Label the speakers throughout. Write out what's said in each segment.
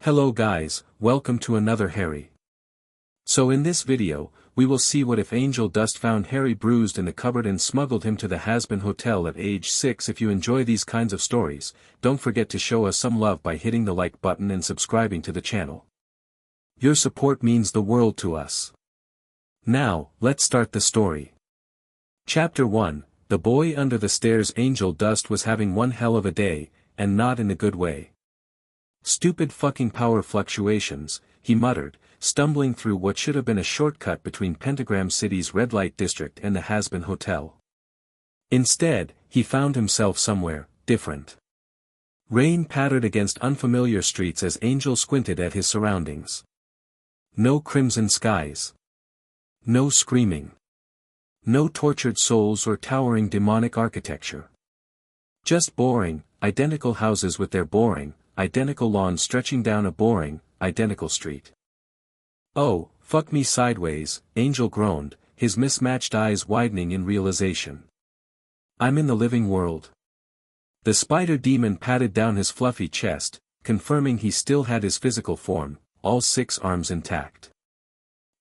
Speaker 1: Hello guys, welcome to another Harry. So in this video, we will see what if Angel Dust found Harry bruised in the cupboard and smuggled him to the Hazbin hotel at age 6. If you enjoy these kinds of stories, don't forget to show us some love by hitting the like button and subscribing to the channel. Your support means the world to us. Now, let's start the story. Chapter 1, The Boy Under the Stairs. Angel Dust was having one hell of a day, and not in a good way. Stupid fucking power fluctuations, he muttered, stumbling through what should have been a shortcut between Pentagram City's red light district and the Hazbin Hotel. Instead, he found himself somewhere different. Rain pattered against unfamiliar streets as Angel squinted at his surroundings. No crimson skies. No screaming. No tortured souls or towering demonic architecture. Just boring, identical houses with their boring, identical lawn stretching down a boring, identical street. Oh, fuck me sideways, Angel groaned, his mismatched eyes widening in realization. I'm in the living world. The spider demon patted down his fluffy chest, confirming he still had his physical form, all 6 arms intact.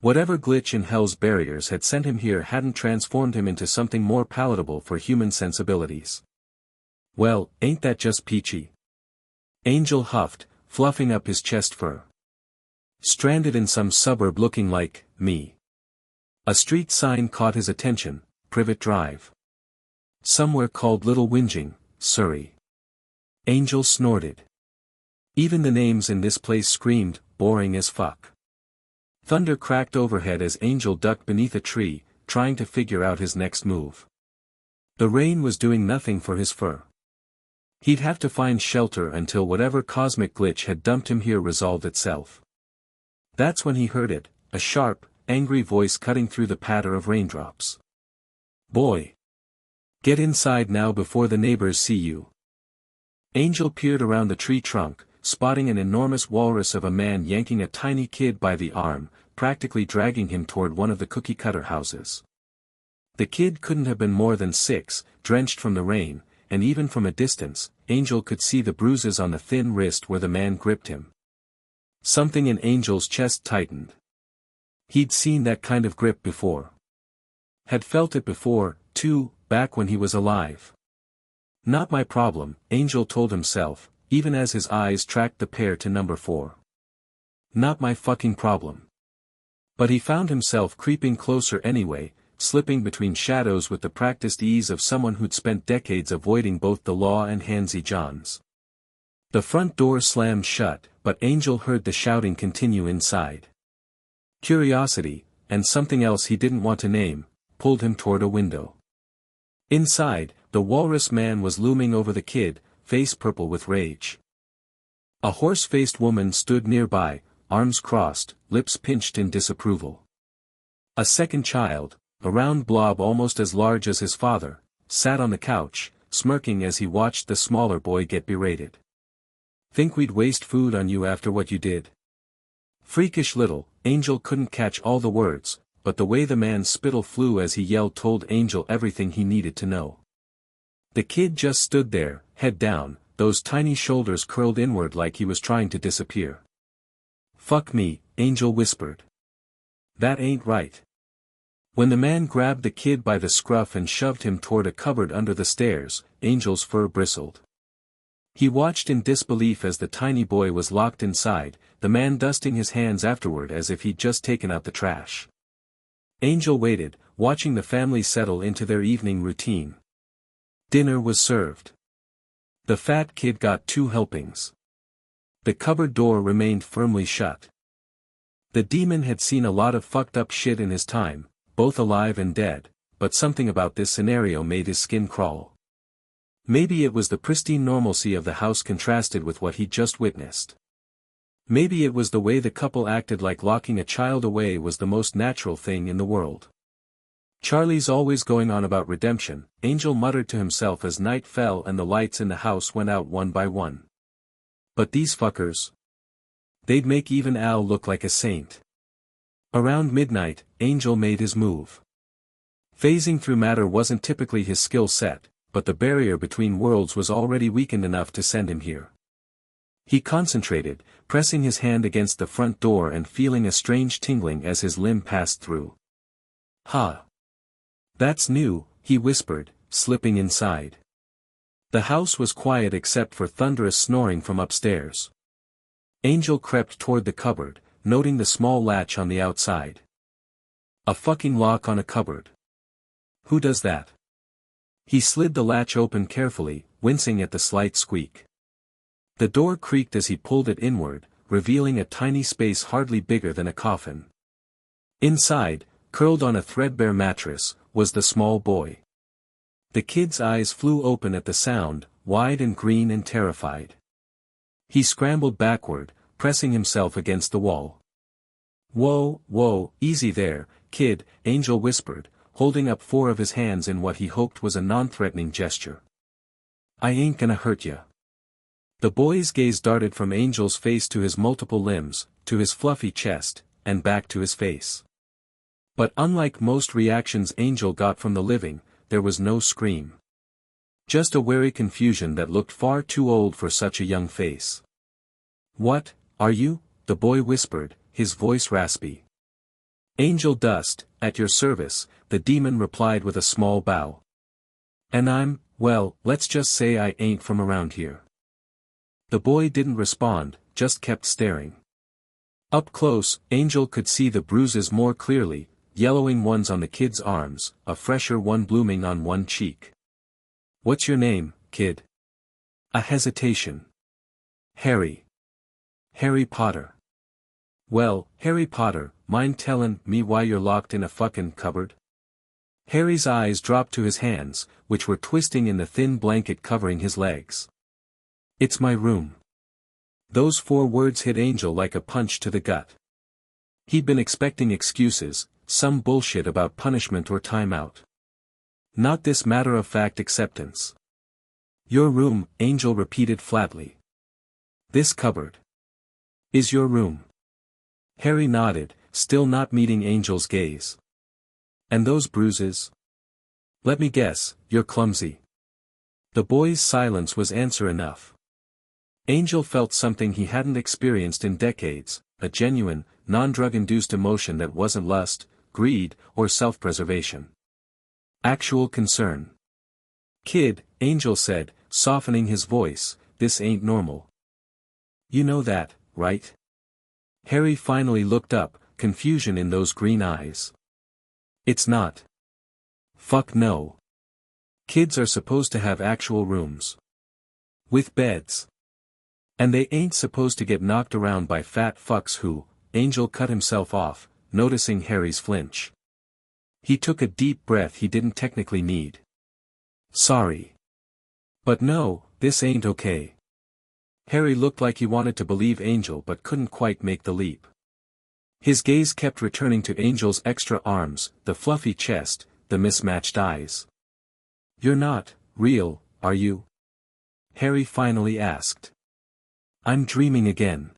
Speaker 1: Whatever glitch in hell's barriers had sent him here hadn't transformed him into something more palatable for human sensibilities. Well, ain't that just peachy? Angel huffed, fluffing up his chest fur. Stranded in some suburb looking like me. A street sign caught his attention, Privet Drive. Somewhere called Little Whinging, Surrey. Angel snorted. Even the names in this place screamed, boring as fuck. Thunder cracked overhead as Angel ducked beneath a tree, trying to figure out his next move. The rain was doing nothing for his fur. He'd have to find shelter until whatever cosmic glitch had dumped him here resolved itself. That's when he heard it, a sharp, angry voice cutting through the patter of raindrops. Boy! Get inside now before the neighbors see you. Angel peered around the tree trunk, spotting an enormous walrus of a man yanking a tiny kid by the arm, practically dragging him toward one of the cookie-cutter houses. The kid couldn't have been more than 6, drenched from the rain, and even from a distance, Angel could see the bruises on the thin wrist where the man gripped him. Something in Angel's chest tightened. He'd seen that kind of grip before. Had felt it before, too, back when he was alive. Not my problem, Angel told himself, even as his eyes tracked the pair to number 4. Not my fucking problem. But he found himself creeping closer anyway, slipping between shadows with the practiced ease of someone who'd spent decades avoiding both the law and handsy Johns. The front door slammed shut, but Angel heard the shouting continue inside. Curiosity, and something else he didn't want to name, pulled him toward a window. Inside, the walrus man was looming over the kid, face purple with rage. A horse-faced woman stood nearby, arms crossed, lips pinched in disapproval. A second child, a round blob almost as large as his father, sat on the couch, smirking as he watched the smaller boy get berated. Think we'd waste food on you after what you did? Freakish little, Angel couldn't catch all the words, but the way the man's spittle flew as he yelled told Angel everything he needed to know. The kid just stood there, head down, those tiny shoulders curled inward like he was trying to disappear. Fuck me, Angel whispered. That ain't right. When the man grabbed the kid by the scruff and shoved him toward a cupboard under the stairs, Angel's fur bristled. He watched in disbelief as the tiny boy was locked inside, the man dusting his hands afterward as if he'd just taken out the trash. Angel waited, watching the family settle into their evening routine. Dinner was served. The fat kid got 2 helpings. The cupboard door remained firmly shut. The demon had seen a lot of fucked up shit in his time, both alive and dead, but something about this scenario made his skin crawl. Maybe it was the pristine normalcy of the house contrasted with what he'd just witnessed. Maybe it was the way the couple acted, like locking a child away was the most natural thing in the world. Charlie's always going on about redemption, Angel muttered to himself as night fell and the lights in the house went out one by one. But these fuckers. They'd make even Al look like a saint. Around midnight, Angel made his move. Phasing through matter wasn't typically his skill set, but the barrier between worlds was already weakened enough to send him here. He concentrated, pressing his hand against the front door and feeling a strange tingling as his limb passed through. "Ha! That's new," he whispered, slipping inside. The house was quiet except for thunderous snoring from upstairs. Angel crept toward the cupboard, noting the small latch on the outside. A fucking lock on a cupboard. Who does that? He slid the latch open carefully, wincing at the slight squeak. The door creaked as he pulled it inward, revealing a tiny space hardly bigger than a coffin. Inside, curled on a threadbare mattress, was the small boy. The kid's eyes flew open at the sound, wide and green and terrified. He scrambled backward, pressing himself against the wall. "Whoa, whoa, easy there, kid," Angel whispered, holding up 4 of his hands in what he hoped was a non-threatening gesture. "I ain't gonna hurt ya." The boy's gaze darted from Angel's face to his multiple limbs, to his fluffy chest, and back to his face. But unlike most reactions Angel got from the living, there was no scream. Just a wary confusion that looked far too old for such a young face. "What, are you?" the boy whispered, his voice raspy. "Angel Dust, at your service," the demon replied with a small bow. "And well, let's just say I ain't from around here." The boy didn't respond, just kept staring. Up close, Angel could see the bruises more clearly, yellowing ones on the kid's arms, a fresher one blooming on one cheek. "What's your name, kid?" A hesitation. "Harry. Harry Potter." "Well, Harry Potter, mind tellin' me why you're locked in a fucking cupboard?" Harry's eyes dropped to his hands, which were twisting in the thin blanket covering his legs. "It's my room." Those 4 words hit Angel like a punch to the gut. He'd been expecting excuses, some bullshit about punishment or timeout. Not this matter-of-fact acceptance. "Your room," Angel repeated flatly. "This cupboard is your room." Harry nodded, still not meeting Angel's gaze. "And those bruises? Let me guess, you're clumsy." The boy's silence was answer enough. Angel felt something he hadn't experienced in decades, a genuine, non-drug-induced emotion that wasn't lust, greed, or self-preservation. Actual concern. "Kid," Angel said, softening his voice, "this ain't normal. You know that, right?" Harry finally looked up, confusion in those green eyes. "It's not." "Fuck no. Kids are supposed to have actual rooms. With beds. And they ain't supposed to get knocked around by fat fucks who," Angel cut himself off, noticing Harry's flinch. He took a deep breath he didn't technically need. "Sorry. But no, this ain't okay." Harry looked like he wanted to believe Angel but couldn't quite make the leap. His gaze kept returning to Angel's extra arms, the fluffy chest, the mismatched eyes. "You're not real, are you?" Harry finally asked. "I'm dreaming again."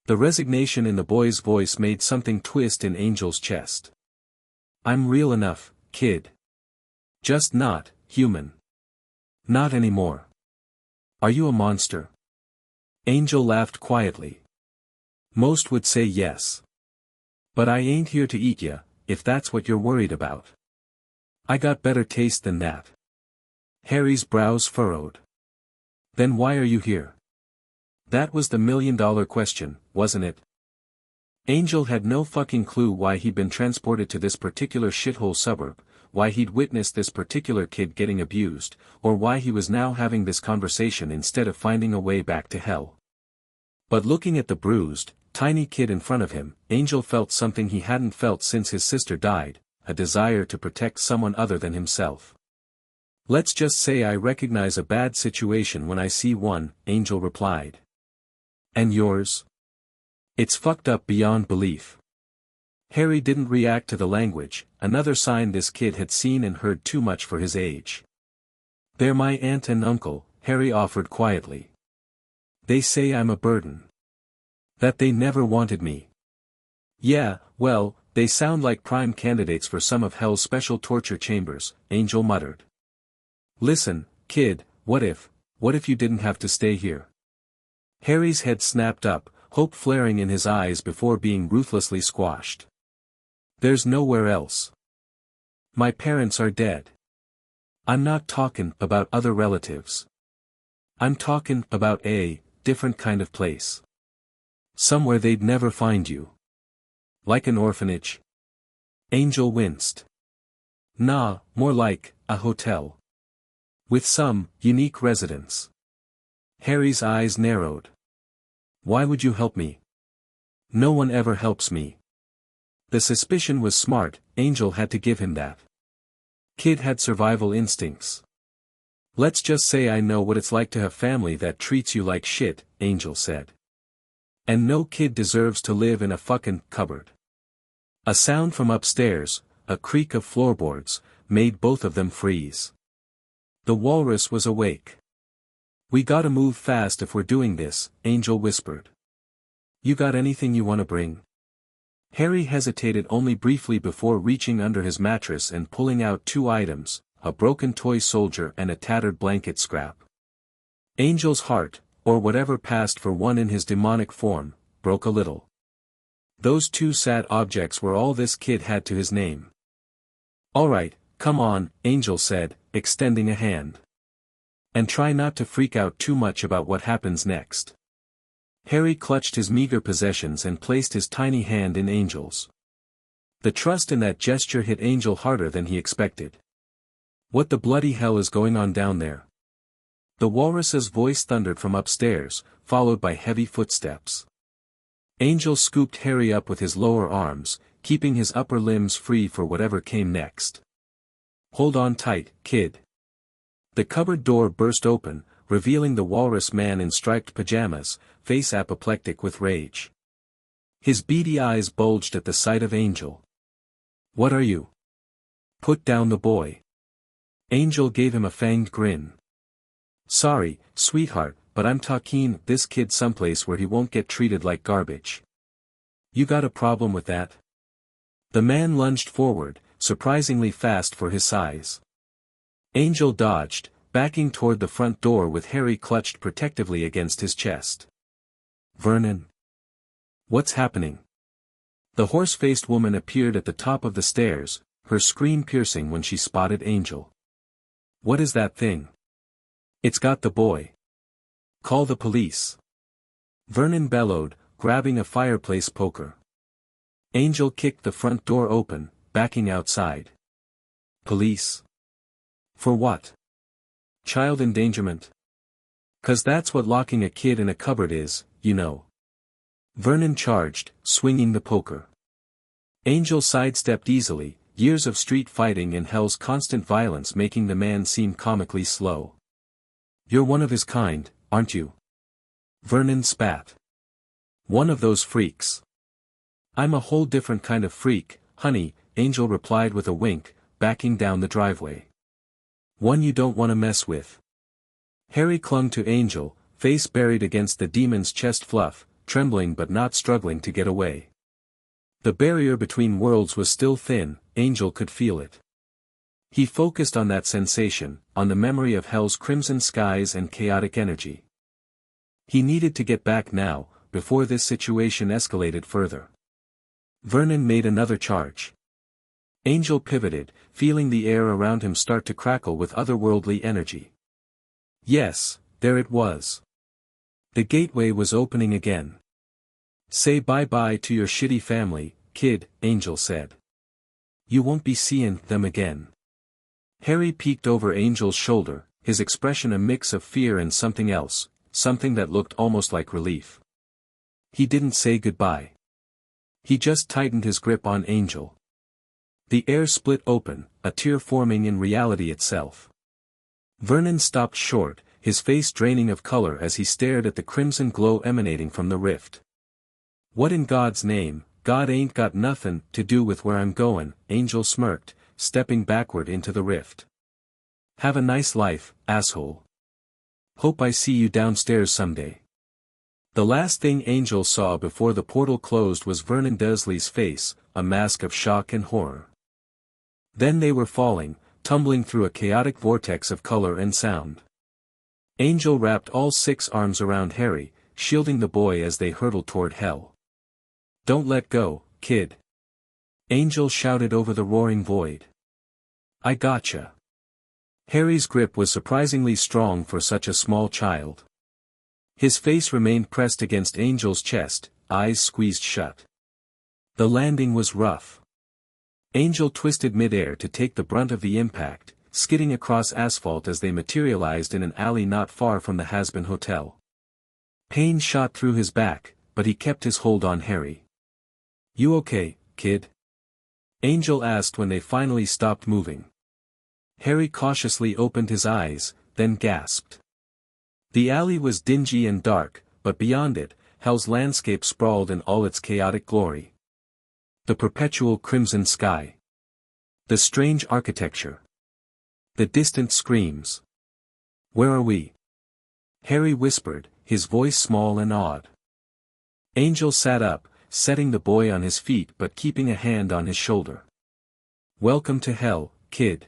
Speaker 1: The resignation in the boy's voice made something twist in Angel's chest. "I'm real enough, kid. Just not human. Not anymore." "Are you a monster?" Angel laughed quietly. "Most would say yes. But I ain't here to eat ya, if that's what you're worried about. I got better taste than that." Harry's brows furrowed. "Then why are you here?" That was the $1,000,000 question, wasn't it? Angel had no fucking clue why he'd been transported to this particular shithole suburb, why he'd witnessed this particular kid getting abused, or why he was now having this conversation instead of finding a way back to hell. But looking at the bruised, tiny kid in front of him, Angel felt something he hadn't felt since his sister died, a desire to protect someone other than himself. "Let's just say I recognize a bad situation when I see one," Angel replied. "And yours?" "It's fucked up beyond belief." Harry didn't react to the language, another sign this kid had seen and heard too much for his age. "They're my aunt and uncle," Harry offered quietly. "They say I'm a burden. That they never wanted me." "Yeah, well, they sound like prime candidates for some of hell's special torture chambers," Angel muttered. "Listen, kid, what if you didn't have to stay here? Harry's head snapped up, hope flaring in his eyes before being ruthlessly squashed. There's nowhere else. My parents are dead. I'm not talking about other relatives. I'm talking about a different kind of place. Somewhere they'd never find you. Like an orphanage? Angel winced. Nah, more like a hotel. With some unique residents. Harry's eyes narrowed. Why would you help me? No one ever helps me. The suspicion was smart, Angel had to give him that. Kid had survival instincts. Let's just say I know what it's like to have family that treats you like shit, Angel said. And no kid deserves to live in a fucking cupboard. A sound from upstairs, a creak of floorboards, made both of them freeze. The walrus was awake. We gotta move fast if we're doing this, Angel whispered. You got anything you wanna bring? Harry hesitated only briefly before reaching under his mattress and pulling out 2 items, a broken toy soldier and a tattered blanket scrap. Angel's heart, or whatever passed for one in his demonic form, broke a little. Those 2 sad objects were all this kid had to his name. Alright, come on, Angel said, extending a hand. And try not to freak out too much about what happens next. Harry clutched his meager possessions and placed his tiny hand in Angel's. The trust in that gesture hit Angel harder than he expected. What the bloody hell is going on down there? The walrus's voice thundered from upstairs, followed by heavy footsteps. Angel scooped Harry up with his lower arms, keeping his upper limbs free for whatever came next. Hold on tight, kid. The cupboard door burst open, revealing the walrus man in striped pajamas, face apoplectic with rage. His beady eyes bulged at the sight of Angel. What are you? Put down the boy. Angel gave him a fanged grin. Sorry, sweetheart, but I'm taking this kid someplace where he won't get treated like garbage. You got a problem with that? The man lunged forward, surprisingly fast for his size. Angel dodged, backing toward the front door with Harry clutched protectively against his chest. Vernon. What's happening? The horse-faced woman appeared at the top of the stairs, her scream piercing when she spotted Angel. What is that thing? It's got the boy. Call the police. Vernon bellowed, grabbing a fireplace poker. Angel kicked the front door open, backing outside. Police? For what? Child endangerment? 'Cause that's what locking a kid in a cupboard is, you know. Vernon charged, swinging the poker. Angel sidestepped easily, years of street fighting and hell's constant violence making the man seem comically slow. You're one of his kind, aren't you? Vernon spat. One of those freaks. I'm a whole different kind of freak, honey, Angel replied with a wink, backing down the driveway. One you don't want to mess with. Harry clung to Angel, face buried against the demon's chest fluff, trembling but not struggling to get away. The barrier between worlds was still thin, Angel could feel it. He focused on that sensation, on the memory of hell's crimson skies and chaotic energy. He needed to get back now, before this situation escalated further. Vernon made another charge. Angel pivoted, feeling the air around him start to crackle with otherworldly energy. Yes, there it was. The gateway was opening again. Say bye-bye to your shitty family, kid, Angel said. You won't be seeing them again. Harry peeked over Angel's shoulder, his expression a mix of fear and something else, something that looked almost like relief. He didn't say goodbye. He just tightened his grip on Angel. The air split open, a tear forming in reality itself. Vernon stopped short, his face draining of color as he stared at the crimson glow emanating from the rift. What in God's name, God ain't got nothing to do with where I'm going, Angel smirked, stepping backward into the rift. Have a nice life, asshole. Hope I see you downstairs someday. The last thing Angel saw before the portal closed was Vernon Dursley's face, a mask of shock and horror. Then they were falling, tumbling through a chaotic vortex of color and sound. Angel wrapped all 6 arms around Harry, shielding the boy as they hurtled toward hell. "Don't let go, kid!" Angel shouted over the roaring void. "I gotcha." Harry's grip was surprisingly strong for such a small child. His face remained pressed against Angel's chest, eyes squeezed shut. The landing was rough. Angel twisted midair to take the brunt of the impact, skidding across asphalt as they materialized in an alley not far from the Hazbin Hotel. Pain shot through his back, but he kept his hold on Harry. "You okay, kid?" Angel asked when they finally stopped moving. Harry cautiously opened his eyes, then gasped. The alley was dingy and dark, but beyond it, hell's landscape sprawled in all its chaotic glory. The perpetual crimson sky. The strange architecture. The distant screams. "Where are we?" Harry whispered, his voice small and awed. Angel sat up, setting the boy on his feet but keeping a hand on his shoulder. "Welcome to hell, kid."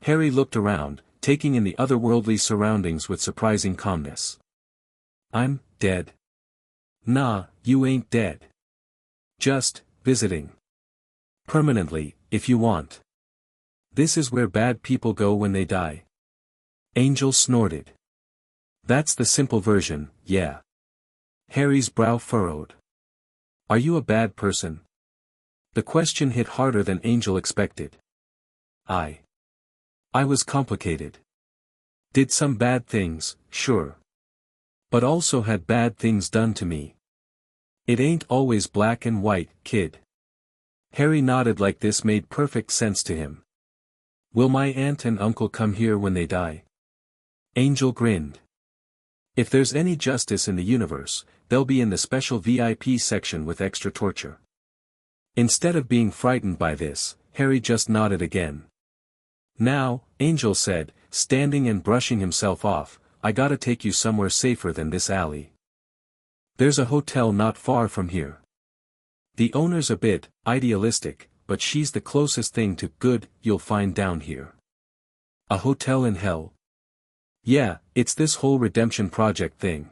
Speaker 1: Harry looked around, taking in the otherworldly surroundings with surprising calmness. "I'm dead." "Nah, you ain't dead. Just visiting. Permanently, if you want. This is where bad people go when they die." Angel snorted. "That's the simple version, yeah." Harry's brow furrowed. "Are you a bad person?" The question hit harder than Angel expected. I was complicated. Did some bad things, sure. But also had bad things done to me. It ain't always black and white, kid." Harry nodded like this made perfect sense to him. "Will my aunt and uncle come here when they die?" Angel grinned. "If there's any justice in the universe, they'll be in the special VIP section with extra torture." Instead of being frightened by this, Harry just nodded again. "Now," Angel said, standing and brushing himself off, "I gotta take you somewhere safer than this alley. There's a hotel not far from here. The owner's a bit idealistic, but she's the closest thing to good you'll find down here." "A hotel in hell?" "Yeah, it's this whole redemption project thing.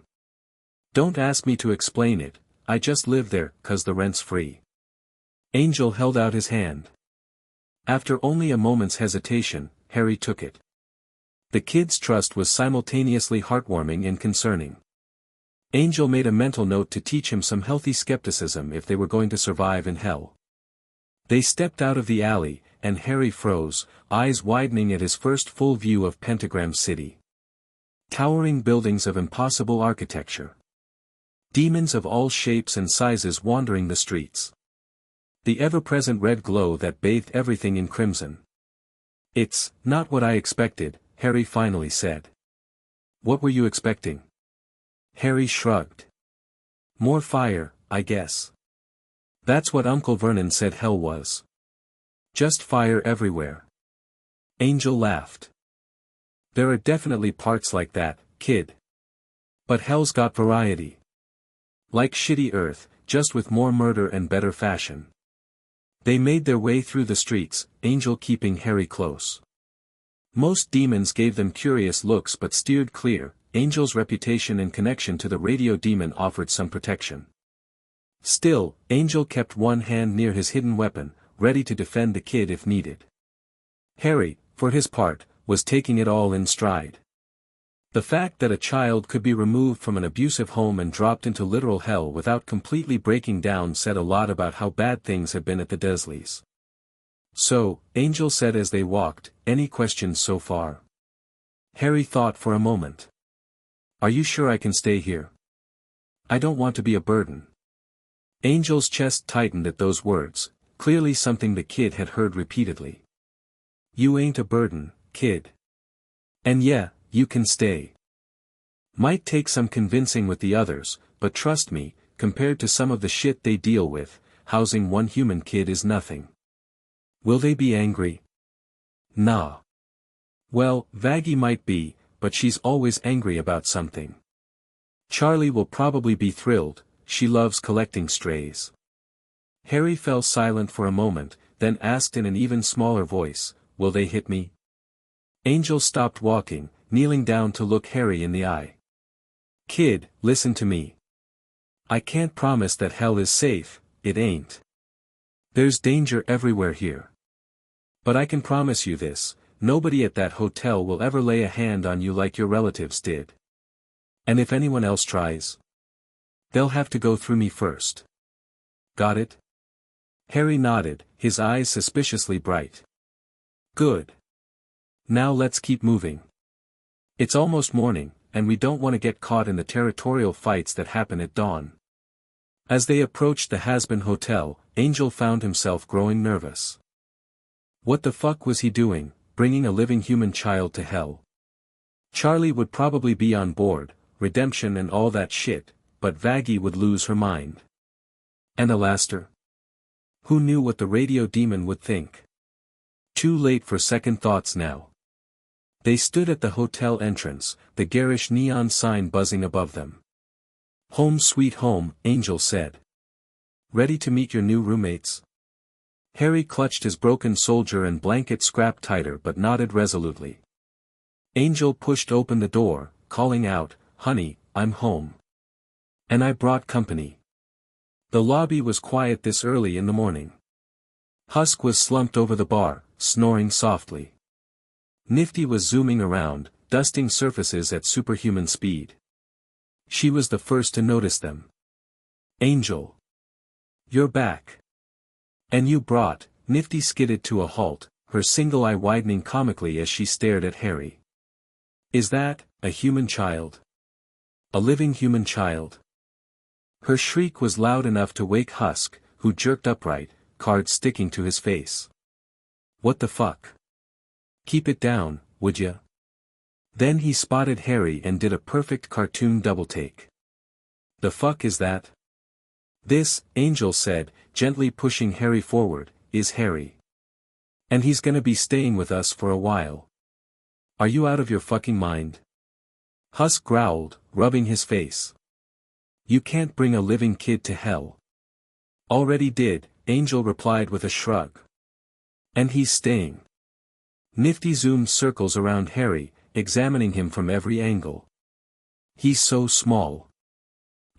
Speaker 1: Don't ask me to explain it, I just live there 'cause the rent's free." Angel held out his hand. After only a moment's hesitation, Harry took it. The kid's trust was simultaneously heartwarming and concerning. Angel made a mental note to teach him some healthy skepticism if they were going to survive in hell. They stepped out of the alley, and Harry froze, eyes widening at his first full view of Pentagram City. Towering buildings of impossible architecture. Demons of all shapes and sizes wandering the streets. The ever-present red glow that bathed everything in crimson. "It's not what I expected," Harry finally said. "What were you expecting?" Harry shrugged. "More fire, I guess. That's what Uncle Vernon said hell was. Just fire everywhere." Angel laughed. "There are definitely parts like that, kid. But hell's got variety. Like shitty Earth, just with more murder and better fashion." They made their way through the streets, Angel keeping Harry close. Most demons gave them curious looks but steered clear. Angel's reputation and connection to the radio demon offered some protection. Still, Angel kept one hand near his hidden weapon, ready to defend the kid if needed. Harry, for his part, was taking it all in stride. The fact that a child could be removed from an abusive home and dropped into literal hell without completely breaking down said a lot about how bad things had been at the Dursleys. "So," Angel said as they walked, "any questions so far?" Harry thought for a moment. "Are you sure I can stay here? I don't want to be a burden." Angel's chest tightened at those words, clearly something the kid had heard repeatedly. "You ain't a burden, kid. And yeah, you can stay. Might take some convincing with the others, but trust me, compared to some of the shit they deal with, housing one human kid is nothing." "Will they be angry?" "Nah. Well, Vaggie might be, but she's always angry about something. Charlie will probably be thrilled, she loves collecting strays." Harry fell silent for a moment, then asked in an even smaller voice, "Will they hit me?" Angel stopped walking, kneeling down to look Harry in the eye. Kid, listen to me. I can't promise that hell is safe, it ain't. There's danger everywhere here. But I can promise you this, nobody at that hotel will ever lay a hand on you like your relatives did. And if anyone else tries, they'll have to go through me first. Got it? Harry nodded, his eyes suspiciously bright. Good. Now let's keep moving. It's almost morning, and we don't want to get caught in the territorial fights that happen at dawn. As they approached the Hazbin Hotel, Angel found himself growing nervous. What the fuck was he doing, bringing a living human child to hell? Charlie would probably be on board, redemption and all that shit, but Vaggie would lose her mind. And Alastair? Who knew what the radio demon would think? Too late for second thoughts now. They stood at the hotel entrance, the garish neon sign buzzing above them. Home sweet home, Angel said. Ready to meet your new roommates? Harry clutched his broken soldier and blanket scrap tighter but nodded resolutely. Angel pushed open the door, calling out, "Honey, I'm home. And I brought company." The lobby was quiet this early in the morning. Husk was slumped over the bar, snoring softly. Nifty was zooming around, dusting surfaces at superhuman speed. She was the first to notice them. "Angel. You're back. And you brought," Nifty skidded to a halt, her single eye widening comically as she stared at Harry. "Is that, a human child? A living human child?" Her shriek was loud enough to wake Husk, who jerked upright, cards sticking to his face. "What the fuck? Keep it down, would ya?" Then he spotted Harry and did a perfect cartoon double-take. "The fuck is that?" "This," Angel said, gently pushing Harry forward, "is Harry. And he's gonna be staying with us for a while. Are you out of your fucking mind?" Husk growled, rubbing his face. "You can't bring a living kid to hell." "Already did," Angel replied with a shrug. "And he's staying." Nifty zoomed circles around Harry, examining him from every angle. "He's so small.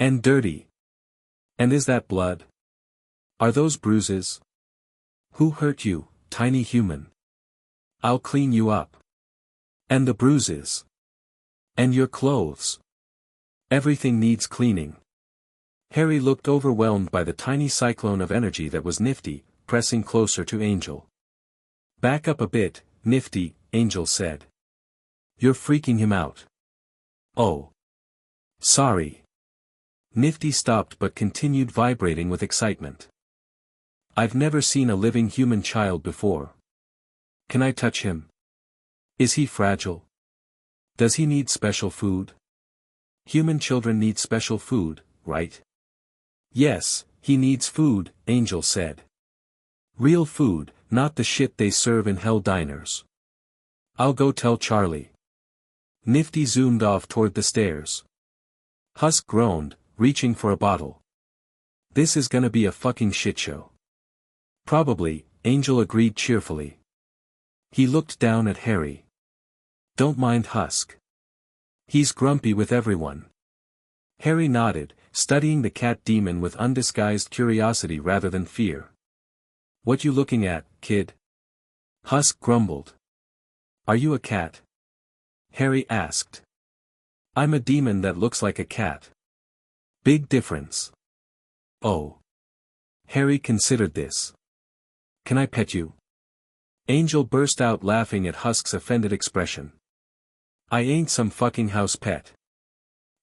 Speaker 1: And dirty. And is that blood? Are those bruises? Who hurt you, tiny human? I'll clean you up. And the bruises. And your clothes. Everything needs cleaning." Harry looked overwhelmed by the tiny cyclone of energy that was Nifty, pressing closer to Angel. "Back up a bit, Nifty," Angel said. "You're freaking him out." "Oh. Sorry." Nifty stopped but continued vibrating with excitement. "I've never seen a living human child before. Can I touch him? Is he fragile? Does he need special food? Human children need special food, right?" "Yes, he needs food," Angel said. "Real food, not the shit they serve in hell diners. I'll go tell Charlie." Nifty zoomed off toward the stairs. Husk groaned, reaching for a bottle. "This is gonna be a fucking shitshow." "Probably," Angel agreed cheerfully. He looked down at Harry. "Don't mind Husk. He's grumpy with everyone." Harry nodded, studying the cat demon with undisguised curiosity rather than fear. "What you looking at, kid?" Husk grumbled. "Are you a cat?" Harry asked. "I'm a demon that looks like a cat. Big difference." "Oh." Harry considered this. "Can I pet you?" Angel burst out laughing at Husk's offended expression. "I ain't some fucking house pet."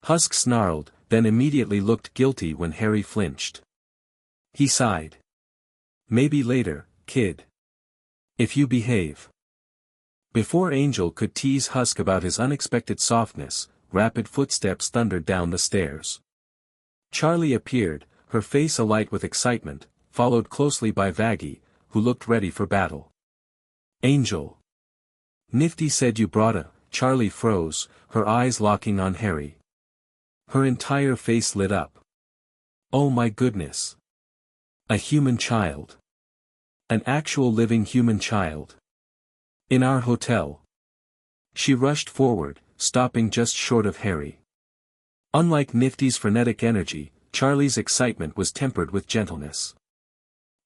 Speaker 1: Husk snarled, then immediately looked guilty when Harry flinched. He sighed. "Maybe later, kid. If you behave." Before Angel could tease Husk about his unexpected softness, rapid footsteps thundered down the stairs. Charlie appeared, her face alight with excitement, followed closely by Vaggie, who looked ready for battle. "Angel. Nifty said you brought a—" Charlie froze, her eyes locking on Harry. Her entire face lit up. "Oh my goodness. A human child. An actual living human child. In our hotel." She rushed forward, stopping just short of Harry. Unlike Nifty's frenetic energy, Charlie's excitement was tempered with gentleness.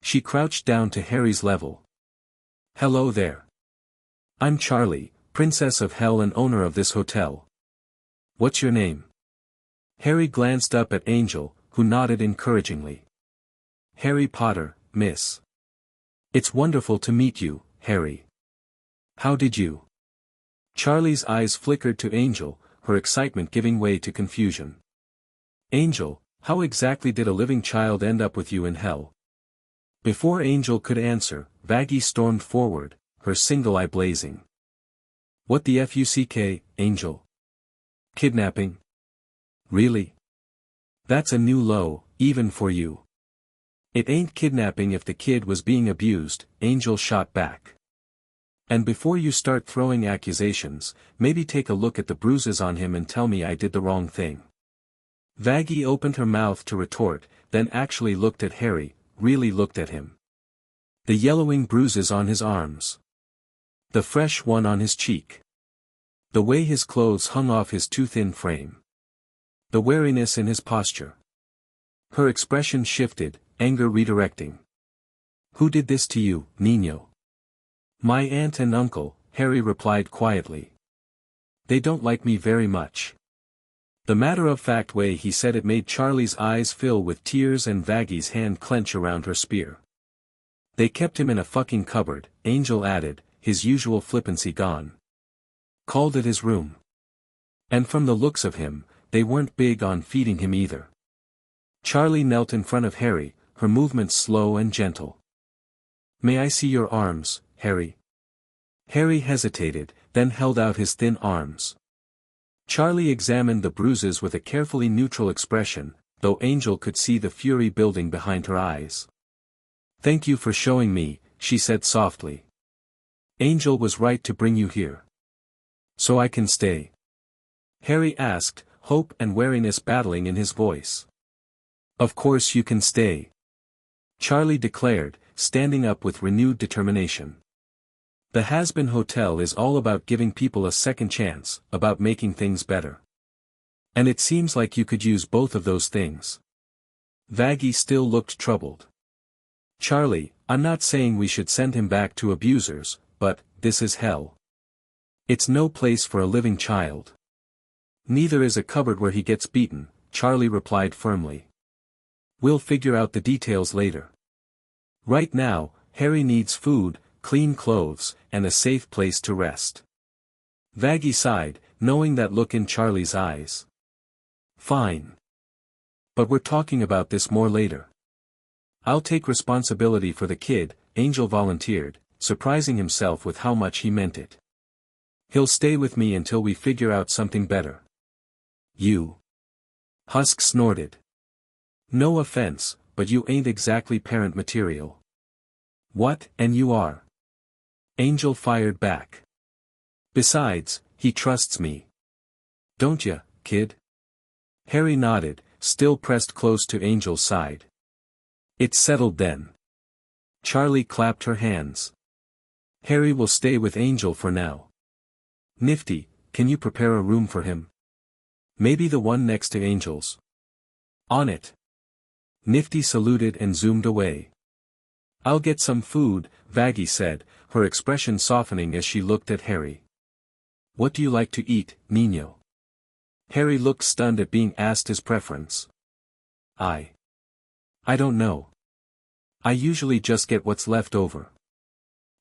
Speaker 1: She crouched down to Harry's level. "Hello there. I'm Charlie, Princess of Hell and owner of this hotel. What's your name?" Harry glanced up at Angel, who nodded encouragingly. "Harry Potter, miss. It's wonderful to meet you, Harry. How did you?" Charlie's eyes flickered to Angel, her excitement giving way to confusion. "Angel, how exactly did a living child end up with you in hell?" Before Angel could answer, Vaggie stormed forward, her single eye blazing. "What the fuck, Angel? Kidnapping? Really? That's a new low, even for you." "It ain't kidnapping if the kid was being abused," Angel shot back. "And before you start throwing accusations, maybe take a look at the bruises on him and tell me I did the wrong thing." Vaggie opened her mouth to retort, then actually looked at Harry, really looked at him. The yellowing bruises on his arms. The fresh one on his cheek. The way his clothes hung off his too thin frame. The wariness in his posture. Her expression shifted, anger redirecting. "Who did this to you, Niño?" "My aunt and uncle," Harry replied quietly. "They don't like me very much." The matter-of-fact way he said it made Charlie's eyes fill with tears and Vaggie's hand clench around her spear. "They kept him in a fucking cupboard," Angel added, his usual flippancy gone. "Called it his room. And from the looks of him, they weren't big on feeding him either." Charlie knelt in front of Harry, her movements slow and gentle. "May I see your arms, Harry?" Harry hesitated, then held out his thin arms. Charlie examined the bruises with a carefully neutral expression, though Angel could see the fury building behind her eyes. "Thank you for showing me," she said softly. "Angel was right to bring you here. So I can stay?" Harry asked, hope and wariness battling in his voice. "Of course you can stay," Charlie declared, standing up with renewed determination. The Hazbin Hotel is all about giving people a second chance, about making things better. And it seems like you could use both of those things. Vaggie still looked troubled. "Charlie, I'm not saying we should send him back to abusers, but, this is hell. It's no place for a living child." "Neither is a cupboard where he gets beaten," Charlie replied firmly. "We'll figure out the details later. Right now, Harry needs food, clean clothes, and a safe place to rest." Vaggie sighed, knowing that look in Charlie's eyes. "Fine. But we're talking about this more later. I'll take responsibility for the kid," Angel volunteered, surprising himself with how much he meant it. "He'll stay with me until we figure out something better." "You?" Husk snorted. "No offense, but you ain't exactly parent material." "What, and you are?" Angel fired back. "Besides, he trusts me. Don't ya, kid?" Harry nodded, still pressed close to Angel's side. "It's settled then." Charlie clapped her hands. "Harry will stay with Angel for now. Nifty, can you prepare a room for him? Maybe the one next to Angel's." "On it." Nifty saluted and zoomed away. "I'll get some food," Vaggie said, her expression softening as she looked at Harry. "What do you like to eat, Niño?" Harry looked stunned at being asked his preference. I don't know. I usually just get what's left over."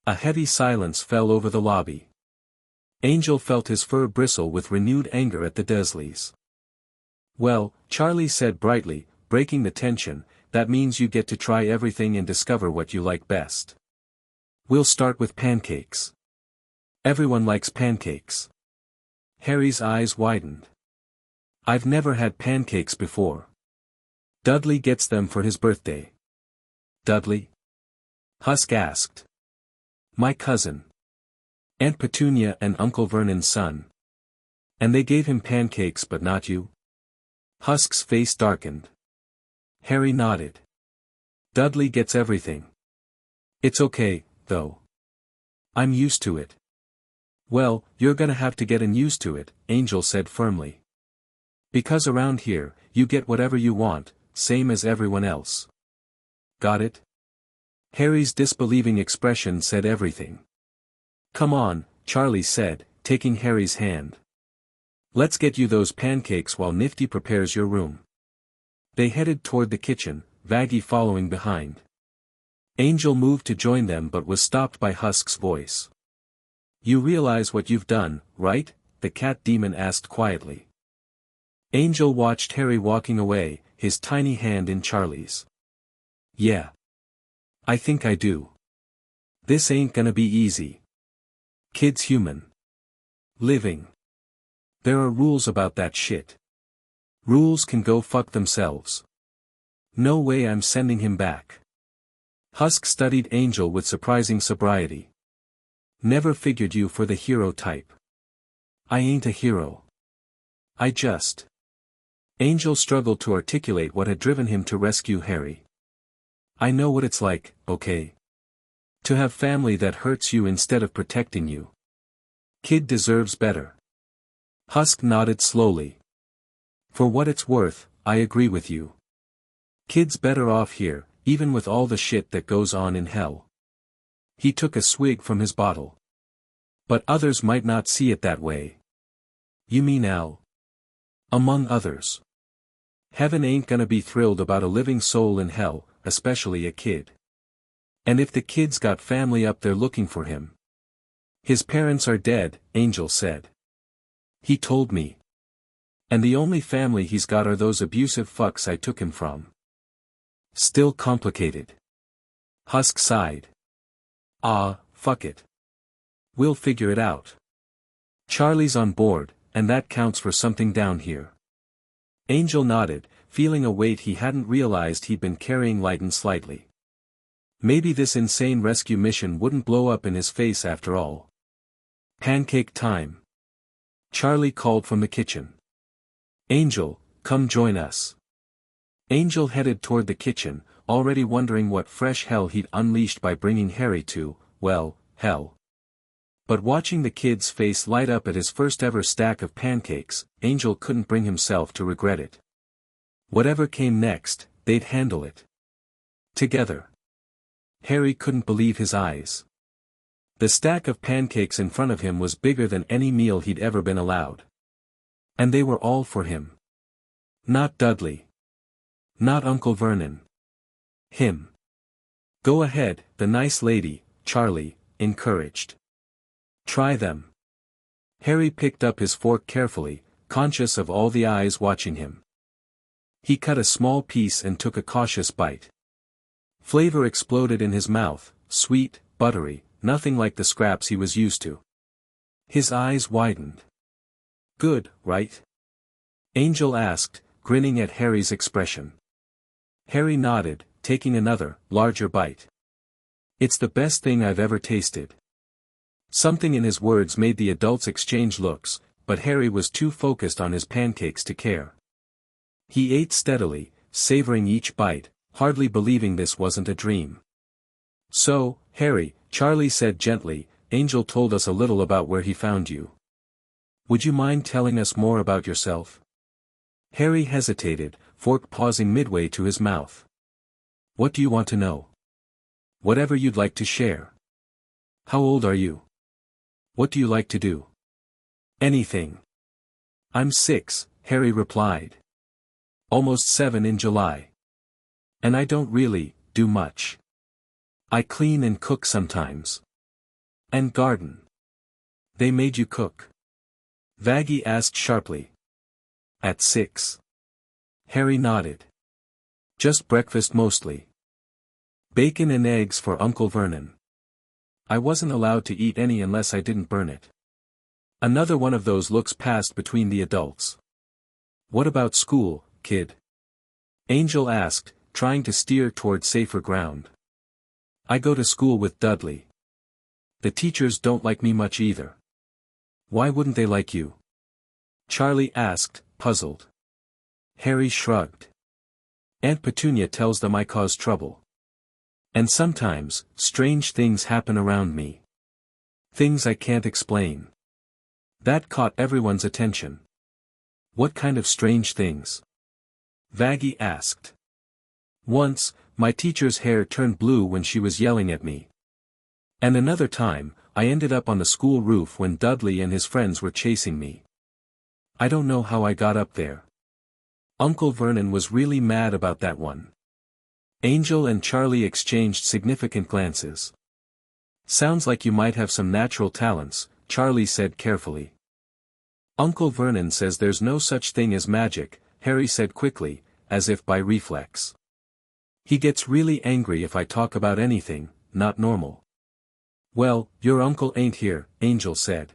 Speaker 1: A heavy silence fell over the lobby. Angel felt his fur bristle with renewed anger at the Dursleys. "Well," Charlie said brightly, breaking the tension, "that means you get to try everything and discover what you like best. We'll start with pancakes. Everyone likes pancakes." Harry's eyes widened. "I've never had pancakes before." "Dudley gets them for his birthday." "Dudley?" Husk asked. "My cousin. Aunt Petunia and Uncle Vernon's son. And they gave him pancakes but not you?" Husk's face darkened. Harry nodded. "Dudley gets everything. It's okay, though. I'm used to it." "Well, you're gonna have to get used to it," Angel said firmly. Because around here, you get whatever you want, same as everyone else. Got it? Harry's disbelieving expression said everything. Come on, Charlie said, taking Harry's hand. Let's get you those pancakes while Nifty prepares your room. They headed toward the kitchen, Vaggie following behind. Angel moved to join them but was stopped by Husk's voice. You realize what you've done, right? The cat demon asked quietly. Angel watched Harry walking away, his tiny hand in Charlie's. Yeah. I think I do. This ain't gonna be easy. Kid's human. Living. There are rules about that shit. Rules can go fuck themselves. No way I'm sending him back. Husk studied Angel with surprising sobriety. Never figured you for the hero type. I ain't a hero. I just. Angel struggled to articulate what had driven him to rescue Harry. I know what it's like, okay? To have family that hurts you instead of protecting you. Kid deserves better. Husk nodded slowly. For what it's worth, I agree with you. Kid's better off here, even with all the shit that goes on in hell. He took a swig from his bottle. But others might not see it that way. You mean Al? Among others. Heaven ain't gonna be thrilled about a living soul in hell, especially a kid. And if the kid's got family up there looking for him. His parents are dead, Angel said. He told me. And the only family he's got are those abusive fucks I took him from. Still complicated. Husk sighed. Ah, fuck it. We'll figure it out. Charlie's on board, and that counts for something down here. Angel nodded, feeling a weight he hadn't realized he'd been carrying lighten slightly. Maybe this insane rescue mission wouldn't blow up in his face after all. Pancake time. Charlie called from the kitchen. Angel, come join us. Angel headed toward the kitchen, already wondering what fresh hell he'd unleashed by bringing Harry to, well, hell. But watching the kid's face light up at his first ever stack of pancakes, Angel couldn't bring himself to regret it. Whatever came next, they'd handle it. Together. Harry couldn't believe his eyes. The stack of pancakes in front of him was bigger than any meal he'd ever been allowed. And they were all for him. Not Dudley. Not Uncle Vernon. Him. Go ahead, the nice lady, Charlie, encouraged. Try them. Harry picked up his fork carefully, conscious of all the eyes watching him. He cut a small piece and took a cautious bite. Flavor exploded in his mouth, sweet, buttery, nothing like the scraps he was used to. His eyes widened. Good, right? Angel asked, grinning at Harry's expression. Harry nodded, taking another, larger bite. It's the best thing I've ever tasted. Something in his words made the adults exchange looks, but Harry was too focused on his pancakes to care. He ate steadily, savoring each bite, hardly believing this wasn't a dream. So, Harry, Charlie said gently, Angel told us a little about where he found you. Would you mind telling us more about yourself? Harry hesitated, fork pausing midway to his mouth. What do you want to know? Whatever you'd like to share. How old are you? What do you like to do? Anything. I'm 6, Harry replied. Almost 7 in July. And I don't really do much. I clean and cook sometimes. And garden. They made you cook? Vaggie asked sharply. At 6. Harry nodded. Just breakfast mostly. Bacon and eggs for Uncle Vernon. I wasn't allowed to eat any unless I didn't burn it. Another one of those looks passed between the adults. What about school, kid? Angel asked, trying to steer toward safer ground. I go to school with Dudley. The teachers don't like me much either. Why wouldn't they like you? Charlie asked, puzzled. Harry shrugged. Aunt Petunia tells them I cause trouble. And sometimes, strange things happen around me. Things I can't explain. That caught everyone's attention. What kind of strange things? Vaggie asked. Once, my teacher's hair turned blue when she was yelling at me. And another time, I ended up on the school roof when Dudley and his friends were chasing me. I don't know how I got up there. Uncle Vernon was really mad about that one. Angel and Charlie exchanged significant glances. Sounds like you might have some natural talents, Charlie said carefully. Uncle Vernon says there's no such thing as magic, Harry said quickly, as if by reflex. He gets really angry if I talk about anything, not normal. Well, your uncle ain't here, Angel said.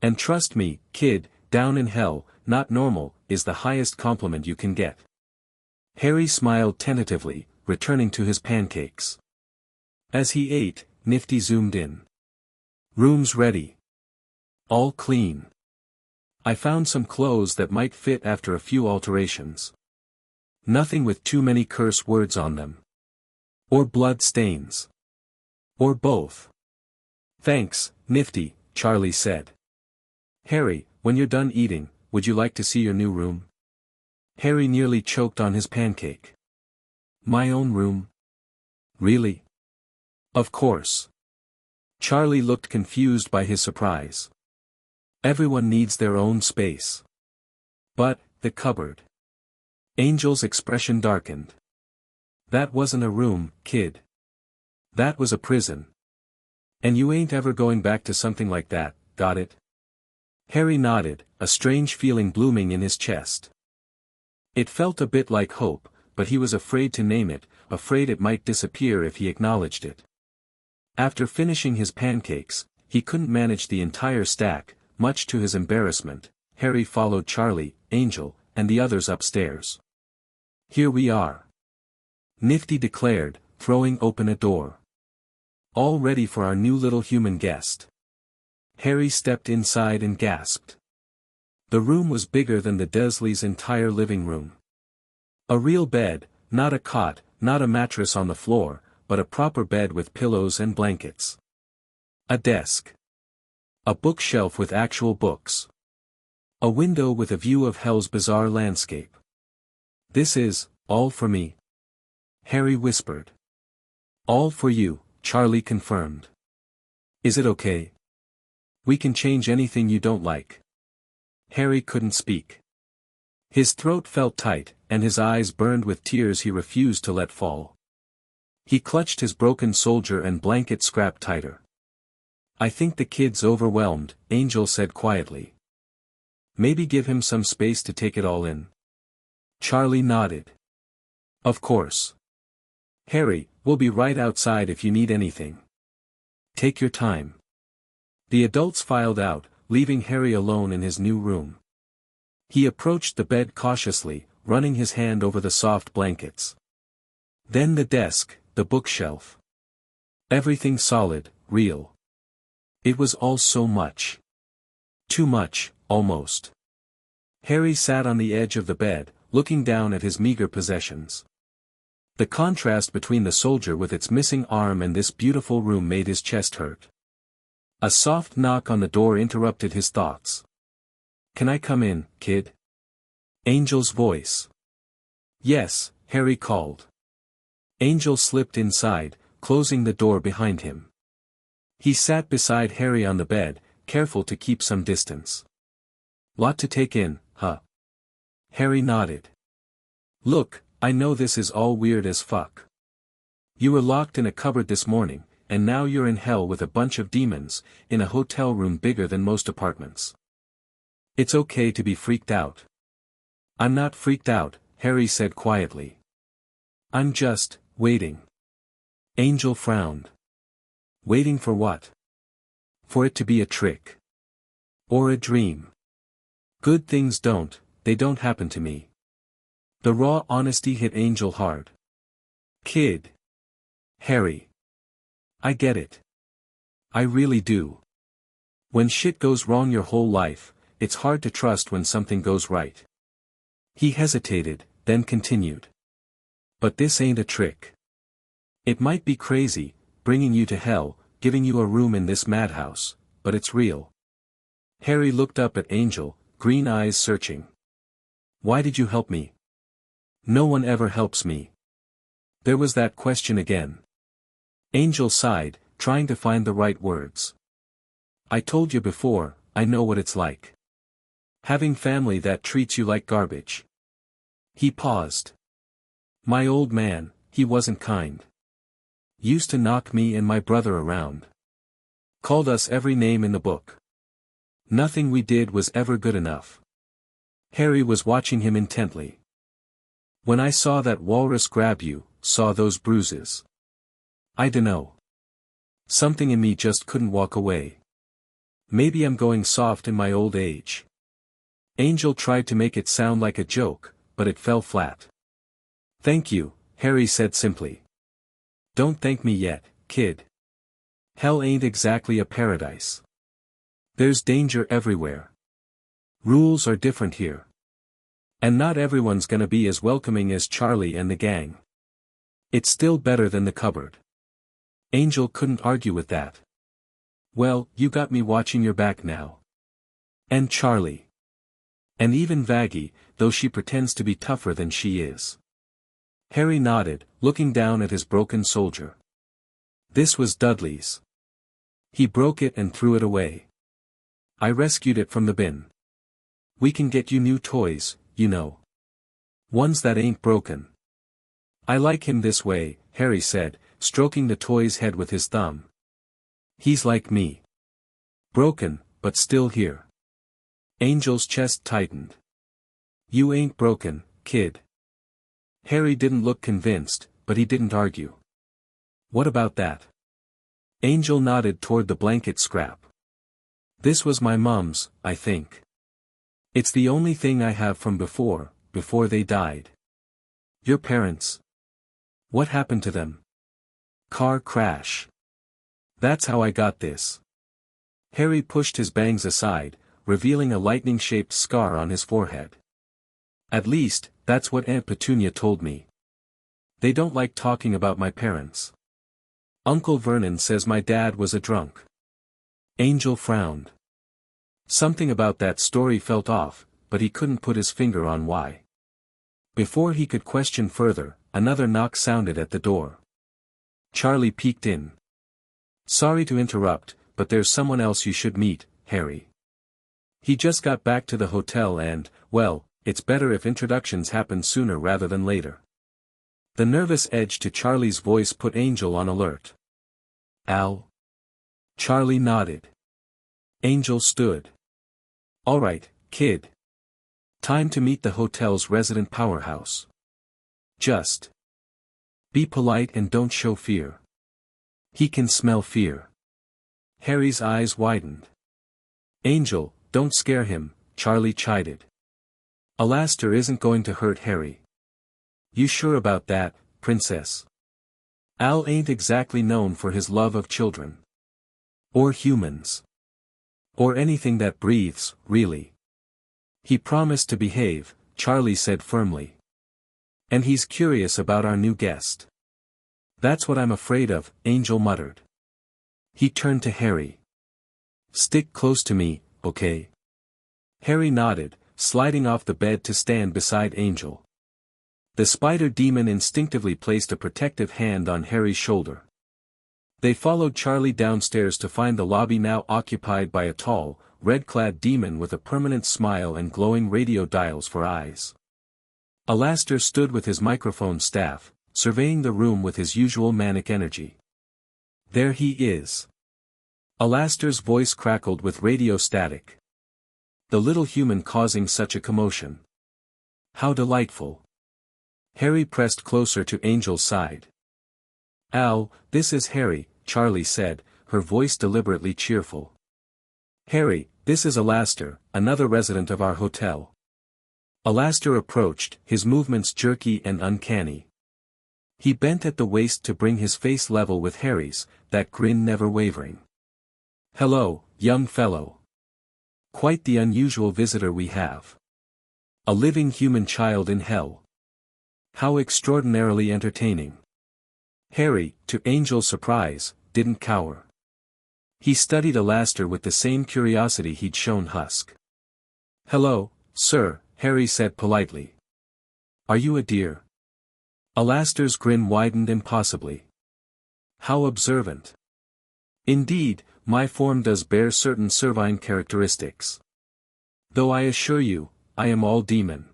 Speaker 1: And trust me, kid, down in hell, not normal, is the highest compliment you can get. Harry smiled tentatively, returning to his pancakes. As he ate, Nifty zoomed in. Room's ready. All clean. I found some clothes that might fit after a few alterations. Nothing with too many curse words on them. Or blood stains. Or both. Thanks, Nifty, Charlie said. Harry, when you're done eating, would you like to see your new room? Harry nearly choked on his pancake. My own room? Really? Of course. Charlie looked confused by his surprise. Everyone needs their own space. But, the cupboard. Angel's expression darkened. That wasn't a room, kid. That was a prison. And you ain't ever going back to something like that, got it? Harry nodded, a strange feeling blooming in his chest. It felt a bit like hope, but he was afraid to name it, afraid it might disappear if he acknowledged it. After finishing his pancakes, he couldn't manage the entire stack, much to his embarrassment. Harry followed Charlie, Angel, and the others upstairs. Here we are. Nifty declared, throwing open a door. All ready for our new little human guest. Harry stepped inside and gasped. The room was bigger than the Dursleys' entire living room. A real bed, not a cot, not a mattress on the floor, but a proper bed with pillows and blankets. A desk. A bookshelf with actual books. A window with a view of hell's bizarre landscape. This is, all for me. Harry whispered. All for you, Charlie confirmed. Is it okay? We can change anything you don't like. Harry couldn't speak. His throat felt tight, and his eyes burned with tears he refused to let fall. He clutched his broken soldier and blanket scrap tighter. I think the kid's overwhelmed, Angel said quietly. Maybe give him some space to take it all in. Charlie nodded. Of course. Harry, we'll be right outside if you need anything. Take your time. The adults filed out, leaving Harry alone in his new room. He approached the bed cautiously, running his hand over the soft blankets. Then the desk, the bookshelf. Everything solid, real. It was all so much. Too much, almost. Harry sat on the edge of the bed, looking down at his meager possessions. The contrast between the soldier with its missing arm and this beautiful room made his chest hurt. A soft knock on the door interrupted his thoughts. Can I come in, kid? Angel's voice. Yes, Harry called. Angel slipped inside, closing the door behind him. He sat beside Harry on the bed, careful to keep some distance. Lot to take in, huh? Harry nodded. Look, I know this is all weird as fuck. You were locked in a cupboard this morning, and now you're in hell with a bunch of demons, in a hotel room bigger than most apartments. It's okay to be freaked out. I'm not freaked out, Harry said quietly. I'm just, waiting. Angel frowned. Waiting for what? For it to be a trick. Or a dream. Good things they don't happen to me. The raw honesty hit Angel hard. Kid. Harry. I get it. I really do. When shit goes wrong your whole life, it's hard to trust when something goes right. He hesitated, then continued. But this ain't a trick. It might be crazy, bringing you to hell, giving you a room in this madhouse, but it's real. Harry looked up at Angel, green eyes searching. Why did you help me? No one ever helps me. There was that question again. Angel sighed, trying to find the right words. I told you before, I know what it's like. Having family that treats you like garbage. He paused. My old man, he wasn't kind. Used to knock me and my brother around. Called us every name in the book. Nothing we did was ever good enough. Harry was watching him intently. When I saw that walrus grab you, saw those bruises. I dunno. Something in me just couldn't walk away. Maybe I'm going soft in my old age. Angel tried to make it sound like a joke, but it fell flat. Thank you, Harry said simply. Don't thank me yet, kid. Hell ain't exactly a paradise. There's danger everywhere. Rules are different here. And not everyone's gonna be as welcoming as Charlie and the gang. It's still better than the cupboard. Angel couldn't argue with that. Well, you got me watching your back now. And Charlie. And even Vaggie, though she pretends to be tougher than she is. Harry nodded, looking down at his broken soldier. This was Dudley's. He broke it and threw it away. I rescued it from the bin. We can get you new toys, you know. Ones that ain't broken. I like him this way, Harry said, stroking the toy's head with his thumb. He's like me. Broken, but still here. Angel's chest tightened. You ain't broken, kid. Harry didn't look convinced, but he didn't argue. What about that? Angel nodded toward the blanket scrap. This was my mum's, I think. It's the only thing I have from before they died. Your parents. What happened to them? Car crash. That's how I got this. Harry pushed his bangs aside, revealing a lightning-shaped scar on his forehead. At least, that's what Aunt Petunia told me. They don't like talking about my parents. Uncle Vernon says my dad was a drunk. Angel frowned. Something about that story felt off, but he couldn't put his finger on why. Before he could question further, another knock sounded at the door. Charlie peeked in. Sorry to interrupt, but there's someone else you should meet, Harry. He just got back to the hotel and, well, it's better if introductions happen sooner rather than later. The nervous edge to Charlie's voice put Angel on alert. Al? Charlie nodded. Angel stood. All right, kid. Time to meet the hotel's resident powerhouse. Just be polite and don't show fear. He can smell fear. Harry's eyes widened. Angel, don't scare him, Charlie chided. Alastair isn't going to hurt Harry. You sure about that, princess? Al ain't exactly known for his love of children. Or humans. Or anything that breathes, really. He promised to behave, Charlie said firmly. And he's curious about our new guest. That's what I'm afraid of, Angel muttered. He turned to Harry. Stick close to me, okay? Harry nodded, sliding off the bed to stand beside Angel. The spider demon instinctively placed a protective hand on Harry's shoulder. They followed Charlie downstairs to find the lobby now occupied by a tall, red-clad demon with a permanent smile and glowing radio dials for eyes. Alastair stood with his microphone staff, surveying the room with his usual manic energy. There he is. Alastair's voice crackled with radio static. The little human causing such a commotion. How delightful. Harry pressed closer to Angel's side. Al, this is Harry, Charlie said, her voice deliberately cheerful. Harry, this is Alastair, another resident of our hotel. Alastair approached, his movements jerky and uncanny. He bent at the waist to bring his face level with Harry's, that grin never wavering. Hello, young fellow. Quite the unusual visitor we have. A living human child in hell. How extraordinarily entertaining. Harry, to Angel's surprise, didn't cower. He studied Alastair with the same curiosity he'd shown Husk. Hello, sir, Harry said politely. Are you a dear? Alastor's grin widened impossibly. How observant. Indeed, my form does bear certain servine characteristics. Though I assure you, I am all demon.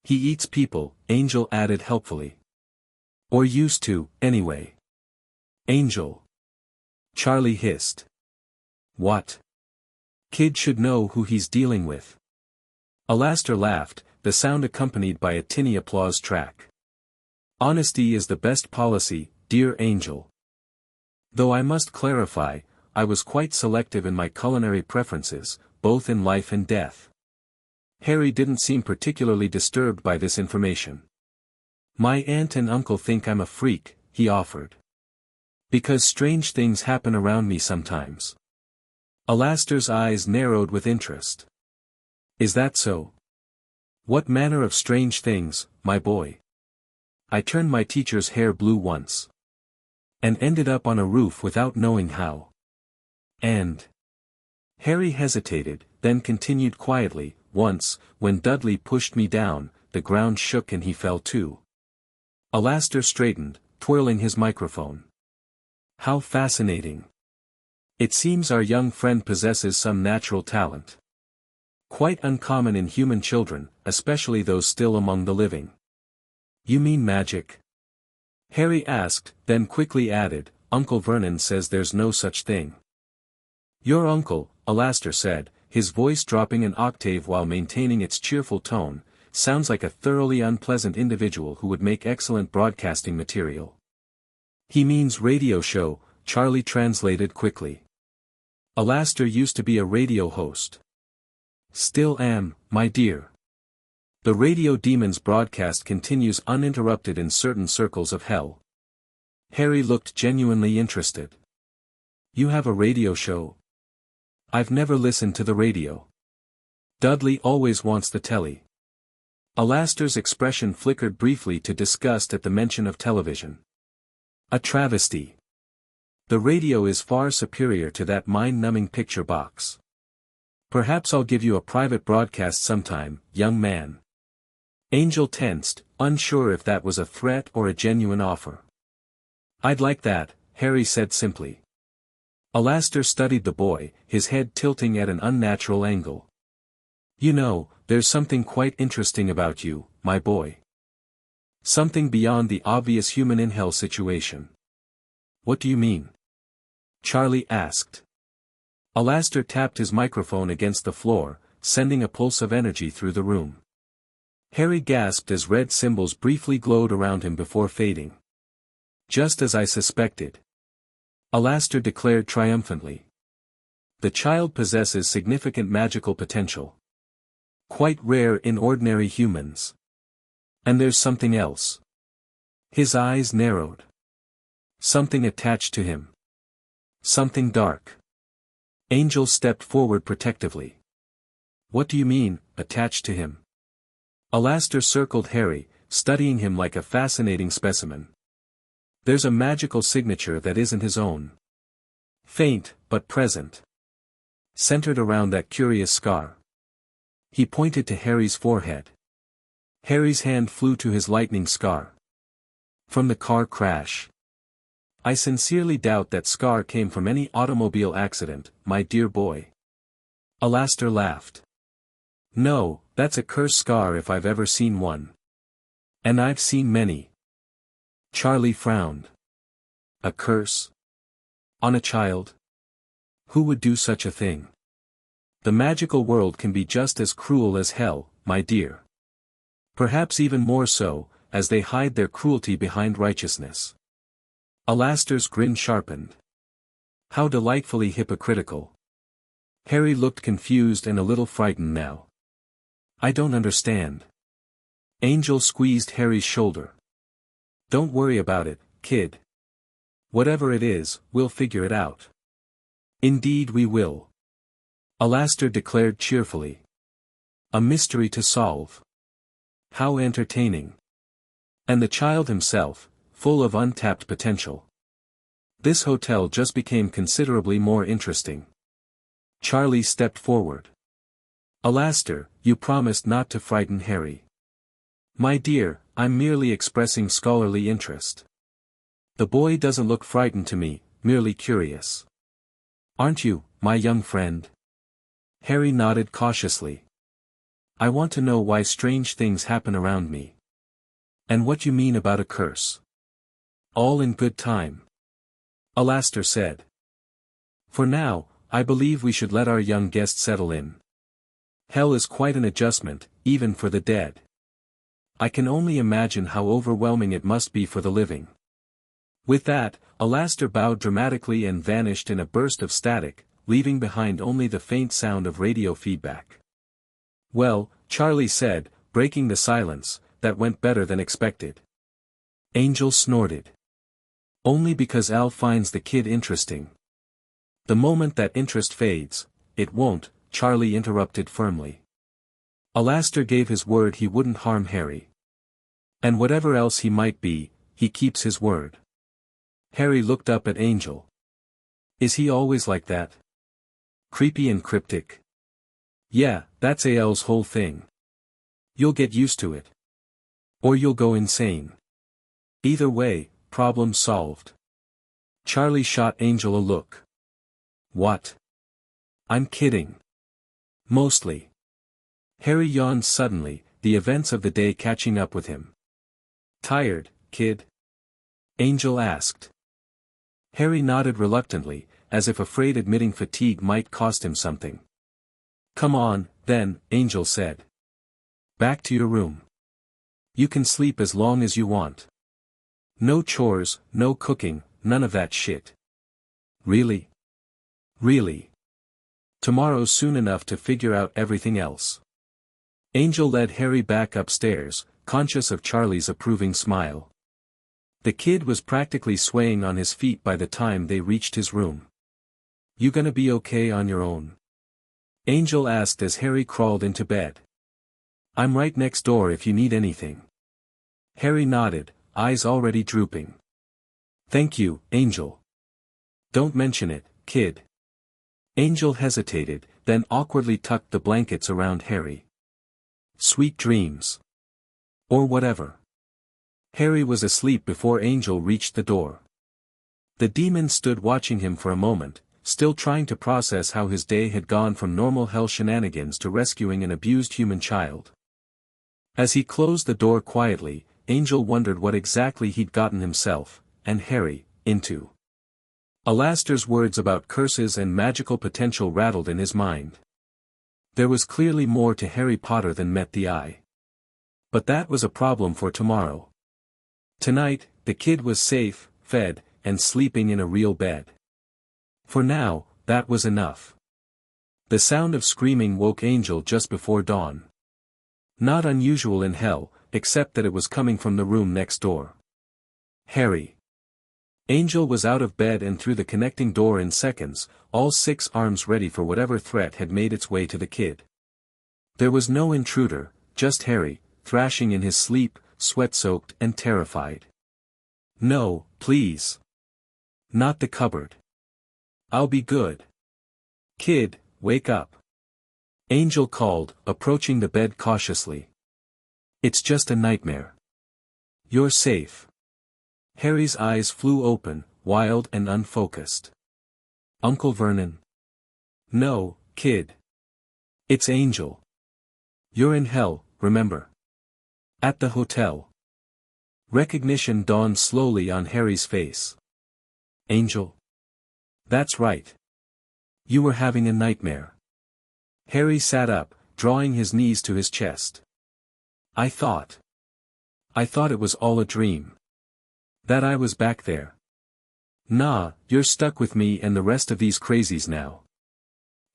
Speaker 1: He eats people, Angel added helpfully. Or used to, anyway. Angel. Charlie hissed. What? Kid should know who he's dealing with. Alastor laughed, the sound accompanied by a tinny applause track. Honesty is the best policy, dear Angel. Though I must clarify, I was quite selective in my culinary preferences, both in life and death. Harry didn't seem particularly disturbed by this information. My aunt and uncle think I'm a freak, he offered. Because strange things happen around me sometimes. Alastor's eyes narrowed with interest. Is that so? What manner of strange things, my boy? I turned my teacher's hair blue once. And ended up on a roof without knowing how. And Harry hesitated, then continued quietly, once, when Dudley pushed me down, the ground shook and he fell too. Alastor straightened, twirling his microphone. How fascinating. It seems our young friend possesses some natural talent. Quite uncommon in human children, especially those still among the living. You mean magic? Harry asked, then quickly added, Uncle Vernon says there's no such thing. Your uncle, Alastor said, his voice dropping an octave while maintaining its cheerful tone, sounds like a thoroughly unpleasant individual who would make excellent broadcasting material. He means radio show, Charlie translated quickly. Alastor used to be a radio host. Still am, my dear. The radio demon's broadcast continues uninterrupted in certain circles of hell. Harry looked genuinely interested. You have a radio show? I've never listened to the radio. Dudley always wants the telly. Alastor's expression flickered briefly to disgust at the mention of television. A travesty. The radio is far superior to that mind-numbing picture box. Perhaps I'll give you a private broadcast sometime, young man. Angel tensed, unsure if that was a threat or a genuine offer. I'd like that, Harry said simply. Alastor studied the boy, his head tilting at an unnatural angle. You know, there's something quite interesting about you, my boy. Something beyond the obvious human in hell situation. What do you mean? Charlie asked. Alastor tapped his microphone against the floor, sending a pulse of energy through the room. Harry gasped as red symbols briefly glowed around him before fading. Just as I suspected. Alastor declared triumphantly. The child possesses significant magical potential. Quite rare in ordinary humans. And there's something else. His eyes narrowed. Something attached to him. Something dark. Angel stepped forward protectively. What do you mean, attached to him? Alastor circled Harry, studying him like a fascinating specimen. There's a magical signature that isn't his own. Faint, but present. Centered around that curious scar. He pointed to Harry's forehead. Harry's hand flew to his lightning scar. From the car crash. I sincerely doubt that scar came from any automobile accident, my dear boy. Alastor laughed. No, that's a curse scar if I've ever seen one. And I've seen many. Charlie frowned. A curse? On a child? Who would do such a thing? The magical world can be just as cruel as hell, my dear. Perhaps even more so, as they hide their cruelty behind righteousness. Alastor's grin sharpened. How delightfully hypocritical. Harry looked confused and a little frightened now. I don't understand. Angel squeezed Harry's shoulder. Don't worry about it, kid. Whatever it is, we'll figure it out. Indeed we will. Alastor declared cheerfully. A mystery to solve. How entertaining. And the child himself, full of untapped potential. This hotel just became considerably more interesting. Charlie stepped forward. Alastair, you promised not to frighten Harry. My dear, I'm merely expressing scholarly interest. The boy doesn't look frightened to me, merely curious. Aren't you, my young friend? Harry nodded cautiously. I want to know why strange things happen around me. And what you mean about a curse. All in good time. Alastair said. For now, I believe we should let our young guest settle in. Hell is quite an adjustment, even for the dead. I can only imagine how overwhelming it must be for the living. With that, Alastair bowed dramatically and vanished in a burst of static, leaving behind only the faint sound of radio feedback. Well, Charlie said, breaking the silence, that went better than expected. Angel snorted. Only because Al finds the kid interesting. The moment that interest fades, it won't, Charlie interrupted firmly. Alastair gave his word he wouldn't harm Harry. And whatever else he might be, he keeps his word. Harry looked up at Angel. Is he always like that? Creepy and cryptic? Yeah, that's Al's whole thing. You'll get used to it. Or you'll go insane. Either way, problem solved. Charlie shot Angel a look. What? I'm kidding. Mostly. Harry yawned suddenly, the events of the day catching up with him. Tired, kid? Angel asked. Harry nodded reluctantly, as if afraid admitting fatigue might cost him something. Come on, then, Angel said. Back to your room. You can sleep as long as you want. No chores, no cooking, none of that shit. Really? Really? Tomorrow's soon enough to figure out everything else. Angel led Harry back upstairs, conscious of Charlie's approving smile. The kid was practically swaying on his feet by the time they reached his room. You gonna be okay on your own? Angel asked as Harry crawled into bed. I'm right next door if you need anything. Harry nodded, eyes already drooping. Thank you, Angel. Don't mention it, kid. Angel hesitated, then awkwardly tucked the blankets around Harry. Sweet dreams. Or whatever. Harry was asleep before Angel reached the door. The demon stood watching him for a moment, still trying to process how his day had gone from normal hell shenanigans to rescuing an abused human child. As he closed the door quietly, Angel wondered what exactly he'd gotten himself, and Harry, into. Alastair's words about curses and magical potential rattled in his mind. There was clearly more to Harry Potter than met the eye. But that was a problem for tomorrow. Tonight, the kid was safe, fed, and sleeping in a real bed. For now, that was enough. The sound of screaming woke Angel just before dawn. Not unusual in hell, except that it was coming from the room next door. Harry. Angel was out of bed and through the connecting door in seconds, all 6 arms ready for whatever threat had made its way to the kid. There was no intruder, just Harry, thrashing in his sleep, sweat-soaked and terrified. No, please. Not the cupboard. I'll be good. Kid, wake up. Angel called, approaching the bed cautiously. It's just a nightmare. You're safe. Harry's eyes flew open, wild and unfocused. Uncle Vernon? No, kid. It's Angel. You're in hell, remember? At the hotel. Recognition dawned slowly on Harry's face. Angel? That's right. You were having a nightmare. Harry sat up, drawing his knees to his chest. I thought it was all a dream. That I was back there. Nah, you're stuck with me and the rest of these crazies now.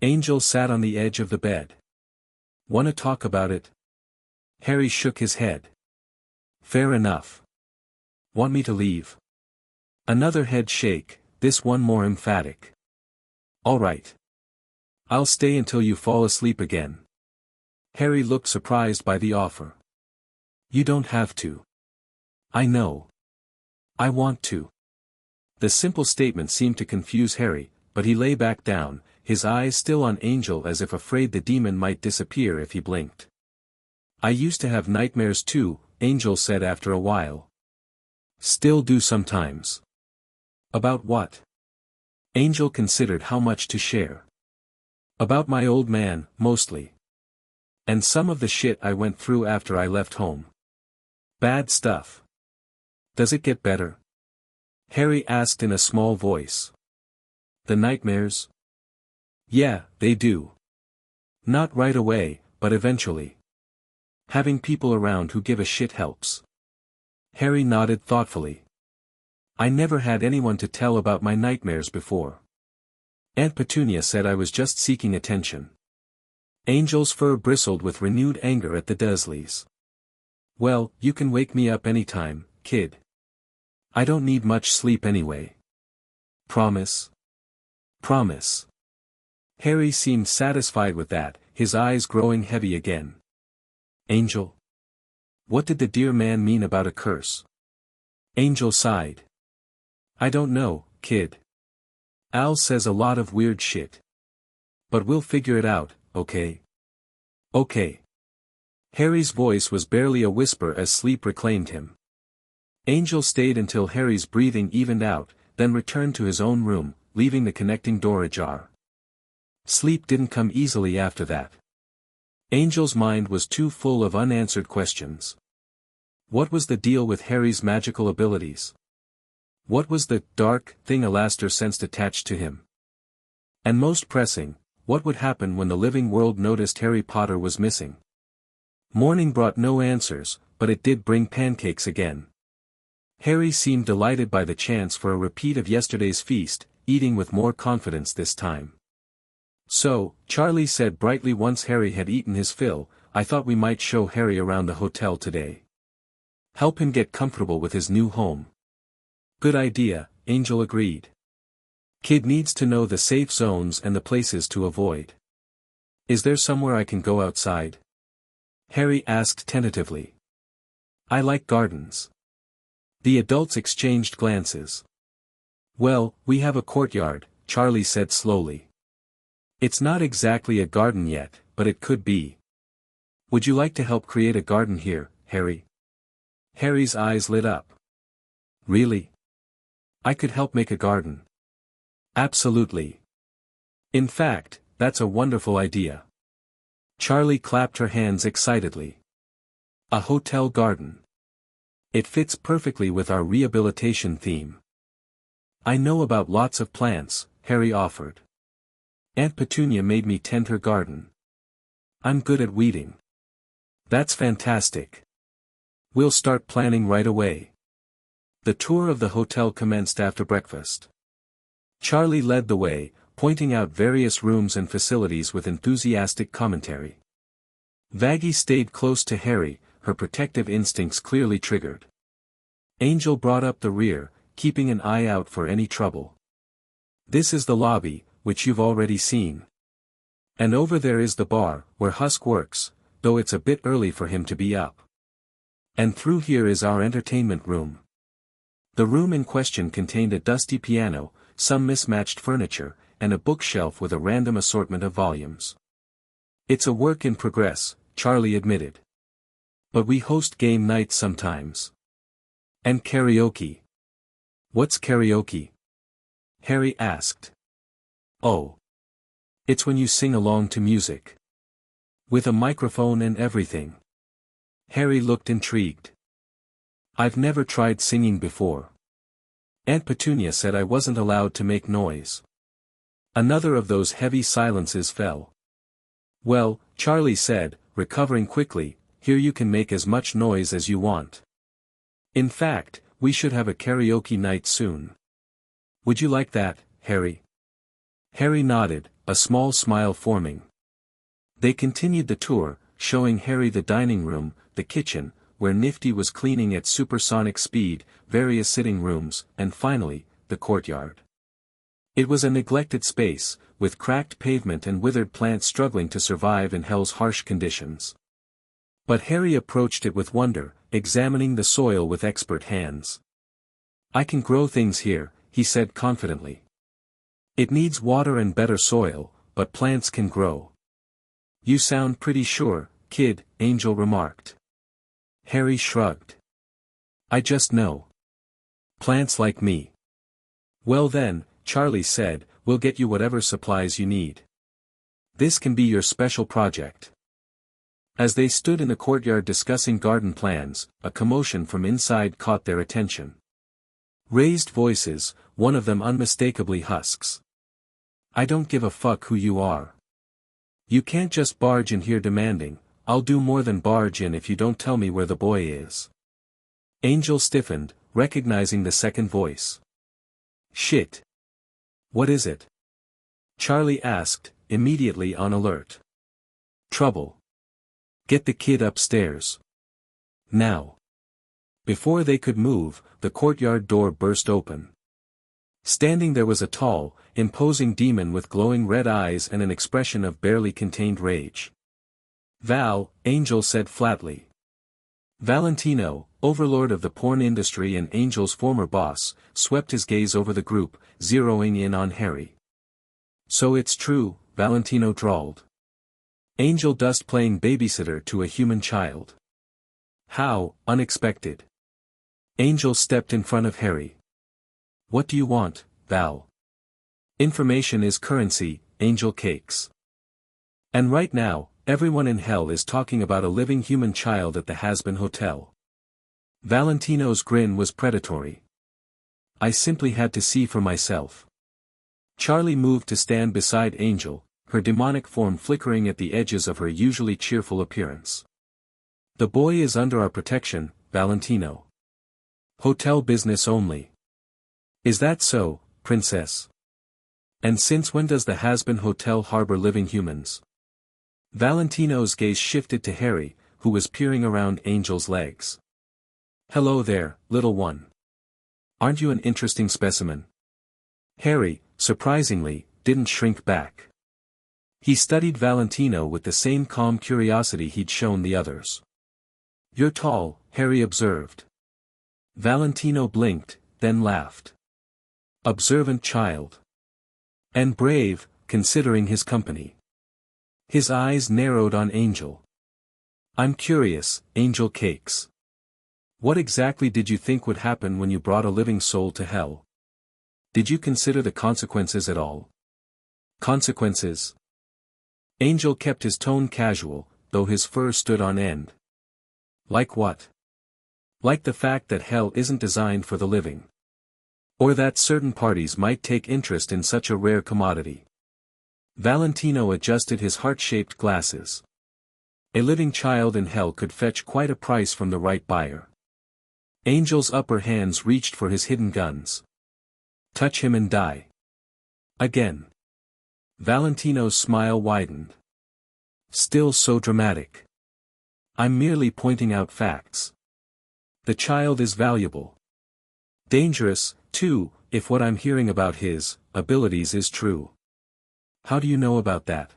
Speaker 1: Angel sat on the edge of the bed. Wanna talk about it? Harry shook his head. Fair enough. Want me to leave? Another head shake, this one more emphatic. All right. I'll stay until you fall asleep again. Harry looked surprised by the offer. You don't have to. I know. I want to. The simple statement seemed to confuse Harry, but he lay back down, his eyes still on Angel as if afraid the demon might disappear if he blinked. I used to have nightmares too, Angel said after a while. Still do sometimes. About what? Angel considered how much to share. About my old man, mostly. And some of the shit I went through after I left home. Bad stuff. Does it get better? Harry asked in a small voice. The nightmares? Yeah, they do. Not right away, but eventually. Having people around who give a shit helps. Harry nodded thoughtfully. I never had anyone to tell about my nightmares before. Aunt Petunia said I was just seeking attention. Angel's fur bristled with renewed anger at the Dursleys. Well, you can wake me up anytime, kid. I don't need much sleep anyway. Promise? Promise. Harry seemed satisfied with that, his eyes growing heavy again. Angel? What did the dear man mean about a curse? Angel sighed. I don't know, kid. Al says a lot of weird shit. But we'll figure it out, okay? Okay. Harry's voice was barely a whisper as sleep reclaimed him. Angel stayed until Harry's breathing evened out, then returned to his own room, leaving the connecting door ajar. Sleep didn't come easily after that. Angel's mind was too full of unanswered questions. What was the deal with Harry's magical abilities? What was the dark thing Alastor sensed attached to him? And most pressing, what would happen when the living world noticed Harry Potter was missing? Morning brought no answers, but it did bring pancakes again. Harry seemed delighted by the chance for a repeat of yesterday's feast, eating with more confidence this time. So, Charlie said brightly once Harry had eaten his fill, I thought we might show Harry around the hotel today. Help him get comfortable with his new home. Good idea, Angel agreed. Kid needs to know the safe zones and the places to avoid. Is there somewhere I can go outside? Harry asked tentatively. I like gardens. The adults exchanged glances. Well, we have a courtyard, Charlie said slowly. It's not exactly a garden yet, but it could be. Would you like to help create a garden here, Harry? Harry's eyes lit up. Really? I could help make a garden. Absolutely. In fact, that's a wonderful idea. Charlie clapped her hands excitedly. A hotel garden. It fits perfectly with our rehabilitation theme. I know about lots of plants, Harry offered. Aunt Petunia made me tend her garden. I'm good at weeding. That's fantastic. We'll start planning right away. The tour of the hotel commenced after breakfast. Charlie led the way, pointing out various rooms and facilities with enthusiastic commentary. Vaggie stayed close to Harry, her protective instincts clearly triggered. Angel brought up the rear, keeping an eye out for any trouble. This is the lobby, which you've already seen. And over there is the bar, where Husk works, though it's a bit early for him to be up. And through here is our entertainment room. The room in question contained a dusty piano, some mismatched furniture, and a bookshelf with a random assortment of volumes. It's a work in progress, Charlie admitted. But we host game nights sometimes. And karaoke. What's karaoke? Harry asked. Oh. It's when you sing along to music. With a microphone and everything. Harry looked intrigued. I've never tried singing before. Aunt Petunia said I wasn't allowed to make noise. Another of those heavy silences fell. Well, Charlie said, recovering quickly, here you can make as much noise as you want. In fact, we should have a karaoke night soon. Would you like that, Harry? Harry nodded, a small smile forming. They continued the tour, showing Harry the dining room, the kitchen, where Nifty was cleaning at supersonic speed, various sitting rooms, and finally, the courtyard. It was a neglected space, with cracked pavement and withered plants struggling to survive in hell's harsh conditions. But Harry approached it with wonder, examining the soil with expert hands. I can grow things here, he said confidently. It needs water and better soil, but plants can grow. You sound pretty sure, kid, Angel remarked. Harry shrugged. I just know. Plants like me. Well then, Charlie said, we'll get you whatever supplies you need. This can be your special project. As they stood in the courtyard discussing garden plans, a commotion from inside caught their attention. Raised voices, one of them unmistakably Husk's. I don't give a fuck who you are. You can't just barge in here demanding, I'll do more than barge in if you don't tell me where the boy is. Angel stiffened, recognizing the second voice. Shit. What is it? Charlie asked, immediately on alert. Trouble. Get the kid upstairs. Now. Before they could move, the courtyard door burst open. Standing there was a tall, imposing demon with glowing red eyes and an expression of barely contained rage. Val, Angel said flatly. Valentino, overlord of the porn industry and Angel's former boss, swept his gaze over the group, zeroing in on Harry. So it's true, Valentino drawled. Angel Dust playing babysitter to a human child. How unexpected. Angel stepped in front of Harry. What do you want, Val? Information is currency, Angel cakes. And right now, everyone in hell is talking about a living human child at the Hazbin Hotel. Valentino's grin was predatory. I simply had to see for myself. Charlie moved to stand beside Angel, her demonic form flickering at the edges of her usually cheerful appearance. The boy is under our protection, Valentino. Hotel business only. Is that so, princess? And since when does the Hazbin Hotel harbor living humans? Valentino's gaze shifted to Harry, who was peering around Angel's legs. Hello there, little one. Aren't you an interesting specimen? Harry, surprisingly, didn't shrink back. He studied Valentino with the same calm curiosity he'd shown the others. You're tall, Harry observed. Valentino blinked, then laughed. Observant child. And brave, considering his company. His eyes narrowed on Angel. I'm curious, Angel cakes. What exactly did you think would happen when you brought a living soul to hell? Did you consider the consequences at all? Consequences? Angel kept his tone casual, though his fur stood on end. Like what? Like the fact that hell isn't designed for the living. Or that certain parties might take interest in such a rare commodity. Valentino adjusted his heart-shaped glasses. A living child in hell could fetch quite a price from the right buyer. Angel's upper hands reached for his hidden guns. Touch him and die. Again. Valentino's smile widened. Still so dramatic. I'm merely pointing out facts. The child is valuable. Dangerous, too, if what I'm hearing about his abilities is true. How do you know about that?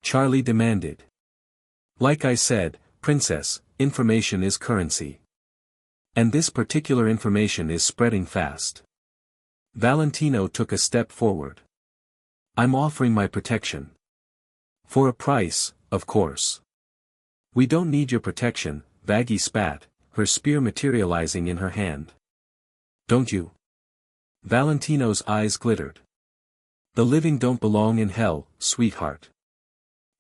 Speaker 1: Charlie demanded. Like I said, princess, information is currency. And this particular information is spreading fast. Valentino took a step forward. I'm offering my protection. For a price, of course. We don't need your protection, Vaggie spat, her spear materializing in her hand. Don't you? Valentino's eyes glittered. The living don't belong in hell, sweetheart.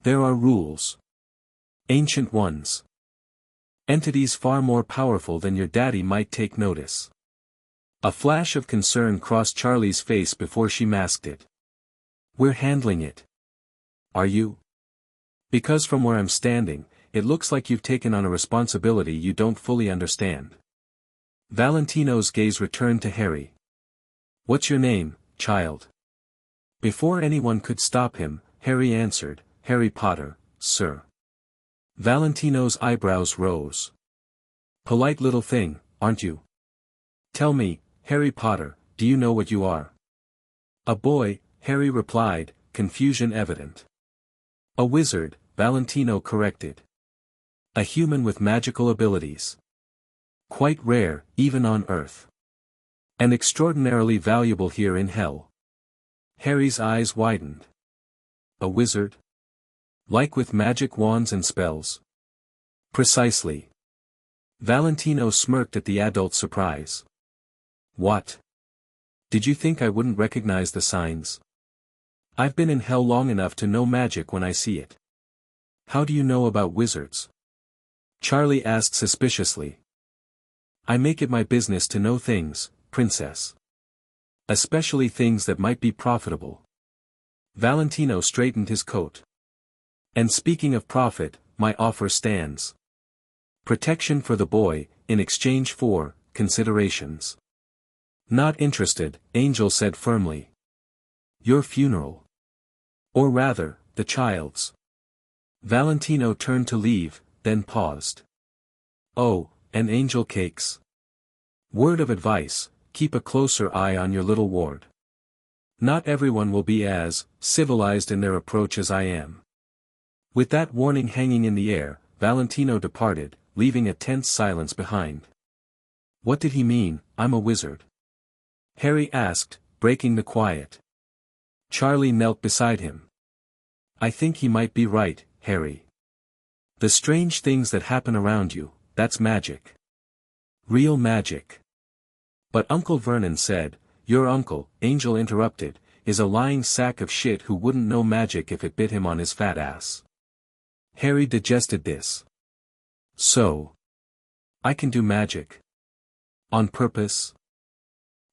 Speaker 1: There are rules. Ancient ones. Entities far more powerful than your daddy might take notice. A flash of concern crossed Charlie's face before she masked it. We're handling it. Are you? Because from where I'm standing, it looks like you've taken on a responsibility you don't fully understand. Valentino's gaze returned to Harry. What's your name, child? Before anyone could stop him, Harry answered, Harry Potter, sir. Valentino's eyebrows rose. Polite little thing, aren't you? Tell me, Harry Potter, do you know what you are? A boy, Harry replied, confusion evident. A wizard, Valentino corrected. A human with magical abilities. Quite rare, even on Earth. And extraordinarily valuable here in hell. Harry's eyes widened. A wizard? Like with magic wands and spells? Precisely. Valentino smirked at the adult's surprise. What? Did you think I wouldn't recognize the signs? I've been in hell long enough to know magic when I see it. How do you know about wizards? Charlie asked suspiciously. I make it my business to know things, princess. Especially things that might be profitable. Valentino straightened his coat. And speaking of profit, my offer stands. Protection for the boy, in exchange for considerations. Not interested, Angel said firmly. Your funeral. Or rather, the child's. Valentino turned to leave, then paused. Oh, and angel cakes. Word of advice, keep a closer eye on your little ward. Not everyone will be as civilized in their approach as I am. With that warning hanging in the air, Valentino departed, leaving a tense silence behind. What did he mean, I'm a wizard? Harry asked, breaking the quiet. Charlie knelt beside him. I think he might be right, Harry. The strange things that happen around you, that's magic. Real magic. But Uncle Vernon said, your uncle, Angel interrupted, is a lying sack of shit who wouldn't know magic if it bit him on his fat ass. Harry digested this. So. I can do magic. On purpose?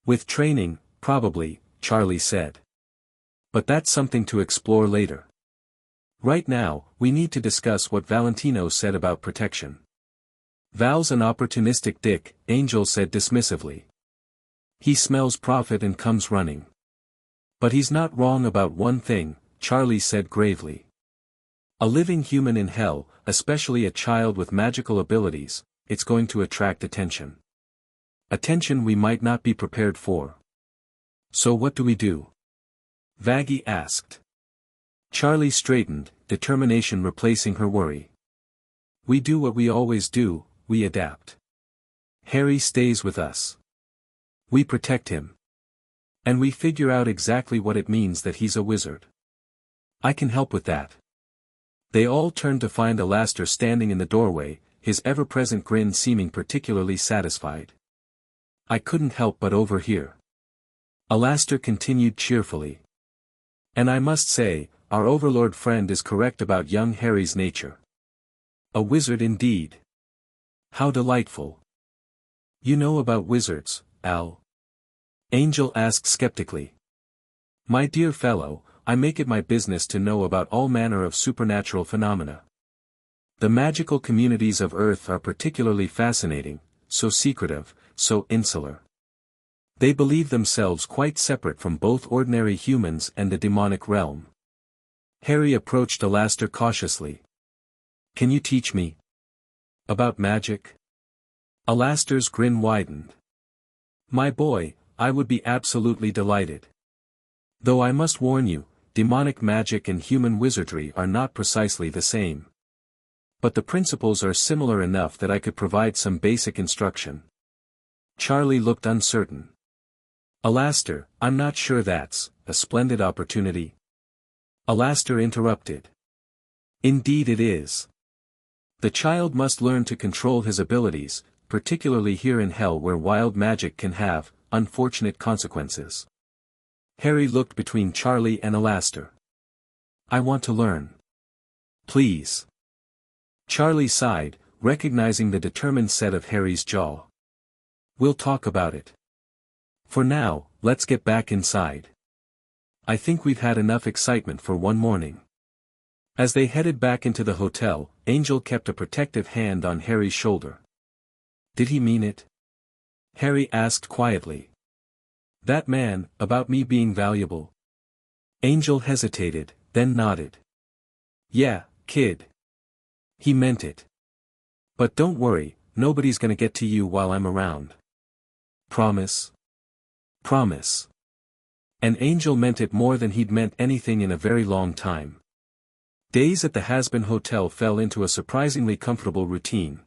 Speaker 1: With training, probably, Charlie said. But that's something to explore later. Right now, we need to discuss what Valentino said about protection. Val's an opportunistic dick, Angel said dismissively. He smells profit and comes running. But he's not wrong about one thing, Charlie said gravely. A living human in hell, especially a child with magical abilities, it's going to attract attention. Attention we might not be prepared for. So what do we do? Vaggie asked. Charlie straightened, determination replacing her worry. We do what we always do, we adapt. Harry stays with us. We protect him. And we figure out exactly what it means that he's a wizard. I can help with that. They all turned to find Alastair standing in the doorway, his ever-present grin seeming particularly satisfied. I couldn't help but overhear. Alastair continued cheerfully. And I must say, our overlord friend is correct about young Harry's nature. A wizard indeed. How delightful. You know about wizards, Al? Angel asked skeptically. My dear fellow, I make it my business to know about all manner of supernatural phenomena. The magical communities of Earth are particularly fascinating, so secretive, so insular. They believe themselves quite separate from both ordinary humans and the demonic realm. Harry approached Alastair cautiously. Can you teach me? About magic? Alastair's grin widened. My boy, I would be absolutely delighted. Though I must warn you, demonic magic and human wizardry are not precisely the same. But the principles are similar enough that I could provide some basic instruction. Charlie looked uncertain. Alastair, I'm not sure that's a splendid opportunity. Alastair interrupted. Indeed it is. The child must learn to control his abilities, particularly here in hell where wild magic can have unfortunate consequences. Harry looked between Charlie and Alastair. I want to learn. Please. Charlie sighed, recognizing the determined set of Harry's jaw. We'll talk about it. For now, let's get back inside. I think we've had enough excitement for one morning. As they headed back into the hotel, Angel kept a protective hand on Harry's shoulder. Did he mean it? Harry asked quietly. That man, about me being valuable. Angel hesitated, then nodded. Yeah, kid. He meant it. But don't worry, nobody's gonna get to you while I'm around. Promise? Promise. And Angel meant it more than he'd meant anything in a very long time. Days at the Hazbin Hotel fell into a surprisingly comfortable routine.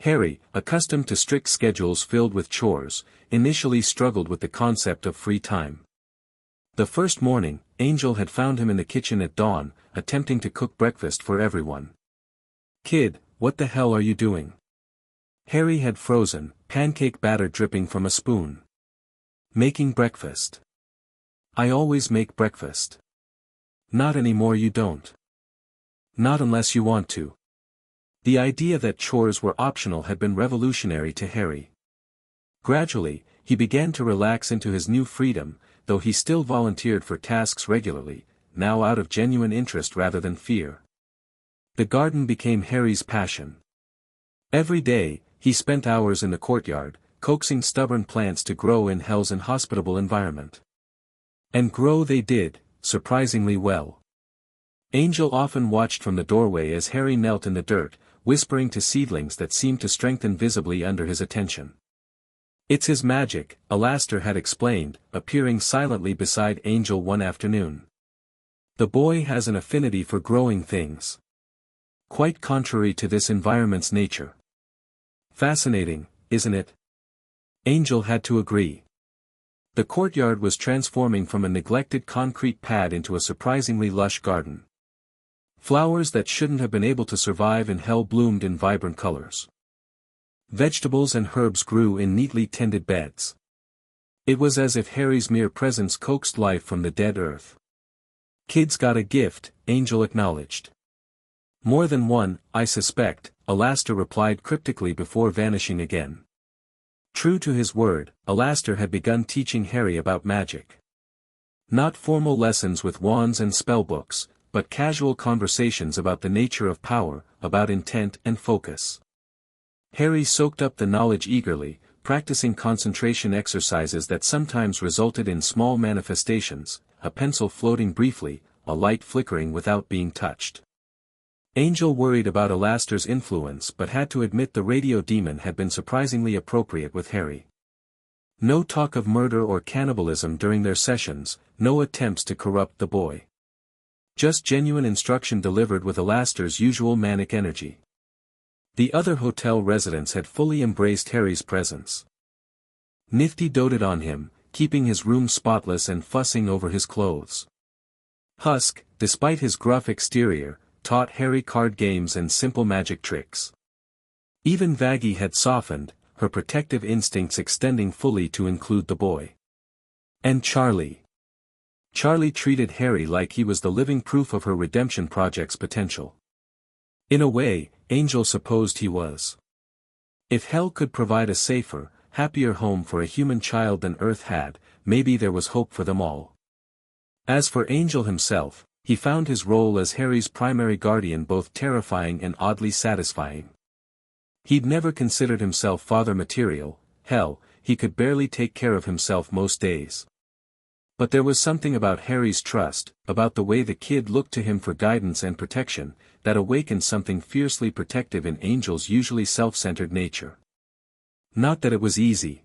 Speaker 1: Harry, accustomed to strict schedules filled with chores, initially struggled with the concept of free time. The first morning, Angel had found him in the kitchen at dawn, attempting to cook breakfast for everyone. "Kid, what the hell are you doing?" Harry had frozen, pancake batter dripping from a spoon. "Making breakfast. I always make breakfast." "Not anymore, you don't." "Not unless you want to." The idea that chores were optional had been revolutionary to Harry. Gradually, he began to relax into his new freedom, though he still volunteered for tasks regularly, now out of genuine interest rather than fear. The garden became Harry's passion. Every day, he spent hours in the courtyard, coaxing stubborn plants to grow in Hell's inhospitable environment. And grow they did, surprisingly well. Angel often watched from the doorway as Harry knelt in the dirt, whispering to seedlings that seemed to strengthen visibly under his attention. "It's his magic," Alastair had explained, appearing silently beside Angel one afternoon. "The boy has an affinity for growing things. Quite contrary to this environment's nature." "Fascinating, isn't it?" Angel had to agree. The courtyard was transforming from a neglected concrete pad into a surprisingly lush garden. Flowers that shouldn't have been able to survive in Hell bloomed in vibrant colors. Vegetables and herbs grew in neatly tended beds. It was as if Harry's mere presence coaxed life from the dead earth. "Kid's got a gift," Angel acknowledged. "More than one, I suspect," Alastair replied cryptically before vanishing again. True to his word, Alastair had begun teaching Harry about magic. Not formal lessons with wands and spellbooks, but casual conversations about the nature of power, about intent and focus. Harry soaked up the knowledge eagerly, practicing concentration exercises that sometimes resulted in small manifestations, a pencil floating briefly, a light flickering without being touched. Angel worried about Alastair's influence but had to admit the radio demon had been surprisingly appropriate with Harry. No talk of murder or cannibalism during their sessions, no attempts to corrupt the boy. Just genuine instruction delivered with Alastair's usual manic energy. The other hotel residents had fully embraced Harry's presence. Nifty doted on him, keeping his room spotless and fussing over his clothes. Husk, despite his gruff exterior, taught Harry card games and simple magic tricks. Even Vaggie had softened, her protective instincts extending fully to include the boy. And Charlie. Charlie treated Harry like he was the living proof of her redemption project's potential. In a way, Angel supposed he was. If Hell could provide a safer, happier home for a human child than Earth had, maybe there was hope for them all. As for Angel himself, he found his role as Harry's primary guardian both terrifying and oddly satisfying. He'd never considered himself father material. Hell, he could barely take care of himself most days. But there was something about Harry's trust, about the way the kid looked to him for guidance and protection, that awakened something fiercely protective in Angel's usually self-centered nature. Not that it was easy.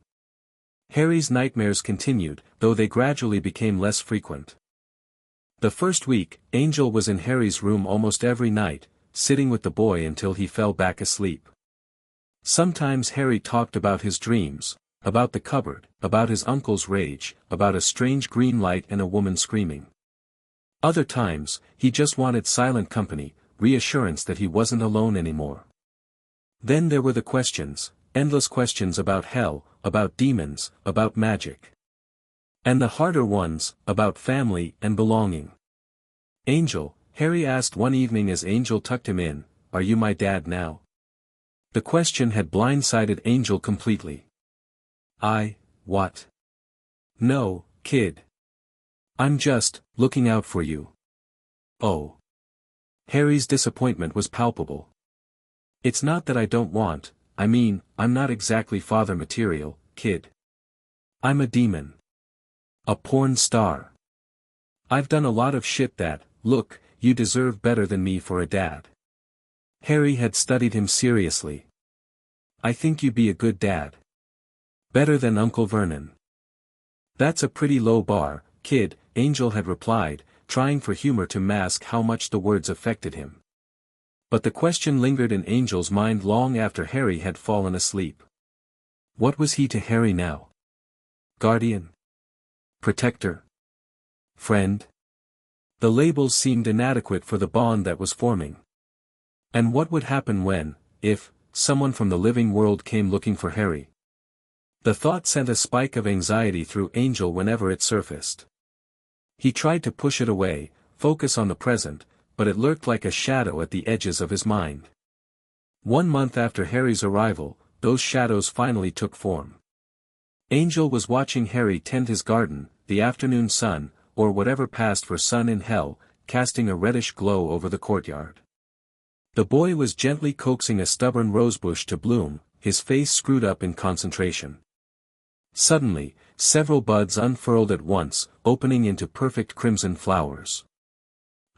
Speaker 1: Harry's nightmares continued, though they gradually became less frequent. The first week, Angel was in Harry's room almost every night, sitting with the boy until he fell back asleep. Sometimes Harry talked about his dreams, about the cupboard, about his uncle's rage, about a strange green light and a woman screaming. Other times, he just wanted silent company, reassurance that he wasn't alone anymore. Then there were the questions, endless questions about Hell, about demons, about magic. And the harder ones, about family and belonging. "Angel," Harry asked one evening as Angel tucked him in, "are you my dad now?" The question had blindsided Angel completely. What? "No, kid. I'm just, looking out for you." "Oh." Harry's disappointment was palpable. "It's not that I don't want, I mean, I'm not exactly father material, kid. I'm a demon. A porn star. I've done a lot of shit that, look, you deserve better than me for a dad." Harry had studied him seriously. "I think you'd be a good dad. Better than Uncle Vernon." "That's a pretty low bar, kid," Angel had replied, trying for humor to mask how much the words affected him. But the question lingered in Angel's mind long after Harry had fallen asleep. What was he to Harry now? Guardian? Protector? Friend? The labels seemed inadequate for the bond that was forming. And what would happen when, if, someone from the living world came looking for Harry? The thought sent a spike of anxiety through Angel whenever it surfaced. He tried to push it away, focus on the present, but it lurked like a shadow at the edges of his mind. 1 month after Harry's arrival, those shadows finally took form. Angel was watching Harry tend his garden, the afternoon sun, or whatever passed for sun in hell, casting a reddish glow over the courtyard. The boy was gently coaxing a stubborn rosebush to bloom, his face screwed up in concentration. Suddenly, several buds unfurled at once, opening into perfect crimson flowers.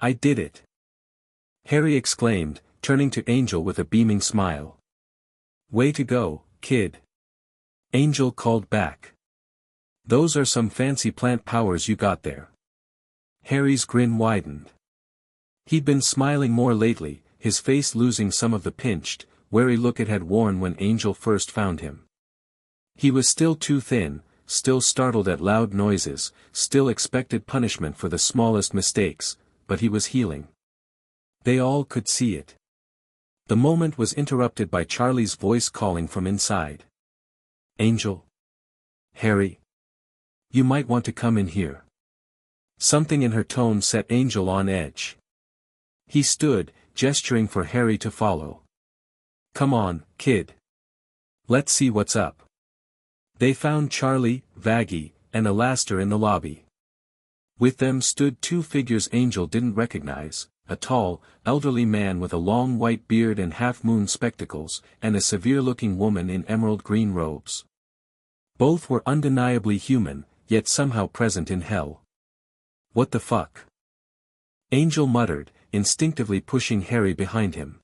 Speaker 1: "I did it!" Harry exclaimed, turning to Angel with a beaming smile. "Way to go, kid!" Angel called back. "Those are some fancy plant powers you got there." Harry's grin widened. He'd been smiling more lately, his face losing some of the pinched, wary look it had worn when Angel first found him. He was still too thin, still startled at loud noises, still expected punishment for the smallest mistakes, but he was healing. They all could see it. The moment was interrupted by Charlie's voice calling from inside. "Angel? Harry? You might want to come in here." Something in her tone set Angel on edge. He stood, gesturing for Harry to follow. "Come on, kid. Let's see what's up." They found Charlie, Vaggie, and Alastair in the lobby. With them stood 2 figures Angel didn't recognize, a tall, elderly man with a long white beard and half-moon spectacles, and a severe-looking woman in emerald green robes. Both were undeniably human, yet somehow present in hell. "What the fuck?" Angel muttered, instinctively pushing Harry behind him.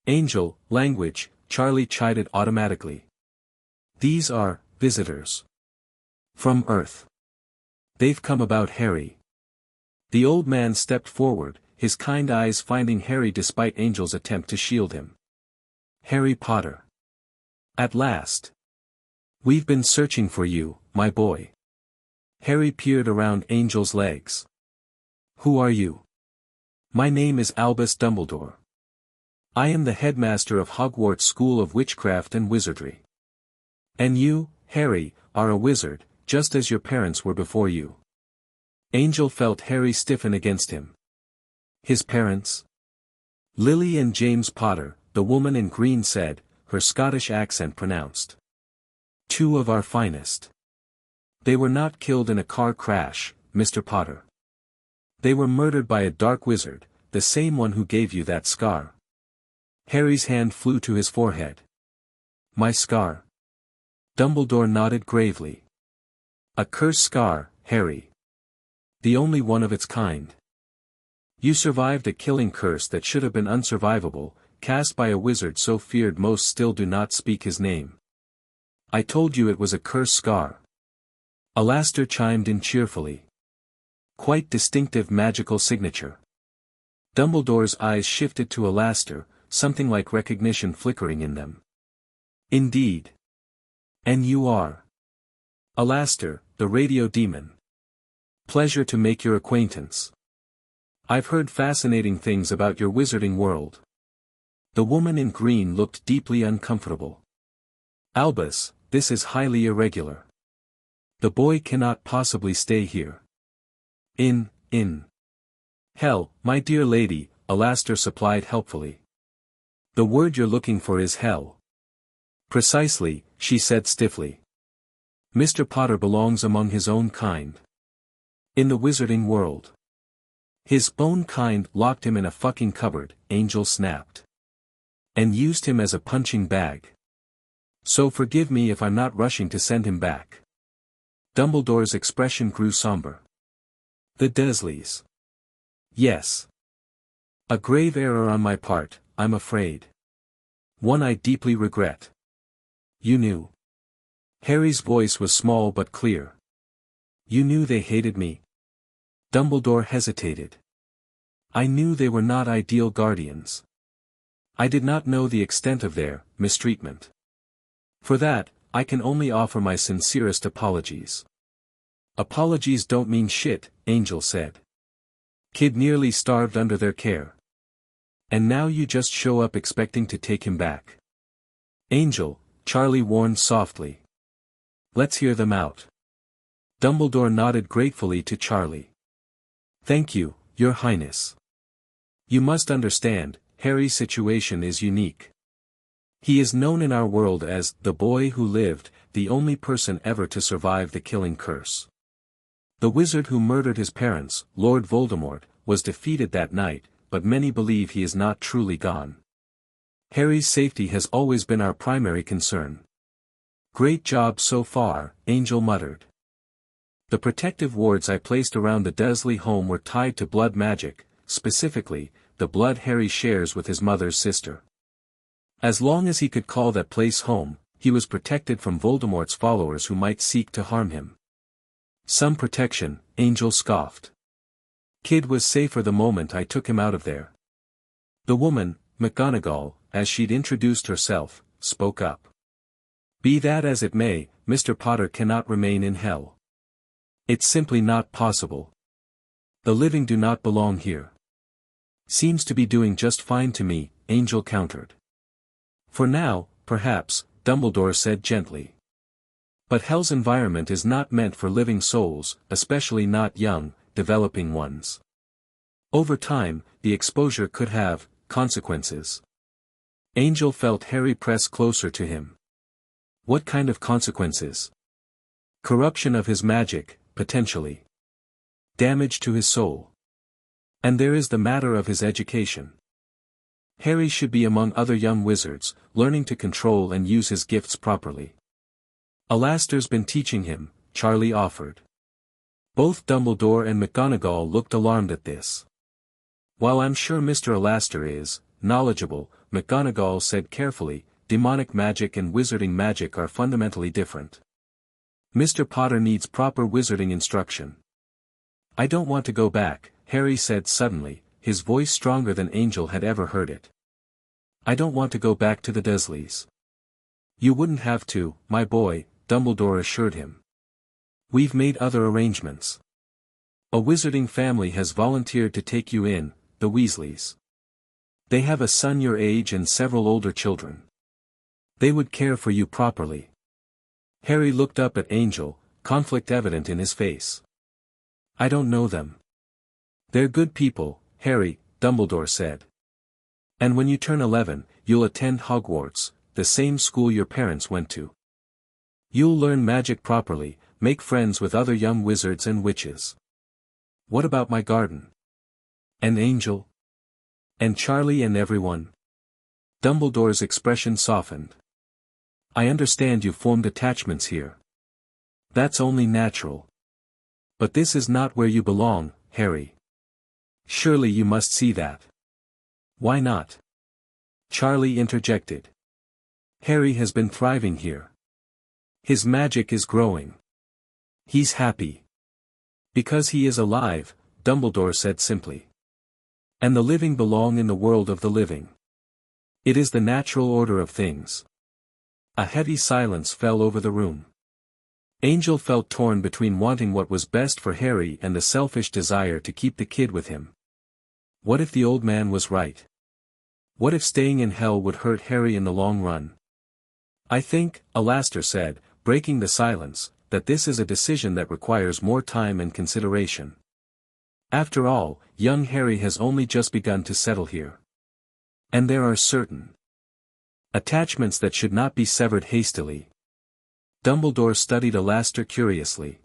Speaker 1: "Angel, language," Charlie chided automatically. "These are visitors from Earth. They've come about Harry." The old man stepped forward, his kind eyes finding Harry despite Angel's attempt to shield him. "Harry Potter. At last. We've been searching for you, my boy." Harry peered around Angel's legs. "Who are you?" "My name is Albus Dumbledore. I am the headmaster of Hogwarts School of Witchcraft and Wizardry. And you, Harry, are a wizard, just as your parents were before you." Angel felt Harry stiffen against him. "His parents?" "Lily and James Potter," the woman in green said, her Scottish accent pronounced. "2 of our finest. They were not killed in a car crash, Mr. Potter. They were murdered by a dark wizard, the same one who gave you that scar." Harry's hand flew to his forehead. "My scar?" Dumbledore nodded gravely. "A cursed scar, Harry. The only one of its kind. You survived a killing curse that should have been unsurvivable, cast by a wizard so feared most still do not speak his name. I told you it was a cursed scar." Alastair chimed in cheerfully. "Quite distinctive magical signature." Dumbledore's eyes shifted to Alastair, something like recognition flickering in them. "Indeed. And you are?" "Alastair, the radio demon. Pleasure to make your acquaintance. I've heard fascinating things about your wizarding world." The woman in green looked deeply uncomfortable. "Albus, this is highly irregular. The boy cannot possibly stay here." In hell, my dear lady," Alastair supplied helpfully. "The word you're looking for is hell." "Precisely," she said stiffly. "Mr. Potter belongs among his own kind. In the wizarding world. His own kind locked him in a fucking cupboard," Angel snapped. "And used him as a punching bag. So forgive me if I'm not rushing to send him back." Dumbledore's expression grew somber. "The Dursleys. Yes. A grave error on my part, I'm afraid. One I deeply regret." "You knew?" Harry's voice was small but clear. "You knew they hated me?" Dumbledore hesitated. "I knew they were not ideal guardians. I did not know the extent of their mistreatment. For that, I can only offer my sincerest apologies." Apologies don't mean shit, Angel said. Kid nearly starved under their care. And now you just show up expecting to take him back. Angel, Charlie warned softly. Let's hear them out. Dumbledore nodded gratefully to Charlie. Thank you, Your Highness. You must understand, Harry's situation is unique. He is known in our world as the boy who lived, the only person ever to survive the killing curse. The wizard who murdered his parents, Lord Voldemort, was defeated that night, but many believe he is not truly gone. Harry's safety has always been our primary concern. Great job so far, Angel muttered. The protective wards I placed around the Dursley home were tied to blood magic, specifically, the blood Harry shares with his mother's sister. As long as he could call that place home, he was protected from Voldemort's followers who might seek to harm him. Some protection, Angel scoffed. Kid was safer the moment I took him out of there. The woman, McGonagall, as she'd introduced herself, spoke up. Be that as it may, Mr. Potter cannot remain in hell. It's simply not possible. The living do not belong here. Seems to be doing just fine to me, Angel countered. For now, perhaps, Dumbledore said gently. But hell's environment is not meant for living souls, especially not young, developing ones. Over time, the exposure could have consequences. Angel felt Harry press closer to him. What kind of consequences? Corruption of his magic, potentially. Damage to his soul. And there is the matter of his education. Harry should be among other young wizards, learning to control and use his gifts properly. Alastor's been teaching him, Charlie offered. Both Dumbledore and McGonagall looked alarmed at this. While I'm sure Mr. Alastor is knowledgeable, McGonagall said carefully, demonic magic and wizarding magic are fundamentally different. Mr. Potter needs proper wizarding instruction. I don't want to go back, Harry said suddenly, his voice stronger than Angel had ever heard it. I don't want to go back to the Dursleys. You wouldn't have to, my boy, Dumbledore assured him. We've made other arrangements. A wizarding family has volunteered to take you in, the Weasleys. They have a son your age and several older children. They would care for you properly. Harry looked up at Angel, conflict evident in his face. I don't know them. They're good people, Harry, Dumbledore said. And when you turn 11, you'll attend Hogwarts, the same school your parents went to. You'll learn magic properly, make friends with other young wizards and witches. What about my garden? And Angel? And Charlie and everyone? Dumbledore's expression softened. I understand you formed attachments here. That's only natural. But this is not where you belong, Harry. Surely you must see that. Why not? Charlie interjected. Harry has been thriving here. His magic is growing. He's happy. Because he is alive, Dumbledore said simply. And the living belong in the world of the living. It is the natural order of things. A heavy silence fell over the room. Angel felt torn between wanting what was best for Harry and the selfish desire to keep the kid with him. What if the old man was right? What if staying in hell would hurt Harry in the long run? I think, Alastor said, breaking the silence, that this is a decision that requires more time and consideration. After all, young Harry has only just begun to settle here. And there are certain attachments that should not be severed hastily. Dumbledore studied Alastor curiously.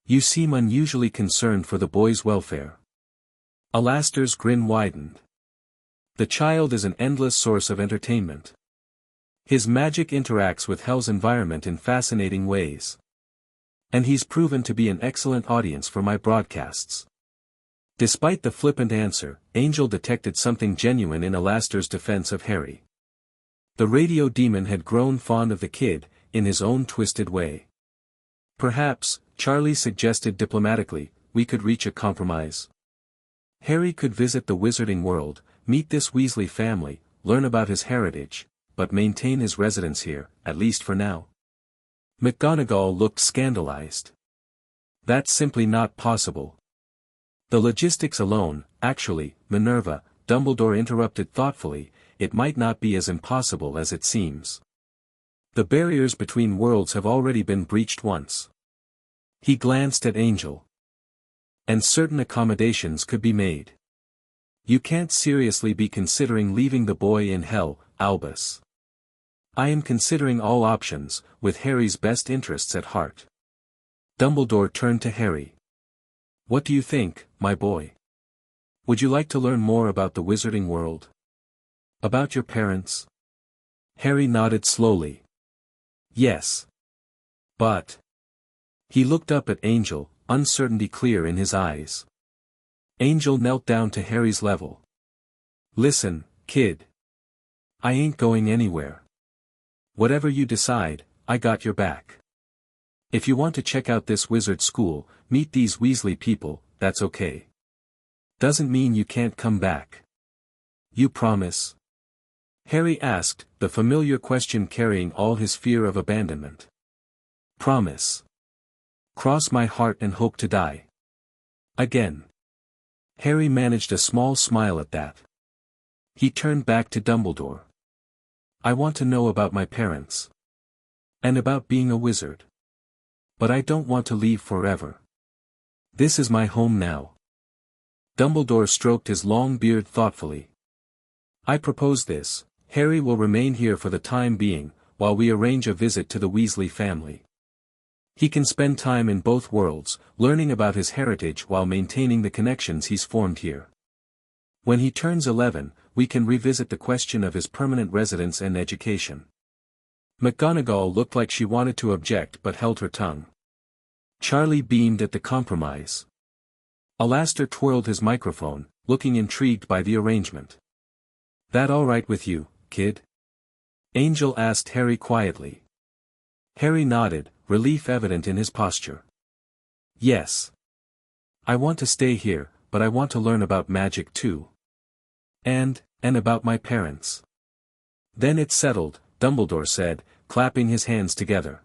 Speaker 1: You seem unusually concerned for the boy's welfare. Alastor's grin widened. The child is an endless source of entertainment. His magic interacts with hell's environment in fascinating ways. And he's proven to be an excellent audience for my broadcasts. Despite the flippant answer, Angel detected something genuine in Alastor's defense of Harry. The radio demon had grown fond of the kid, in his own twisted way. Perhaps, Charlie suggested diplomatically, we could reach a compromise. Harry could visit the wizarding world, meet this Weasley family, learn about his heritage, but maintain his residence here, at least for now. McGonagall looked scandalized. That's simply not possible. The logistics alone, actually, Minerva, Dumbledore interrupted thoughtfully, it might not be as impossible as it seems. The barriers between worlds have already been breached once. He glanced at Angel. And certain accommodations could be made. You can't seriously be considering leaving the boy in hell, Albus. I am considering all options, with Harry's best interests at heart. Dumbledore turned to Harry. What do you think, my boy? Would you like to learn more about the wizarding world? About your parents? Harry nodded slowly. Yes. But. He looked up at Angel, uncertainty clear in his eyes. Angel knelt down to Harry's level. Listen, kid. I ain't going anywhere. Whatever you decide, I got your back. If you want to check out this wizard school, meet these Weasley people, that's okay. Doesn't mean you can't come back. You promise? Harry asked, the familiar question carrying all his fear of abandonment. Promise. Cross my heart and hope to die. Again. Harry managed a small smile at that. He turned back to Dumbledore. I want to know about my parents. And about being a wizard. But I don't want to leave forever. This is my home now. Dumbledore stroked his long beard thoughtfully. I propose this, Harry will remain here for the time being, while we arrange a visit to the Weasley family. He can spend time in both worlds, learning about his heritage while maintaining the connections he's formed here. When he turns 11, we can revisit the question of his permanent residence and education. McGonagall looked like she wanted to object but held her tongue. Charlie beamed at the compromise. Alastor twirled his microphone, looking intrigued by the arrangement. That all right with you, kid? Angel asked Harry quietly. Harry nodded, relief evident in his posture. Yes. I want to stay here, but I want to learn about magic too. And about my parents. Then it's settled, Dumbledore said, clapping his hands together.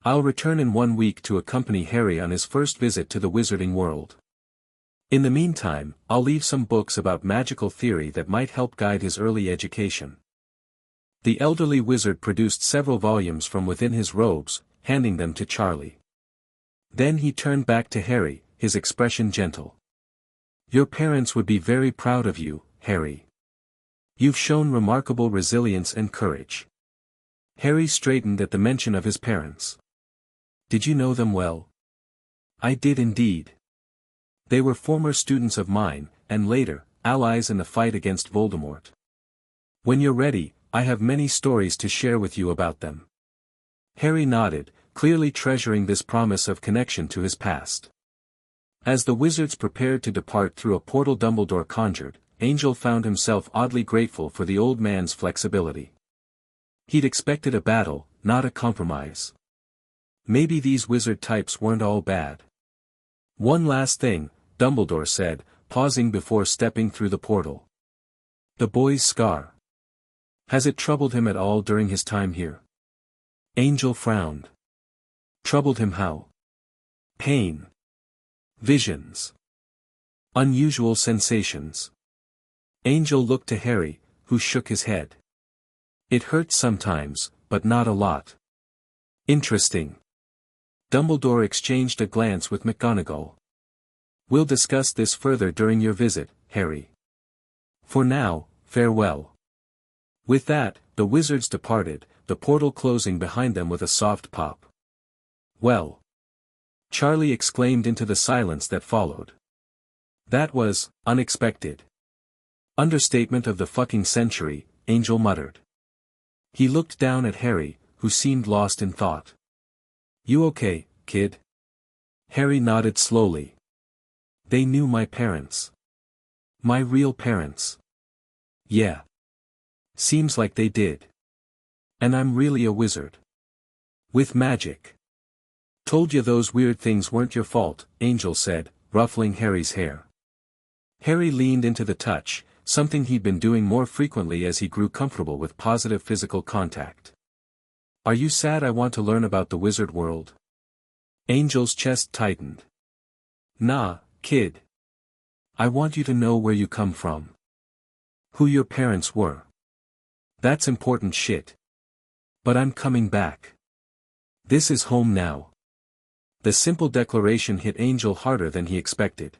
Speaker 1: I'll return in 1 week to accompany Harry on his first visit to the wizarding world. In the meantime, I'll leave some books about magical theory that might help guide his early education. The elderly wizard produced several volumes from within his robes, handing them to Charlie. Then he turned back to Harry, his expression gentle. Your parents would be very proud of you, Harry. You've shown remarkable resilience and courage. Harry straightened at the mention of his parents. Did you know them well? I did indeed. They were former students of mine, and later, allies in the fight against Voldemort. When you're ready, I have many stories to share with you about them. Harry nodded, clearly treasuring this promise of connection to his past. As the wizards prepared to depart through a portal Dumbledore conjured, Angel found himself oddly grateful for the old man's flexibility. He'd expected a battle, not a compromise. Maybe these wizard types weren't all bad. One last thing, Dumbledore said, pausing before stepping through the portal. The boy's scar. Has it troubled him at all during his time here? Angel frowned. Troubled him how? Pain. Visions. Unusual sensations. Angel looked to Harry, who shook his head. It hurts sometimes, but not a lot. Interesting. Dumbledore exchanged a glance with McGonagall. We'll discuss this further during your visit, Harry. For now, farewell. With that, the wizards departed, the portal closing behind them with a soft pop. Well. Charlie exclaimed into the silence that followed. That was unexpected. Understatement of the fucking century, Angel muttered. He looked down at Harry, who seemed lost in thought. You okay, kid? Harry nodded slowly. They knew my parents. My real parents. Yeah. Seems like they did. And I'm really a wizard. With magic. Told you those weird things weren't your fault, Angel said, ruffling Harry's hair. Harry leaned into the touch, something he'd been doing more frequently as he grew comfortable with positive physical contact. Are you sad I want to learn about the wizard world? Angel's chest tightened. Nah, kid. I want you to know where you come from. Who your parents were. That's important shit. But I'm coming back. This is home now. The simple declaration hit Angel harder than he expected.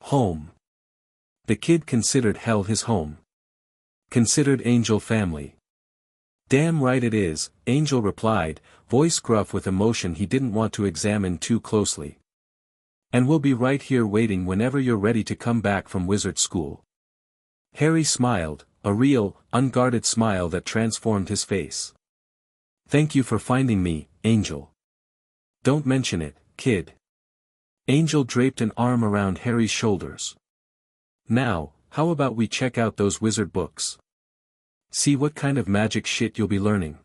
Speaker 1: Home. The kid considered hell his home. Considered Angel family. Damn right it is, Angel replied, voice gruff with emotion he didn't want to examine too closely. And we'll be right here waiting whenever you're ready to come back from wizard school. Harry smiled, a real, unguarded smile that transformed his face. Thank you for finding me, Angel. Don't mention it, kid. Angel draped an arm around Harry's shoulders. Now, how about we check out those wizard books? See what kind of magic shit you'll be learning.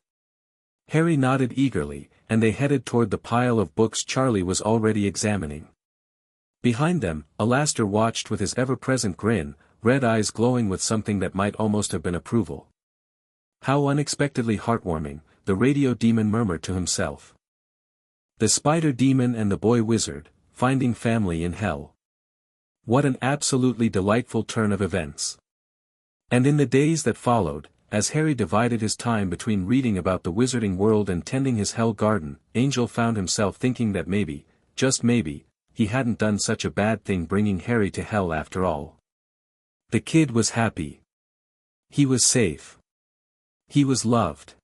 Speaker 1: Harry nodded eagerly, and they headed toward the pile of books Charlie was already examining. Behind them, Alastair watched with his ever-present grin, red eyes glowing with something that might almost have been approval. How unexpectedly heartwarming, the radio demon murmured to himself. The spider demon and the boy wizard, finding family in hell. What an absolutely delightful turn of events. And in the days that followed, as Harry divided his time between reading about the wizarding world and tending his hell garden, Angel found himself thinking that maybe, just maybe, he hadn't done such a bad thing bringing Harry to hell after all. The kid was happy. He was safe. He was loved.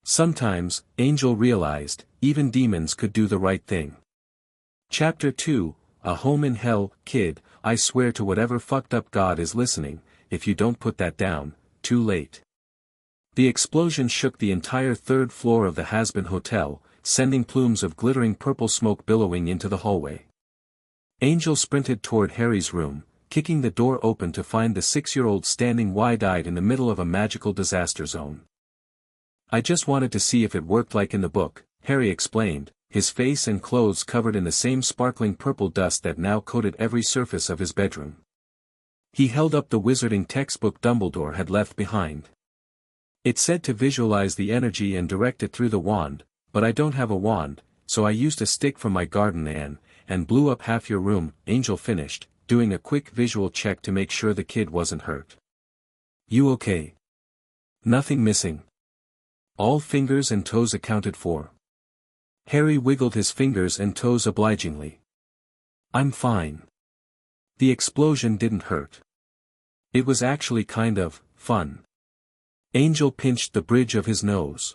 Speaker 1: Sometimes, Angel realized, even demons could do the right thing. Chapter 2, A Home in Hell. Kid, I swear to whatever fucked up God is listening, if you don't put that down, too late. The explosion shook the entire third floor of the Hazbin Hotel, sending plumes of glittering purple smoke billowing into the hallway. Angel sprinted toward Harry's room, kicking the door open to find the 6-year-old standing wide-eyed in the middle of a magical disaster zone. I just wanted to see if it worked like in the book, Harry explained, his face and clothes covered in the same sparkling purple dust that now coated every surface of his bedroom. He held up the wizarding textbook Dumbledore had left behind. It said to visualize the energy and direct it through the wand, but I don't have a wand, so I used a stick from my garden and blew up half your room, Angel finished, doing a quick visual check to make sure the kid wasn't hurt. You okay? Nothing missing. All fingers and toes accounted for. Harry wiggled his fingers and toes obligingly. I'm fine. The explosion didn't hurt. It was actually kind of fun. Angel pinched the bridge of his nose.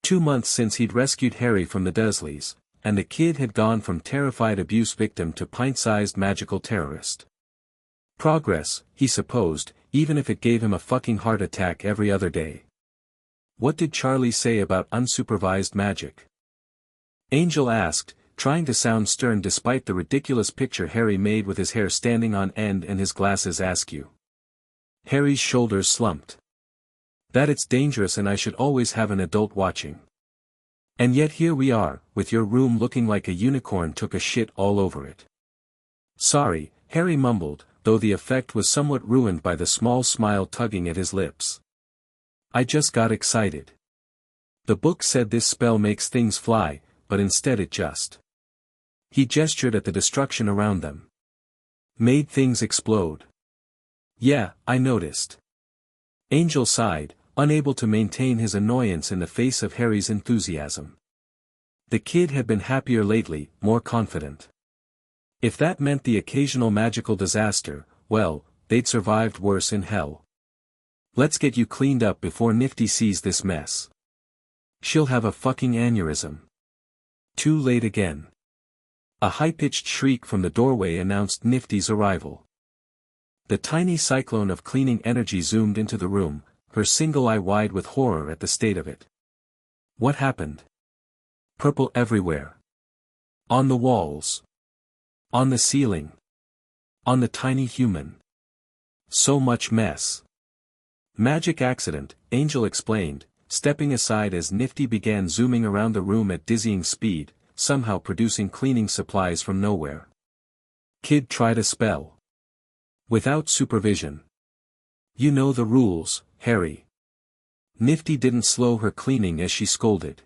Speaker 1: 2 months since he'd rescued Harry from the Dursleys, and the kid had gone from terrified abuse victim to pint-sized magical terrorist. Progress, he supposed, even if it gave him a fucking heart attack every other day. What did Charlie say about unsupervised magic? Angel asked, trying to sound stern despite the ridiculous picture Harry made with his hair standing on end and his glasses askew. Harry's shoulders slumped. That it's dangerous and I should always have an adult watching. And yet here we are, with your room looking like a unicorn took a shit all over it. Sorry, Harry mumbled, though the effect was somewhat ruined by the small smile tugging at his lips. I just got excited. The book said this spell makes things fly, but instead it just. He gestured at the destruction around them. Made things explode. Yeah, I noticed. Angel sighed, unable to maintain his annoyance in the face of Harry's enthusiasm. The kid had been happier lately, more confident. If that meant the occasional magical disaster, well, they'd survived worse in hell. Let's get you cleaned up before Nifty sees this mess. She'll have a fucking aneurysm. Too late again. A high-pitched shriek from the doorway announced Nifty's arrival. The tiny cyclone of cleaning energy zoomed into the room, her single eye wide with horror at the state of it. What happened? Purple everywhere. On the walls. On the ceiling. On the tiny human. So much mess. Magic accident, Angel explained, stepping aside as Nifty began zooming around the room at dizzying speed, somehow producing cleaning supplies from nowhere. Kid tried a spell. Without supervision. You know the rules, Harry. Nifty didn't slow her cleaning as she scolded.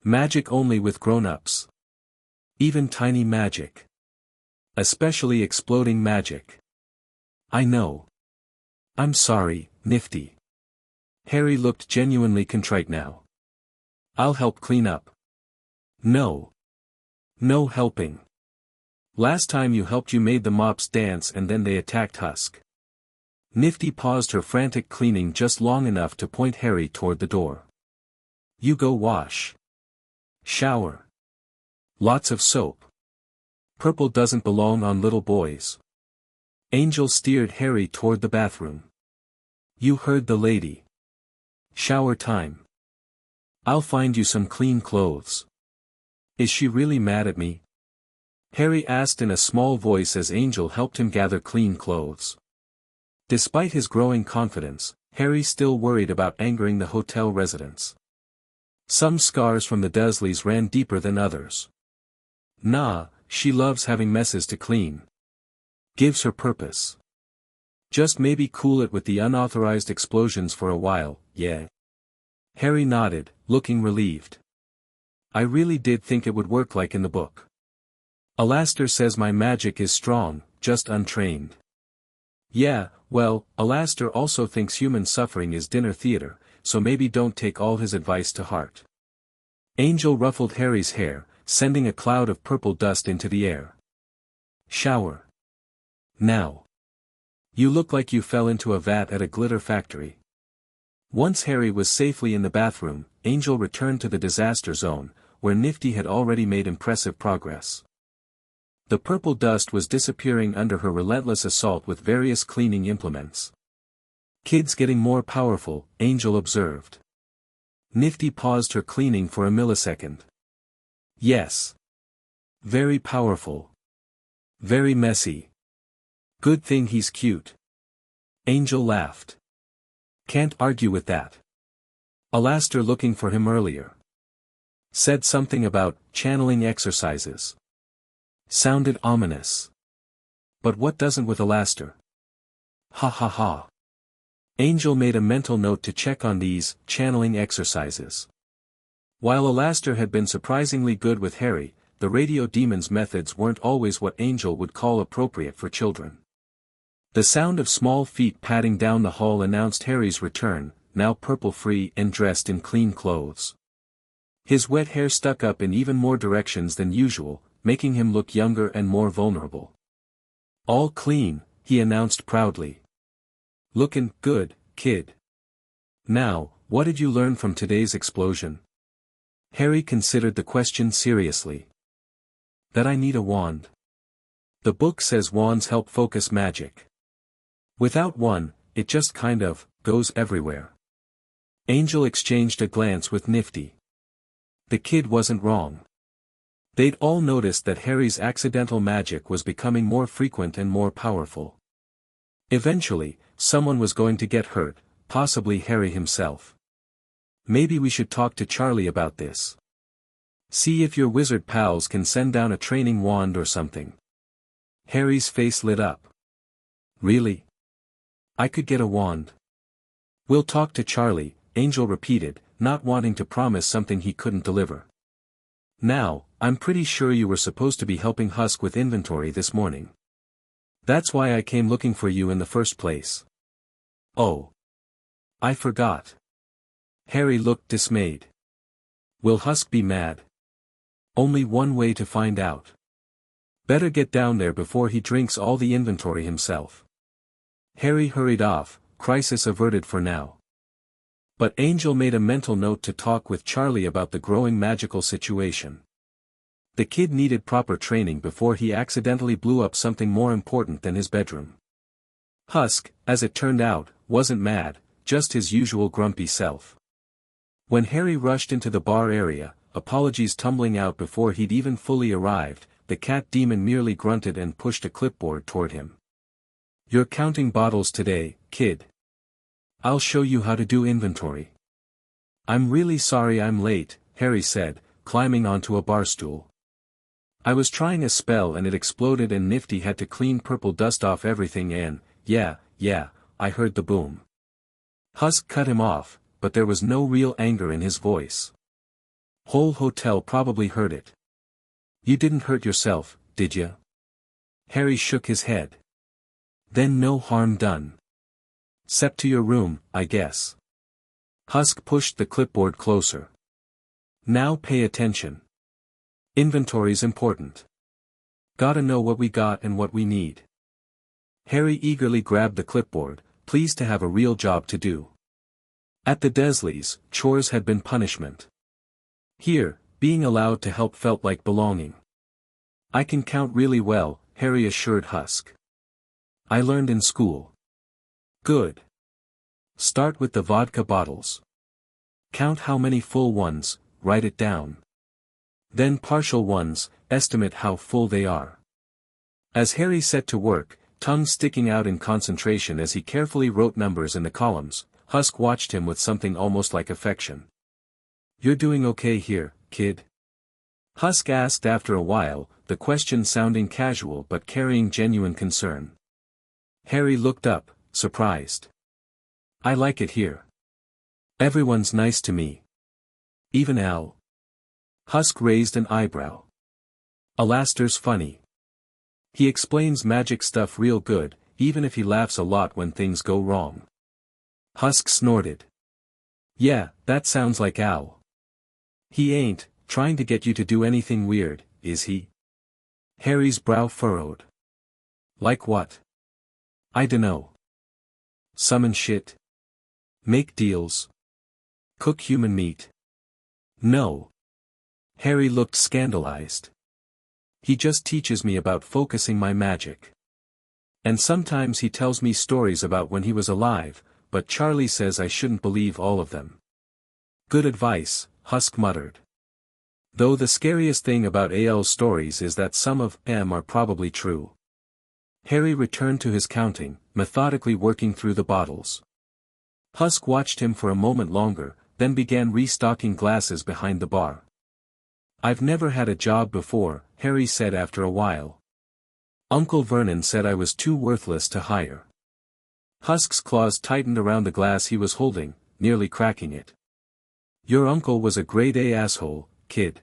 Speaker 1: Magic only with grown-ups. Even tiny magic. Especially exploding magic. I know. I'm sorry, Nifty. Harry looked genuinely contrite now. I'll help clean up. No. No helping. Last time you helped, you made the mops dance and then they attacked Husk. Nifty paused her frantic cleaning just long enough to point Harry toward the door. You go wash. Shower. Lots of soap. Purple doesn't belong on little boys. Angel steered Harry toward the bathroom. You heard the lady. Shower time. I'll find you some clean clothes. Is she really mad at me? Harry asked in a small voice as Angel helped him gather clean clothes. Despite his growing confidence, Harry still worried about angering the hotel residents. Some scars from the Dursleys ran deeper than others. Nah, she loves having messes to clean. Gives her purpose. Just maybe cool it with the unauthorized explosions for a while, yeah. Harry nodded, looking relieved. I really did think it would work like in the book. Alastor says my magic is strong, just untrained. Yeah, well, Alastor also thinks human suffering is dinner theater, so maybe don't take all his advice to heart. Angel ruffled Harry's hair, sending a cloud of purple dust into the air. Shower. Now. You look like you fell into a vat at a glitter factory. Once Harry was safely in the bathroom, Angel returned to the disaster zone, where Nifty had already made impressive progress. The purple dust was disappearing under her relentless assault with various cleaning implements. Kids getting more powerful, Angel observed. Nifty paused her cleaning for a millisecond. Yes. Very powerful. Very messy. Good thing he's cute. Angel laughed. Can't argue with that. Alastor looking for him earlier. Said something about channeling exercises. Sounded ominous. But what doesn't with Alastor? Ha ha ha. Angel made a mental note to check on these channeling exercises. While Alastor had been surprisingly good with Harry, the radio demon's methods weren't always what Angel would call appropriate for children. The sound of small feet padding down the hall announced Harry's return, now purple-free and dressed in clean clothes. His wet hair stuck up in even more directions than usual, making him look younger and more vulnerable. All clean, he announced proudly. Lookin' good, kid. Now, what did you learn from today's explosion? Harry considered the question seriously. That I need a wand. The book says wands help focus magic. Without one, it just kind of goes everywhere. Angel exchanged a glance with Nifty. The kid wasn't wrong. They'd all noticed that Harry's accidental magic was becoming more frequent and more powerful. Eventually, someone was going to get hurt, possibly Harry himself. Maybe we should talk to Charlie about this. See if your wizard pals can send down a training wand or something. Harry's face lit up. Really? I could get a wand. We'll talk to Charlie, Angel repeated, not wanting to promise something he couldn't deliver. Now, I'm pretty sure you were supposed to be helping Husk with inventory this morning. That's why I came looking for you in the first place. Oh. I forgot. Harry looked dismayed. Will Husk be mad? Only one way to find out. Better get down there before he drinks all the inventory himself. Harry hurried off, crisis averted for now. But Angel made a mental note to talk with Charlie about the growing magical situation. The kid needed proper training before he accidentally blew up something more important than his bedroom. Husk, as it turned out, wasn't mad, just his usual grumpy self. When Harry rushed into the bar area, apologies tumbling out before he'd even fully arrived, the cat demon merely grunted and pushed a clipboard toward him. You're counting bottles today, kid. I'll show you how to do inventory. I'm really sorry I'm late, Harry said, climbing onto a bar stool. I was trying a spell and it exploded and Nifty had to clean purple dust off everything and, yeah, I heard the boom. Husk cut him off, but there was no real anger in his voice. Whole hotel probably heard it. You didn't hurt yourself, did ya? Harry shook his head. Then no harm done. 'Cept to your room, I guess. Husk pushed the clipboard closer. Now pay attention. Inventory's important. Gotta know what we got and what we need. Harry eagerly grabbed the clipboard, pleased to have a real job to do. At the Desleys, chores had been punishment. Here, being allowed to help felt like belonging. I can count really well, Harry assured Husk. I learned in school. Good. Start with the vodka bottles. Count how many full ones, write it down. Then partial ones, estimate how full they are. As Harry set to work, tongue sticking out in concentration as he carefully wrote numbers in the columns, Husk watched him with something almost like affection. You're doing okay here, kid? Husk asked after a while, the question sounding casual but carrying genuine concern. Harry looked up, surprised. I like it here. Everyone's nice to me. Even Al. Husk raised an eyebrow. Alastair's funny. He explains magic stuff real good, even if he laughs a lot when things go wrong. Husk snorted. Yeah, that sounds like Al. He ain't trying to get you to do anything weird, is he? Harry's brow furrowed. Like what? I dunno. Summon shit? Make deals? Cook human meat? No. Harry looked scandalized. He just teaches me about focusing my magic. And sometimes he tells me stories about when he was alive, but Charlie says I shouldn't believe all of them. Good advice, Husk muttered. Though the scariest thing about AL's stories is that some of them are probably true. Harry returned to his counting, methodically working through the bottles. Husk watched him for a moment longer, then began restocking glasses behind the bar. I've never had a job before, Harry said after a while. Uncle Vernon said I was too worthless to hire. Husk's claws tightened around the glass he was holding, nearly cracking it. Your uncle was a grade A asshole, kid.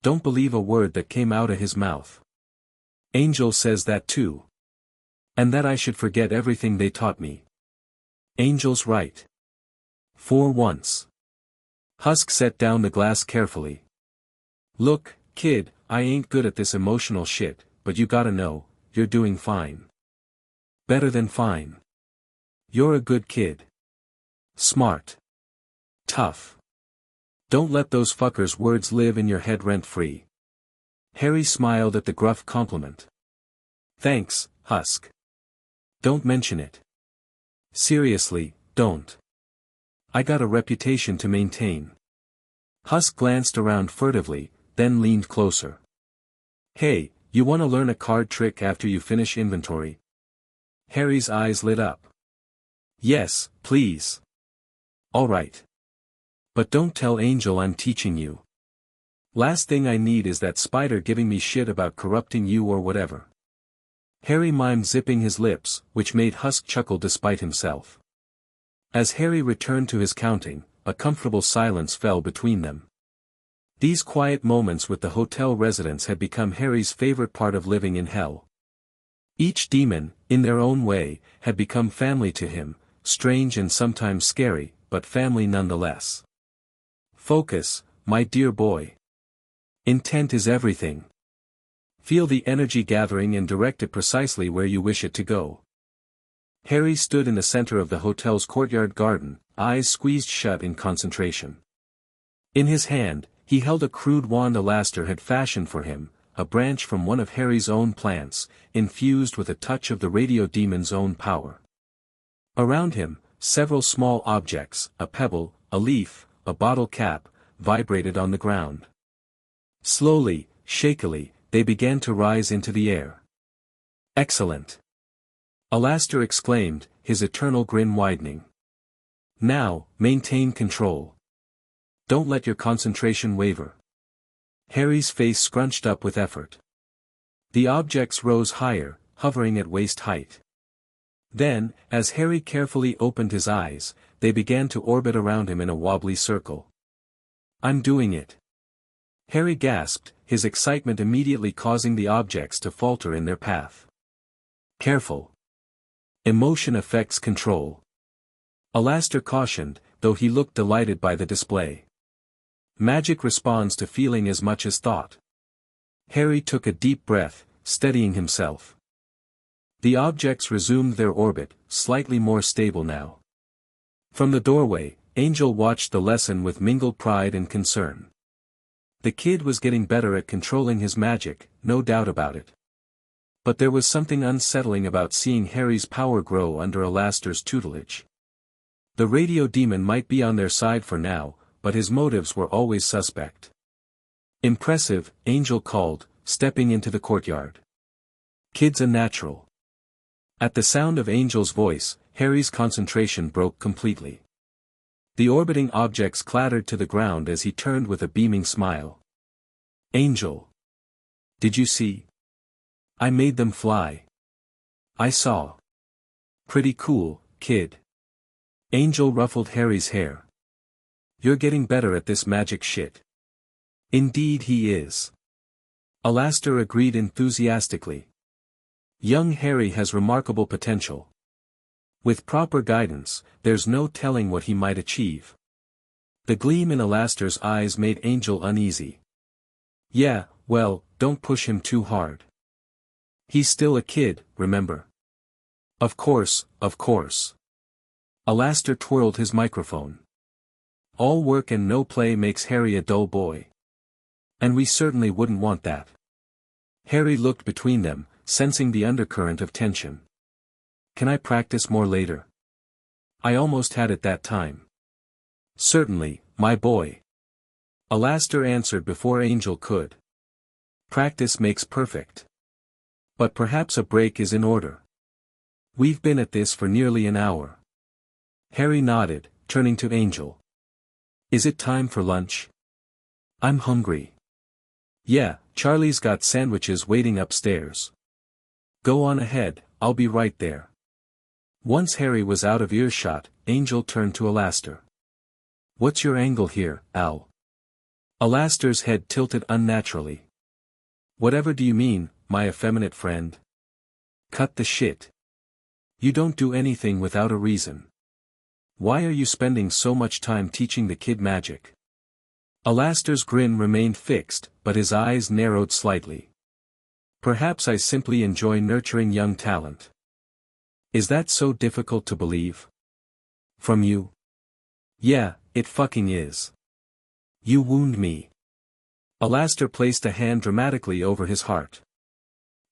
Speaker 1: Don't believe a word that came out of his mouth. Angel says that too. And that I should forget everything they taught me. Angel's right. For once. Husk set down the glass carefully. Look, kid, I ain't good at this emotional shit, but you gotta know, you're doing fine. Better than fine. You're a good kid. Smart. Tough. Don't let those fuckers' words live in your head rent-free. Harry smiled at the gruff compliment. Thanks, Husk. Don't mention it. Seriously, don't. I got a reputation to maintain. Husk glanced around furtively, then leaned closer. Hey, you wanna learn a card trick after you finish inventory? Harry's eyes lit up. Yes, please. All right. But don't tell Angel I'm teaching you. Last thing I need is that spider giving me shit about corrupting you or whatever. Harry mimed zipping his lips, which made Husk chuckle despite himself. As Harry returned to his counting, a comfortable silence fell between them. These quiet moments with the hotel residents had become Harry's favorite part of living in hell. Each demon, in their own way, had become family to him, strange and sometimes scary, but family nonetheless. Focus, my dear boy. Intent is everything. Feel the energy gathering and direct it precisely where you wish it to go. Harry stood in the center of the hotel's courtyard garden, eyes squeezed shut in concentration. In his hand, he held a crude wand Alastair had fashioned for him, a branch from one of Harry's own plants, infused with a touch of the radio demon's own power. Around him, several small objects, a pebble, a leaf, a bottle cap, vibrated on the ground. Slowly, shakily, they began to rise into the air. Excellent! Alastair exclaimed, his eternal grin widening. Now, maintain control. Don't let your concentration waver. Harry's face scrunched up with effort. The objects rose higher, hovering at waist height. Then, as Harry carefully opened his eyes, they began to orbit around him in a wobbly circle. I'm doing it. Harry gasped, his excitement immediately causing the objects to falter in their path. Careful. Emotion affects control. Alastor cautioned, though he looked delighted by the display. Magic responds to feeling as much as thought. Harry took a deep breath, steadying himself. The objects resumed their orbit, slightly more stable now. From the doorway, Angel watched the lesson with mingled pride and concern. The kid was getting better at controlling his magic, no doubt about it. But there was something unsettling about seeing Harry's power grow under Alastor's tutelage. The radio demon might be on their side for now, but his motives were always suspect. Impressive, Angel called, stepping into the courtyard. Kid's a natural. At the sound of Angel's voice, Harry's concentration broke completely. The orbiting objects clattered to the ground as he turned with a beaming smile. Angel. Did you see? I made them fly. I saw. Pretty cool, kid. Angel ruffled Harry's hair. You're getting better at this magic shit. Indeed he is. Alastor agreed enthusiastically. Young Harry has remarkable potential. With proper guidance, there's no telling what he might achieve. The gleam in Alastor's eyes made Angel uneasy. Yeah, well, don't push him too hard. He's still a kid, remember? Of course, of course. Alastor twirled his microphone. All work and no play makes Harry a dull boy. And we certainly wouldn't want that. Harry looked between them, sensing the undercurrent of tension. Can I practice more later? I almost had it that time. Certainly, my boy. Alastor answered before Angel could. Practice makes perfect. But perhaps a break is in order. We've been at this for nearly an hour. Harry nodded, turning to Angel. Is it time for lunch? I'm hungry. Yeah, Charlie's got sandwiches waiting upstairs. Go on ahead, I'll be right there. Once Harry was out of earshot, Angel turned to Alastor. What's your angle here, Al? Alastor's head tilted unnaturally. Whatever do you mean, my effeminate friend? Cut the shit. You don't do anything without a reason. Why are you spending so much time teaching the kid magic? Alastor's grin remained fixed, but his eyes narrowed slightly. Perhaps I simply enjoy nurturing young talent. Is that so difficult to believe? From you? Yeah, it fucking is. You wound me. Alastor placed a hand dramatically over his heart.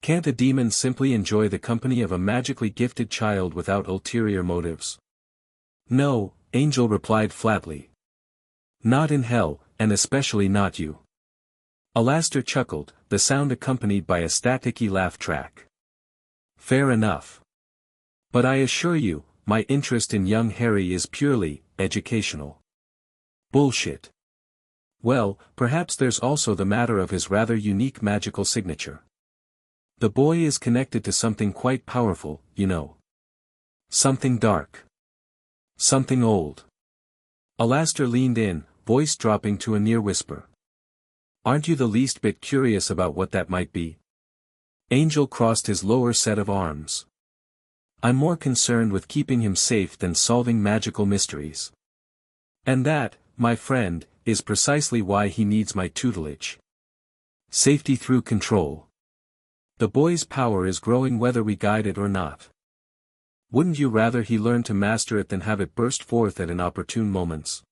Speaker 1: Can't a demon simply enjoy the company of a magically gifted child without ulterior motives? No, Angel replied flatly. Not in hell, and especially not you. Alastor chuckled, the sound accompanied by a staticky laugh track. Fair enough. But I assure you, my interest in young Harry is purely educational. Bullshit. Well, perhaps there's also the matter of his rather unique magical signature. The boy is connected to something quite powerful, you know. Something dark. Something old. Alastor leaned in, voice dropping to a near whisper. Aren't you the least bit curious about what that might be? Angel crossed his lower set of arms. I'm more concerned with keeping him safe than solving magical mysteries. And that, my friend, is precisely why he needs my tutelage. Safety through control. The boy's power is growing whether we guide it or not. Wouldn't you rather he learn to master it than have it burst forth at inopportune moments?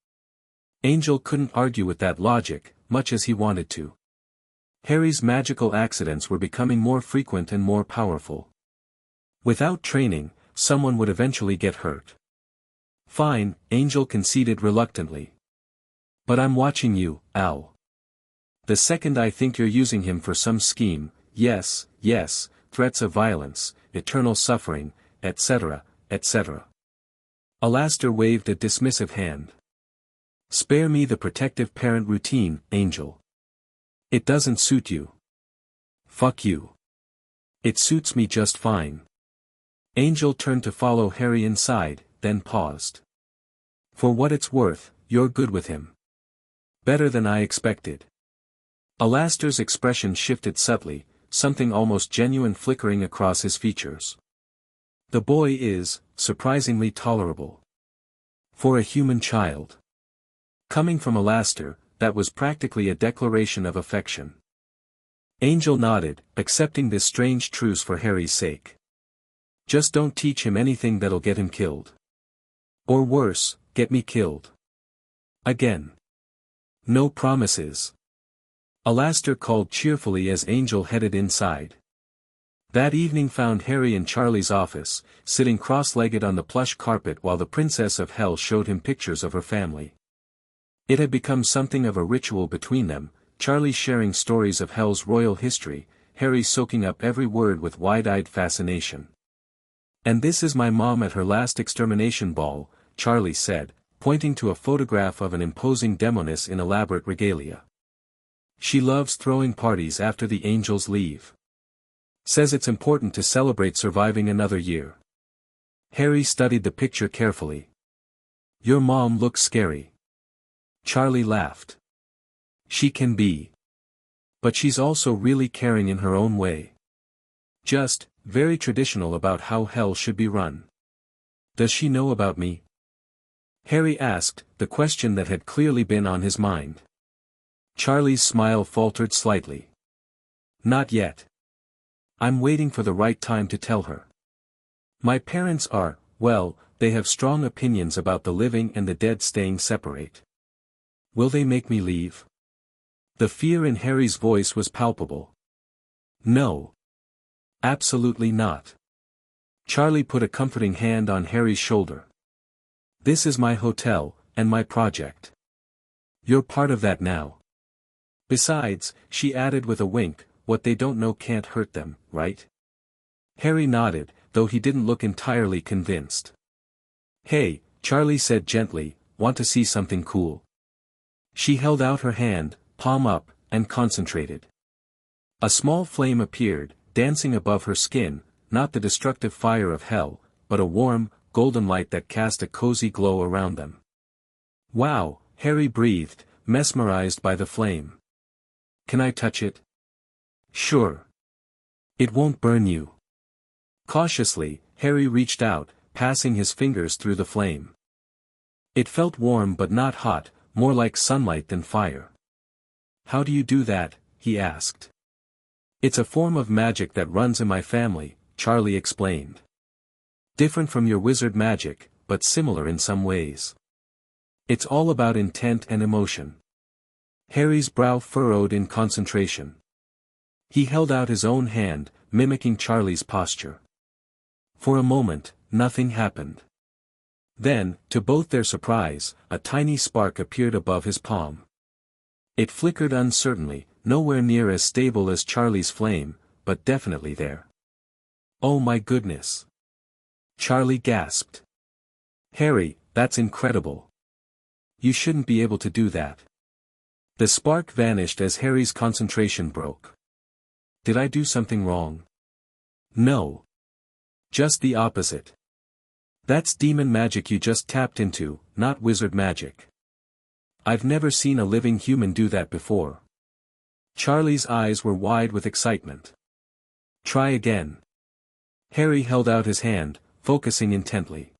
Speaker 1: Angel couldn't argue with that logic, much as he wanted to. Harry's magical accidents were becoming more frequent and more powerful. Without training, someone would eventually get hurt. Fine, Angel conceded reluctantly. But I'm watching you, Al. The second I think you're using him for some scheme, yes, threats of violence, eternal suffering, etc., etc. Alastor waved a dismissive hand. Spare me the protective parent routine, Angel. It doesn't suit you. Fuck you. It suits me just fine. Angel turned to follow Harry inside, then paused. For what it's worth, you're good with him. Better than I expected. Alastair's expression shifted subtly, something almost genuine flickering across his features. The boy is, surprisingly tolerable. For a human child. Coming from Alastair, that was practically a declaration of affection. Angel nodded, accepting this strange truce for Harry's sake. Just don't teach him anything that'll get him killed. Or worse, get me killed. Again. No promises. Alastair called cheerfully as Angel headed inside. That evening found Harry in Charlie's office, sitting cross-legged on the plush carpet while the Princess of Hell showed him pictures of her family. It had become something of a ritual between them, Charlie sharing stories of Hell's royal history, Harry soaking up every word with wide-eyed fascination. "And this is my mom at her last extermination ball," Charlie said, pointing to a photograph of an imposing demoness in elaborate regalia. "She loves throwing parties after the angels leave. Says it's important to celebrate surviving another year." Harry studied the picture carefully. "Your mom looks scary." Charlie laughed. "She can be. But she's also really caring in her own way. Just, very traditional about how Hell should be run." "Does she know about me?" Harry asked, the question that had clearly been on his mind. Charlie's smile faltered slightly. "Not yet. I'm waiting for the right time to tell her. My parents are, well, they have strong opinions about the living and the dead staying separate." "Will they make me leave?" The fear in Harry's voice was palpable. "No. Absolutely not." Charlie put a comforting hand on Harry's shoulder. "This is my hotel, and my project. You're part of that now. Besides," she added with a wink, "what they don't know can't hurt them, right?" Harry nodded, though he didn't look entirely convinced. "Hey," Charlie said gently, "want to see something cool?" She held out her hand, palm up, and concentrated. A small flame appeared, dancing above her skin, not the destructive fire of Hell, but a warm, golden light that cast a cozy glow around them. "Wow," Harry breathed, mesmerized by the flame. "Can I touch it?" "Sure. It won't burn you." Cautiously, Harry reached out, passing his fingers through the flame. It felt warm but not hot, more like sunlight than fire. "How do you do that?" he asked. "It's a form of magic that runs in my family," Charlie explained. "Different from your wizard magic, but similar in some ways. It's all about intent and emotion." Harry's brow furrowed in concentration. He held out his own hand, mimicking Charlie's posture. For a moment, nothing happened. Then, to both their surprise, a tiny spark appeared above his palm. It flickered uncertainly, nowhere near as stable as Charlie's flame, but definitely there. "Oh my goodness!" Charlie gasped. "Harry, that's incredible. You shouldn't be able to do that." The spark vanished as Harry's concentration broke. "Did I do something wrong?" "No. Just the opposite. That's demon magic you just tapped into, not wizard magic. I've never seen a living human do that before." Charlie's eyes were wide with excitement. "Try again." Harry held out his hand, focusing intently.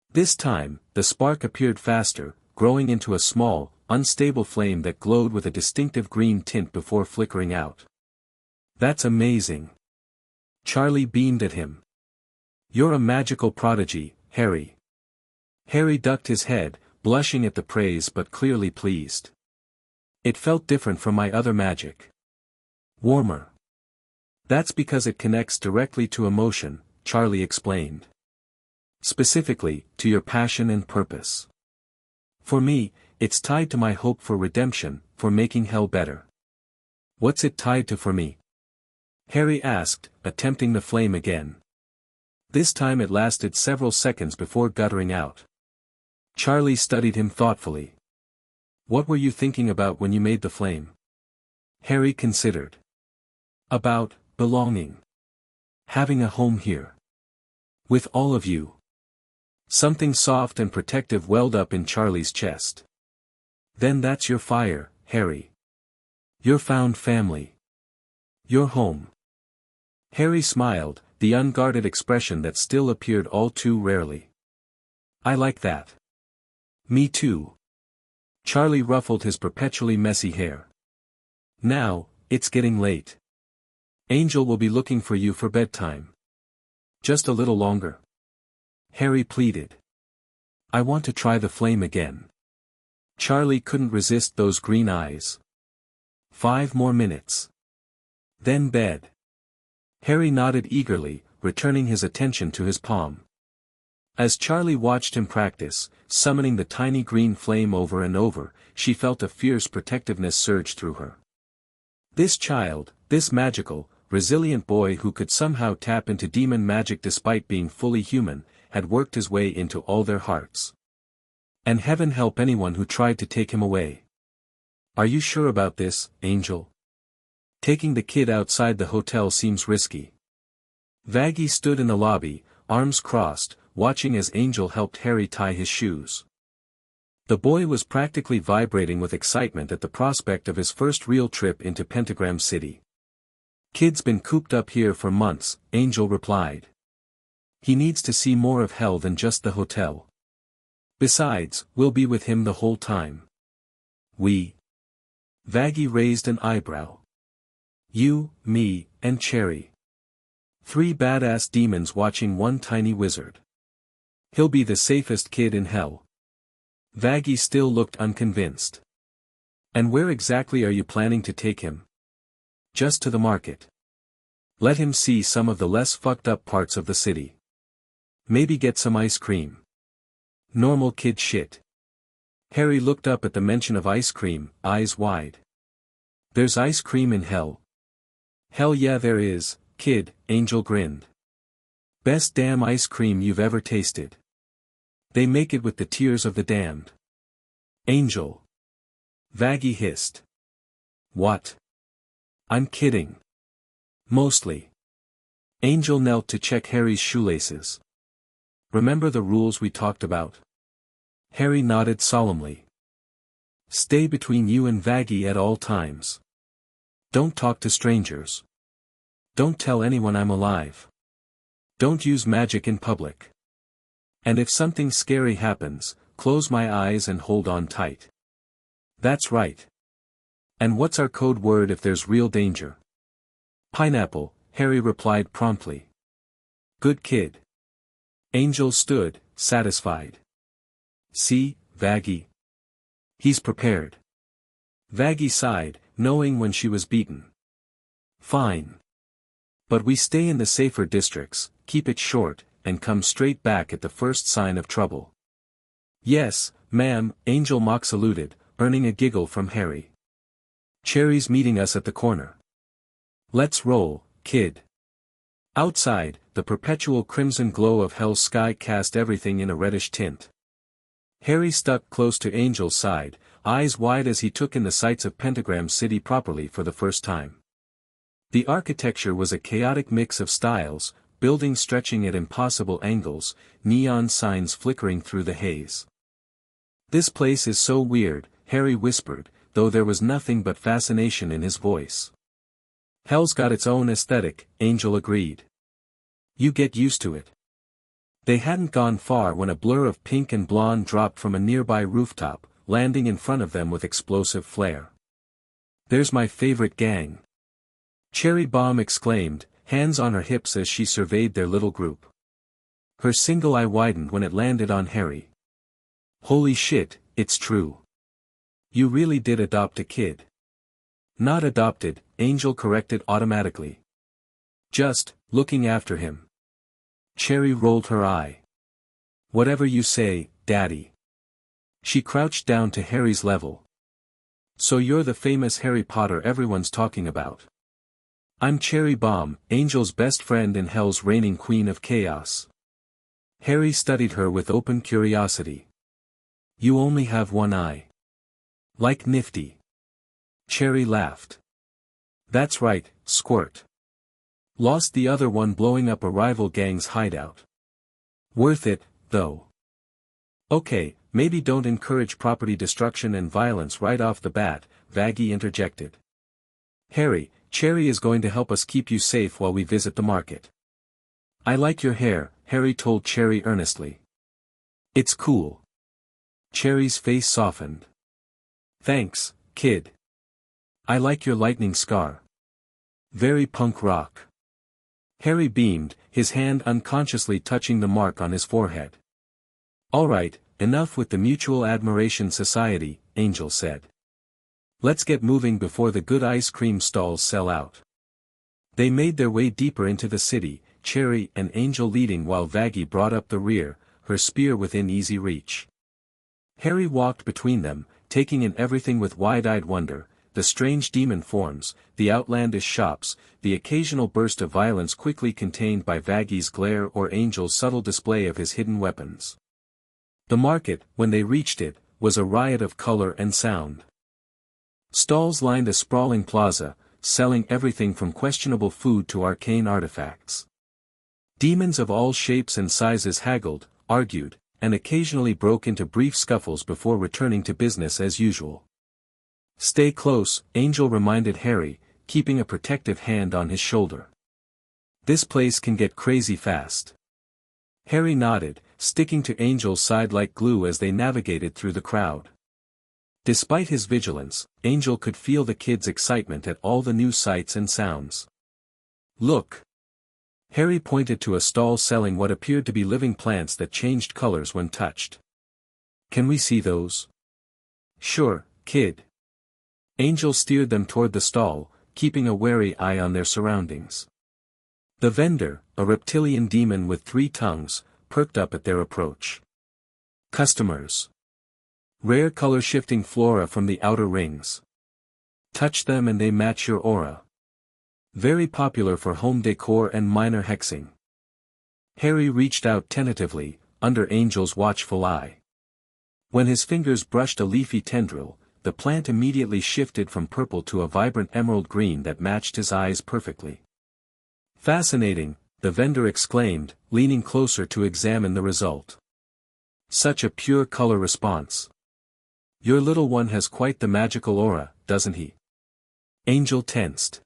Speaker 1: This time, the spark appeared faster, growing into a small, unstable flame that glowed with a distinctive green tint before flickering out. "That's amazing." Charlie beamed at him. "You're a magical prodigy, Harry." Harry ducked his head, blushing at the praise but clearly pleased. "It felt different from my other magic. Warmer." "That's because it connects directly to emotion," Charlie explained. "Specifically, to your passion and purpose. For me, it's tied to my hope for redemption, for making Hell better." "What's it tied to for me?" Harry asked, attempting the flame again. This time it lasted several seconds before guttering out. Charlie studied him thoughtfully. "What were you thinking about when you made the flame?" Harry considered. "About belonging. Having a home here. With all of you." Something soft and protective welled up in Charlie's chest. "Then that's your fire, Harry. Your found family. Your home. Harry smiled, the unguarded expression that still appeared all too rarely. I like that. Me too. Charlie ruffled his perpetually messy hair. Now, it's getting late. Angel will be looking for you for bedtime. Just a little longer. Harry pleaded. I want to try the flame again. Charlie couldn't resist those green eyes. 5 more minutes. Then bed. Harry nodded eagerly, returning his attention to his palm. As Charlie watched him practice, summoning the tiny green flame over and over, she felt a fierce protectiveness surge through her. This child, this magical, resilient boy who could somehow tap into demon magic despite being fully human, had worked his way into all their hearts. And heaven help anyone who tried to take him away. Are you sure about this, Angel? Taking the kid outside the hotel seems risky. Vaggie stood in the lobby, arms crossed, watching as Angel helped Harry tie his shoes. The boy was practically vibrating with excitement at the prospect of his first real trip into Pentagram City. Kid's been cooped up here for months, Angel replied. He needs to see more of hell than just the hotel. Besides, we'll be with him the whole time. We. Vaggie raised an eyebrow. You, me, and Cherry. 3 badass demons watching one tiny wizard. He'll be the safest kid in hell. Vaggie still looked unconvinced. And where exactly are you planning to take him? Just to the market. Let him see some of the less fucked up parts of the city. Maybe get some ice cream. Normal kid shit. Harry looked up at the mention of ice cream, eyes wide. There's ice cream in hell. Hell yeah there is, kid, Angel grinned. Best damn ice cream you've ever tasted. They make it with the tears of the damned. Angel. Vaggie hissed. What? I'm kidding. Mostly. Angel knelt to check Harry's shoelaces. Remember the rules we talked about? Harry nodded solemnly. Stay between you and Vaggie at all times. Don't talk to strangers. Don't tell anyone I'm alive. Don't use magic in public. And if something scary happens, close my eyes and hold on tight. That's right. And what's our code word if there's real danger? Pineapple, Harry replied promptly. Good kid. Angel stood, satisfied. See, Vaggie. He's prepared. Vaggie sighed, knowing when she was beaten. Fine. But we stay in the safer districts, keep it short, and come straight back at the first sign of trouble. Yes, ma'am, Angel mock saluted, earning a giggle from Harry. Cherry's meeting us at the corner. Let's roll, kid. Outside, the perpetual crimson glow of hell's sky cast everything in a reddish tint. Harry stuck close to Angel's side, eyes wide as he took in the sights of Pentagram City properly for the first time. The architecture was a chaotic mix of styles, buildings stretching at impossible angles, neon signs flickering through the haze. This place is so weird, Harry whispered, though there was nothing but fascination in his voice. Hell's got its own aesthetic, Angel agreed. You get used to it. They hadn't gone far when a blur of pink and blonde dropped from a nearby rooftop, landing in front of them with explosive flair. There's my favorite gang. Cherry Bomb exclaimed, hands on her hips as she surveyed their little group. Her single eye widened when it landed on Harry. Holy shit, it's true. You really did adopt a kid. Not adopted, Angel corrected automatically. Just, looking after him. Cherry rolled her eye. Whatever you say, Daddy. She crouched down to Harry's level. So you're the famous Harry Potter everyone's talking about. I'm Cherry Bomb, Angel's best friend and Hell's reigning queen of chaos. Harry studied her with open curiosity. You only have one eye. Like Nifty. Cherry laughed. That's right, Squirt. Lost the other one blowing up a rival gang's hideout. Worth it, though. Okay, maybe don't encourage property destruction and violence right off the bat, Vaggie interjected. Harry, Cherry is going to help us keep you safe while we visit the market. I like your hair, Harry told Cherry earnestly. It's cool. Cherry's face softened. Thanks, kid. I like your lightning scar. Very punk rock. Harry beamed, his hand unconsciously touching the mark on his forehead. All right, enough with the Mutual Admiration Society, Angel said. Let's get moving before the good ice cream stalls sell out. They made their way deeper into the city, Cherry and Angel leading while Vaggie brought up the rear, her spear within easy reach. Harry walked between them, taking in everything with wide-eyed wonder, the strange demon forms, the outlandish shops, the occasional burst of violence quickly contained by Vaggie's glare or Angel's subtle display of his hidden weapons. The market, when they reached it, was a riot of color and sound. Stalls lined a sprawling plaza, selling everything from questionable food to arcane artifacts. Demons of all shapes and sizes haggled, argued, and occasionally broke into brief scuffles before returning to business as usual. Stay close, Angel reminded Harry, keeping a protective hand on his shoulder. This place can get crazy fast. Harry nodded, sticking to Angel's side like glue as they navigated through the crowd. Despite his vigilance, Angel could feel the kid's excitement at all the new sights and sounds. Look! Harry pointed to a stall selling what appeared to be living plants that changed colors when touched. Can we see those? Sure, kid. Angel steered them toward the stall, keeping a wary eye on their surroundings. The vendor, a reptilian demon with 3 tongues, perked up at their approach. Customers. Rare color-shifting flora from the outer rings. Touch them and they match your aura. Very popular for home decor and minor hexing. Harry reached out tentatively, under Angel's watchful eye. When his fingers brushed a leafy tendril, the plant immediately shifted from purple to a vibrant emerald green that matched his eyes perfectly. Fascinating, the vendor exclaimed, leaning closer to examine the result. Such a pure color response. Your little one has quite the magical aura, doesn't he? Angel tensed.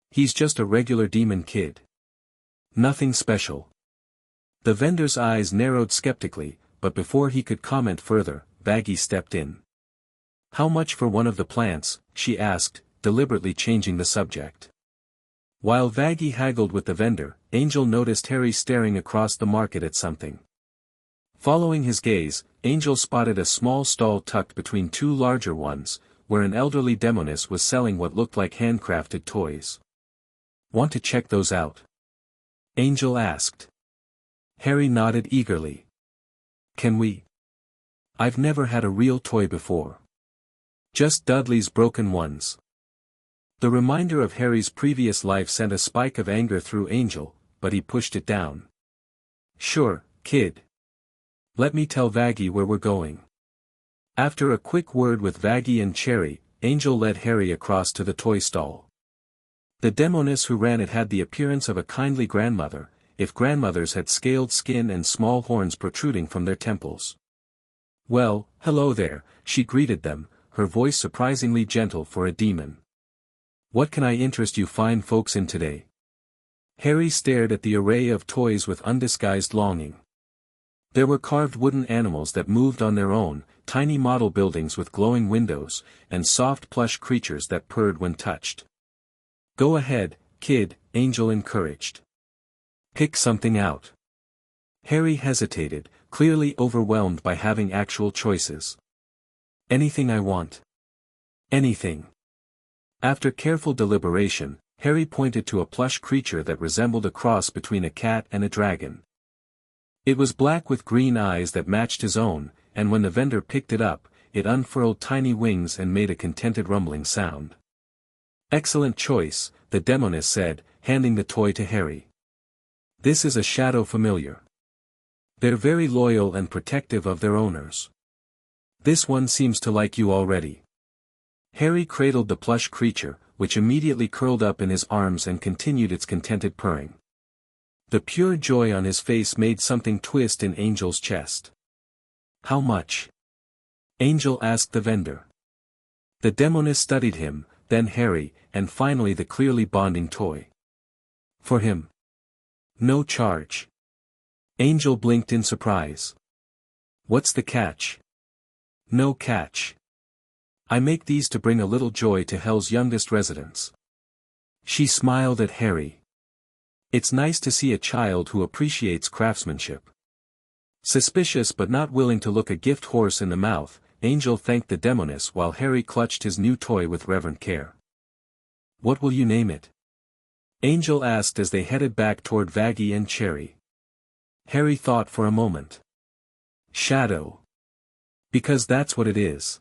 Speaker 1: He's just a regular demon kid. Nothing special. The vendor's eyes narrowed skeptically, but before he could comment further, Vaggie stepped in. How much for one of the plants, she asked, deliberately changing the subject. While Vaggie haggled with the vendor, Angel noticed Harry staring across the market at something. Following his gaze, Angel spotted a small stall tucked between 2 larger ones, where an elderly demoness was selling what looked like handcrafted toys. Want to check those out? Angel asked. Harry nodded eagerly. Can we? I've never had a real toy before. Just Dudley's broken ones. The reminder of Harry's previous life sent a spike of anger through Angel, but he pushed it down. Sure, kid. Let me tell Vaggie where we're going. After a quick word with Vaggie and Cherry, Angel led Harry across to the toy stall. The demoness who ran it had the appearance of a kindly grandmother, if grandmothers had scaled skin and small horns protruding from their temples. Well, hello there, she greeted them, her voice surprisingly gentle for a demon. What can I interest you fine folks in today? Harry stared at the array of toys with undisguised longing. There were carved wooden animals that moved on their own, tiny model buildings with glowing windows, and soft plush creatures that purred when touched. Go ahead, kid, Angel encouraged. Pick something out. Harry hesitated, clearly overwhelmed by having actual choices. Anything I want. Anything. After careful deliberation, Harry pointed to a plush creature that resembled a cross between a cat and a dragon. It was black with green eyes that matched his own, and when the vendor picked it up, it unfurled tiny wings and made a contented rumbling sound. Excellent choice, the demoness said, handing the toy to Harry. This is a shadow familiar. They're very loyal and protective of their owners. This one seems to like you already. Harry cradled the plush creature, which immediately curled up in his arms and continued its contented purring. The pure joy on his face made something twist in Angel's chest. How much? Angel asked the vendor. The demoness studied him, then Harry, and finally the clearly bonding toy. For him. No charge. Angel blinked in surprise. What's the catch? No catch. I make these to bring a little joy to Hell's youngest residents. She smiled at Harry. It's nice to see a child who appreciates craftsmanship. Suspicious but not willing to look a gift horse in the mouth, Angel thanked the demoness while Harry clutched his new toy with reverent care. What will you name it? Angel asked as they headed back toward Vaggie and Cherry. Harry thought for a moment. Shadow. Because that's what it is.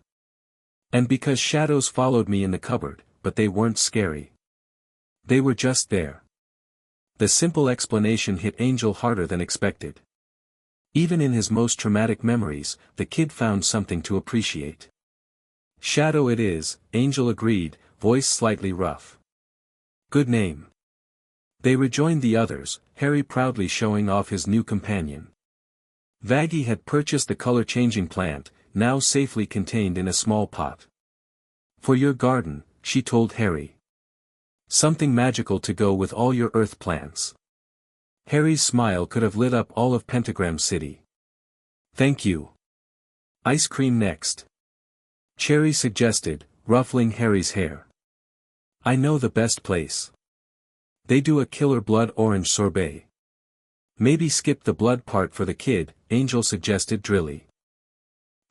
Speaker 1: And because shadows followed me in the cupboard, but they weren't scary. They were just there. The simple explanation hit Angel harder than expected. Even in his most traumatic memories, the kid found something to appreciate. Shadow it is, Angel agreed, voice slightly rough. Good name. They rejoined the others, Harry proudly showing off his new companion. Vaggie had purchased the color-changing plant, now safely contained in a small pot. For your garden, she told Harry. Something magical to go with all your earth plants. Harry's smile could have lit up all of Pentagram City. Thank you. Ice cream next. Cherry suggested, ruffling Harry's hair. I know the best place. They do a killer blood orange sorbet. Maybe skip the blood part for the kid, Angel suggested drily.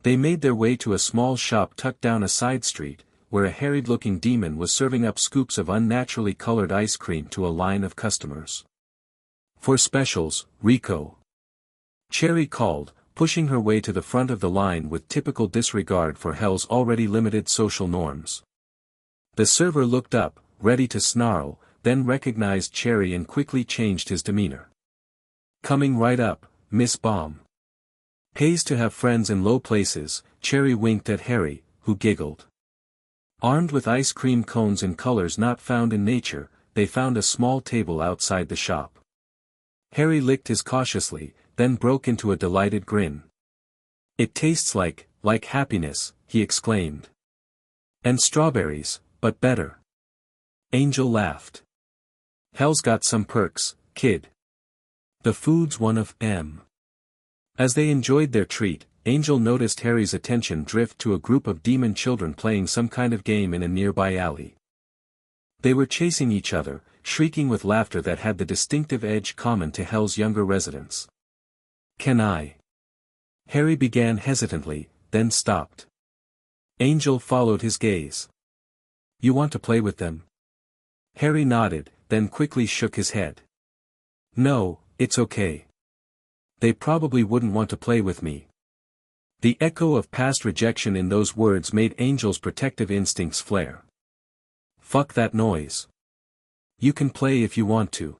Speaker 1: They made their way to a small shop tucked down a side street, where a harried-looking demon was serving up scoops of unnaturally colored ice cream to a line of customers. For specials, Rico. Cherry called, pushing her way to the front of the line with typical disregard for Hell's already limited social norms. The server looked up, ready to snarl, then recognized Cherry and quickly changed his demeanor. Coming right up, Miss Bomb. Pays to have friends in low places, Cherry winked at Harry, who giggled. Armed with ice cream cones in colors not found in nature, they found a small table outside the shop. Harry licked his cautiously, then broke into a delighted grin. It tastes like happiness, he exclaimed. And strawberries, but better. Angel laughed. Hell's got some perks, kid. The food's one of them. As they enjoyed their treat, Angel noticed Harry's attention drift to a group of demon children playing some kind of game in a nearby alley. They were chasing each other, shrieking with laughter that had the distinctive edge common to Hell's younger residents. Can I? Harry began hesitantly, then stopped. Angel followed his gaze. You want to play with them? Harry nodded, then quickly shook his head. No, it's okay. They probably wouldn't want to play with me. The echo of past rejection in those words made Angel's protective instincts flare. Fuck that noise. You can play if you want to.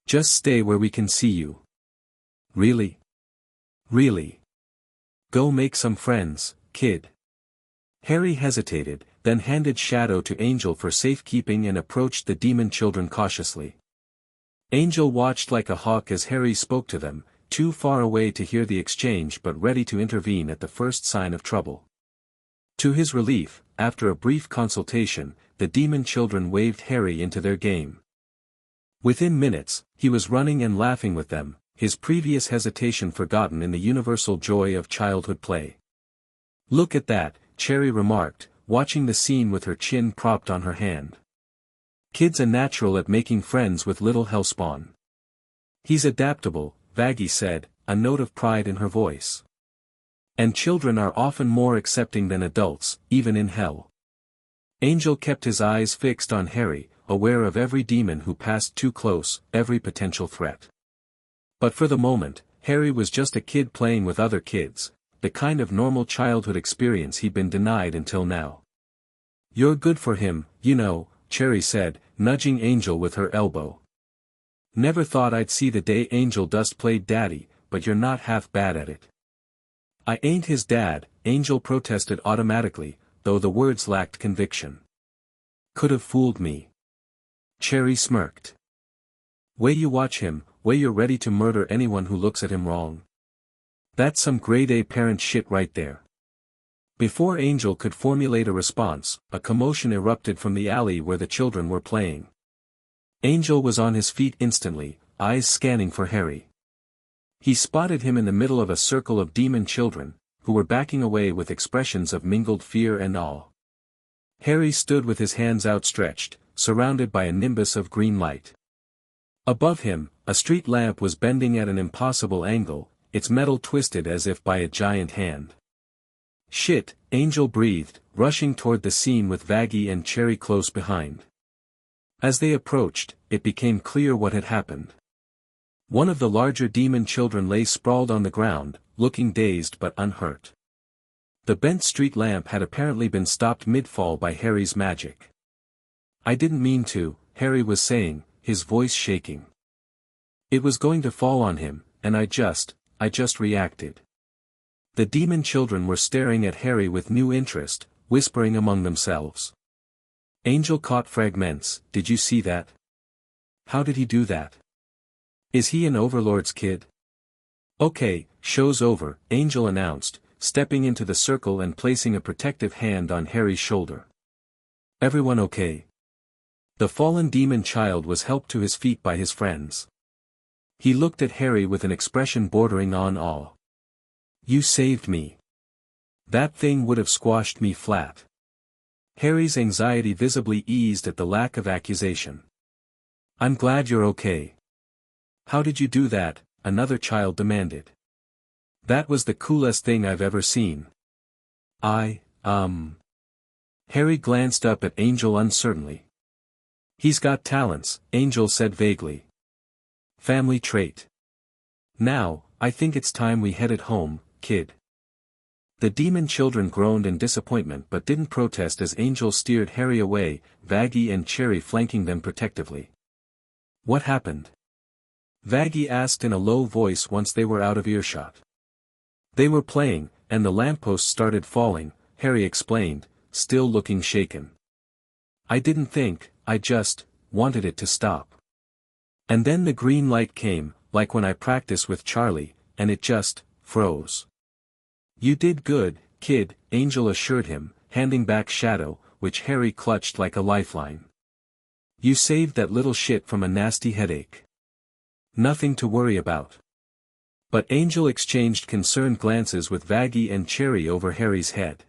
Speaker 1: Just stay where we can see you. Really? Really? Go make some friends, kid. Harry hesitated, then handed Shadow to Angel for safekeeping and approached the demon children cautiously. Angel watched like a hawk as Harry spoke to them, too far away to hear the exchange but ready to intervene at the first sign of trouble. To his relief, after a brief consultation, the demon children waved Harry into their game. Within minutes, he was running and laughing with them, his previous hesitation forgotten in the universal joy of childhood play. Look at that, Cherry remarked, watching the scene with her chin propped on her hand. Kid's a natural at making friends with little hellspawn. He's adaptable, Vaggie said, a note of pride in her voice. And children are often more accepting than adults, even in hell. Angel kept his eyes fixed on Harry, aware of every demon who passed too close, every potential threat. But for the moment, Harry was just a kid playing with other kids, the kind of normal childhood experience he'd been denied until now. You're good for him, you know, Cherry said, nudging Angel with her elbow. Never thought I'd see the day Angel Dust played daddy, but you're not half bad at it. I ain't his dad, Angel protested automatically, though the words lacked conviction. Could have fooled me. Cherry smirked. Way you watch him, way you're ready to murder anyone who looks at him wrong. That's some grade A parent shit right there. Before Angel could formulate a response, a commotion erupted from the alley where the children were playing. Angel was on his feet instantly, eyes scanning for Harry. He spotted him in the middle of a circle of demon children, who were backing away with expressions of mingled fear and awe. Harry stood with his hands outstretched, surrounded by a nimbus of green light. Above him, a street lamp was bending at an impossible angle, its metal twisted as if by a giant hand. "Shit," Angel breathed, rushing toward the scene with Vaggie and Cherry close behind. As they approached, it became clear what had happened. One of the larger demon children lay sprawled on the ground, looking dazed but unhurt. The bent street lamp had apparently been stopped mid-fall by Harry's magic. "I didn't mean to," Harry was saying, his voice shaking. "It was going to fall on him, and I just reacted." The demon children were staring at Harry with new interest, whispering among themselves. "Angel caught fragments, did you see that? How did he do that? Is he an Overlord's kid?" "Okay, show's over," Angel announced, stepping into the circle and placing a protective hand on Harry's shoulder. "Everyone okay?" The fallen demon child was helped to his feet by his friends. He looked at Harry with an expression bordering on awe. "You saved me. That thing would have squashed me flat." Harry's anxiety visibly eased at the lack of accusation. "I'm glad you're okay." "How did you do that?" another child demanded. "That was the coolest thing I've ever seen." Harry glanced up at Angel uncertainly. "He's got talents," Angel said vaguely. "Family trait. Now, I think it's time we headed home, kid." The demon children groaned in disappointment but didn't protest as Angel steered Harry away, Vaggie and Cherry flanking them protectively. "What happened?" Vaggie asked in a low voice once they were out of earshot. "They were playing, and the lamppost started falling," Harry explained, still looking shaken. "I didn't think, I just wanted it to stop. And then the green light came, like when I practice with Charlie, and it just froze." "You did good, kid," Angel assured him, handing back Shadow, which Harry clutched like a lifeline. "You saved that little shit from a nasty headache. Nothing to worry about." But Angel exchanged concerned glances with Vaggie and Cherry over Harry's head.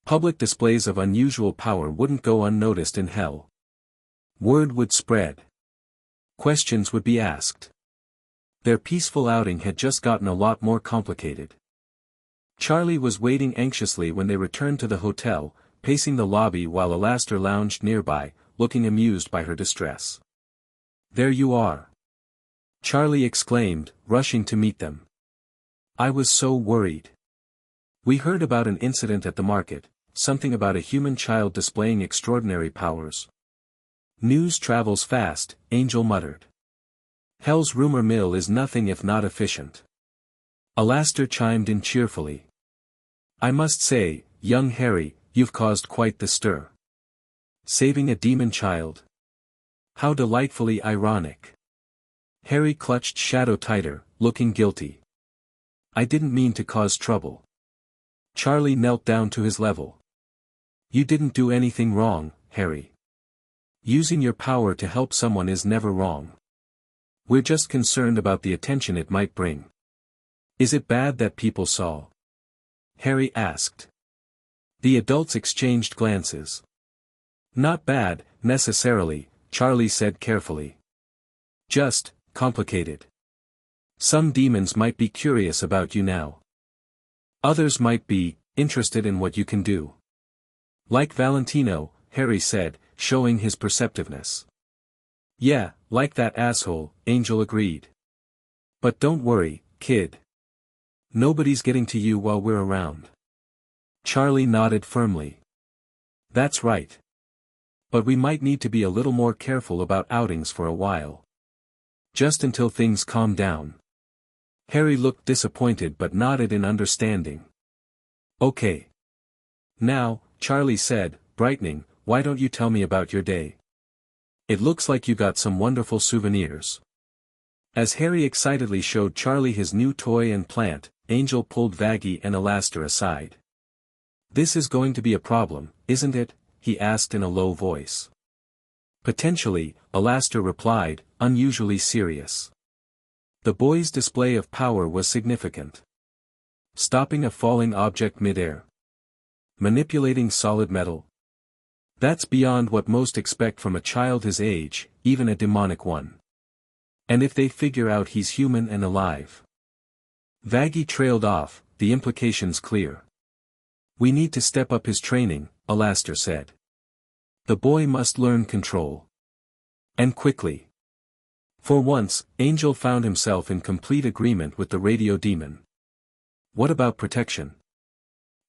Speaker 1: Public displays of unusual power wouldn't go unnoticed in hell. Word would spread. Questions would be asked. Their peaceful outing had just gotten a lot more complicated. Charlie was waiting anxiously when they returned to the hotel, pacing the lobby while Alastair lounged nearby, looking amused by her distress. "There you are!" Charlie exclaimed, rushing to meet them. "I was so worried. We heard about an incident at the market, something about a human child displaying extraordinary powers." "News travels fast," Angel muttered. "Hell's rumor mill is nothing if not efficient." Alastair chimed in cheerfully. "I must say, young Harry, you've caused quite the stir. Saving a demon child. How delightfully ironic." Harry clutched Shadow tighter, looking guilty. "I didn't mean to cause trouble." Charlie knelt down to his level. "You didn't do anything wrong, Harry. Using your power to help someone is never wrong. We're just concerned about the attention it might bring." "Is it bad that people saw?" Harry asked. The adults exchanged glances. "Not bad, necessarily," Charlie said carefully. "Just complicated. Some demons might be curious about you now. Others might be interested in what you can do." "Like Valentino," Harry said, showing his perceptiveness. "Yeah, like that asshole," Angel agreed. "But don't worry, kid. Nobody's getting to you while we're around." Charlie nodded firmly. "That's right. But we might need to be a little more careful about outings for a while. Just until things calm down." Harry looked disappointed but nodded in understanding. "Okay. Now," Charlie said, brightening, "why don't you tell me about your day? It looks like you got some wonderful souvenirs." As Harry excitedly showed Charlie his new toy and plant, Angel pulled Vaggie and Alastair aside. This is going to be a problem, isn't it? He asked in a low voice. Potentially, Alastair replied, unusually serious. The boy's display of power was significant. Stopping a falling object mid-air. Manipulating solid metal. That's beyond what most expect from a child his age, even a demonic one. And if they figure out he's human and alive. Vaggie trailed off, the implications clear. We need to step up his training, Alastair said. The boy must learn control. And quickly. For once, Angel found himself in complete agreement with the radio demon. What about protection?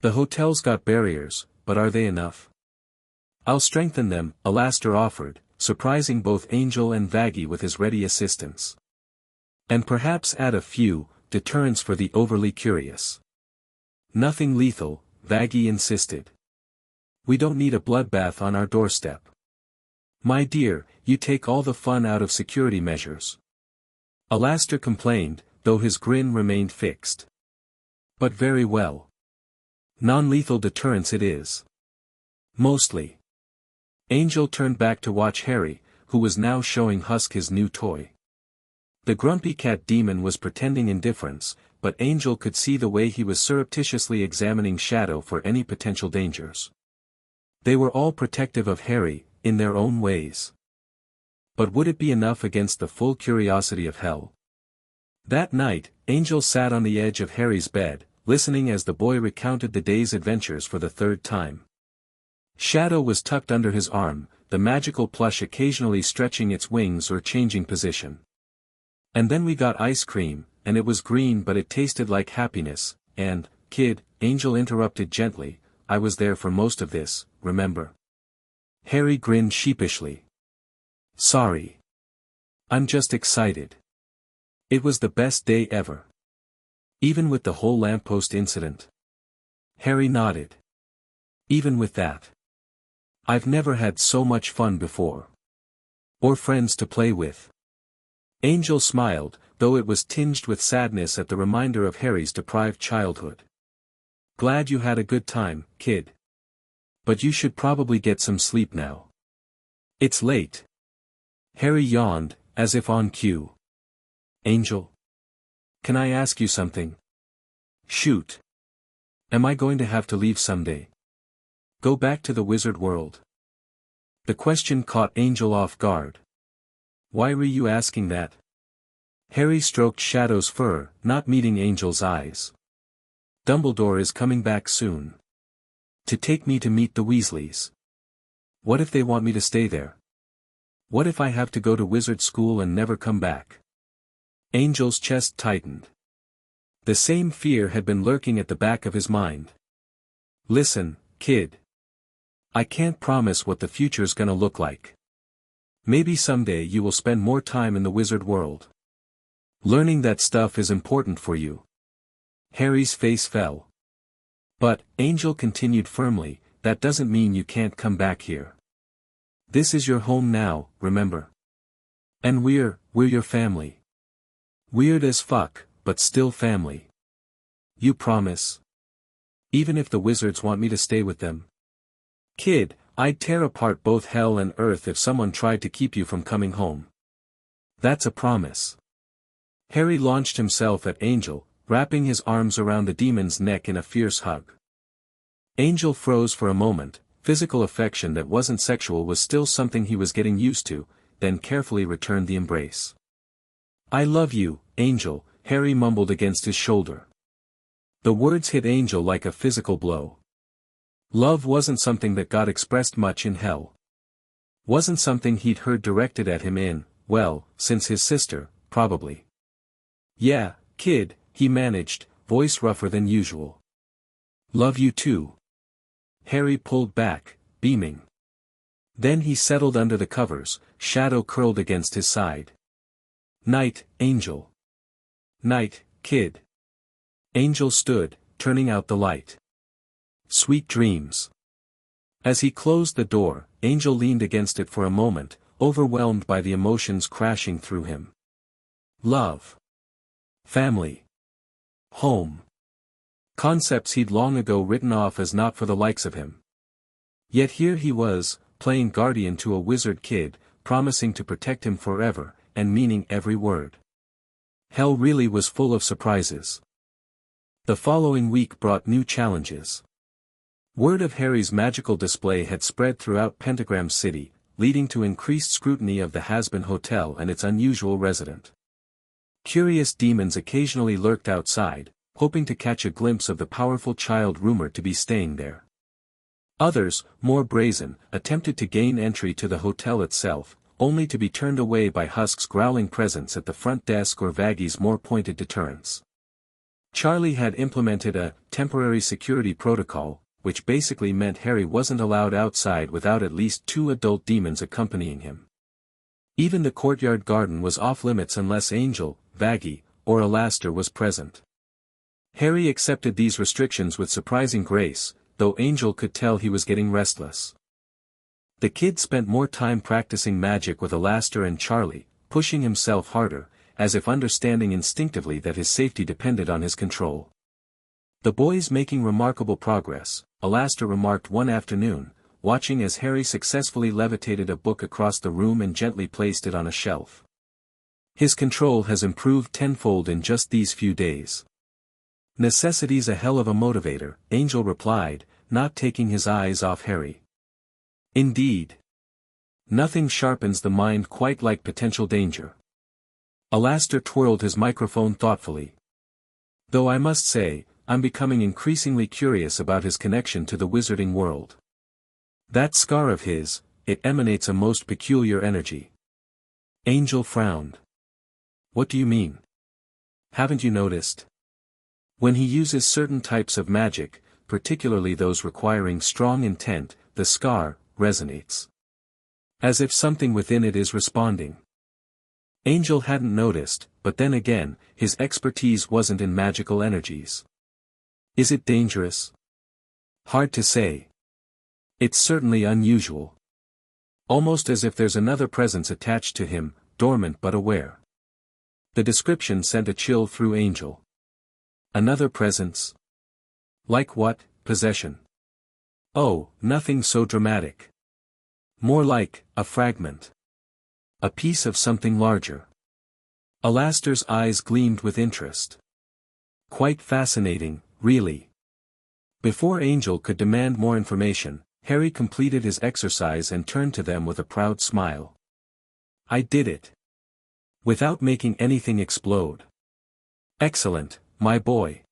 Speaker 1: The hotel's got barriers, but are they enough? I'll strengthen them, Alastair offered, surprising both Angel and Vaggie with his ready assistance. And perhaps add a few, deterrents for the overly curious. Nothing lethal, Vaggie insisted. We don't need a bloodbath on our doorstep. My dear, you take all the fun out of security measures. Alastair complained, though his grin remained fixed. But very well. Non-lethal deterrence it is. Mostly. Angel turned back to watch Harry, who was now showing Husk his new toy. The grumpy cat demon was pretending indifference, but Angel could see the way he was surreptitiously examining Shadow for any potential dangers. They were all protective of Harry, in their own ways. But would it be enough against the full curiosity of hell? That night, Angel sat on the edge of Harry's bed, listening as the boy recounted the day's adventures for the third time. Shadow was tucked under his arm, the magical plush occasionally stretching its wings or changing position. And then we got ice cream, and it was green but it tasted like happiness, and, kid, Angel interrupted gently, I was there for most of this, remember? Harry grinned sheepishly. Sorry. I'm just excited. It was the best day ever. Even with the whole lamppost incident. Harry nodded. Even with that. I've never had so much fun before. Or friends to play with. Angel smiled, though it was tinged with sadness at the reminder of Harry's deprived childhood. Glad you had a good time, kid. But you should probably get some sleep now. It's late. Harry yawned, as if on cue. Angel? Can I ask you something? Shoot. Am I going to have to leave someday? Go back to the wizard world? The question caught Angel off guard. Why were you asking that? Harry stroked Shadow's fur, not meeting Angel's eyes. Dumbledore is coming back soon. To take me to meet the Weasleys. What if they want me to stay there? What if I have to go to wizard school and never come back? Angel's chest tightened. The same fear had been lurking at the back of his mind. Listen, kid. I can't promise what the future's gonna look like. Maybe someday you will spend more time in the wizard world. Learning that stuff is important for you. Harry's face fell. But, Angel continued firmly, that doesn't mean you can't come back here. This is your home now, remember? And we're your family. Weird as fuck, but still family. You promise? Even if the wizards want me to stay with them? Kid, I'd tear apart both hell and earth if someone tried to keep you from coming home. That's a promise. Harry launched himself at Angel, wrapping his arms around the demon's neck in a fierce hug. Angel froze for a moment, physical affection that wasn't sexual was still something he was getting used to, then carefully returned the embrace. I love you, Angel, Harry mumbled against his shoulder. The words hit Angel like a physical blow. Love wasn't something that got expressed much in hell. Wasn't something he'd heard directed at him well, since his sister, probably. Yeah, kid, he managed, voice rougher than usual. Love you too. Harry pulled back, beaming. Then he settled under the covers, Shadow curled against his side. Night, Angel. Night, kid. Angel stood, turning out the light. Sweet dreams. As he closed the door, Angel leaned against it for a moment, overwhelmed by the emotions crashing through him. Love. Family. Home. Concepts he'd long ago written off as not for the likes of him. Yet here he was, playing guardian to a wizard kid, promising to protect him forever, and meaning every word. Hell really was full of surprises. The following week brought new challenges. Word of Harry's magical display had spread throughout Pentagram City, leading to increased scrutiny of the Hazbin Hotel and its unusual resident. Curious demons occasionally lurked outside, hoping to catch a glimpse of the powerful child rumored to be staying there. Others, more brazen, attempted to gain entry to the hotel itself, only to be turned away by Husk's growling presence at the front desk or Vaggy's more pointed deterrence. Charlie had implemented a temporary security protocol, which basically meant Harry wasn't allowed outside without at least 2 adult demons accompanying him. Even the courtyard garden was off-limits unless Angel, Vaggy, or Alastor was present. Harry accepted these restrictions with surprising grace, though Angel could tell he was getting restless. The kid spent more time practicing magic with Alastor and Charlie, pushing himself harder, as if understanding instinctively that his safety depended on his control. The boys making remarkable progress, Alastor remarked one afternoon, watching as Harry successfully levitated a book across the room and gently placed it on a shelf. His control has improved tenfold in just these few days. Necessity's a hell of a motivator, Angel replied, not taking his eyes off Harry. Indeed. Nothing sharpens the mind quite like potential danger. Alastor twirled his microphone thoughtfully. Though I must say, I'm becoming increasingly curious about his connection to the wizarding world. That scar of his, it emanates a most peculiar energy. Angel frowned. What do you mean? Haven't you noticed? When he uses certain types of magic, particularly those requiring strong intent, the scar resonates. As if something within it is responding. Angel hadn't noticed, but then again, his expertise wasn't in magical energies. Is it dangerous? Hard to say. It's certainly unusual. Almost as if there's another presence attached to him, dormant but aware. The description sent a chill through Angel. Another presence? Like what, possession? Oh, nothing so dramatic. More like, a fragment. A piece of something larger. Alastor's eyes gleamed with interest. Quite fascinating, really. Before Angel could demand more information, Harry completed his exercise and turned to them with a proud smile. I did it. Without making anything explode. Excellent, my boy.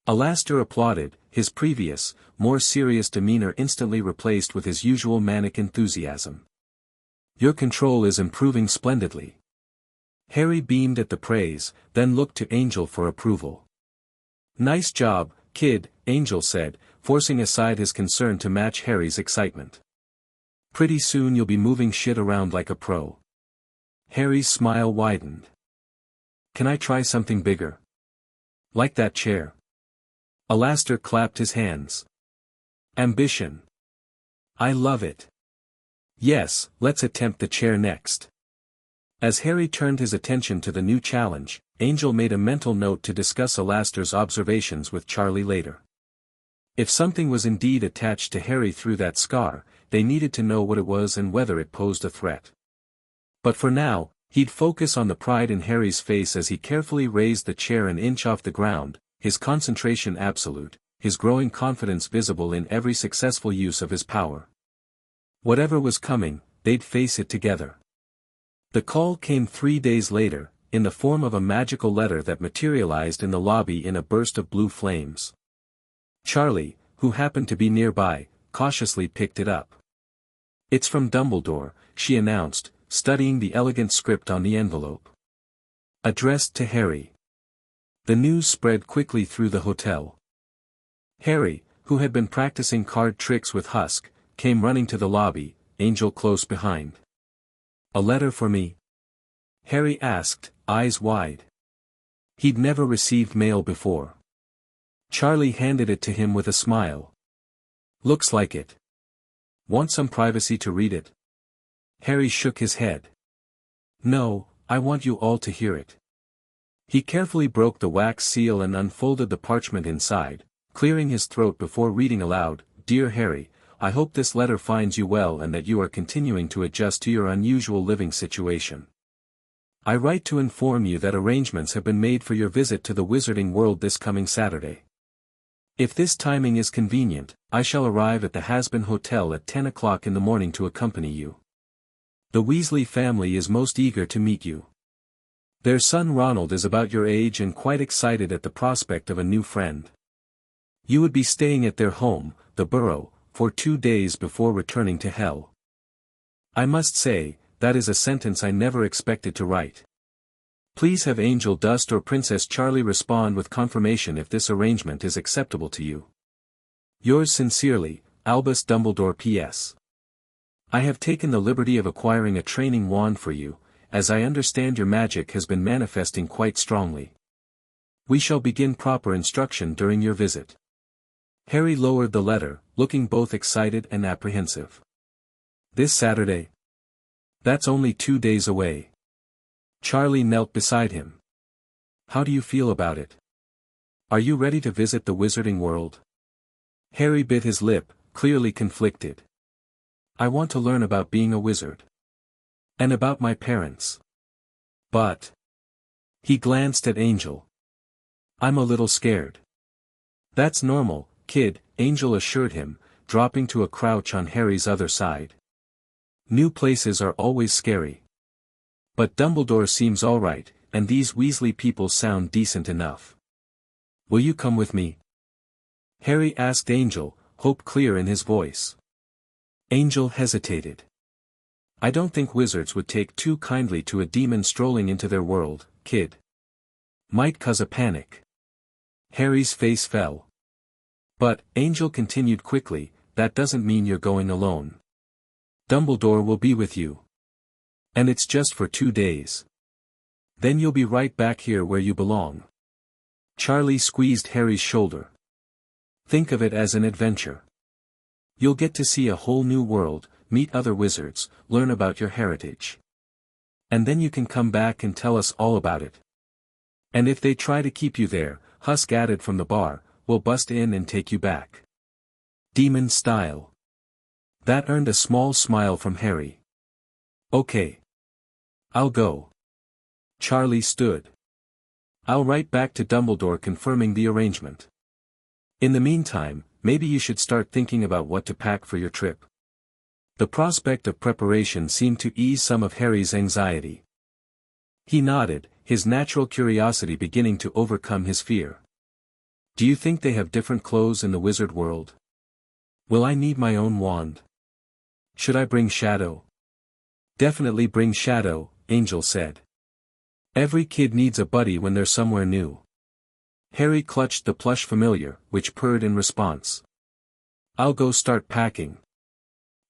Speaker 1: Alastor applauded, his previous, more serious demeanor instantly replaced with his usual manic enthusiasm. Your control is improving splendidly. Harry beamed at the praise, then looked to Angel for approval. Nice job, kid, Angel said, forcing aside his concern to match Harry's excitement. Pretty soon you'll be moving shit around like a pro. Harry's smile widened. Can I try something bigger? Like that chair. Alastor clapped his hands. Ambition. I love it. Yes, let's attempt the chair next. As Harry turned his attention to the new challenge, Angel made a mental note to discuss Alastor's observations with Charlie later. If something was indeed attached to Harry through that scar, they needed to know what it was and whether it posed a threat. But for now, he'd focus on the pride in Harry's face as he carefully raised the chair an inch off the ground, his concentration absolute, his growing confidence visible in every successful use of his power. Whatever was coming, they'd face it together. The call came 3 days later, in the form of a magical letter that materialized in the lobby in a burst of blue flames. Charlie, who happened to be nearby, cautiously picked it up. It's from Dumbledore, she announced, studying the elegant script on the envelope. Addressed to Harry. The news spread quickly through the hotel. Harry, who had been practicing card tricks with Husk, came running to the lobby, Angel close behind. A letter for me? Harry asked, eyes wide. He'd never received mail before. Charlie handed it to him with a smile. Looks like it. Want some privacy to read it? Harry shook his head. No, I want you all to hear it. He carefully broke the wax seal and unfolded the parchment inside, clearing his throat before reading aloud, "Dear Harry, I hope this letter finds you well and that you are continuing to adjust to your unusual living situation. I write to inform you that arrangements have been made for your visit to the Wizarding World this coming Saturday. If this timing is convenient, I shall arrive at the Hazbin Hotel at 10 o'clock in the morning to accompany you. The Weasley family is most eager to meet you. Their son Ronald is about your age and quite excited at the prospect of a new friend. You would be staying at their home, the Burrow, for 2 days before returning to Hell." I must say, that is a sentence I never expected to write. Please have Angel Dust or Princess Charlie respond with confirmation if this arrangement is acceptable to you. Yours sincerely, Albus Dumbledore P.S. I have taken the liberty of acquiring a training wand for you, as I understand your magic has been manifesting quite strongly. We shall begin proper instruction during your visit. Harry lowered the letter, looking both excited and apprehensive. This Saturday? That's only 2 days away. Charlie knelt beside him. How do you feel about it? Are you ready to visit the Wizarding World? Harry bit his lip, clearly conflicted. I want to learn about being a wizard. And about my parents. But. He glanced at Angel. I'm a little scared. That's normal, kid, Angel assured him, dropping to a crouch on Harry's other side. New places are always scary. But Dumbledore seems alright, and these Weasley people sound decent enough. Will you come with me? Harry asked Angel, hope clear in his voice. Angel hesitated. I don't think wizards would take too kindly to a demon strolling into their world, kid. Might cause a panic. Harry's face fell. But, Angel continued quickly, that doesn't mean you're going alone. Dumbledore will be with you. And it's just for 2 days. Then you'll be right back here where you belong. Charlie squeezed Harry's shoulder. Think of it as an adventure. You'll get to see a whole new world, meet other wizards, learn about your heritage. And then you can come back and tell us all about it. And if they try to keep you there, Husk added from the bar, we'll bust in and take you back. Demon style. That earned a small smile from Harry. Okay. I'll go. Charlie stood. I'll write back to Dumbledore confirming the arrangement. In the meantime, maybe you should start thinking about what to pack for your trip. The prospect of preparation seemed to ease some of Harry's anxiety. He nodded, his natural curiosity beginning to overcome his fear. Do you think they have different clothes in the wizard world? Will I need my own wand? Should I bring Shadow? Definitely bring Shadow, Angel said. Every kid needs a buddy when they're somewhere new. Harry clutched the plush familiar, which purred in response. I'll go start packing.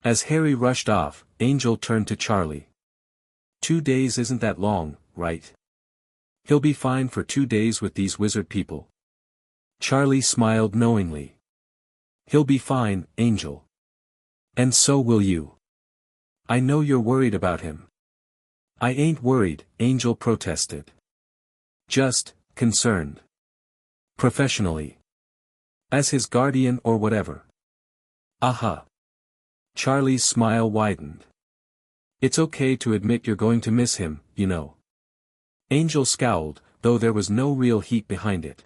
Speaker 1: As Harry rushed off, Angel turned to Charlie. 2 days isn't that long, right? He'll be fine for 2 days with these wizard people. Charlie smiled knowingly. He'll be fine, Angel. And so will you. I know you're worried about him. I ain't worried, Angel protested. Just, concerned. Professionally. As his guardian or whatever. Aha. Charlie's smile widened. It's okay to admit you're going to miss him, you know. Angel scowled, though there was no real heat behind it.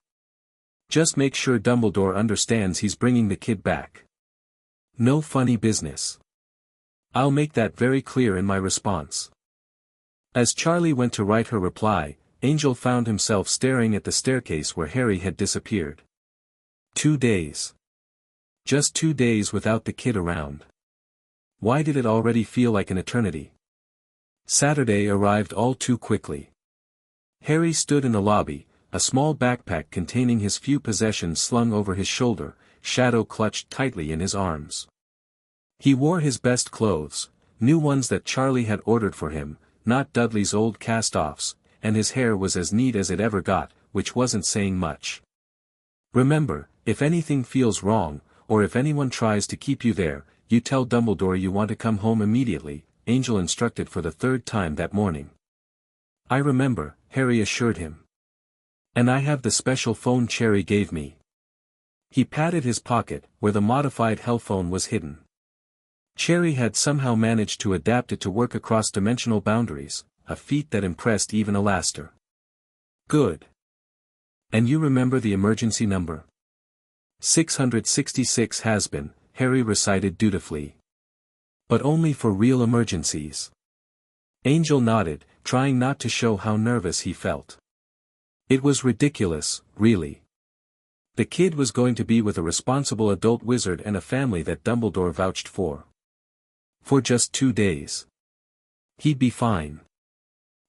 Speaker 1: Just make sure Dumbledore understands he's bringing the kid back. No funny business. I'll make that very clear in my response. As Charlie went to write her reply, Angel found himself staring at the staircase where Harry had disappeared. 2 days. Just 2 days without the kid around. Why did it already feel like an eternity? Saturday arrived all too quickly. Harry stood in the lobby, a small backpack containing his few possessions slung over his shoulder, Shadow clutched tightly in his arms. He wore his best clothes, new ones that Charlie had ordered for him, not Dudley's old cast-offs, and his hair was as neat as it ever got, which wasn't saying much. Remember, if anything feels wrong, or if anyone tries to keep you there, you tell Dumbledore you want to come home immediately, Angel instructed for the 3rd time that morning. I remember, Harry assured him. And I have the special phone Cherry gave me. He patted his pocket, where the modified hellphone was hidden. Cherry had somehow managed to adapt it to work across dimensional boundaries, a feat that impressed even Alastair. Good. And you remember the emergency number? 666 Hazbin, Harry recited dutifully. But only for real emergencies. Angel nodded, trying not to show how nervous he felt. It was ridiculous, really. The kid was going to be with a responsible adult wizard and a family that Dumbledore vouched for. For just 2 days. He'd be fine.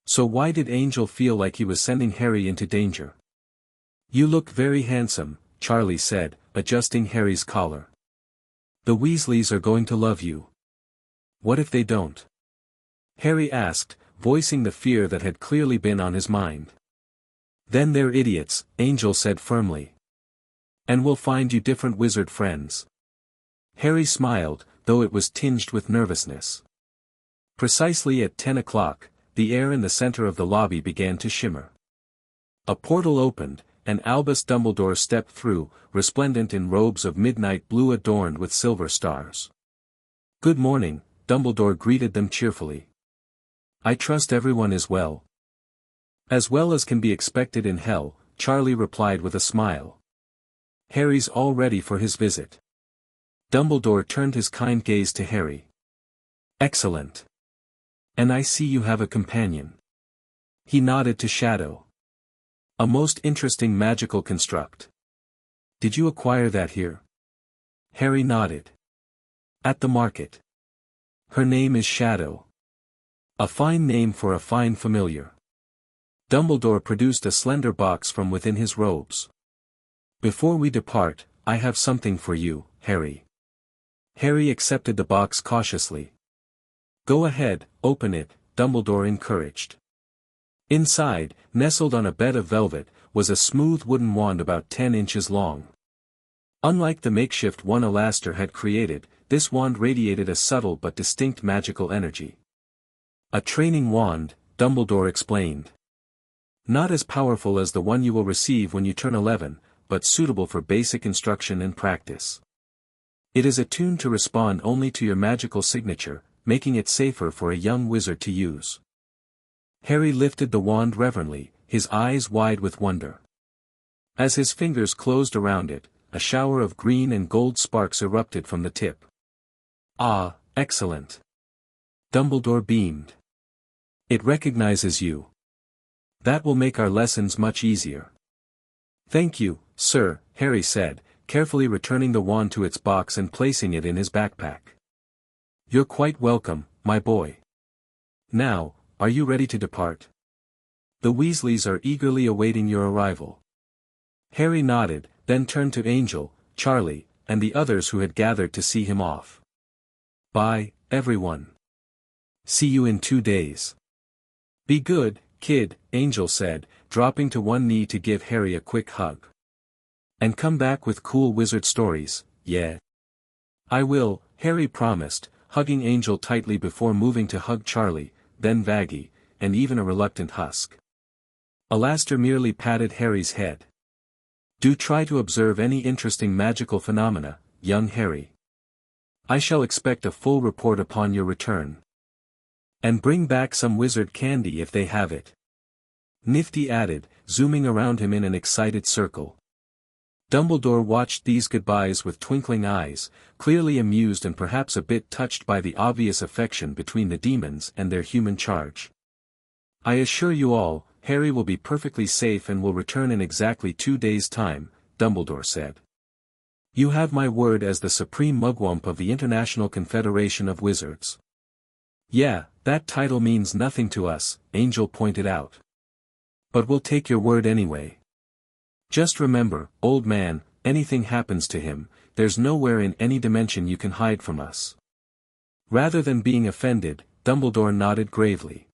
Speaker 1: So why did Angel feel like he was sending Harry into danger? You look very handsome, Charlie said, adjusting Harry's collar. The Weasleys are going to love you. What if they don't? Harry asked, voicing the fear that had clearly been on his mind. Then they're idiots, Angel said firmly. And we'll find you different wizard friends. Harry smiled, though it was tinged with nervousness. Precisely at 10 o'clock, the air in the center of the lobby began to shimmer. A portal opened, and Albus Dumbledore stepped through, resplendent in robes of midnight blue adorned with silver stars. Good morning, Dumbledore greeted them cheerfully. I trust everyone is well. As well as can be expected in hell, Charlie replied with a smile. Harry's all ready for his visit. Dumbledore turned his kind gaze to Harry. Excellent. And I see you have a companion. He nodded to Shadow. A most interesting magical construct. Did you acquire that here? Harry nodded. At the market. Her name is Shadow. A fine name for a fine familiar. Dumbledore produced a slender box from within his robes. Before we depart, I have something for you, Harry. Harry accepted the box cautiously. Go ahead, open it, Dumbledore encouraged. Inside, nestled on a bed of velvet, was a smooth wooden wand about 10 inches long. Unlike the makeshift one Alastair had created, this wand radiated a subtle but distinct magical energy. A training wand, Dumbledore explained. Not as powerful as the one you will receive when you turn 11, but suitable for basic instruction and practice. It is attuned to respond only to your magical signature, making it safer for a young wizard to use. Harry lifted the wand reverently, his eyes wide with wonder. As his fingers closed around it, a shower of green and gold sparks erupted from the tip. Ah, excellent. Dumbledore beamed. It recognizes you. That will make our lessons much easier. Thank you, sir, Harry said, carefully returning the wand to its box and placing it in his backpack. You're quite welcome, my boy. Now, are you ready to depart? The Weasleys are eagerly awaiting your arrival. Harry nodded, then turned to Angel, Charlie, and the others who had gathered to see him off. Bye, everyone. See you in 2 days. Be good, kid, Angel said, dropping to one knee to give Harry a quick hug. And come back with cool wizard stories, yeah? I will, Harry promised, hugging Angel tightly before moving to hug Charlie, then Vaggie, and even a reluctant Husk. Alastair merely patted Harry's head. Do try to observe any interesting magical phenomena, young Harry. I shall expect a full report upon your return. And bring back some wizard candy if they have it. Nifty added, zooming around him in an excited circle. Dumbledore watched these goodbyes with twinkling eyes, clearly amused and perhaps a bit touched by the obvious affection between the demons and their human charge. I assure you all, Harry will be perfectly safe and will return in exactly 2 days' time, Dumbledore said. You have my word as the supreme mugwump of the International Confederation of Wizards. Yeah, that title means nothing to us, Angel pointed out. But we'll take your word anyway. Just remember, old man, anything happens to him, there's nowhere in any dimension you can hide from us. Rather than being offended, Dumbledore nodded gravely.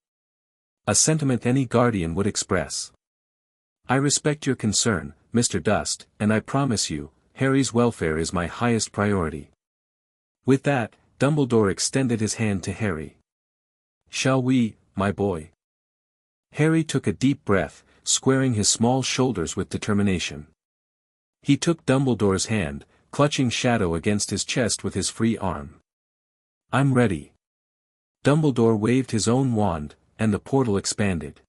Speaker 1: A sentiment any guardian would express. I respect your concern, Mr. Dust, and I promise you, Harry's welfare is my highest priority. With that, Dumbledore extended his hand to Harry. Shall we, my boy? Harry took a deep breath, squaring his small shoulders with determination. He took Dumbledore's hand, clutching Shadow against his chest with his free arm. "I'm ready." Dumbledore waved his own wand, and the portal expanded.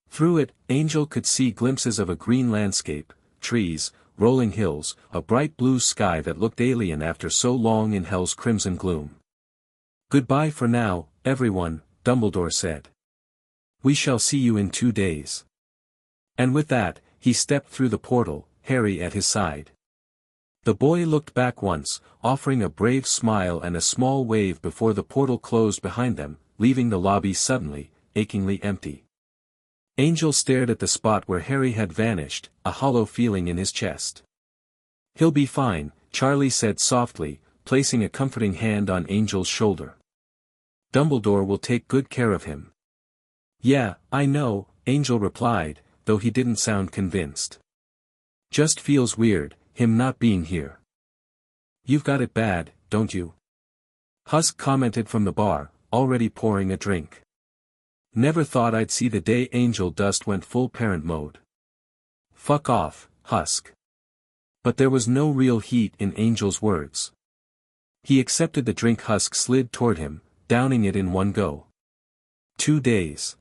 Speaker 1: Through it, Angel could see glimpses of a green landscape, trees, rolling hills, a bright blue sky that looked alien after so long in hell's crimson gloom. "Goodbye for now, everyone," Dumbledore said. "We shall see you in 2 days." And with that, he stepped through the portal, Harry at his side. The boy looked back once, offering a brave smile and a small wave before the portal closed behind them, leaving the lobby suddenly, achingly empty. Angel stared at the spot where Harry had vanished, a hollow feeling in his chest. "He'll be fine," Charlie said softly, placing a comforting hand on Angel's shoulder. "Dumbledore will take good care of him." "Yeah, I know," Angel replied, though he didn't sound convinced. "Just feels weird, him not being here." "You've got it bad, don't you?" Husk commented from the bar, already pouring a drink. "Never thought I'd see the day Angel Dust went full parent mode." "Fuck off, Husk." But there was no real heat in Angel's words. He accepted the drink Husk slid toward him, downing it in one go. 2 days.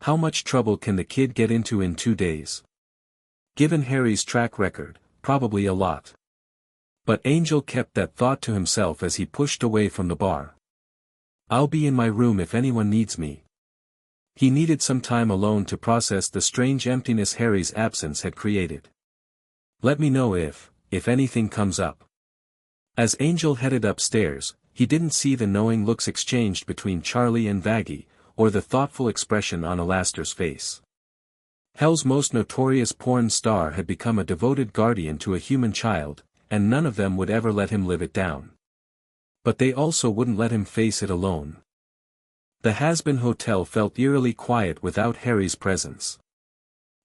Speaker 1: How much trouble can the kid get into in 2 days? Given Harry's track record, probably a lot. But Angel kept that thought to himself as he pushed away from the bar. "I'll be in my room if anyone needs me." He needed some time alone to process the strange emptiness Harry's absence had created. "Let me know if anything comes up." As Angel headed upstairs, he didn't see the knowing looks exchanged between Charlie and Vaggie, or the thoughtful expression on Alastair's face. Hell's most notorious porn star had become a devoted guardian to a human child, and none of them would ever let him live it down. But they also wouldn't let him face it alone. The Hazbin Hotel felt eerily quiet without Harry's presence.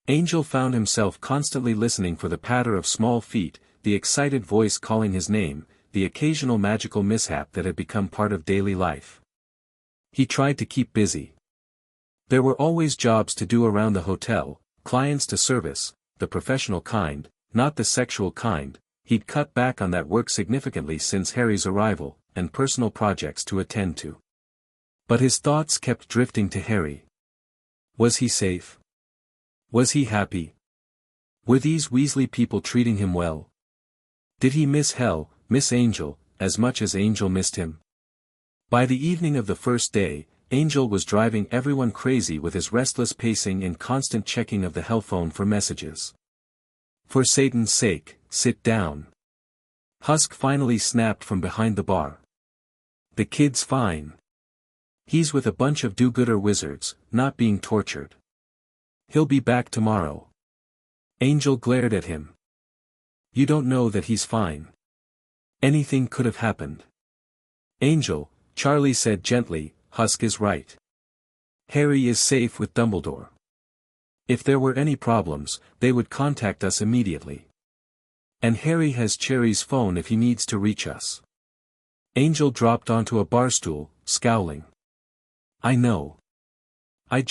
Speaker 1: Angel found himself constantly listening for the patter of small feet, the excited voice calling his name, the occasional magical mishap that had become part of daily life. He tried to keep busy. There were always jobs to do around the hotel, clients to service, the professional kind, not the sexual kind. He'd cut back on that work significantly since Harry's arrival, and personal projects to attend to. But his thoughts kept drifting to Harry. Was he safe? Was he happy? Were these Weasley people treating him well? Did he miss Hell, miss Angel, as much as Angel missed him? By the evening of the first day, Angel was driving everyone crazy with his restless pacing and constant checking of the hell phone for messages. "For Satan's sake, sit down." Husk finally snapped from behind the bar. "The kid's fine. He's with a bunch of do-gooder wizards, not being tortured. He'll be back tomorrow." Angel glared at him. "You don't know that he's fine. Anything could have happened." "Angel," Charlie said gently, "Husk is right. Harry is safe with Dumbledore. If there were any problems, they would contact us immediately. And Harry has Cherry's phone if he needs to reach us." Angel dropped onto a bar stool, scowling. "I know. I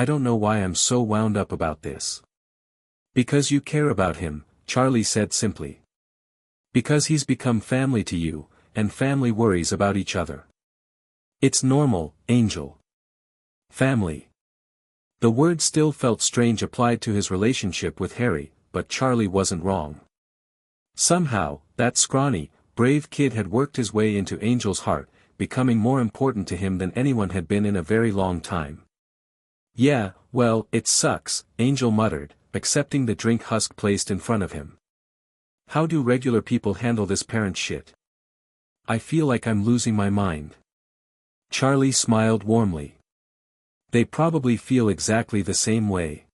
Speaker 1: don't know why I'm so wound up about this." "Because you care about him," Charlie said simply. "Because he's become family to you, and family worries about each other. It's normal, Angel. Family." The word still felt strange applied to his relationship with Harry, but Charlie wasn't wrong. Somehow, that scrawny, brave kid had worked his way into Angel's heart, becoming more important to him than anyone had been in a very long time. "Yeah, well, it sucks," Angel muttered, accepting the drink Husk placed in front of him. "How do regular people handle this parent shit? I feel like I'm losing my mind." Charlie smiled warmly. "They probably feel exactly the same way.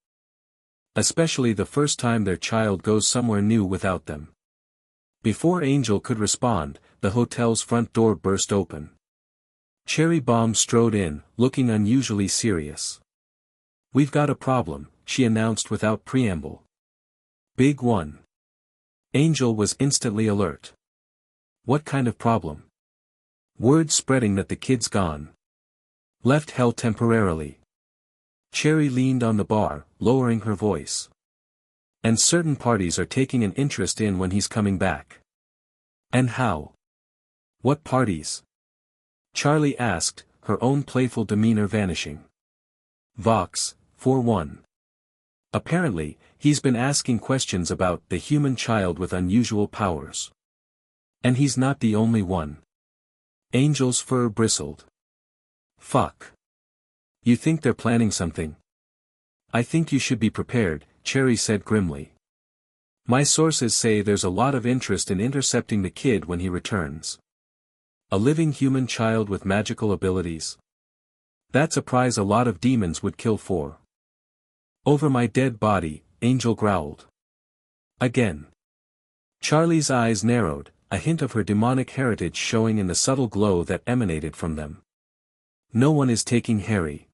Speaker 1: Especially the first time their child goes somewhere new without them." Before Angel could respond, the hotel's front door burst open. Cherry Bomb strode in, looking unusually serious. "We've got a problem," she announced without preamble. "Big one." Angel was instantly alert. "What kind of problem?" "Word spreading that the kid's gone. Left Hell temporarily." Cherry leaned on the bar, lowering her voice. And certain parties are taking an interest in when he's coming back. And how? What parties? Charlie asked, her own playful demeanor vanishing. Vox, for one. Apparently, he's been asking questions about the human child with unusual powers. And he's not the only one. Angel's fur bristled. Fuck. You think they're planning something? I think you should be prepared, Cherry said grimly. My sources say there's a lot of interest in intercepting the kid when he returns. A living human child with magical abilities. That's a prize a lot of demons would kill for. Over my dead body, Angel growled. Again. Charlie's eyes narrowed, a hint of her demonic heritage showing in the subtle glow that emanated from them. No one is taking Harry.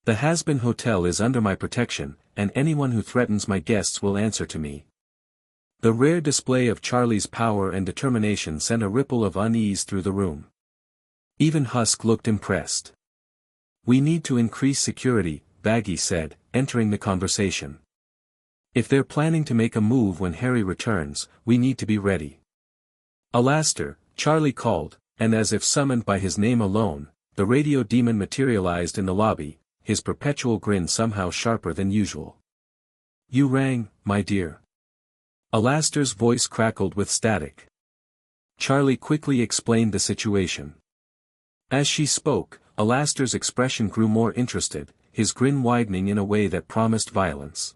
Speaker 1: The Hazbin Hotel is under my protection, and anyone who threatens my guests will answer to me. The rare display of Charlie's power and determination sent a ripple of unease through the room. Even Husk looked impressed. We need to increase security, Baggy said, entering the conversation. If they're planning to make a move when Harry returns, we need to be ready. Alastair, Charlie called, and as if summoned by his name alone, the radio demon materialized in the lobby, his perpetual grin somehow sharper than usual. You rang, my dear. Alastair's voice crackled with static. Charlie quickly explained the situation. As she spoke, Alastair's expression grew more interested, his grin widening in a way that promised violence.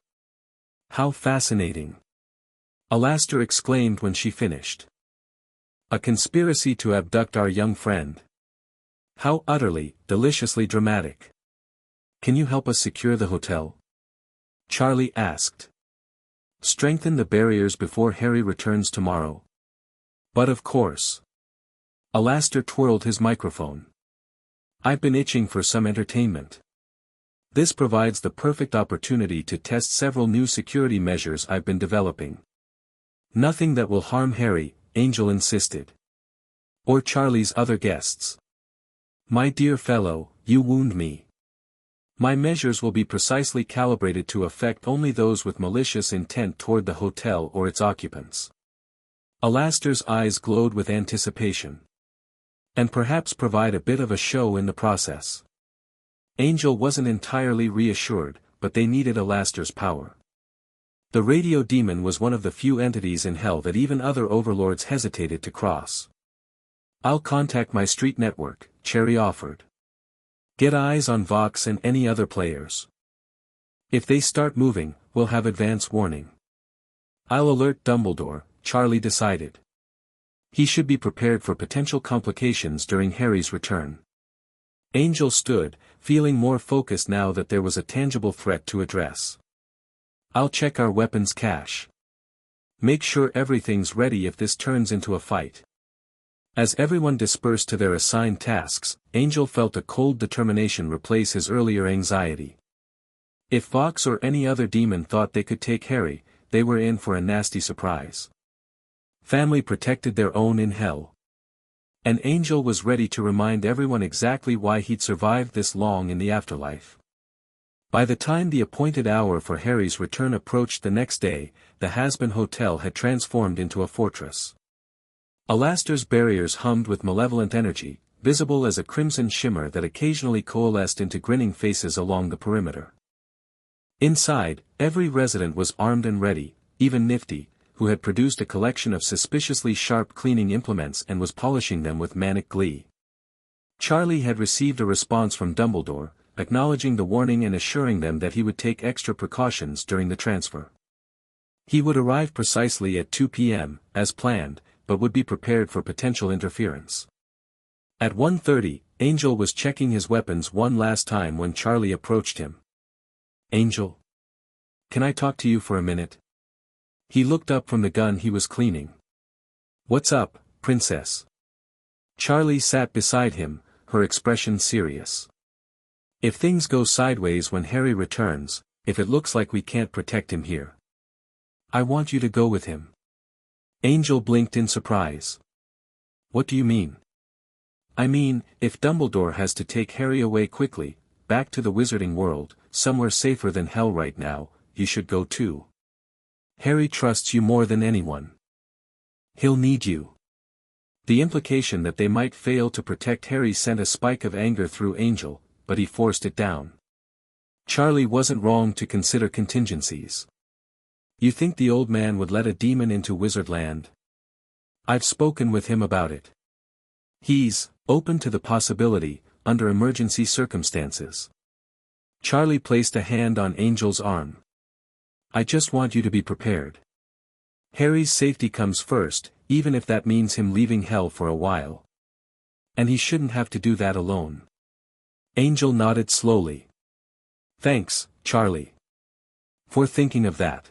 Speaker 1: How fascinating! Alastair exclaimed when she finished. A conspiracy to abduct our young friend. How utterly, deliciously dramatic. Can you help us secure the hotel? Charlie asked. Strengthen the barriers before Harry returns tomorrow. But of course. Alastair twirled his microphone. I've been itching for some entertainment. This provides the perfect opportunity to test several new security measures I've been developing. Nothing that will harm Harry, Angel insisted. Or Charlie's other guests. My dear fellow, you wound me. My measures will be precisely calibrated to affect only those with malicious intent toward the hotel or its occupants. Alastair's eyes glowed with anticipation. And perhaps provide a bit of a show in the process. Angel wasn't entirely reassured, but they needed Alastair's power. The radio demon was one of the few entities in hell that even other overlords hesitated to cross. I'll contact my street network, Cherry offered. Get eyes on Vox and any other players. If they start moving, we'll have advance warning. I'll alert Dumbledore, Charlie decided. He should be prepared for potential complications during Harry's return. Angel stood, feeling more focused now that there was a tangible threat to address. I'll check our weapons cache. Make sure everything's ready if this turns into a fight. As everyone dispersed to their assigned tasks, Angel felt a cold determination replace his earlier anxiety. If Vox or any other demon thought they could take Harry, they were in for a nasty surprise. Family protected their own in hell. And Angel was ready to remind everyone exactly why he'd survived this long in the afterlife. By the time the appointed hour for Harry's return approached the next day, the Hazbin Hotel had transformed into a fortress. Alastair's barriers hummed with malevolent energy, visible as a crimson shimmer that occasionally coalesced into grinning faces along the perimeter. Inside, every resident was armed and ready, even Nifty, who had produced a collection of suspiciously sharp cleaning implements and was polishing them with manic glee. Charlie had received a response from Dumbledore, acknowledging the warning and assuring them that he would take extra precautions during the transfer. He would arrive precisely at 2 p.m., as planned, but would be prepared for potential interference. At 1:30, Angel was checking his weapons one last time when Charlie approached him. Angel? Can I talk to you for a minute? He looked up from the gun he was cleaning. What's up, princess? Charlie sat beside him, her expression serious. If things go sideways when Harry returns, if it looks like we can't protect him here, I want you to go with him. Angel blinked in surprise. What do you mean? I mean, if Dumbledore has to take Harry away quickly, back to the wizarding world, somewhere safer than hell right now, you should go too. Harry trusts you more than anyone. He'll need you. The implication that they might fail to protect Harry sent a spike of anger through Angel, but he forced it down. Charlie wasn't wrong to consider contingencies. You think the old man would let a demon into Wizardland? I've spoken with him about it. He's open to the possibility, under emergency circumstances. Charlie placed a hand on Angel's arm. I just want you to be prepared. Harry's safety comes first, even if that means him leaving hell for a while. And he shouldn't have to do that alone. Angel nodded slowly. Thanks, Charlie. For thinking of that.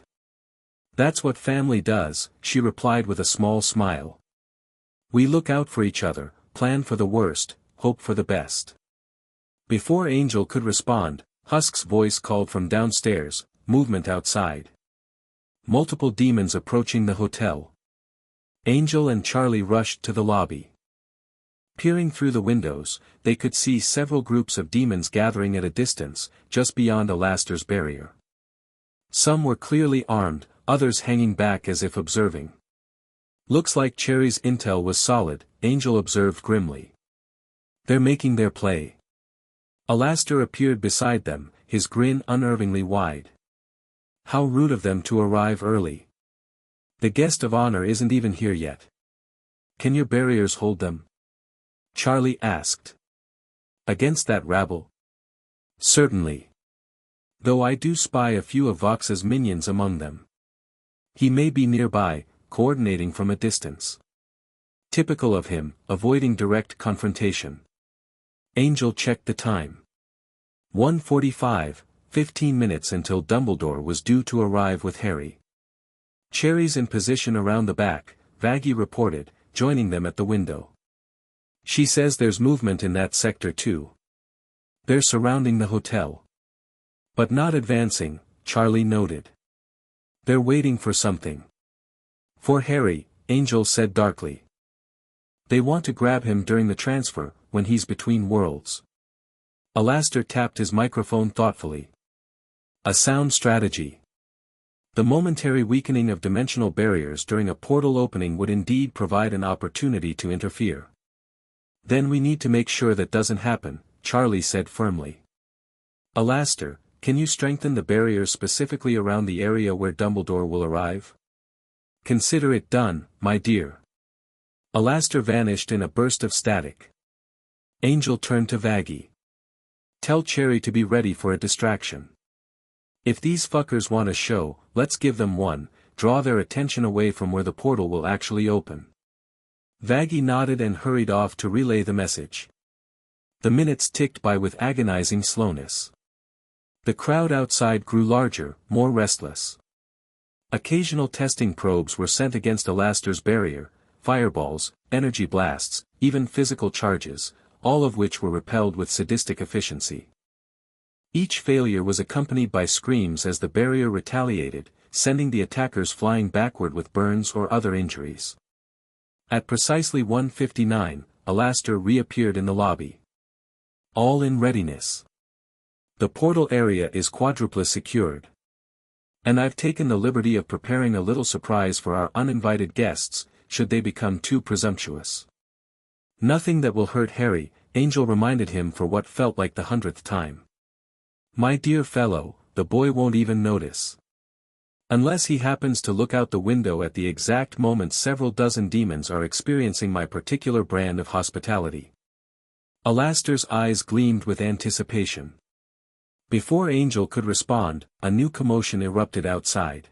Speaker 1: That's what family does, she replied with a small smile. We look out for each other, plan for the worst, hope for the best. Before Angel could respond, Husk's voice called from downstairs, movement outside. Multiple demons approaching the hotel. Angel and Charlie rushed to the lobby. Peering through the windows, they could see several groups of demons gathering at a distance, just beyond Alastor's barrier. Some were clearly armed, others hanging back as if observing. Looks like Cherry's intel was solid, Angel observed grimly. They're making their play. Alastor appeared beside them, his grin unnervingly wide. How rude of them to arrive early. The guest of honor isn't even here yet. Can your barriers hold them? Charlie asked. Against that rabble? Certainly. Though I do spy a few of Vox's minions among them. He may be nearby, coordinating from a distance. Typical of him, avoiding direct confrontation. Angel checked the time. 1:45, 15 minutes until Dumbledore was due to arrive with Harry. Cherry's in position around the back, Vaggie reported, joining them at the window. She says there's movement in that sector too. They're surrounding the hotel. But not advancing, Charlie noted. They're waiting for something. For Harry, Angel said darkly. They want to grab him during the transfer, when he's between worlds. Alastor tapped his microphone thoughtfully. A sound strategy. The momentary weakening of dimensional barriers during a portal opening would indeed provide an opportunity to interfere. Then we need to make sure that doesn't happen, Charlie said firmly. Alastor, can you strengthen the barriers specifically around the area where Dumbledore will arrive? Consider it done, my dear. Alastor vanished in a burst of static. Angel turned to Vaggie. Tell Cherry to be ready for a distraction. If these fuckers want a show, let's give them one, draw their attention away from where the portal will actually open. Vaggie nodded and hurried off to relay the message. The minutes ticked by with agonizing slowness. The crowd outside grew larger, more restless. Occasional testing probes were sent against Alastor's barrier, fireballs, energy blasts, even physical charges, all of which were repelled with sadistic efficiency. Each failure was accompanied by screams as the barrier retaliated, sending the attackers flying backward with burns or other injuries. At precisely 1:59, Alastor reappeared in the lobby. All in readiness. The portal area is quadruply secured. And I've taken the liberty of preparing a little surprise for our uninvited guests, should they become too presumptuous. Nothing that will hurt Harry, Angel reminded him for what felt like the 100th time. My dear fellow, the boy won't even notice. Unless he happens to look out the window at the exact moment several dozen demons are experiencing my particular brand of hospitality. Alastor's eyes gleamed with anticipation. Before Angel could respond, a new commotion erupted outside.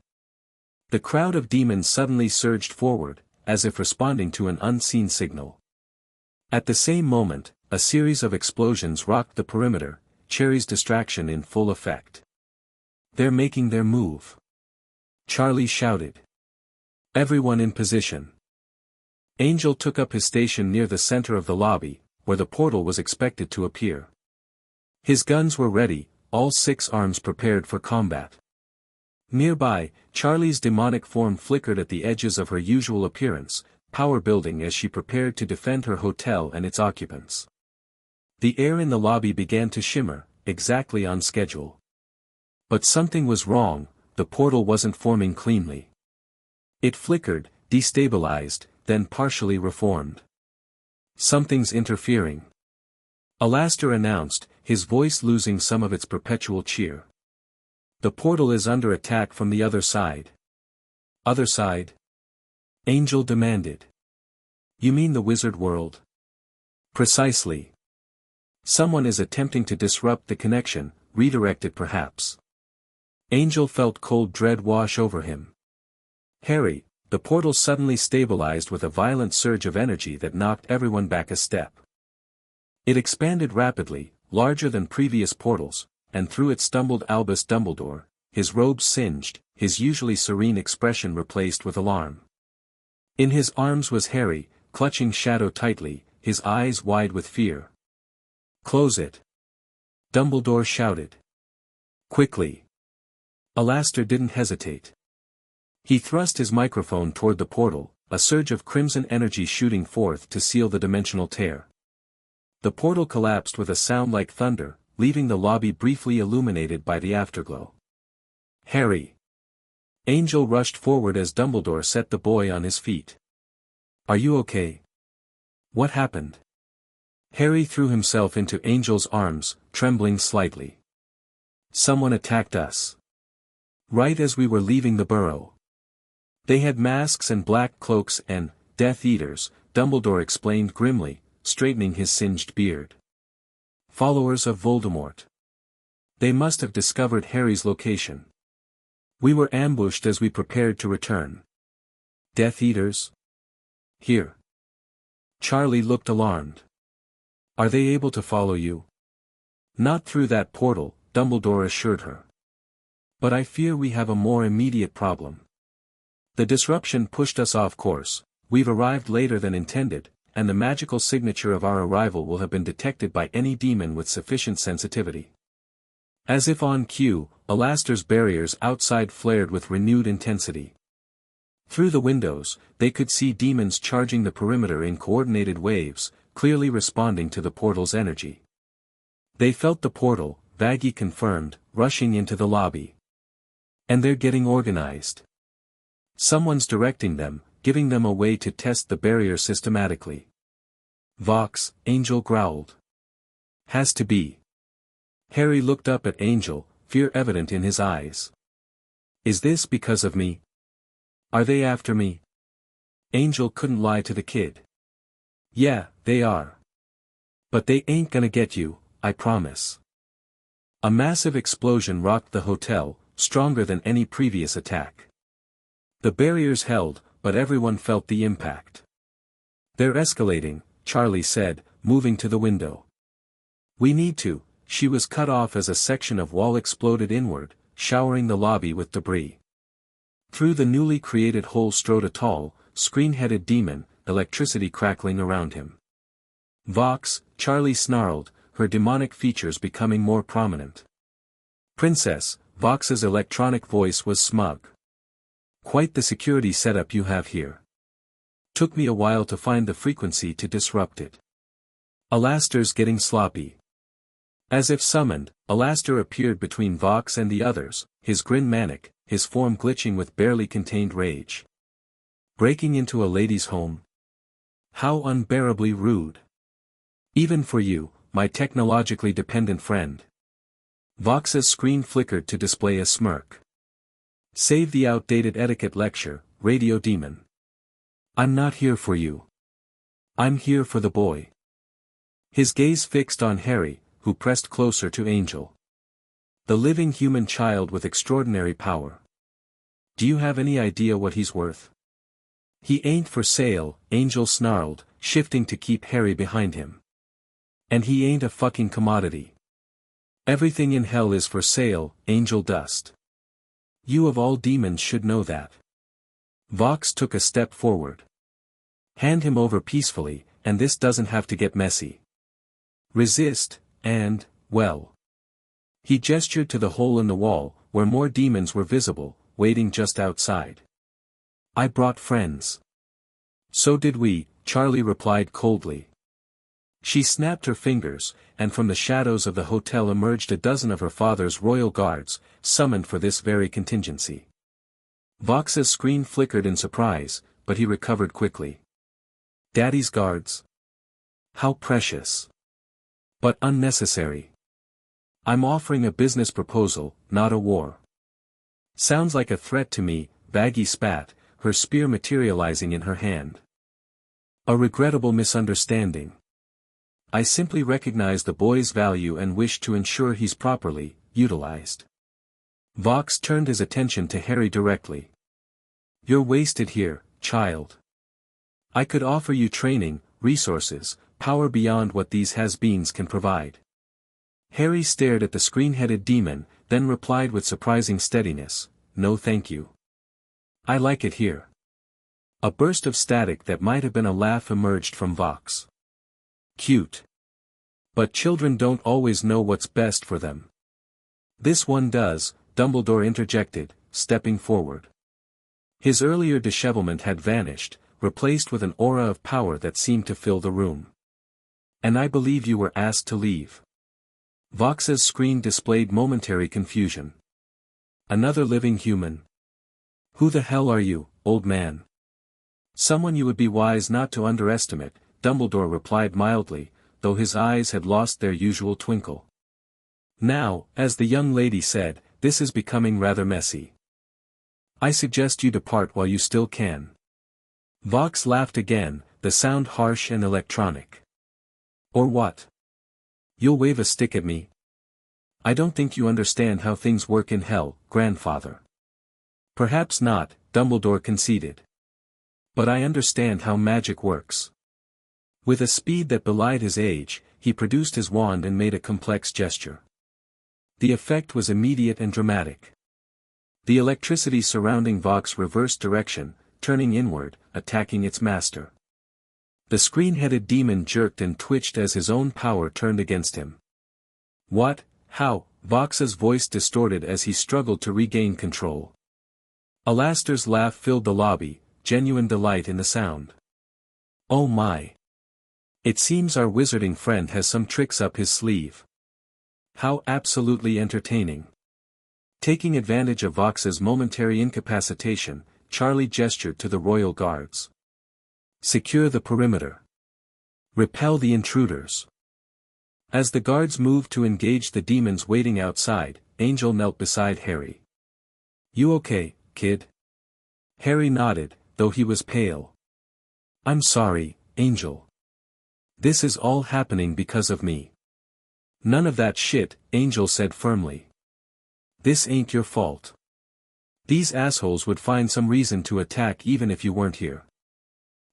Speaker 1: The crowd of demons suddenly surged forward, as if responding to an unseen signal. At the same moment, a series of explosions rocked the perimeter, Cherry's distraction in full effect. They're making their move. Charlie shouted. Everyone in position. Angel took up his station near the center of the lobby, where the portal was expected to appear. His guns were ready, all 6 arms prepared for combat. Nearby, Charlie's demonic form flickered at the edges of her usual appearance, power building as she prepared to defend her hotel and its occupants. The air in the lobby began to shimmer, exactly on schedule. But something was wrong, the portal wasn't forming cleanly. It flickered, destabilized, then partially reformed. Something's interfering. Alastair announced, his voice losing some of its perpetual cheer. The portal is under attack from the other side. Other side? Angel demanded. You mean the wizard world? Precisely. Someone is attempting to disrupt the connection, redirect it perhaps. Angel felt cold dread wash over him. Harry, the portal suddenly stabilized with a violent surge of energy that knocked everyone back a step. It expanded rapidly, larger than previous portals, and through it stumbled Albus Dumbledore, his robes singed, his usually serene expression replaced with alarm. In his arms was Harry, clutching Shadow tightly, his eyes wide with fear. Close it. Dumbledore shouted. Quickly. Alastair didn't hesitate. He thrust his microphone toward the portal, a surge of crimson energy shooting forth to seal the dimensional tear. The portal collapsed with a sound like thunder, leaving the lobby briefly illuminated by the afterglow. Harry. Angel rushed forward as Dumbledore set the boy on his feet. Are you okay? What happened? Harry threw himself into Angel's arms, trembling slightly. Someone attacked us. Right as we were leaving the burrow. They had masks and black cloaks and Death Eaters, Dumbledore explained grimly, straightening his singed beard. Followers of Voldemort. They must have discovered Harry's location. We were ambushed as we prepared to return. Death Eaters? Here. Charlie looked alarmed. Are they able to follow you? Not through that portal, Dumbledore assured her. But I fear we have a more immediate problem. The disruption pushed us off course, we've arrived later than intended, and the magical signature of our arrival will have been detected by any demon with sufficient sensitivity. As if on cue, Alastair's barriers outside flared with renewed intensity. Through the windows, they could see demons charging the perimeter in coordinated waves, clearly responding to the portal's energy. They felt the portal, Vaggie confirmed, rushing into the lobby. And they're getting organized. Someone's directing them, giving them a way to test the barrier systematically. Vox, Angel growled. Has to be. Harry looked up at Angel, fear evident in his eyes. Is this because of me? Are they after me? Angel couldn't lie to the kid. Yeah, they are. But they ain't gonna get you, I promise. A massive explosion rocked the hotel, stronger than any previous attack. The barriers held, but everyone felt the impact. They're escalating, Charlie said, moving to the window. We need to. She was cut off as a section of wall exploded inward, showering the lobby with debris. Through the newly created hole strode a tall, screen-headed demon, electricity crackling around him. Vox, Charlie snarled, her demonic features becoming more prominent. Princess, Vox's electronic voice was smug. Quite the security setup you have here. Took me a while to find the frequency to disrupt it. Alastair's getting sloppy. As if summoned, Alastair appeared between Vox and the others, his grin manic, his form glitching with barely contained rage. Breaking into a lady's home? How unbearably rude. Even for you, my technologically dependent friend. Vox's screen flickered to display a smirk. Save the outdated etiquette lecture, Radio Demon. I'm not here for you. I'm here for the boy. His gaze fixed on Harry, who pressed closer to Angel. The living human child with extraordinary power. Do you have any idea what he's worth? He ain't for sale, Angel snarled, shifting to keep Harry behind him. And he ain't a fucking commodity. Everything in hell is for sale, Angel dust. You of all demons should know that. Vox took a step forward. Hand him over peacefully, and this doesn't have to get messy. Resist, and, well. He gestured to the hole in the wall, where more demons were visible, waiting just outside. I brought friends. So did we, Charlie replied coldly. She snapped her fingers, and from the shadows of the hotel emerged a dozen of her father's royal guards, summoned for this very contingency. Vox's screen flickered in surprise, but he recovered quickly. Daddy's guards? How precious. But unnecessary. I'm offering a business proposal, not a war. Sounds like a threat to me, Baggy spat, her spear materializing in her hand. A regrettable misunderstanding. I simply recognize the boy's value and wish to ensure he's properly utilized. Vox turned his attention to Harry directly. You're wasted here, child. I could offer you training, resources, power beyond what these has-beens can provide. Harry stared at the screen-headed demon, then replied with surprising steadiness, no thank you. I like it here. A burst of static that might have been a laugh emerged from Vox. Cute. But children don't always know what's best for them. This one does, Dumbledore interjected, stepping forward. His earlier dishevelment had vanished, replaced with an aura of power that seemed to fill the room. And I believe you were asked to leave. Vox's screen displayed momentary confusion. Another living human. Who the hell are you, old man? Someone you would be wise not to underestimate, Dumbledore replied mildly, though his eyes had lost their usual twinkle. Now, as the young lady said, this is becoming rather messy. I suggest you depart while you still can. Vox laughed again, the sound harsh and electronic. Or what? You'll wave a stick at me? I don't think you understand how things work in hell, grandfather. Perhaps not, Dumbledore conceded. But I understand how magic works. With a speed that belied his age, he produced his wand and made a complex gesture. The effect was immediate and dramatic. The electricity surrounding Vox reversed direction, turning inward, attacking its master. The screen-headed demon jerked and twitched as his own power turned against him. What? How? Vox's voice distorted as he struggled to regain control. Alastor's laugh filled the lobby, genuine delight in the sound. Oh my! It seems our wizarding friend has some tricks up his sleeve. How absolutely entertaining. Taking advantage of Vox's momentary incapacitation, Charlie gestured to the royal guards. Secure the perimeter. Repel the intruders. As the guards moved to engage the demons waiting outside, Angel knelt beside Harry. You okay, kid? Harry nodded, though he was pale. I'm sorry, Angel. This is all happening because of me. None of that shit, Angel said firmly. This ain't your fault. These assholes would find some reason to attack even if you weren't here.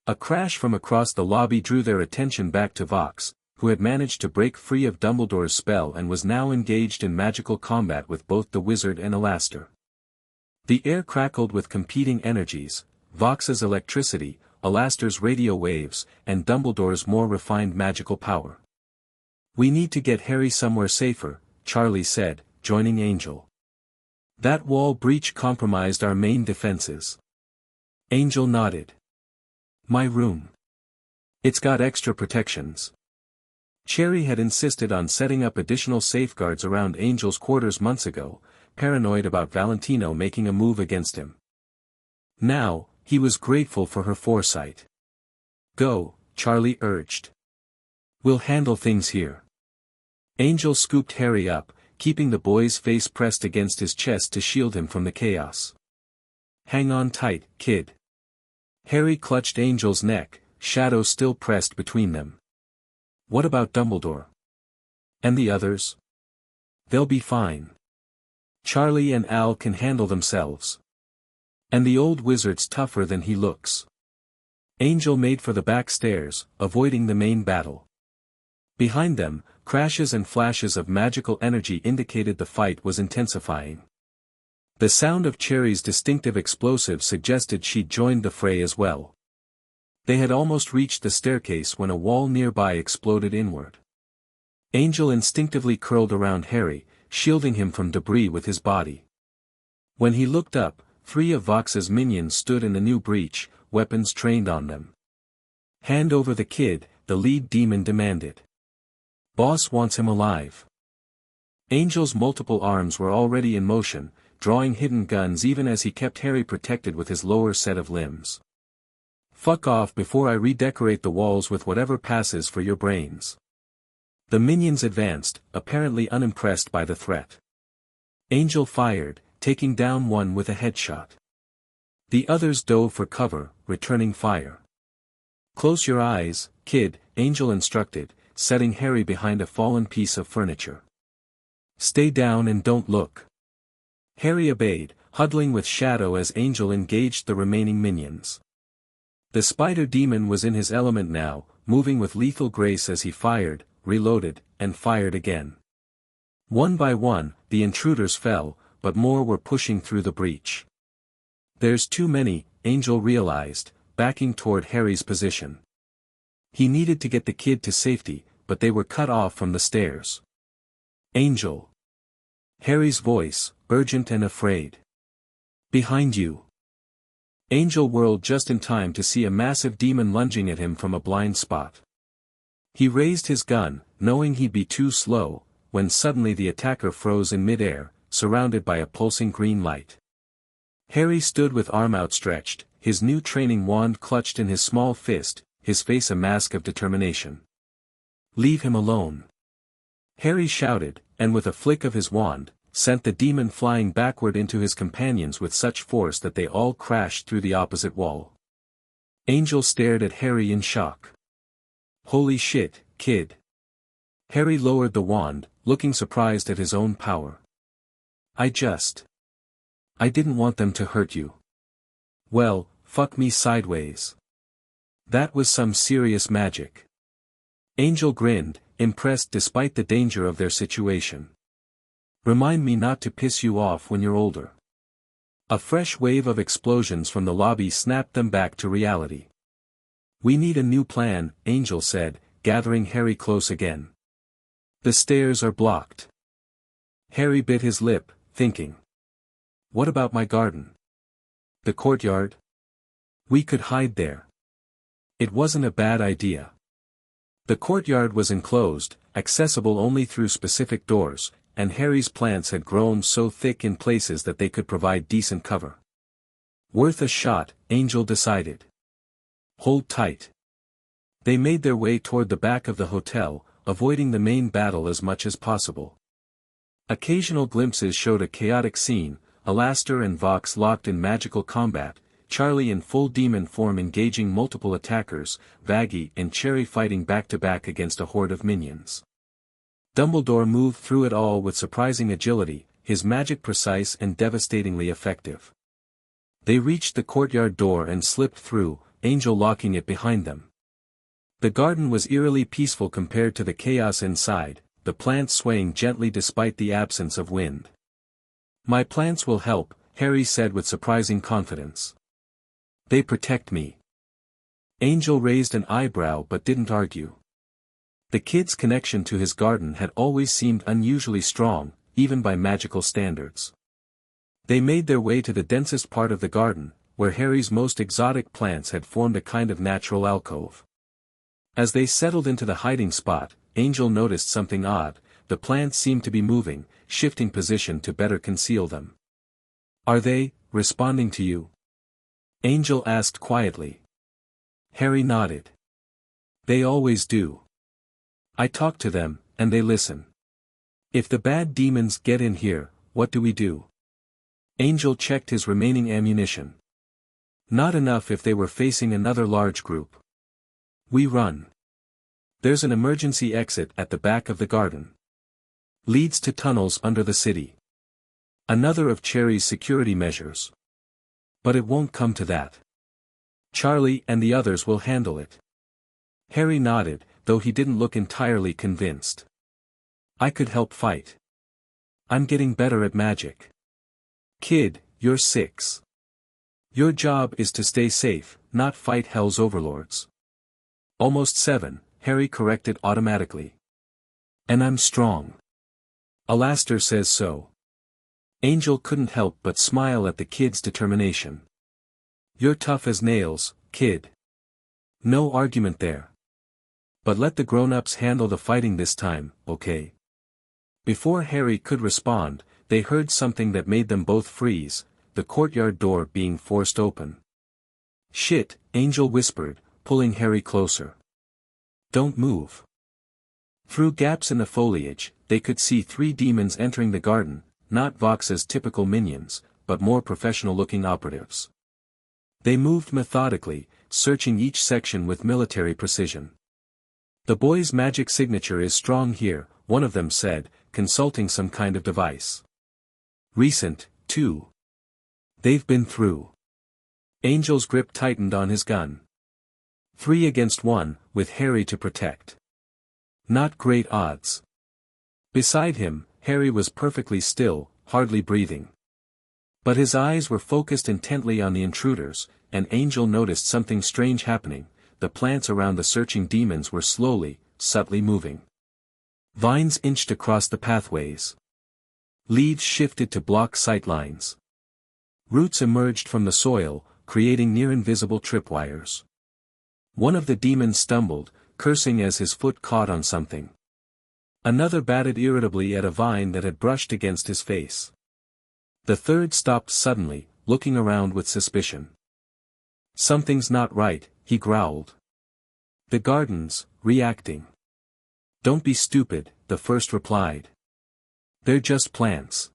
Speaker 1: A crash from across the lobby drew their attention back to Vox, who had managed to break free of Dumbledore's spell and was now engaged in magical combat with both the wizard and Alastor. The air crackled with competing energies, Vox's electricity, Alastor's radio waves, and Dumbledore's more refined magical power. We need to get Harry somewhere safer, Charlie said, joining Angel. That wall breach compromised our main defenses. Angel nodded. My room. It's got extra protections. Cherry had insisted on setting up additional safeguards around Angel's quarters months ago, paranoid about Valentino making a move against him. Now, he was grateful for her foresight. Go, Charlie urged. We'll handle things here. Angel scooped Harry up, keeping the boy's face pressed against his chest to shield him from the chaos. Hang on tight, kid. Harry clutched Angel's neck, shadow still pressed between them. What about Dumbledore? And the others? They'll be fine. Charlie and Al can handle themselves. And the old wizard's tougher than he looks. Angel made for the back stairs, avoiding the main battle. Behind them, crashes and flashes of magical energy indicated the fight was intensifying. The sound of Cherry's distinctive explosive suggested she'd joined the fray as well. They had almost reached the staircase when a wall nearby exploded inward. Angel instinctively curled around Harry, shielding him from debris with his body. When he looked up, 3 of Vox's minions stood in the new breach, weapons trained on them. Hand over the kid, the lead demon demanded. Boss wants him alive. Angel's multiple arms were already in motion, drawing hidden guns even as he kept Harry protected with his lower set of limbs. Fuck off before I redecorate the walls with whatever passes for your brains. The minions advanced, apparently unimpressed by the threat. Angel fired, taking down one with a headshot. The others dove for cover, returning fire. Close your eyes, kid, Angel instructed, setting Harry behind a fallen piece of furniture. Stay down and don't look. Harry obeyed, huddling with Shadow as Angel engaged the remaining minions. The spider demon was in his element now, moving with lethal grace as he fired, reloaded, and fired again. One by one, the intruders fell, but more were pushing through the breach. There's too many, Angel realized, backing toward Harry's position. He needed to get the kid to safety, but they were cut off from the stairs. Angel. Harry's voice, urgent and afraid. Behind you. Angel whirled just in time to see a massive demon lunging at him from a blind spot. He raised his gun, knowing he'd be too slow, when suddenly the attacker froze in midair, surrounded by a pulsing green light. Harry stood with arm outstretched, his new training wand clutched in his small fist, his face a mask of determination. Leave him alone. Harry shouted, and with a flick of his wand, sent the demon flying backward into his companions with such force that they all crashed through the opposite wall. Angel stared at Harry in shock. Holy shit, kid. Harry lowered the wand, looking surprised at his own power. I didn't want them to hurt you. Well, fuck me sideways. That was some serious magic. Angel grinned, impressed despite the danger of their situation. Remind me not to piss you off when you're older. A fresh wave of explosions from the lobby snapped them back to reality. We need a new plan, Angel said, gathering Harry close again. The stairs are blocked. Harry bit his lip, thinking. What about my garden? The courtyard? We could hide there. It wasn't a bad idea. The courtyard was enclosed, accessible only through specific doors, and Harry's plants had grown so thick in places that they could provide decent cover. Worth a shot, Angel decided. Hold tight. They made their way toward the back of the hotel, avoiding the main battle as much as possible. Occasional glimpses showed a chaotic scene, Alastair and Vox locked in magical combat, Charlie in full demon form engaging multiple attackers, Vaggie and Cherry fighting back-to-back against a horde of minions. Dumbledore moved through it all with surprising agility, his magic precise and devastatingly effective. They reached the courtyard door and slipped through, Angel locking it behind them. The garden was eerily peaceful compared to the chaos inside, the plants swaying gently despite the absence of wind. My plants will help, Harry said with surprising confidence. They protect me. Angel raised an eyebrow but didn't argue. The kid's connection to his garden had always seemed unusually strong, even by magical standards. They made their way to the densest part of the garden, where Harry's most exotic plants had formed a kind of natural alcove. As they settled into the hiding spot, Angel noticed something odd, the plants seemed to be moving, shifting position to better conceal them. Are they responding to you? Angel asked quietly. Harry nodded. They always do. I talk to them, and they listen. If the bad demons get in here, what do we do? Angel checked his remaining ammunition. Not enough if they were facing another large group. We run. There's an emergency exit at the back of the garden. Leads to tunnels under the city. Another of Cherry's security measures. But it won't come to that. Charlie and the others will handle it. Harry nodded, though he didn't look entirely convinced. I could help fight. I'm getting better at magic. Kid, you're 6. Your job is to stay safe, not fight Hell's overlords. Almost 7, Harry corrected automatically. And I'm strong. Alastair says so. Angel couldn't help but smile at the kid's determination. You're tough as nails, kid. No argument there. But let the grown-ups handle the fighting this time, okay? Before Harry could respond, they heard something that made them both freeze, the courtyard door being forced open. "Shit," Angel whispered, pulling Harry closer. "Don't move." Through gaps in the foliage, they could see 3 demons entering the garden, not Vox's typical minions, but more professional-looking operatives. They moved methodically, searching each section with military precision. "The boy's magic signature is strong here," one of them said, consulting some kind of device. "Recent, too. They've been through." Angel's grip tightened on his gun. 3 against 1, with Harry to protect. Not great odds. Beside him, Harry was perfectly still, hardly breathing. But his eyes were focused intently on the intruders, and Angel noticed something strange happening. The plants around the searching demons were slowly, subtly moving. Vines inched across the pathways. Leaves shifted to block sight lines. Roots emerged from the soil, creating near-invisible tripwires. One of the demons stumbled, cursing as his foot caught on something. Another batted irritably at a vine that had brushed against his face. The third stopped suddenly, looking around with suspicion. "Something's not right," he growled. "The garden's reacting." "Don't be stupid," the first replied. "They're just plants."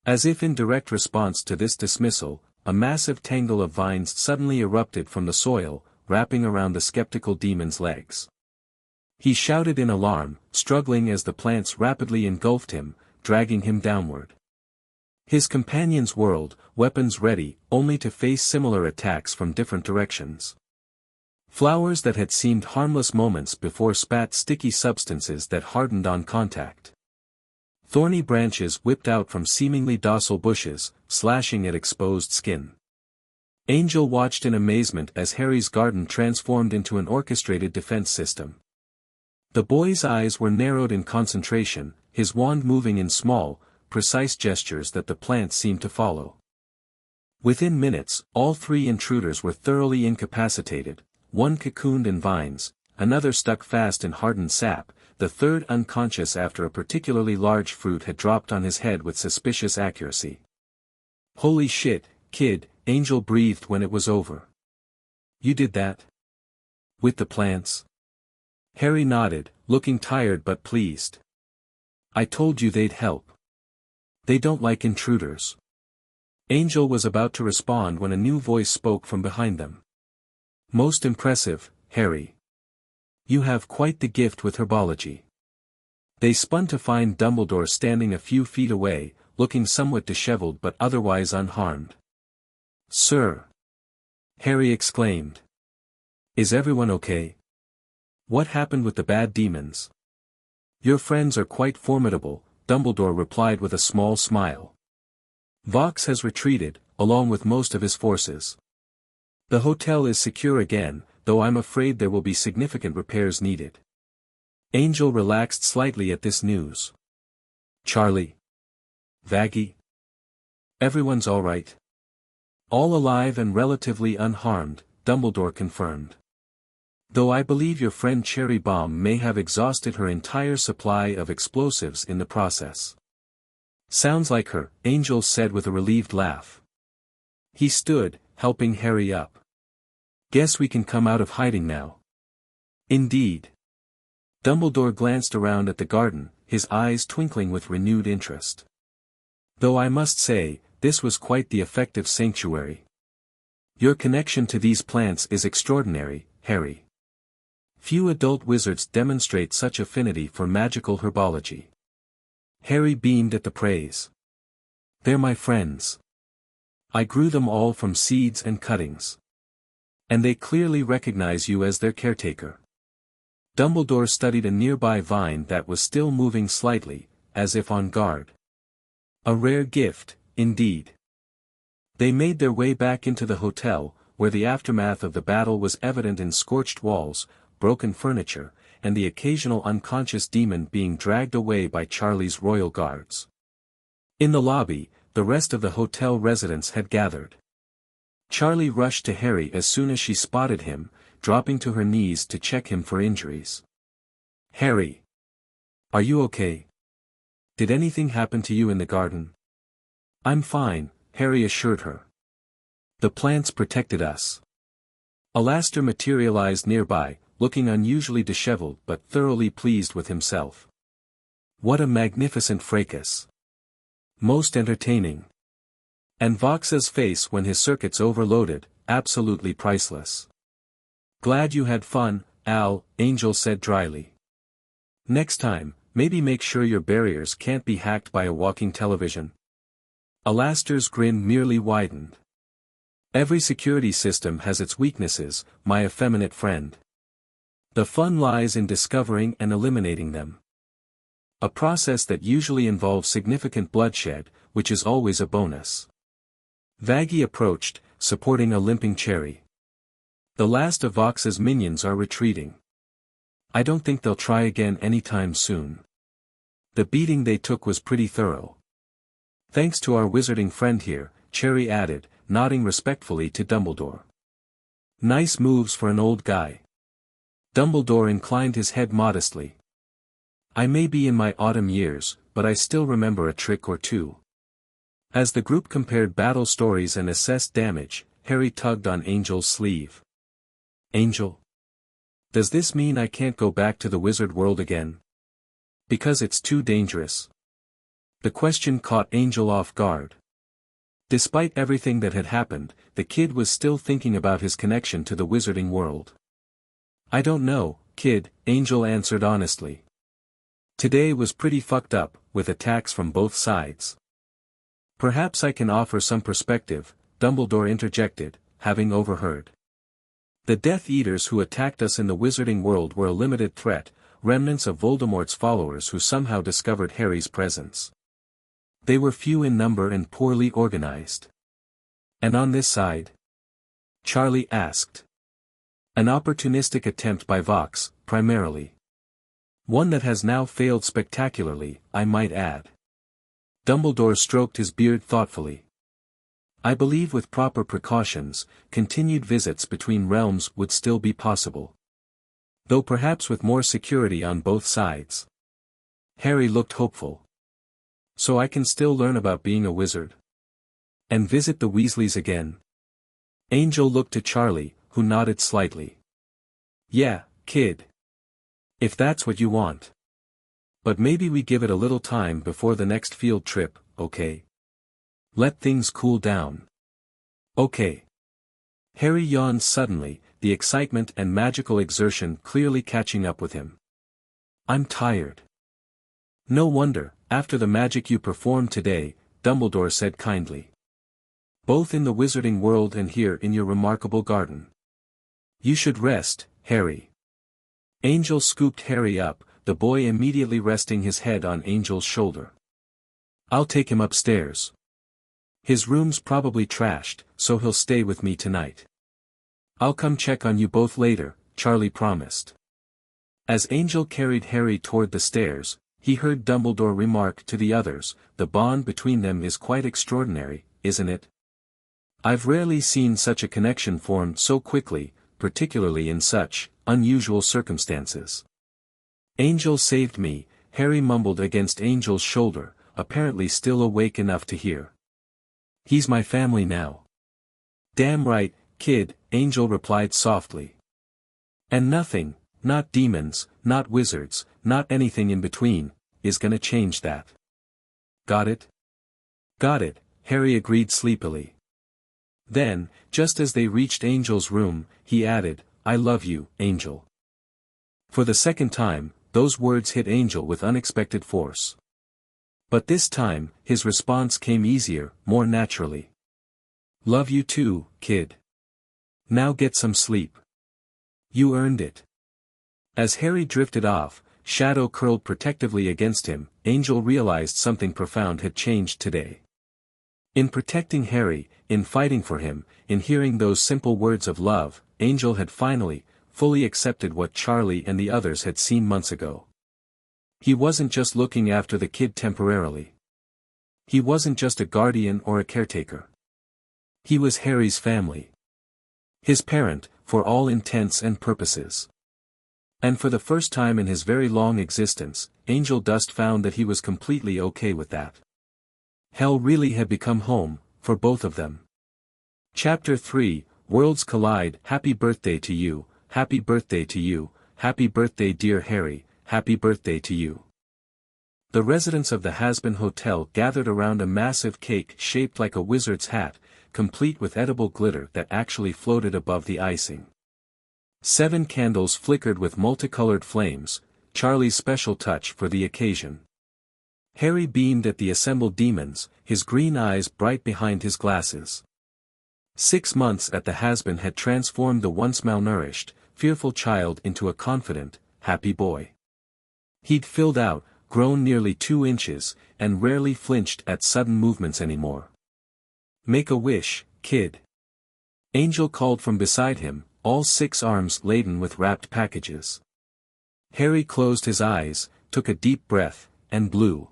Speaker 1: As if in direct response to this dismissal, a massive tangle of vines suddenly erupted from the soil, wrapping around the skeptical demon's legs. He shouted in alarm, struggling as the plants rapidly engulfed him, dragging him downward. His companions whirled, weapons ready, only to face similar attacks from different directions. Flowers that had seemed harmless moments before spat sticky substances that hardened on contact. Thorny branches whipped out from seemingly docile bushes, slashing at exposed skin. Angel watched in amazement as Harry's garden transformed into an orchestrated defense system. The boy's eyes were narrowed in concentration, his wand moving in small, precise gestures that the plants seemed to follow. Within minutes, all 3 intruders were thoroughly incapacitated, one cocooned in vines, another stuck fast in hardened sap, the third unconscious after a particularly large fruit had dropped on his head with suspicious accuracy. "Holy shit, kid," Angel breathed when it was over. "You did that? With the plants?" Harry nodded, looking tired but pleased. "I told you they'd help. They don't like intruders." Angel was about to respond when a new voice spoke from behind them. "Most impressive, Harry. You have quite the gift with herbology." They spun to find Dumbledore standing a few feet away, looking somewhat disheveled but otherwise unharmed. "Sir!" Harry exclaimed. "Is everyone okay? What happened with the bad demons?" "Your friends are quite formidable," Dumbledore replied with a small smile. "Vox has retreated, along with most of his forces. The hotel is secure again, though I'm afraid there will be significant repairs needed." Angel relaxed slightly at this news. "Charlie? Vaggie? Everyone's all right?" "All alive and relatively unharmed," Dumbledore confirmed. "Though I believe your friend Cherry Bomb may have exhausted her entire supply of explosives in the process." "Sounds like her," Angel said with a relieved laugh. He stood, helping Harry up. "Guess we can come out of hiding now." "Indeed." Dumbledore glanced around at the garden, his eyes twinkling with renewed interest. "Though I must say, this was quite the effective sanctuary. Your connection to these plants is extraordinary, Harry. Few adult wizards demonstrate such affinity for magical herbology." Harry beamed at the praise. "They're my friends. I grew them all from seeds and cuttings. And they clearly recognize you as their caretaker." Dumbledore studied a nearby vine that was still moving slightly, as if on guard. "A rare gift, indeed." They made their way back into the hotel, where the aftermath of the battle was evident in scorched walls, broken furniture, and the occasional unconscious demon being dragged away by Charlie's royal guards. In the lobby, the rest of the hotel residents had gathered. Charlie rushed to Harry as soon as she spotted him, dropping to her knees to check him for injuries. "Harry! Are you okay? Did anything happen to you in the garden?" "I'm fine," Harry assured her. "The plants protected us." Alastair materialized nearby, looking unusually disheveled but thoroughly pleased with himself. "What a magnificent fracas! Most entertaining. And Vox's face when his circuits overloaded, absolutely priceless." "Glad you had fun, Al," Angel said dryly. "Next time, maybe make sure your barriers can't be hacked by a walking television." Alastair's grin merely widened. "Every security system has its weaknesses, my effeminate friend. The fun lies in discovering and eliminating them. A process that usually involves significant bloodshed, which is always a bonus." Vaggie approached, supporting a limping Cherry. "The last of Vox's minions are retreating. I don't think they'll try again anytime soon. The beating they took was pretty thorough. Thanks to our wizarding friend here," Cherry added, nodding respectfully to Dumbledore. "Nice moves for an old guy." Dumbledore inclined his head modestly. "I may be in my autumn years, but I still remember a trick or two." As the group compared battle stories and assessed damage, Harry tugged on Angel's sleeve. "Angel? Does this mean I can't go back to the wizard world again? Because it's too dangerous?" The question caught Angel off guard. Despite everything that had happened, the kid was still thinking about his connection to the wizarding world. "I don't know, kid," Angel answered honestly. "Today was pretty fucked up, with attacks from both sides." "Perhaps I can offer some perspective," Dumbledore interjected, having overheard. "The Death Eaters who attacked us in the wizarding world were a limited threat, remnants of Voldemort's followers who somehow discovered Harry's presence. They were few in number and poorly organized." "And on this side?" Charlie asked. "An opportunistic attempt by Vox, primarily. One that has now failed spectacularly, I might add." Dumbledore stroked his beard thoughtfully. "I believe with proper precautions, continued visits between realms would still be possible. Though perhaps with more security on both sides." Harry looked hopeful. "So I can still learn about being a wizard? And visit the Weasleys again?" Angel looked to Charlie, who nodded slightly. "Yeah, kid. If that's what you want. But maybe we give it a little time before the next field trip, okay? Let things cool down." "Okay." Harry yawned suddenly, the excitement and magical exertion clearly catching up with him. "I'm tired." "No wonder, after the magic you performed today," Dumbledore said kindly. "Both in the wizarding world and here in your remarkable garden. You should rest, Harry." Angel scooped Harry up, the boy immediately resting his head on Angel's shoulder. "I'll take him upstairs. His room's probably trashed, so he'll stay with me tonight." "I'll come check on you both later," Charlie promised. As Angel carried Harry toward the stairs, he heard Dumbledore remark to the others, "The bond between them is quite extraordinary, isn't it? I've rarely seen such a connection formed so quickly, particularly in such unusual circumstances." "Angel saved me," Harry mumbled against Angel's shoulder, apparently still awake enough to hear. "He's my family now." "Damn right, kid," Angel replied softly. "And nothing, not demons, not wizards, not anything in between, is gonna change that. Got it?" "Got it," Harry agreed sleepily. Then, just as they reached Angel's room, he added, "I love you, Angel." For the second time, those words hit Angel with unexpected force. But this time, his response came easier, more naturally. "Love you too, kid. Now get some sleep. You earned it." As Harry drifted off, shadow curled protectively against him, Angel realized something profound had changed today. In protecting Harry, in fighting for him, in hearing those simple words of love, Angel had finally, fully accepted what Charlie and the others had seen months ago. He wasn't just looking after the kid temporarily. He wasn't just a guardian or a caretaker. He was Harry's family. His parent, for all intents and purposes. And for the first time in his very long existence, Angel Dust found that he was completely okay with that. Hell really had become home, for both of them. Chapter 3, Worlds Collide. Happy birthday to you, happy birthday to you, happy birthday dear Harry, happy birthday to you. The residents of the Hazbin Hotel gathered around a massive cake shaped like a wizard's hat, complete with edible glitter that actually floated above the icing. 7 candles flickered with multicolored flames, Charlie's special touch for the occasion. Harry beamed at the assembled demons, his green eyes bright behind his glasses. 6 months at the Hazbin had transformed the once malnourished, fearful child into a confident, happy boy. He'd filled out, grown nearly 2 inches, and rarely flinched at sudden movements anymore. Make a wish, kid. Angel called from beside him, all 6 arms laden with wrapped packages. Harry closed his eyes, took a deep breath, and blew.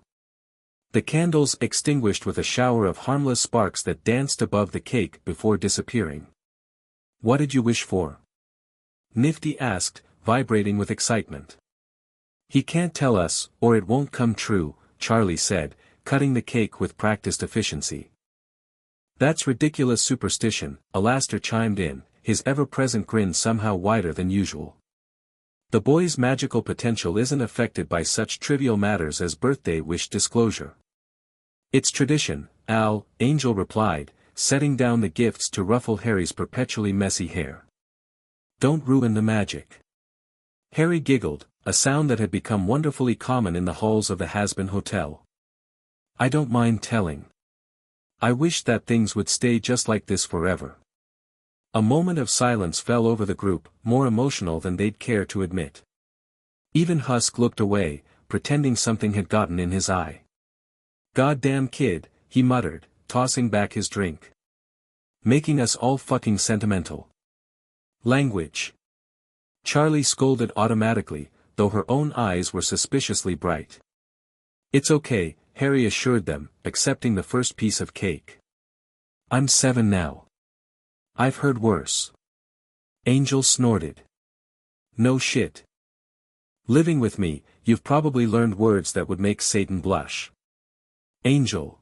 Speaker 1: The candles extinguished with a shower of harmless sparks that danced above the cake before disappearing. What did you wish for? Nifty asked, vibrating with excitement. He can't tell us, or it won't come true, Charlie said, cutting the cake with practiced efficiency. That's ridiculous superstition, Alastair chimed in, his ever-present grin somehow wider than usual. The boy's magical potential isn't affected by such trivial matters as birthday wish disclosure. It's tradition, Al, Angel replied, setting down the gifts to ruffle Harry's perpetually messy hair. Don't ruin the magic. Harry giggled, a sound that had become wonderfully common in the halls of the Hazbin Hotel. I don't mind telling. I wish that things would stay just like this forever. A moment of silence fell over the group, more emotional than they'd care to admit. Even Husk looked away, pretending something had gotten in his eye. Goddamn kid, he muttered, tossing back his drink. Making us all fucking sentimental. Language. Charlie scolded automatically, though her own eyes were suspiciously bright. It's okay, Harry assured them, accepting the first piece of cake. I'm 7 now. I've heard worse. Angel snorted. No shit. Living with me, you've probably learned words that would make Satan blush. Angel.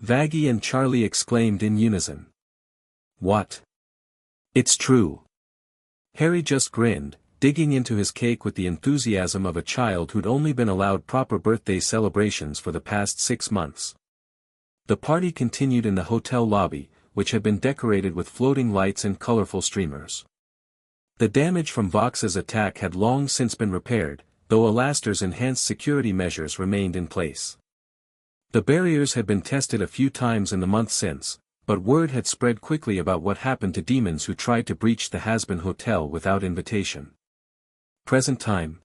Speaker 1: Vaggie and Charlie exclaimed in unison. What? It's true. Harry just grinned, digging into his cake with the enthusiasm of a child who'd only been allowed proper birthday celebrations for the past 6 months. The party continued in the hotel lobby, which had been decorated with floating lights and colorful streamers. The damage from Vox's attack had long since been repaired, though Alastair's enhanced security measures remained in place. The barriers had been tested a few times in the month since, but word had spread quickly about what happened to demons who tried to breach the Hazbin Hotel without invitation. Present time.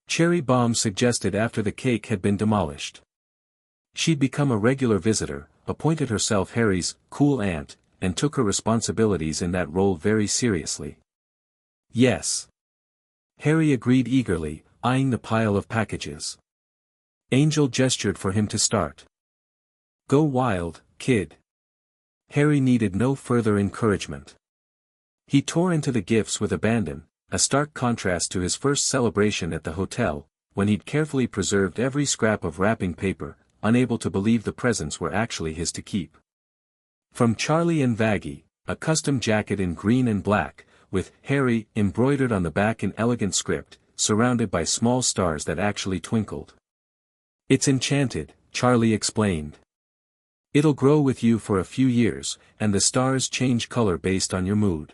Speaker 1: Cherry Bomb suggested after the cake had been demolished. She'd become a regular visitor, appointed herself Harry's cool aunt, and took her responsibilities in that role very seriously. Yes. Harry agreed eagerly, eyeing the pile of packages. Angel gestured for him to start. Go wild, kid. Harry needed no further encouragement. He tore into the gifts with abandon, a stark contrast to his first celebration at the hotel, when he'd carefully preserved every scrap of wrapping paper, unable to believe the presents were actually his to keep. From Charlie and Vaggie, a custom jacket in green and black, with Harry embroidered on the back in elegant script, surrounded by small stars that actually twinkled. It's enchanted, Charlie explained. It'll grow with you for a few years, and the stars change color based on your mood.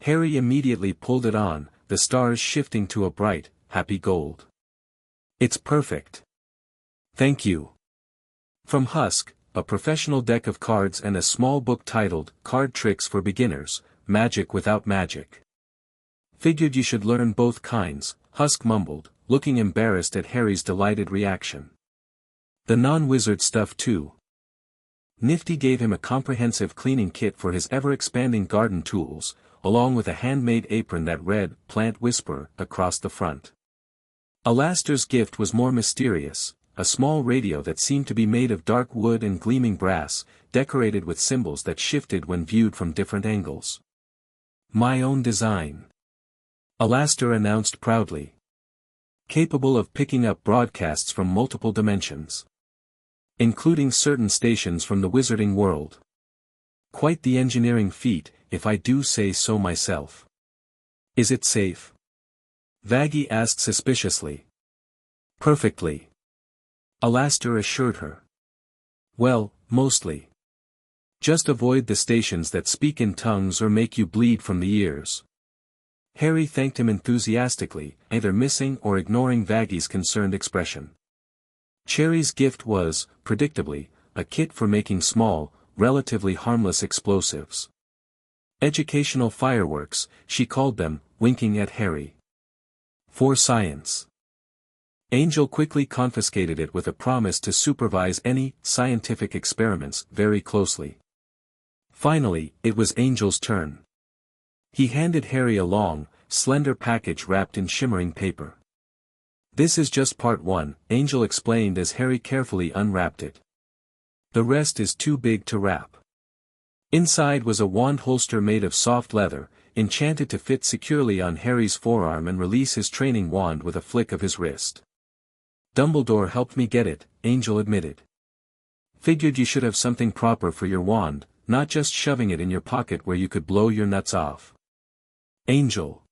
Speaker 1: Harry immediately pulled it on, the stars shifting to a bright, happy gold. It's perfect. Thank you. From Husk, a professional deck of cards and a small book titled, Card Tricks for Beginners, Magic Without Magic. Figured you should learn both kinds, Husk mumbled, looking embarrassed at Harry's delighted reaction. The non-wizard stuff too. Nifty gave him a comprehensive cleaning kit for his ever-expanding garden tools, along with a handmade apron that read, Plant Whisperer, across the front. Alastair's gift was more mysterious, a small radio that seemed to be made of dark wood and gleaming brass, decorated with symbols that shifted when viewed from different angles. My own design. Alastair announced proudly. Capable of picking up broadcasts from multiple dimensions. Including certain stations from the wizarding world. Quite the engineering feat, if I do say so myself. Is it safe? Vaggie asked suspiciously. Perfectly. Alastair assured her. Well, mostly. Just avoid the stations that speak in tongues or make you bleed from the ears. Harry thanked him enthusiastically, either missing or ignoring Vaggie's concerned expression. Cherry's gift was, predictably, a kit for making small, relatively harmless explosives. Educational fireworks, she called them, winking at Harry. For science. Angel quickly confiscated it with a promise to supervise any scientific experiments very closely. Finally, it was Angel's turn. He handed Harry a long, slender package wrapped in shimmering paper. This is just part 1, Angel explained as Harry carefully unwrapped it. The rest is too big to wrap. Inside was a wand holster made of soft leather, enchanted to fit securely on Harry's forearm and release his training wand with a flick of his wrist. Dumbledore helped me get it, Angel admitted. Figured you should have something proper for your wand, not just shoving it in your pocket where you could blow your nuts off. Angel.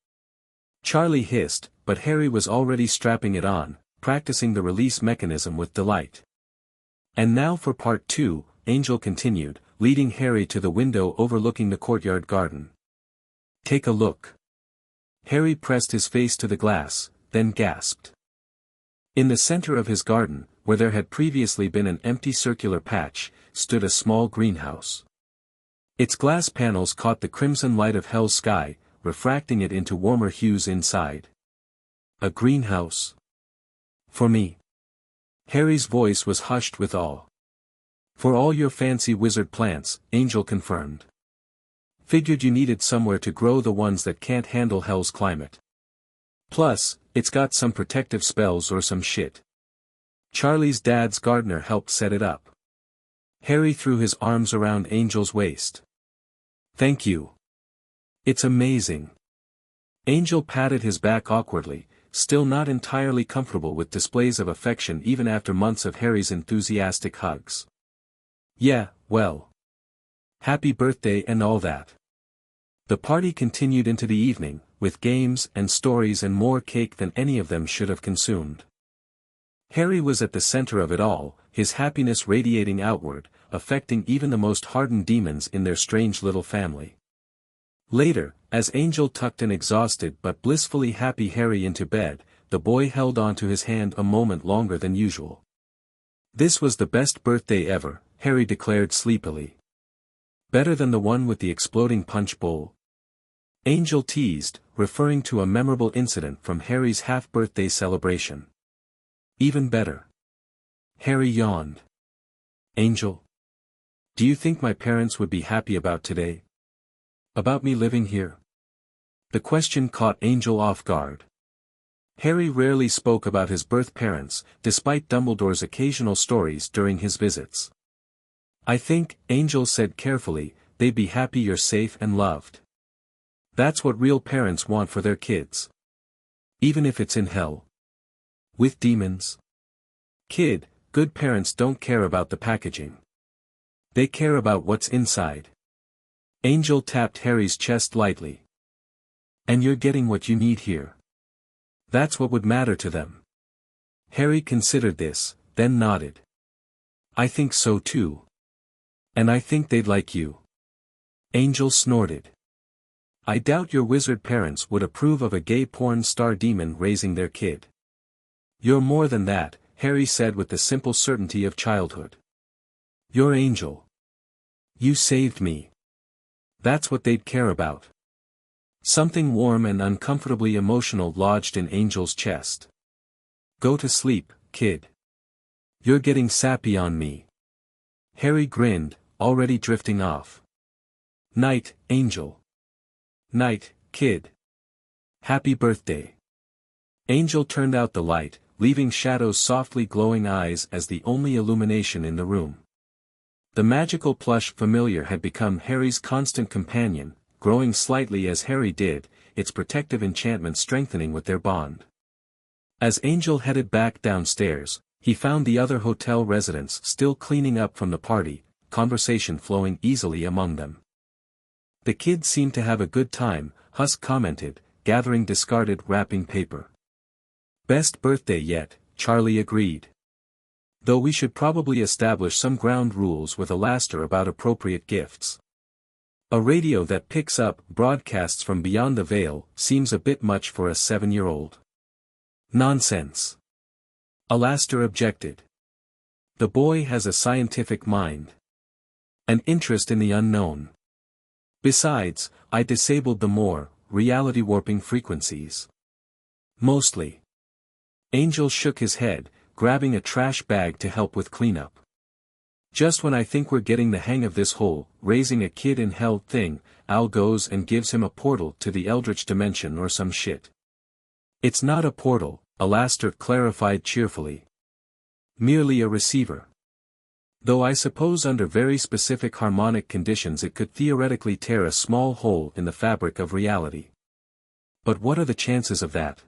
Speaker 1: Charlie hissed, but Harry was already strapping it on, practicing the release mechanism with delight. And now for part 2, Angel continued, leading Harry to the window overlooking the courtyard garden. Take a look. Harry pressed his face to the glass, then gasped. In the center of his garden, where there had previously been an empty circular patch, stood a small greenhouse. Its glass panels caught the crimson light of hell's sky, refracting it into warmer hues inside. A greenhouse. For me. Harry's voice was hushed with awe. For all your fancy wizard plants, Angel confirmed. Figured you needed somewhere to grow the ones that can't handle hell's climate. Plus, it's got some protective spells or some shit. Charlie's dad's gardener helped set it up. Harry threw his arms around Angel's waist. Thank you. It's amazing. Angel patted his back awkwardly, still not entirely comfortable with displays of affection even after months of Harry's enthusiastic hugs. Yeah, well. Happy birthday and all that. The party continued into the evening, with games and stories and more cake than any of them should have consumed. Harry was at the center of it all, his happiness radiating outward, affecting even the most hardened demons in their strange little family. Later, as Angel tucked an exhausted but blissfully happy Harry into bed, the boy held on to his hand a moment longer than usual. This was the best birthday ever, Harry declared sleepily. Better than the one with the exploding punch bowl? Angel teased, referring to a memorable incident from Harry's half-birthday celebration. Even better. Harry yawned. Angel? Do you think my parents would be happy about today? About me living here? The question caught Angel off guard. Harry rarely spoke about his birth parents, despite Dumbledore's occasional stories during his visits. I think, Angel said carefully, they'd be happy you're safe and loved. That's what real parents want for their kids. Even if it's in hell. With demons. Kid, good parents don't care about the packaging. They care about what's inside. Angel tapped Harry's chest lightly. And you're getting what you need here. That's what would matter to them. Harry considered this, then nodded. I think so too. And I think they'd like you. Angel snorted. I doubt your wizard parents would approve of a gay porn star demon raising their kid. You're more than that, Harry said with the simple certainty of childhood. You're Angel. You saved me. That's what they'd care about. Something warm and uncomfortably emotional lodged in Angel's chest. Go to sleep, kid. You're getting sappy on me. Harry grinned, already drifting off. Night, Angel. Night, kid. Happy birthday. Angel turned out the light, leaving Shadow's softly glowing eyes as the only illumination in the room. The magical plush familiar had become Harry's constant companion, growing slightly as Harry did, its protective enchantment strengthening with their bond. As Angel headed back downstairs, he found the other hotel residents still cleaning up from the party, conversation flowing easily among them. "The kids seem to have a good time," Husk commented, gathering discarded wrapping paper. "Best birthday yet," Charlie agreed. "Though we should probably establish some ground rules with Alastair about appropriate gifts. A radio that picks up broadcasts from beyond the veil seems a bit much for a 7-year-old. "Nonsense," Alastair objected. "The boy has a scientific mind. An interest in the unknown. Besides, I disabled the more reality warping frequencies. Mostly." Angel shook his head, grabbing a trash bag to help with cleanup. "Just when I think we're getting the hang of this whole raising a kid in hell thing, Al goes and gives him a portal to the Eldritch dimension or some shit." "It's not a portal," Alastair clarified cheerfully. "Merely a receiver. Though I suppose under very specific harmonic conditions it could theoretically tear a small hole in the fabric of reality. But what are the chances of that?"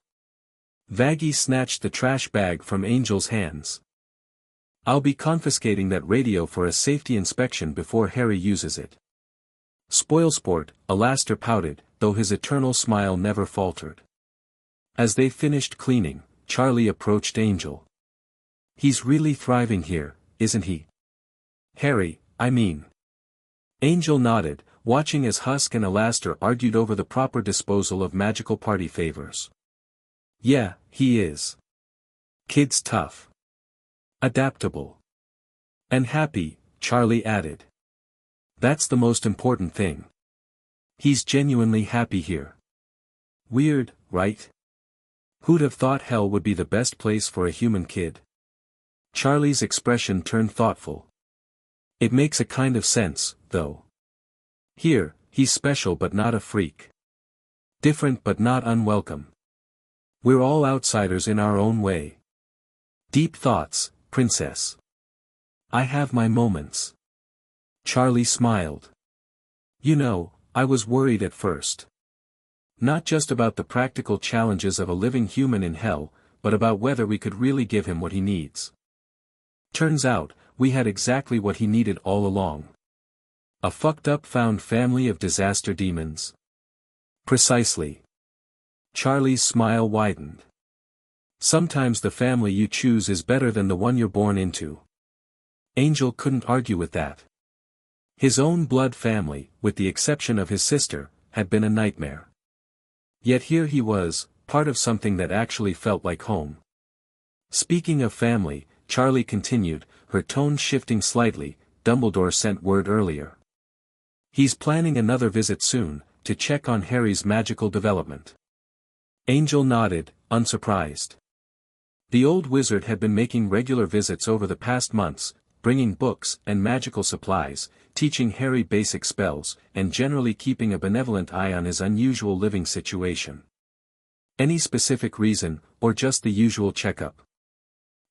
Speaker 1: Vaggie snatched the trash bag from Angel's hands. "I'll be confiscating that radio for a safety inspection before Harry uses it." "Spoilsport," Alastair pouted, though his eternal smile never faltered. As they finished cleaning, Charlie approached Angel. "He's really thriving here, isn't he?" "Harry, I mean." Angel nodded, watching as Husk and Alastair argued over the proper disposal of magical party favors. "Yeah, he is. Kid's tough. Adaptable. And happy," Charlie added. "That's the most important thing. He's genuinely happy here. Weird, right? Who'd have thought hell would be the best place for a human kid?" Charlie's expression turned thoughtful. "It makes a kind of sense, though. Here, he's special but not a freak. Different but not unwelcome. We're all outsiders in our own way. Deep thoughts, princess. I have my moments." Charlie smiled. "You know, I was worried at first. Not just about the practical challenges of a living human in hell, but about whether we could really give him what he needs. Turns out, we had exactly what he needed all along. A fucked up found family of disaster demons." "Precisely." Charlie's smile widened. "Sometimes the family you choose is better than the one you're born into." Angel couldn't argue with that. His own blood family, with the exception of his sister, had been a nightmare. Yet here he was, part of something that actually felt like home. "Speaking of family," Charlie continued, her tone shifting slightly, "Dumbledore sent word earlier. He's planning another visit soon, to check on Harry's magical development." Angel nodded, unsurprised. The old wizard had been making regular visits over the past months, bringing books and magical supplies, teaching Harry basic spells, and generally keeping a benevolent eye on his unusual living situation. "Any specific reason, or just the usual checkup?"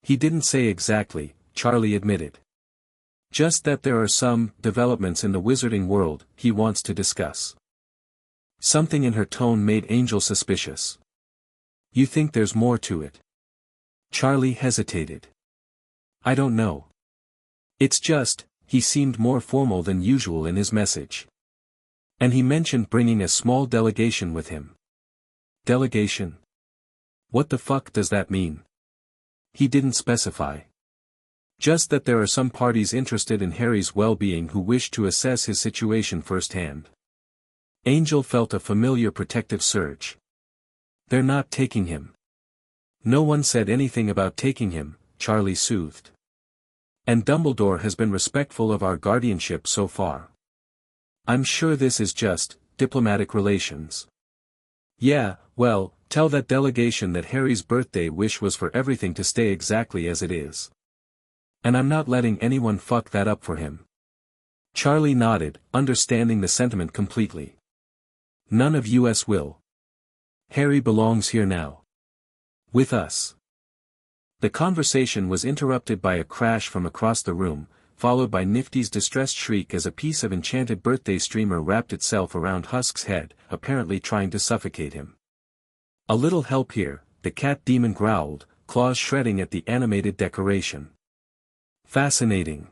Speaker 1: "He didn't say exactly," Charlie admitted. "Just that there are some developments in the wizarding world he wants to discuss." Something in her tone made Angel suspicious. "You think there's more to it?" Charlie hesitated. "I don't know. It's just, he seemed more formal than usual in his message. And he mentioned bringing a small delegation with him." "Delegation? What the fuck does that mean?" "He didn't specify. Just that there are some parties interested in Harry's well-being who wish to assess his situation firsthand." Angel felt a familiar protective surge. "They're not taking him." "No one said anything about taking him," Charlie soothed. "And Dumbledore has been respectful of our guardianship so far. I'm sure this is just diplomatic relations." "Yeah, well, tell that delegation that Harry's birthday wish was for everything to stay exactly as it is. And I'm not letting anyone fuck that up for him." Charlie nodded, understanding the sentiment completely. "None of us will. Harry belongs here now. With us." The conversation was interrupted by a crash from across the room, followed by Nifty's distressed shriek as a piece of enchanted birthday streamer wrapped itself around Husk's head, apparently trying to suffocate him. "A little help here," the cat demon growled, claws shredding at the animated decoration. "Fascinating,"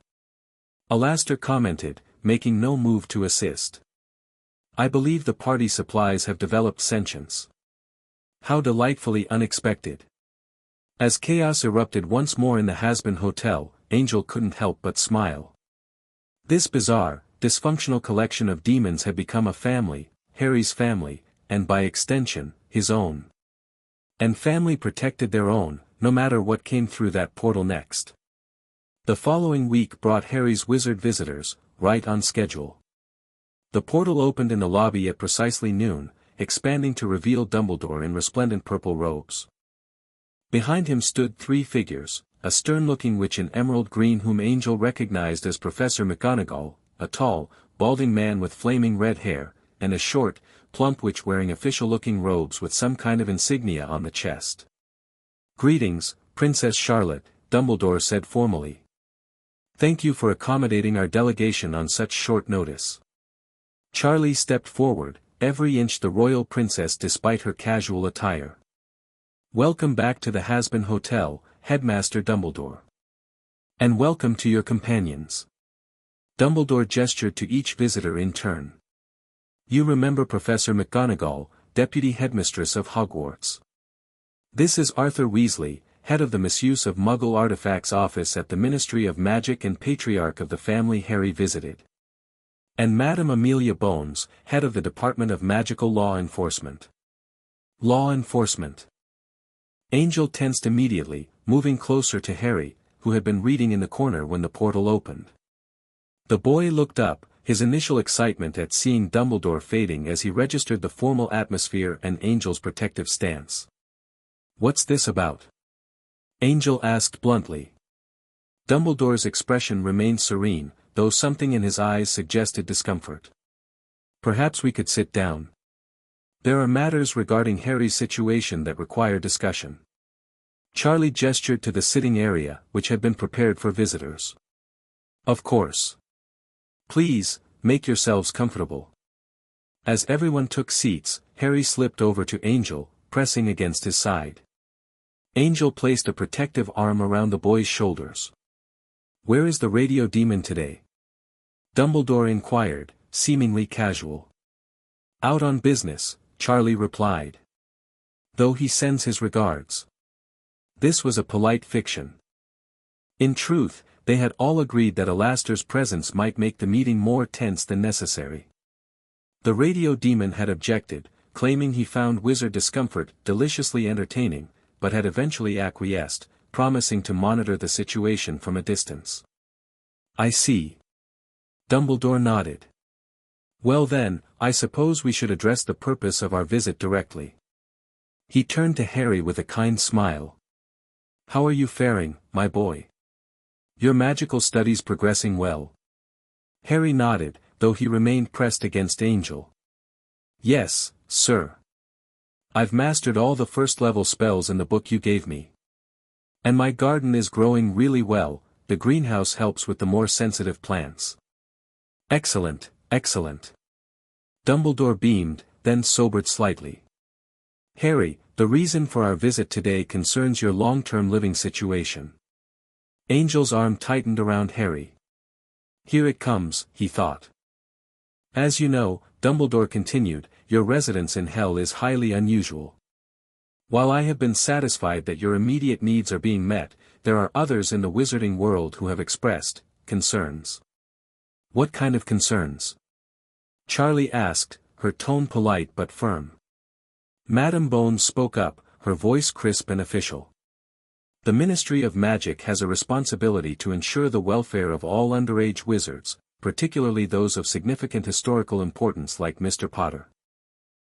Speaker 1: Alastair commented, making no move to assist. "I believe the party supplies have developed sentience." "How delightfully unexpected." As chaos erupted once more in the Hazbin Hotel, Angel couldn't help but smile. This bizarre, dysfunctional collection of demons had become a family, Harry's family, and by extension, his own. And family protected their own, no matter what came through that portal next. The following week brought Harry's wizard visitors, right on schedule. The portal opened in the lobby at precisely noon, expanding to reveal Dumbledore in resplendent purple robes. Behind him stood three figures, a stern-looking witch in emerald green whom Angel recognized as Professor McGonagall, a tall, balding man with flaming red hair, and a short, plump witch wearing official-looking robes with some kind of insignia on the chest. "Greetings, Princess Charlotte," Dumbledore said formally. "Thank you for accommodating our delegation on such short notice." Charlie stepped forward, every inch the royal princess despite her casual attire. "Welcome back to the Hazbin Hotel, Headmaster Dumbledore. And welcome to your companions." Dumbledore gestured to each visitor in turn. "You remember Professor McGonagall, Deputy Headmistress of Hogwarts. This is Arthur Weasley, head of the Misuse of Muggle Artifacts Office at the Ministry of Magic and Patriarch of the family Harry visited. And Madame Amelia Bones, head of the Department of Magical Law Enforcement." Law enforcement. Angel tensed immediately, moving closer to Harry, who had been reading in the corner when the portal opened. The boy looked up, his initial excitement at seeing Dumbledore fading as he registered the formal atmosphere and Angel's protective stance. "What's this about?" Angel asked bluntly. Dumbledore's expression remained serene, though something in his eyes suggested discomfort. "Perhaps we could sit down. There are matters regarding Harry's situation that require discussion." Charlie gestured to the sitting area, which had been prepared for visitors. "Of course. Please, make yourselves comfortable." As everyone took seats, Harry slipped over to Angel, pressing against his side. Angel placed a protective arm around the boy's shoulders. "Where is the radio demon today?" Dumbledore inquired, seemingly casual. "Out on business," Charlie replied. "Though he sends his regards." This was a polite fiction. In truth, they had all agreed that Alastair's presence might make the meeting more tense than necessary. The radio demon had objected, claiming he found wizard discomfort deliciously entertaining, but had eventually acquiesced, promising to monitor the situation from a distance. "I see." Dumbledore nodded. "Well then, I suppose we should address the purpose of our visit directly." He turned to Harry with a kind smile. "How are you faring, my boy? Your magical studies progressing well?" Harry nodded, though he remained pressed against Angel. "Yes, sir. I've mastered all the first-level spells in the book you gave me. And my garden is growing really well, the greenhouse helps with the more sensitive plants." "Excellent, excellent." Dumbledore beamed, then sobered slightly. "Harry, the reason for our visit today concerns your long-term living situation." Angel's arm tightened around Harry. "Here it comes," he thought. "As you know," Dumbledore continued, "your residence in Hell is highly unusual. While I have been satisfied that your immediate needs are being met, there are others in the wizarding world who have expressed concerns." "What kind of concerns?" Charlie asked, her tone polite but firm. Madame Bones spoke up, her voice crisp and official. "The Ministry of Magic has a responsibility to ensure the welfare of all underage wizards, particularly those of significant historical importance like Mr. Potter.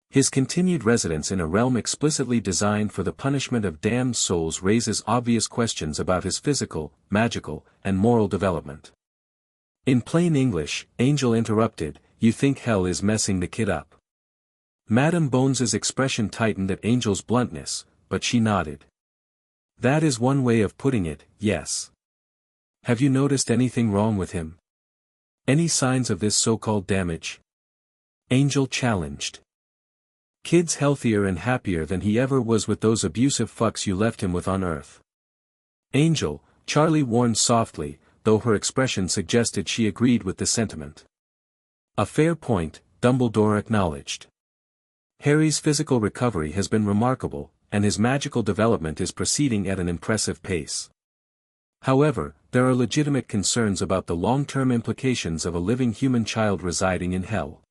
Speaker 1: His continued residence in a realm explicitly designed for the punishment of damned souls raises obvious questions about his physical, magical, and moral development." In plain English, Angel interrupted, "You think Hell is messing the kid up?" Madame Bones's expression tightened at Angel's bluntness, but she nodded. "That is one way of putting it, yes. Have you noticed anything wrong with him? Any signs of this so-called damage? Angel challenged. Kid's healthier and happier than he ever was with those abusive fucks you left him with on Earth. Angel, Charlie warned softly, though her expression suggested she agreed with the sentiment. A fair point, Dumbledore acknowledged. Harry's physical recovery has been remarkable, and his magical development is proceeding at an impressive pace. However, there are legitimate concerns about the long-term implications of a living human child residing in hell.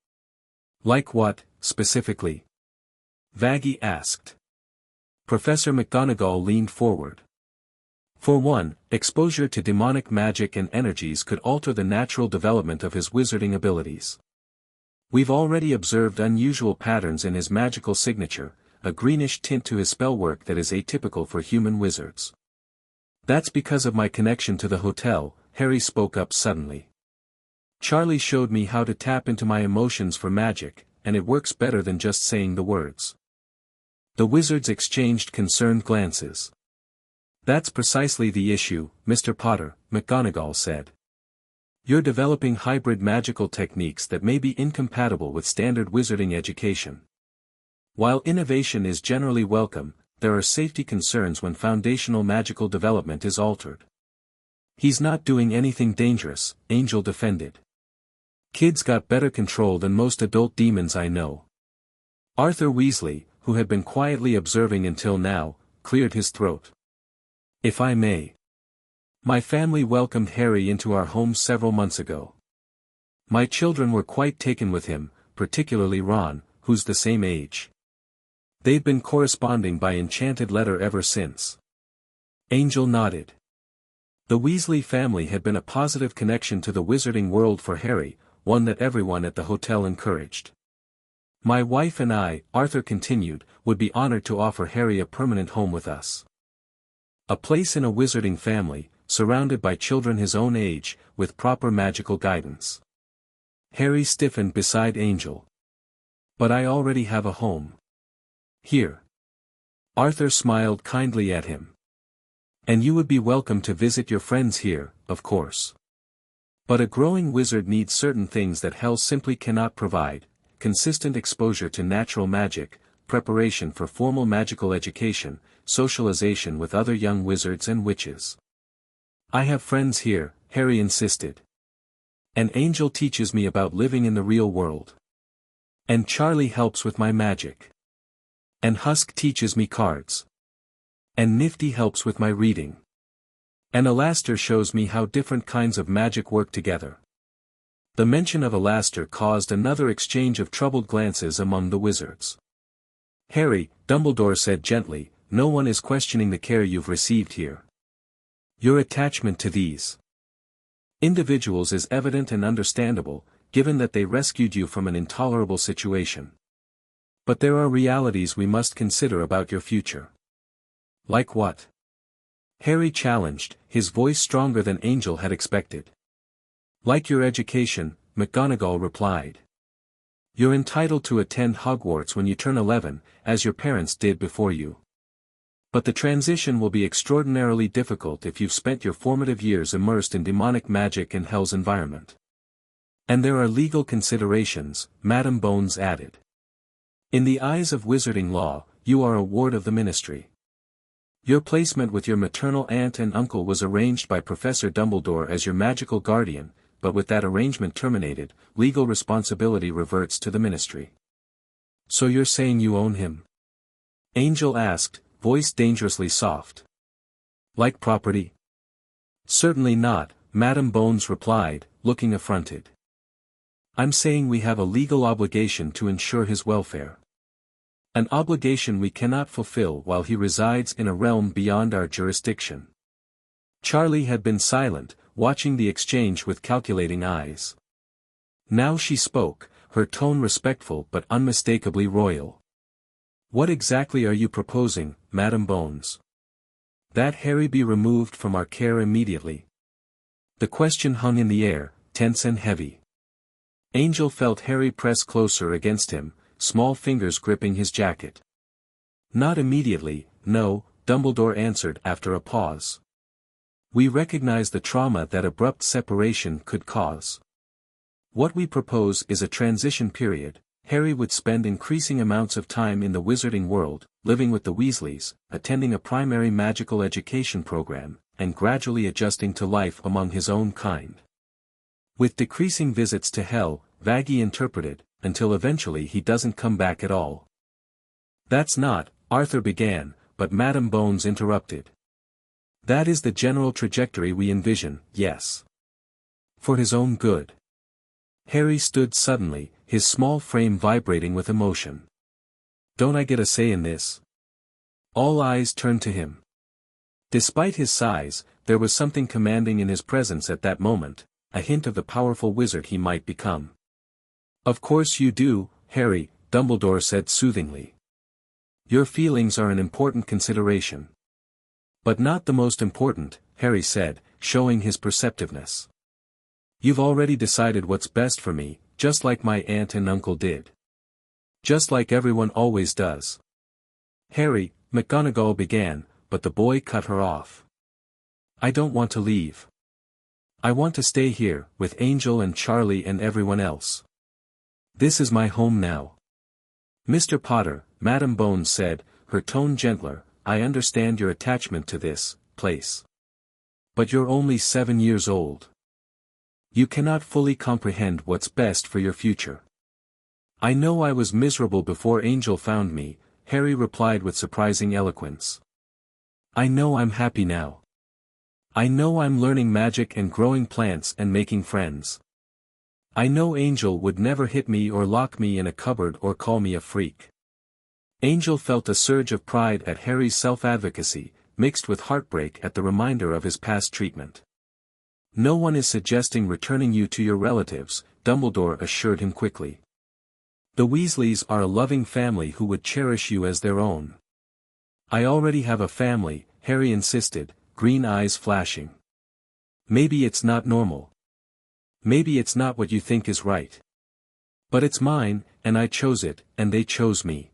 Speaker 1: Like what, specifically? Vaggie asked. Professor McGonagall leaned forward. For one, exposure to demonic magic and energies could alter the natural development of his wizarding abilities. We've already observed unusual patterns in his magical signature, a greenish tint to his spellwork that is atypical for human wizards. That's because of my connection to the hotel, Harry spoke up suddenly. Charlie showed me how to tap into my emotions for magic, and it works better than just saying the words. The wizards exchanged concerned glances. That's precisely the issue, Mr. Potter, McGonagall said. You're developing hybrid magical techniques that may be incompatible with standard wizarding education. While innovation is generally welcome, there are safety concerns when foundational magical development is altered. He's not doing anything dangerous, Angel defended. Kid's got better control than most adult demons I know. Arthur Weasley, who had been quietly observing until now, cleared his throat. If I may. My family welcomed Harry into our home several months ago. My children were quite taken with him, particularly Ron, who's the same age. They've been corresponding by enchanted letter ever since. Angel nodded. The Weasley family had been a positive connection to the wizarding world for Harry, one that everyone at the hotel encouraged. My wife and I, Arthur continued, would be honored to offer Harry a permanent home with us. A place in a wizarding family, surrounded by children his own age, with proper magical guidance. Harry stiffened beside Angel. But I already have a home. Here. Arthur smiled kindly at him. And you would be welcome to visit your friends here, of course. But a growing wizard needs certain things that hell simply cannot provide: consistent exposure to natural magic, preparation for formal magical education, socialization with other young wizards and witches. I have friends here, Harry insisted. And Angel teaches me about living in the real world. And Charlie helps with my magic. And Husk teaches me cards. And Nifty helps with my reading. And Alastair shows me how different kinds of magic work together. The mention of Alastair caused another exchange of troubled glances among the wizards. Harry, Dumbledore said gently, no one is questioning the care you've received here. Your attachment to these individuals is evident and understandable, given that they rescued you from an intolerable situation. But there are realities we must consider about your future. Like what? Harry challenged, his voice stronger than Angel had expected. Like your education, McGonagall replied. You're entitled to attend Hogwarts when you turn 11, as your parents did before you. But the transition will be extraordinarily difficult if you've spent your formative years immersed in demonic magic and hell's environment. And there are legal considerations, Madame Bones added. In the eyes of wizarding law, you are a ward of the ministry. Your placement with your maternal aunt and uncle was arranged by Professor Dumbledore as your magical guardian, but with that arrangement terminated, legal responsibility reverts to the ministry. So you're saying you own him? Angel asked, voice dangerously soft. Like property? Certainly not, Madame Bones replied, looking affronted. I'm saying we have a legal obligation to ensure his welfare. An obligation we cannot fulfill while he resides in a realm beyond our jurisdiction. Charlie had been silent, watching the exchange with calculating eyes. Now she spoke, her tone respectful but unmistakably royal. What exactly are you proposing, Madame Bones? That Harry be removed from our care immediately. The question hung in the air, tense and heavy. Angel felt Harry press closer against him, small fingers gripping his jacket. Not immediately, no, Dumbledore answered after a pause. We recognize the trauma that abrupt separation could cause. What we propose is a transition period. Harry would spend increasing amounts of time in the wizarding world, living with the Weasleys, attending a primary magical education program, and gradually adjusting to life among his own kind. With decreasing visits to hell, Vaggie interpreted, until eventually he doesn't come back at all. That's not, Arthur began, but Madame Bones interrupted. That is the general trajectory we envision, yes. For his own good. Harry stood suddenly, his small frame vibrating with emotion. Don't I get a say in this? All eyes turned to him. Despite his size, there was something commanding in his presence at that moment, a hint of the powerful wizard he might become. Of course you do, Harry, Dumbledore said soothingly. Your feelings are an important consideration. But not the most important, Harry said, showing his perceptiveness. You've already decided what's best for me, just like my aunt and uncle did. Just like everyone always does. Harry, McGonagall began, but the boy cut her off. I don't want to leave. I want to stay here, with Angel and Charlie and everyone else. This is my home now. Mr. Potter, Madame Bones said, her tone gentler, I understand your attachment to this place. But you're only 7 years old. You cannot fully comprehend what's best for your future. I know I was miserable before Angel found me, Harry replied with surprising eloquence. I know I'm happy now. I know I'm learning magic and growing plants and making friends. I know Angel would never hit me or lock me in a cupboard or call me a freak. Angel felt a surge of pride at Harry's self-advocacy, mixed with heartbreak at the reminder of his past treatment. No one is suggesting returning you to your relatives, Dumbledore assured him quickly. The Weasleys are a loving family who would cherish you as their own. I already have a family, Harry insisted, green eyes flashing. Maybe it's not normal. Maybe it's not what you think is right. But it's mine, and I chose it, and they chose me.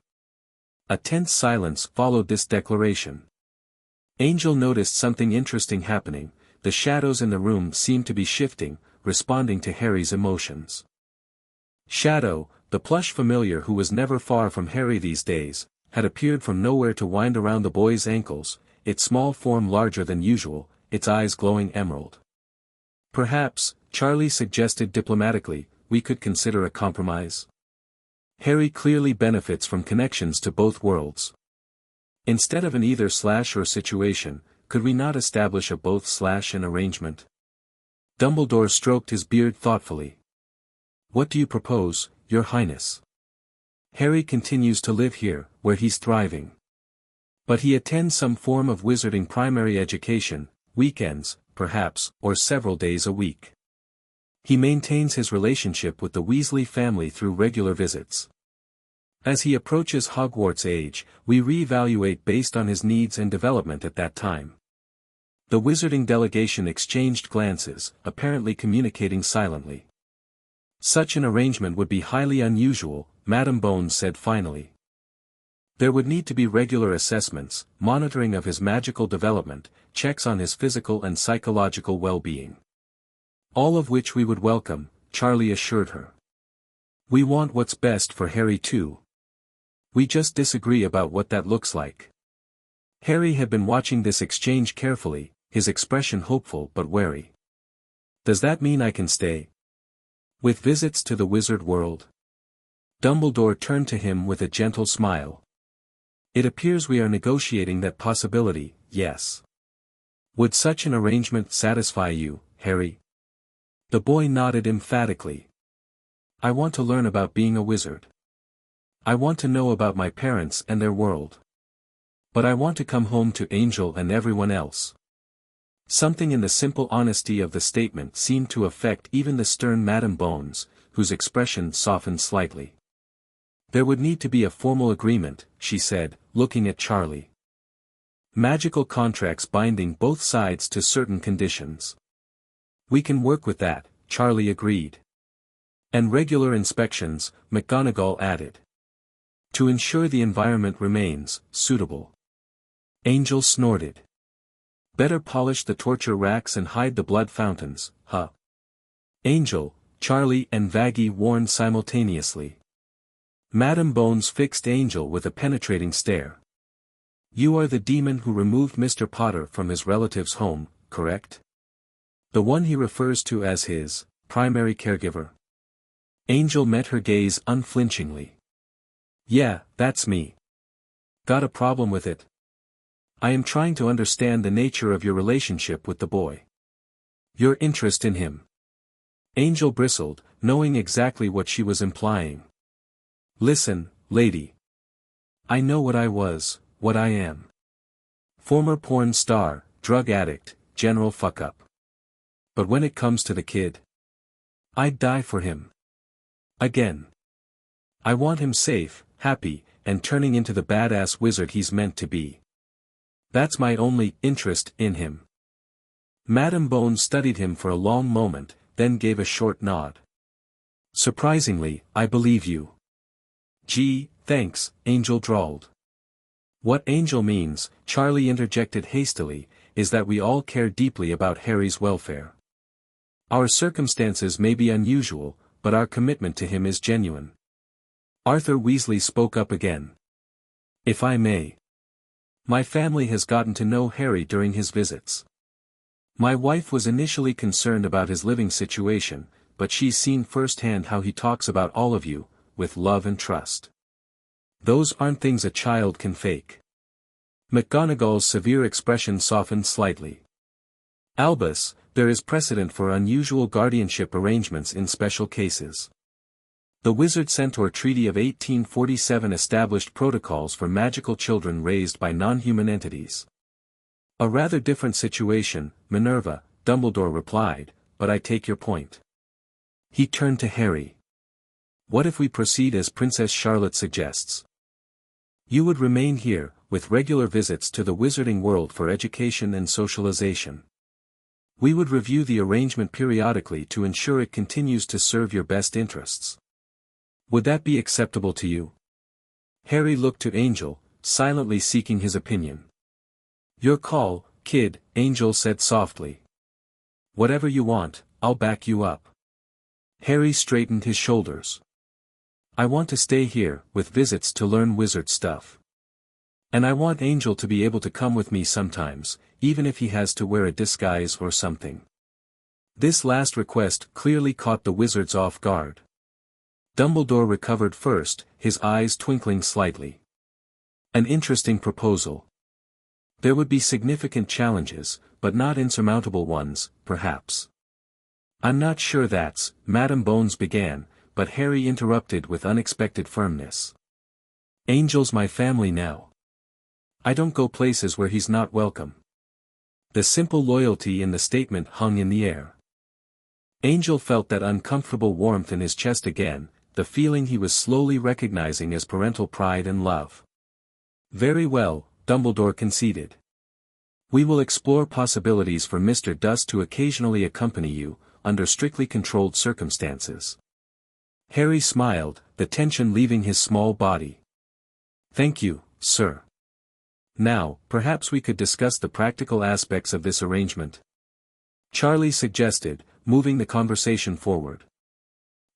Speaker 1: A tense silence followed this declaration. Angel noticed something interesting happening. The shadows in the room seemed to be shifting, responding to Harry's emotions. Shadow, the plush familiar who was never far from Harry these days, had appeared from nowhere to wind around the boy's ankles, its small form larger than usual, its eyes glowing emerald. Perhaps, Charlie suggested diplomatically, we could consider a compromise. Harry clearly benefits from connections to both worlds. Instead of an either/or situation, could we not establish a both/an arrangement? Dumbledore stroked his beard thoughtfully. What do you propose, Your Highness? Harry continues to live here, where he's thriving. But he attends some form of wizarding primary education, weekends, perhaps, or several days a week. He maintains his relationship with the Weasley family through regular visits. As he approaches Hogwarts age, we re-evaluate based on his needs and development at that time. The wizarding delegation exchanged glances, apparently communicating silently. Such an arrangement would be highly unusual, Madame Bones said finally. There would need to be regular assessments, monitoring of his magical development, checks on his physical and psychological well-being. All of which we would welcome, Charlie assured her. We want what's best for Harry too. We just disagree about what that looks like. Harry had been watching this exchange carefully, his expression hopeful but wary. Does that mean I can stay? With visits to the wizard world? Dumbledore turned to him with a gentle smile. It appears we are negotiating that possibility, yes. Would such an arrangement satisfy you, Harry? The boy nodded emphatically. I want to learn about being a wizard. I want to know about my parents and their world. But I want to come home to Angel and everyone else. Something in the simple honesty of the statement seemed to affect even the stern Madame Bones, whose expression softened slightly. There would need to be a formal agreement, she said, looking at Charlie. Magical contracts binding both sides to certain conditions. We can work with that, Charlie agreed. And regular inspections, McGonagall added. To ensure the environment remains suitable. Angel snorted. Better polish the torture racks and hide the blood fountains, huh? Angel, Charlie and Vaggie warned simultaneously. Madam Bones fixed Angel with a penetrating stare. You are the demon who removed Mr. Potter from his relative's home, correct? The one he refers to as his primary caregiver. Angel met her gaze unflinchingly. Yeah, that's me. Got a problem with it? I am trying to understand the nature of your relationship with the boy. Your interest in him. Angel bristled, knowing exactly what she was implying. Listen, lady. I know what I was, what I am. Former porn star, drug addict, general fuck-up. But when it comes to the kid, I'd die for him. Again. I want him safe, happy, and turning into the badass wizard he's meant to be. That's my only interest in him. Madam Bones studied him for a long moment, then gave a short nod. Surprisingly, I believe you. Gee, thanks, Angel drawled. What Angel means, Charlie interjected hastily, is that we all care deeply about Harry's welfare. Our circumstances may be unusual, but our commitment to him is genuine. Arthur Weasley spoke up again. If I may. My family has gotten to know Harry during his visits. My wife was initially concerned about his living situation, but she's seen firsthand how he talks about all of you, with love and trust. Those aren't things a child can fake. McGonagall's severe expression softened slightly. Albus, there is precedent for unusual guardianship arrangements in special cases. The Wizard-Centaur Treaty of 1847 established protocols for magical children raised by non-human entities. A rather different situation, Minerva, Dumbledore replied, but I take your point. He turned to Harry. What if we proceed as Princess Charlotte suggests? You would remain here, with regular visits to the wizarding world for education and socialization. We would review the arrangement periodically to ensure it continues to serve your best interests. Would that be acceptable to you? Harry looked to Angel, silently seeking his opinion. Your call, kid, Angel said softly. Whatever you want, I'll back you up. Harry straightened his shoulders. I want to stay here, with visits to learn wizard stuff. And I want Angel to be able to come with me sometimes, even if he has to wear a disguise or something. This last request clearly caught the wizards off guard. Dumbledore recovered first, his eyes twinkling slightly. An interesting proposal. There would be significant challenges, but not insurmountable ones, perhaps. I'm not sure that's, Madam Bones began, but Harry interrupted with unexpected firmness. Angel's my family now. I don't go places where he's not welcome. The simple loyalty in the statement hung in the air. Angel felt that uncomfortable warmth in his chest again, the feeling he was slowly recognizing as parental pride and love. Very well, Dumbledore conceded. We will explore possibilities for Mr. Dust to occasionally accompany you, under strictly controlled circumstances. Harry smiled, the tension leaving his small body. Thank you, sir. Now, perhaps we could discuss the practical aspects of this arrangement. Charlie suggested, moving the conversation forward.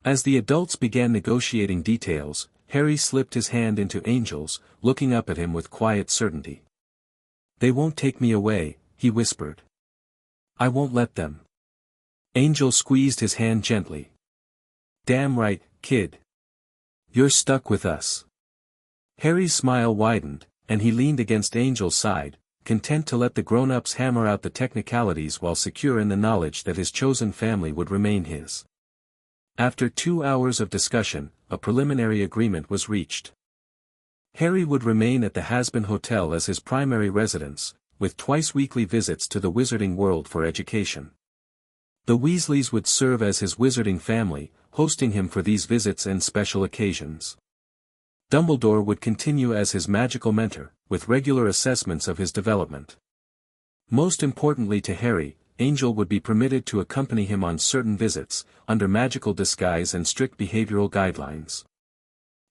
Speaker 1: As the adults began negotiating details, Harry slipped his hand into Angel's, looking up at him with quiet certainty. They won't take me away, he whispered. I won't let them. Angel squeezed his hand gently. Damn right, kid. You're stuck with us. Harry's smile widened, and he leaned against Angel's side, content to let the grown-ups hammer out the technicalities while secure in the knowledge that his chosen family would remain his. After 2 hours of discussion, a preliminary agreement was reached. Harry would remain at the Hazbin Hotel as his primary residence, with twice-weekly visits to the wizarding world for education. The Weasleys would serve as his wizarding family, hosting him for these visits and special occasions. Dumbledore would continue as his magical mentor, with regular assessments of his development. Most importantly to Harry, Angel would be permitted to accompany him on certain visits, under magical disguise and strict behavioral guidelines.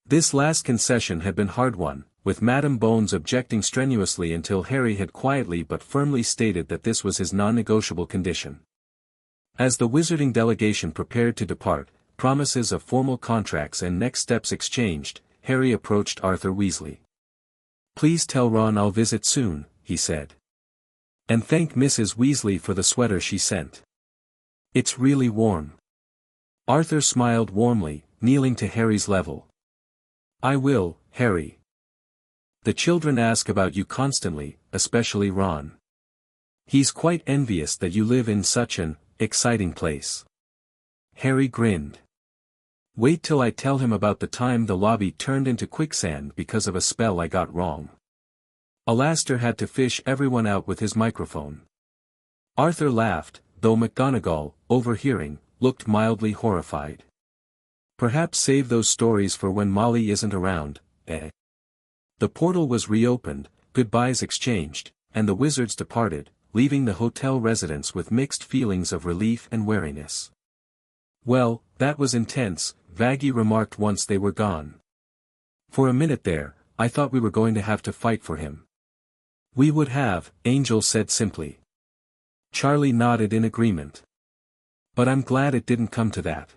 Speaker 1: This last concession had been hard won, with Madame Bones objecting strenuously until Harry had quietly but firmly stated that this was his non-negotiable condition. As the wizarding delegation prepared to depart, promises of formal contracts and next steps exchanged, Harry approached Arthur Weasley. "Please tell Ron I'll visit soon," he said. "And thank Mrs. Weasley for the sweater she sent. It's really warm." Arthur smiled warmly, kneeling to Harry's level. "I will, Harry. The children ask about you constantly, especially Ron. He's quite envious that you live in such an exciting place." Harry grinned. "Wait till I tell him about the time the lobby turned into quicksand because of a spell I got wrong. Alastair had to fish everyone out with his microphone." Arthur laughed, though McGonagall, overhearing, looked mildly horrified. "Perhaps save those stories for when Molly isn't around, eh?" The portal was reopened, goodbyes exchanged, and the wizards departed, leaving the hotel residents with mixed feelings of relief and wariness. "Well, that was intense," Vaggie remarked once they were gone. "For a minute there, I thought we were going to have to fight for him." "We would have," Angel said simply. Charlie nodded in agreement. "But I'm glad it didn't come to that.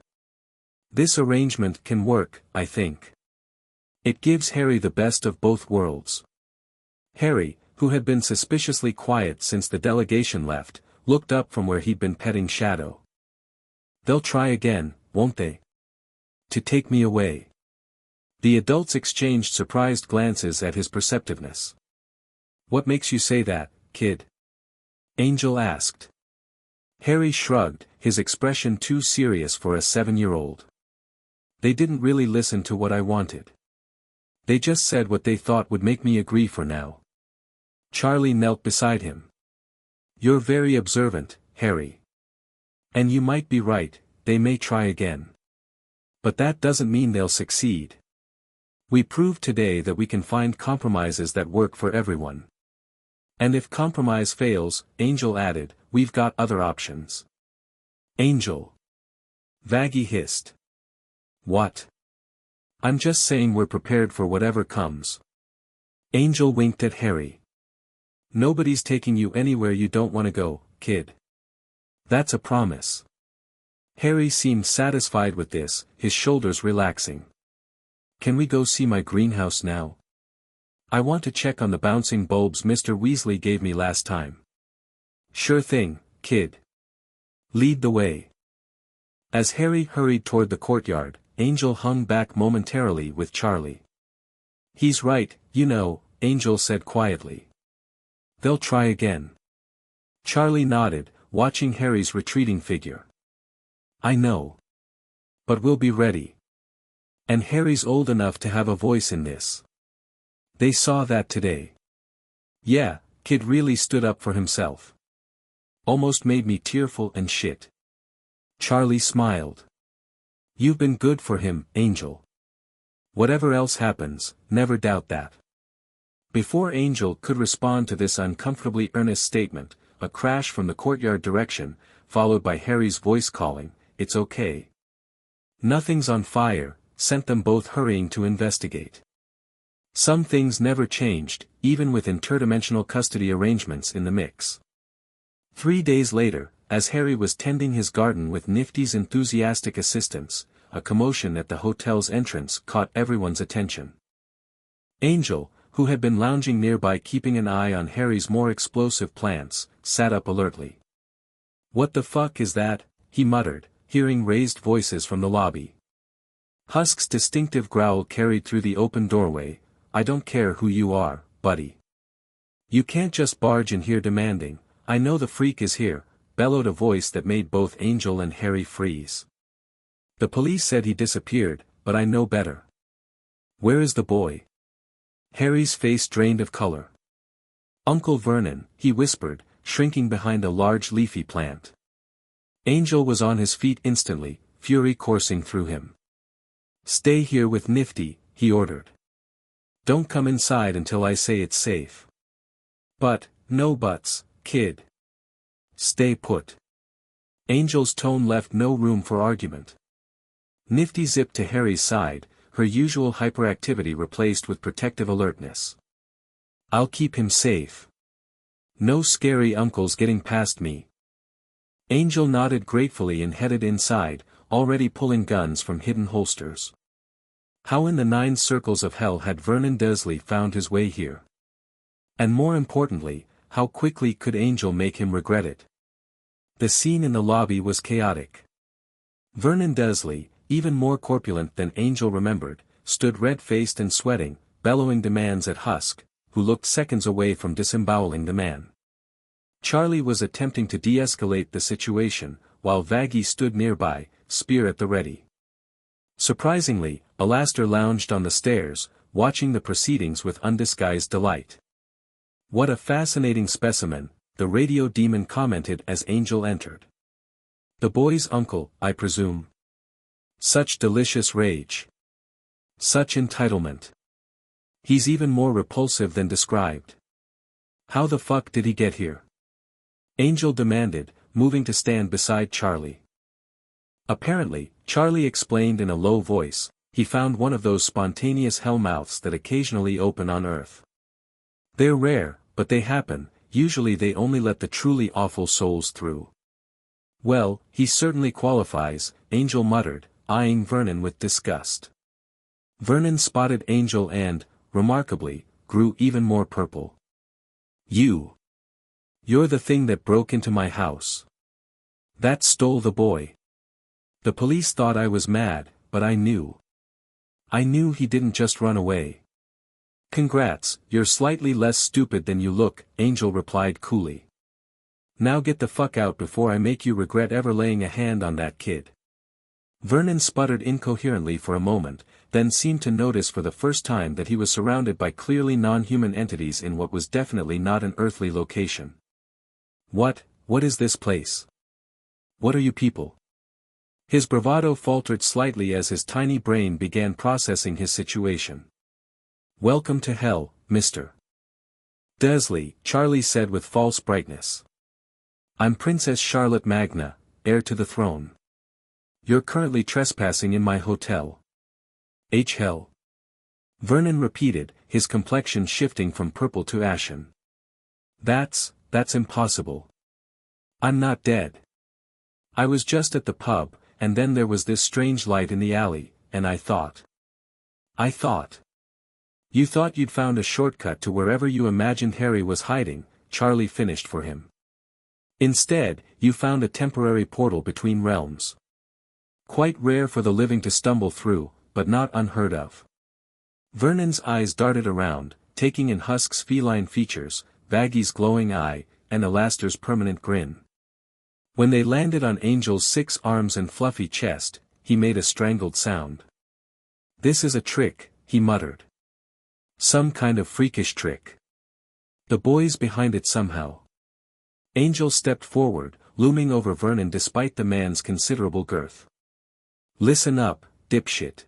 Speaker 1: This arrangement can work, I think. It gives Harry the best of both worlds." Harry, who had been suspiciously quiet since the delegation left, looked up from where he'd been petting Shadow. "They'll try again, won't they? To take me away." The adults exchanged surprised glances at his perceptiveness. "What makes you say that, kid?" Angel asked. Harry shrugged, his expression too serious for a 7-year-old. "They didn't really listen to what I wanted. They just said what they thought would make me agree for now." Charlie knelt beside him. "You're very observant, Harry. And you might be right, they may try again. But that doesn't mean they'll succeed. We proved today that we can find compromises that work for everyone. And if compromise fails," Angel added, "we've got other options." "Angel." Vaggie hissed. "What?" "I'm just saying we're prepared for whatever comes." Angel winked at Harry. "Nobody's taking you anywhere you don't want to go, kid. That's a promise." Harry seemed satisfied with this, his shoulders relaxing. "Can we go see my greenhouse now? I want to check on the bouncing bulbs Mr. Weasley gave me last time." "Sure thing, kid. Lead the way." As Harry hurried toward the courtyard, Angel hung back momentarily with Charlie. "He's right, you know," Angel said quietly. "They'll try again." Charlie nodded, watching Harry's retreating figure. "I know. But we'll be ready. And Harry's old enough to have a voice in this. They saw that today. Yeah, kid really stood up for himself. Almost made me tearful and shit." Charlie smiled. "You've been good for him, Angel. Whatever else happens, never doubt that." Before Angel could respond to this uncomfortably earnest statement, a crash from the courtyard direction, followed by Harry's voice calling, "It's okay. Nothing's on fire," sent them both hurrying to investigate. Some things never changed, even with interdimensional custody arrangements in the mix. 3 days later, as Harry was tending his garden with Nifty's enthusiastic assistance, a commotion at the hotel's entrance caught everyone's attention. Angel, who had been lounging nearby keeping an eye on Harry's more explosive plants, sat up alertly. "What the fuck is that?" he muttered, hearing raised voices from the lobby. Husk's distinctive growl carried through the open doorway. "I don't care who you are, buddy. You can't just barge in here demanding, 'I know the freak is here,'" bellowed a voice that made both Angel and Harry freeze. "The police said he disappeared, but I know better. Where is the boy?" Harry's face drained of color. "Uncle Vernon," he whispered, shrinking behind a large leafy plant. Angel was on his feet instantly, fury coursing through him. "Stay here with Nifty," he ordered. "Don't come inside until I say it's safe." "But, no buts, kid. Stay put." Angel's tone left no room for argument. Nifty zipped to Harry's side, her usual hyperactivity replaced with protective alertness. I'll keep him safe. No scary uncles getting past me. Angel nodded gratefully and headed inside, already pulling guns from hidden holsters. How in the 9 circles of hell had Vernon Dursley found his way here? And more importantly, how quickly could Angel make him regret it? The scene in the lobby was chaotic. Vernon Dursley, even more corpulent than Angel remembered, stood red-faced and sweating, bellowing demands at Husk, who looked seconds away from disemboweling the man. Charlie was attempting to de-escalate the situation, while Vaggie stood nearby, spear at the ready. Surprisingly, Alastair lounged on the stairs, watching the proceedings with undisguised delight. What a fascinating specimen, the radio demon commented as Angel entered. The boy's uncle, I presume. Such delicious rage. Such entitlement. He's even more repulsive than described. How the fuck did he get here? Angel demanded, moving to stand beside Charlie. Apparently, Charlie explained in a low voice, he found one of those spontaneous hellmouths that occasionally open on Earth. They're rare, but they happen, usually they only let the truly awful souls through. Well, he certainly qualifies, Angel muttered, eyeing Vernon with disgust. Vernon spotted Angel and, remarkably, grew even more purple. You're the thing that broke into my house. That stole the boy. The police thought I was mad, but I knew. I knew he didn't just run away. Congrats, you're slightly less stupid than you look, Angel replied coolly. Now get the fuck out before I make you regret ever laying a hand on that kid. Vernon sputtered incoherently for a moment, then seemed to notice for the first time that he was surrounded by clearly non-human entities in what was definitely not an earthly location. What is this place? What are you people? His bravado faltered slightly as his tiny brain began processing his situation. Welcome to hell, Mr. Dursley, Charlie said with false brightness. I'm Princess Charlotte Magna, heir to the throne. You're currently trespassing in my hotel. Hell. Vernon repeated, his complexion shifting from purple to ashen. That's impossible. I'm not dead. I was just at the pub, and then there was this strange light in the alley, and I thought. You thought you'd found a shortcut to wherever you imagined Harry was hiding, Charlie finished for him. Instead, you found a temporary portal between realms. Quite rare for the living to stumble through, but not unheard of. Vernon's eyes darted around, taking in Husk's feline features, Vaggie's glowing eye, and Alastair's permanent grin. When they landed on Angel's 6 arms and fluffy chest, he made a strangled sound. This is a trick, he muttered. Some kind of freakish trick. The boy's behind it somehow. Angel stepped forward, looming over Vernon despite the man's considerable girth. Listen up, dipshit.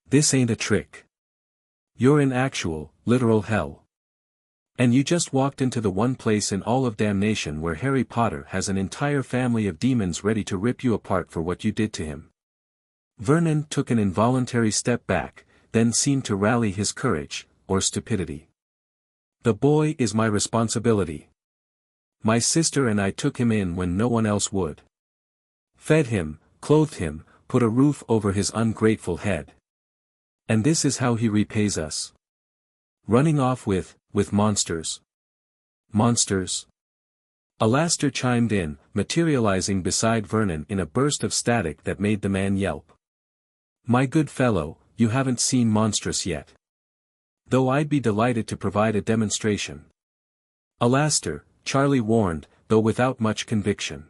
Speaker 1: This ain't a trick. You're in actual, literal hell. And you just walked into the one place in all of damnation where Harry Potter has an entire family of demons ready to rip you apart for what you did to him. Vernon took an involuntary step back, then seemed to rally his courage, or stupidity. The boy is my responsibility. My sister and I took him in when no one else would. Fed him, clothed him, put a roof over his ungrateful head. And this is how he repays us. Running off with monsters. Monsters? Alastair chimed in, materializing beside Vernon in a burst of static that made the man yelp. My good fellow, you haven't seen monstrous yet. Though I'd be delighted to provide a demonstration. Alastair, Charlie warned, though without much conviction.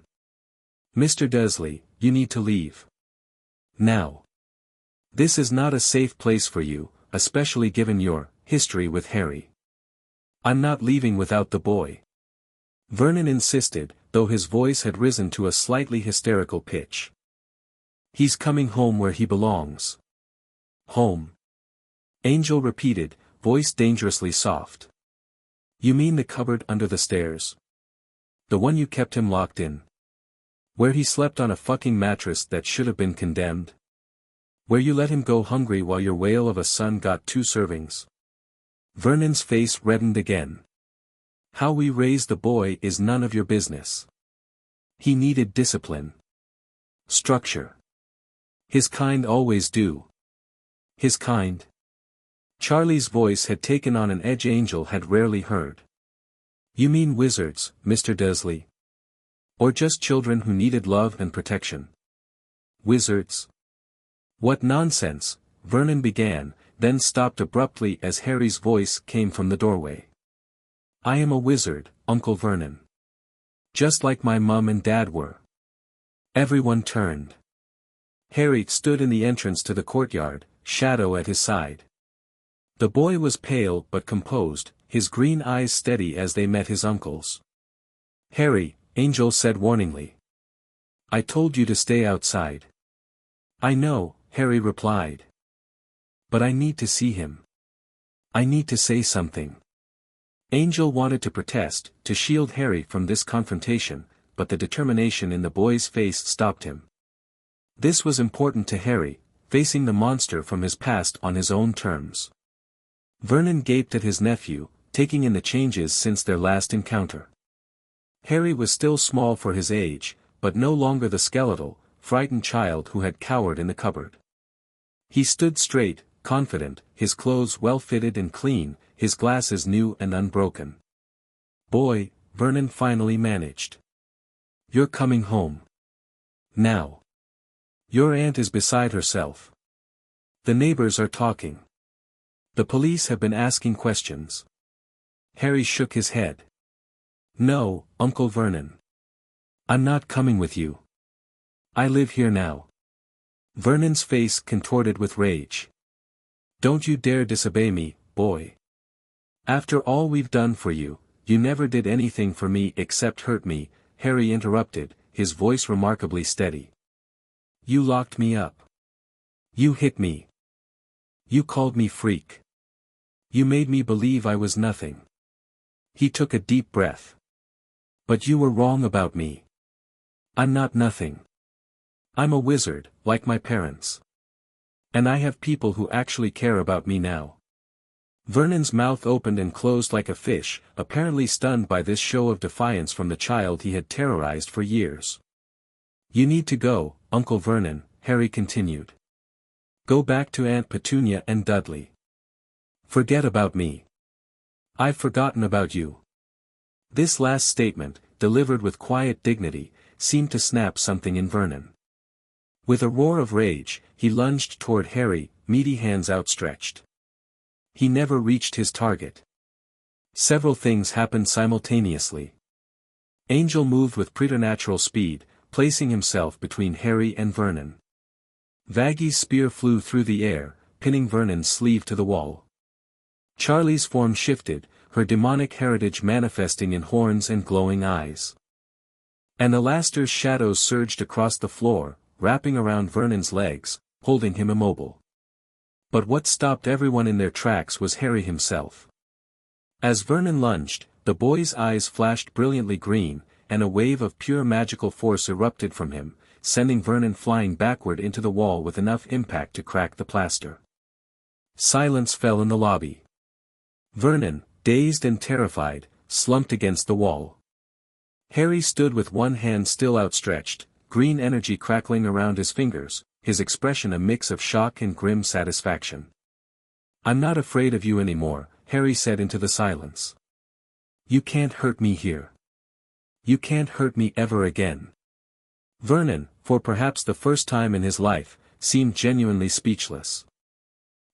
Speaker 1: Mr. Dursley, you need to leave. Now. This is not a safe place for you, especially given your history with Harry. I'm not leaving without the boy. Vernon insisted, though his voice had risen to a slightly hysterical pitch. He's coming home where he belongs. Home. Angel repeated, voice dangerously soft. You mean the cupboard under the stairs? The one you kept him locked in? Where he slept on a fucking mattress that should have been condemned? Where you let him go hungry while your whale of a son got 2 servings. Vernon's face reddened again. How we raise the boy is none of your business. He needed discipline. Structure. His kind always do. His kind. Charlie's voice had taken on an edge Angel had rarely heard. You mean wizards, Mr. Dursley? Or just children who needed love and protection? Wizards? What nonsense, Vernon began, then stopped abruptly as Harry's voice came from the doorway. I am a wizard, Uncle Vernon. Just like my mum and dad were. Everyone turned. Harry stood in the entrance to the courtyard, Shadow at his side. The boy was pale but composed, his green eyes steady as they met his uncle's. Harry, Angel said warningly. I told you to stay outside. I know, Harry replied. But I need to see him. I need to say something. Angel wanted to protest, to shield Harry from this confrontation, but the determination in the boy's face stopped him. This was important to Harry, facing the monster from his past on his own terms. Vernon gaped at his nephew, taking in the changes since their last encounter. Harry was still small for his age, but no longer the skeletal, frightened child who had cowered in the cupboard. He stood straight, confident, his clothes well fitted and clean, his glasses new and unbroken. Boy, Vernon finally managed. You're coming home. Now. Your aunt is beside herself. The neighbors are talking. The police have been asking questions. Harry shook his head. No, Uncle Vernon. I'm not coming with you. I live here now. Vernon's face contorted with rage. Don't you dare disobey me, boy. After all we've done for you, you never did anything for me except hurt me, Harry interrupted, his voice remarkably steady. You locked me up. You hit me. You called me freak. You made me believe I was nothing. He took a deep breath. But you were wrong about me. I'm not nothing. I'm a wizard, like my parents. And I have people who actually care about me now. Vernon's mouth opened and closed like a fish, apparently stunned by this show of defiance from the child he had terrorized for years. You need to go, Uncle Vernon, Harry continued. Go back to Aunt Petunia and Dudley. Forget about me. I've forgotten about you. This last statement, delivered with quiet dignity, seemed to snap something in Vernon. With a roar of rage, he lunged toward Harry, meaty hands outstretched. He never reached his target. Several things happened simultaneously. Angel moved with preternatural speed, placing himself between Harry and Vernon. Vaggy's spear flew through the air, pinning Vernon's sleeve to the wall. Charlie's form shifted, her demonic heritage manifesting in horns and glowing eyes. And Alastair's shadows surged across the floor, wrapping around Vernon's legs, holding him immobile. But what stopped everyone in their tracks was Harry himself. As Vernon lunged, the boy's eyes flashed brilliantly green, and a wave of pure magical force erupted from him, sending Vernon flying backward into the wall with enough impact to crack the plaster. Silence fell in the lobby. Vernon, dazed and terrified, slumped against the wall. Harry stood with one hand still outstretched, green energy crackling around his fingers, his expression a mix of shock and grim satisfaction. I'm not afraid of you anymore, Harry said into the silence. You can't hurt me here. You can't hurt me ever again. Vernon, for perhaps the first time in his life, seemed genuinely speechless.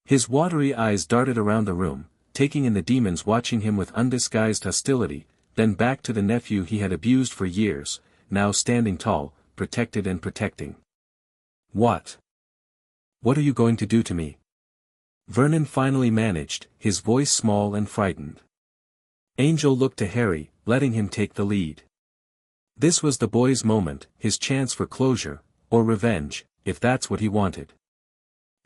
Speaker 1: His watery eyes darted around the room, taking in the demons watching him with undisguised hostility, then back to the nephew he had abused for years, now standing tall, protected and protecting. What? What are you going to do to me? Vernon finally managed, his voice small and frightened. Angel looked to Harry, letting him take the lead. This was the boy's moment, his chance for closure, or revenge, if that's what he wanted.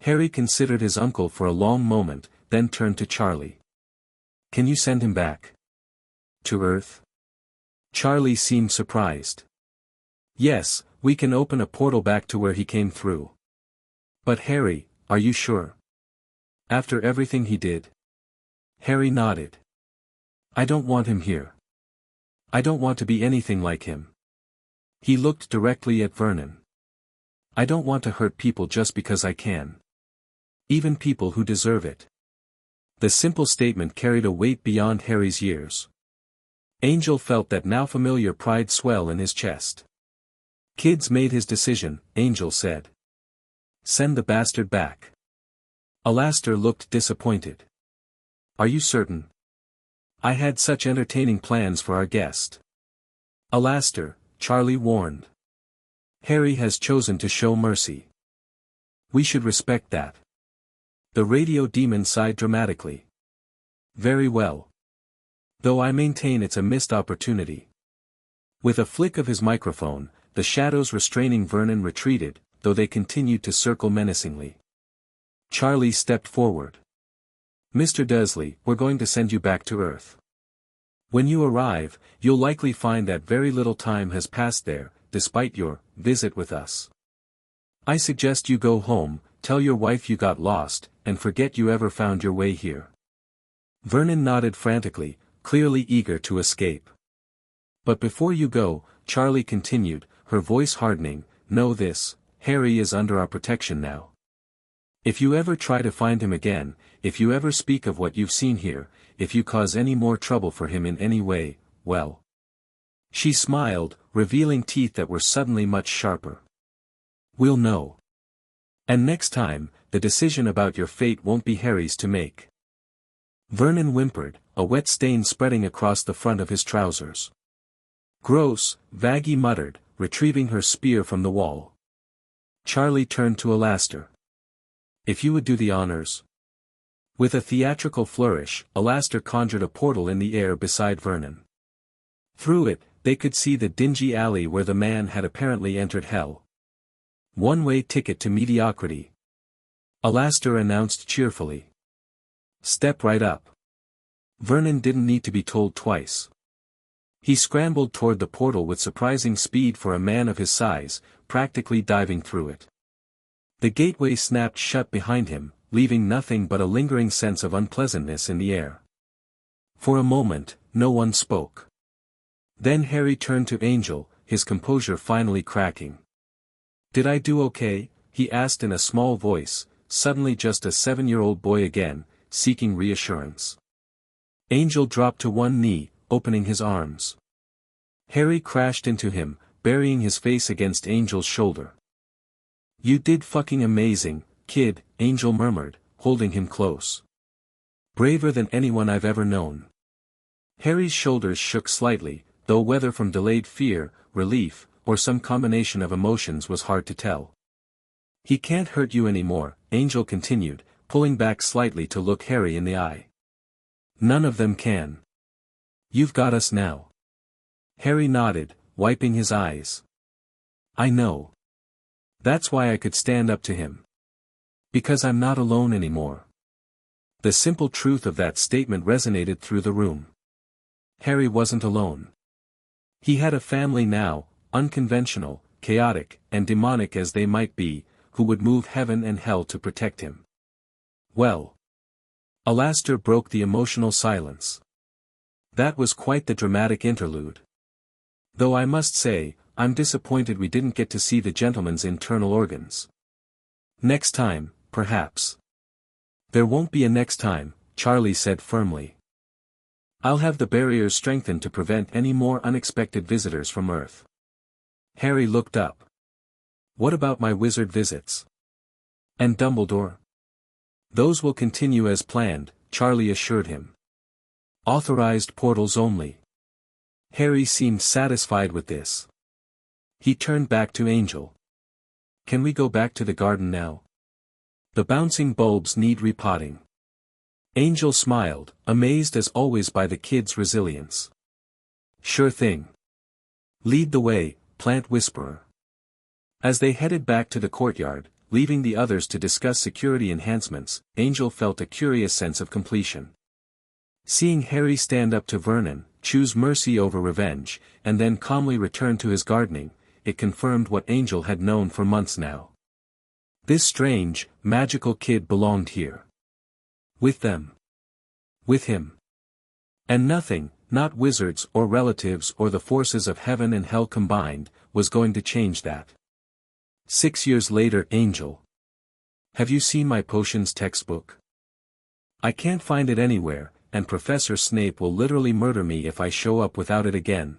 Speaker 1: Harry considered his uncle for a long moment, then turned to Charlie. Can you send him back? To Earth? Charlie seemed surprised. Yes, we can open a portal back to where he came through. But Harry, are you sure? After everything he did? Harry nodded. I don't want him here. I don't want to be anything like him. He looked directly at Vernon. I don't want to hurt people just because I can. Even people who deserve it. The simple statement carried a weight beyond Harry's years. Angel felt that now familiar pride swell in his chest. Kid's made his decision, Angel said. Send the bastard back. Alastair looked disappointed. Are you certain? I had such entertaining plans for our guest. Alastair, Charlie warned. Harry has chosen to show mercy. We should respect that. The radio demon sighed dramatically. Very well. Though I maintain it's a missed opportunity. With a flick of his microphone, the shadows restraining Vernon retreated, though they continued to circle menacingly. Charlie stepped forward. Mr. Dursley, we're going to send you back to Earth. When you arrive, you'll likely find that very little time has passed there, despite your visit with us. I suggest you go home, tell your wife you got lost, and forget you ever found your way here. Vernon nodded frantically, clearly eager to escape. But before you go, Charlie continued, her voice hardening, know this, Harry is under our protection now. If you ever try to find him again, if you ever speak of what you've seen here, if you cause any more trouble for him in any way, well. She smiled, revealing teeth that were suddenly much sharper. We'll know. And next time, the decision about your fate won't be Harry's to make. Vernon whimpered, a wet stain spreading across the front of his trousers. Gross, Vaggie muttered, retrieving her spear from the wall. Charlie turned to Alastair. If you would do the honors. With a theatrical flourish, Alastair conjured a portal in the air beside Vernon. Through it, they could see the dingy alley where the man had apparently entered hell. One-way ticket to mediocrity. Alastair announced cheerfully. Step right up. Vernon didn't need to be told twice. He scrambled toward the portal with surprising speed for a man of his size, practically diving through it. The gateway snapped shut behind him, leaving nothing but a lingering sense of unpleasantness in the air. For a moment, no one spoke. Then Harry turned to Angel, his composure finally cracking. Did I do okay? He asked in a small voice, suddenly just a 7-year-old boy again, seeking reassurance. Angel dropped to one knee, opening his arms. Harry crashed into him, burying his face against Angel's shoulder. You did fucking amazing, kid, Angel murmured, holding him close. Braver than anyone I've ever known. Harry's shoulders shook slightly, though whether from delayed fear, relief, or some combination of emotions was hard to tell. He can't hurt you anymore, Angel continued, pulling back slightly to look Harry in the eye. None of them can. You've got us now. Harry nodded, wiping his eyes. I know. That's why I could stand up to him. Because I'm not alone anymore. The simple truth of that statement resonated through the room. Harry wasn't alone. He had a family now, unconventional, chaotic, and demonic as they might be, who would move heaven and hell to protect him. Well. Alastair broke the emotional silence. That was quite the dramatic interlude. Though I must say, I'm disappointed we didn't get to see the gentleman's internal organs. Next time, perhaps. There won't be a next time, Charlie said firmly. I'll have the barriers strengthened to prevent any more unexpected visitors from Earth. Harry looked up. What about my wizard visits? And Dumbledore? Those will continue as planned, Charlie assured him. Authorized portals only. Harry seemed satisfied with this. He turned back to Angel. Can we go back to the garden now? The bouncing bulbs need repotting. Angel smiled, amazed as always by the kid's resilience. Sure thing. Lead the way, Plant Whisperer. As they headed back to the courtyard, leaving the others to discuss security enhancements, Angel felt a curious sense of completion. Seeing Harry stand up to Vernon, choose mercy over revenge, and then calmly return to his gardening, it confirmed what Angel had known for months now. This strange, magical kid belonged here. With them. With him. And nothing, not wizards or relatives or the forces of heaven and hell combined, was going to change that. 6 years later. Angel. Have you seen my potions textbook? I can't find it anywhere, and Professor Snape will literally murder me if I show up without it again.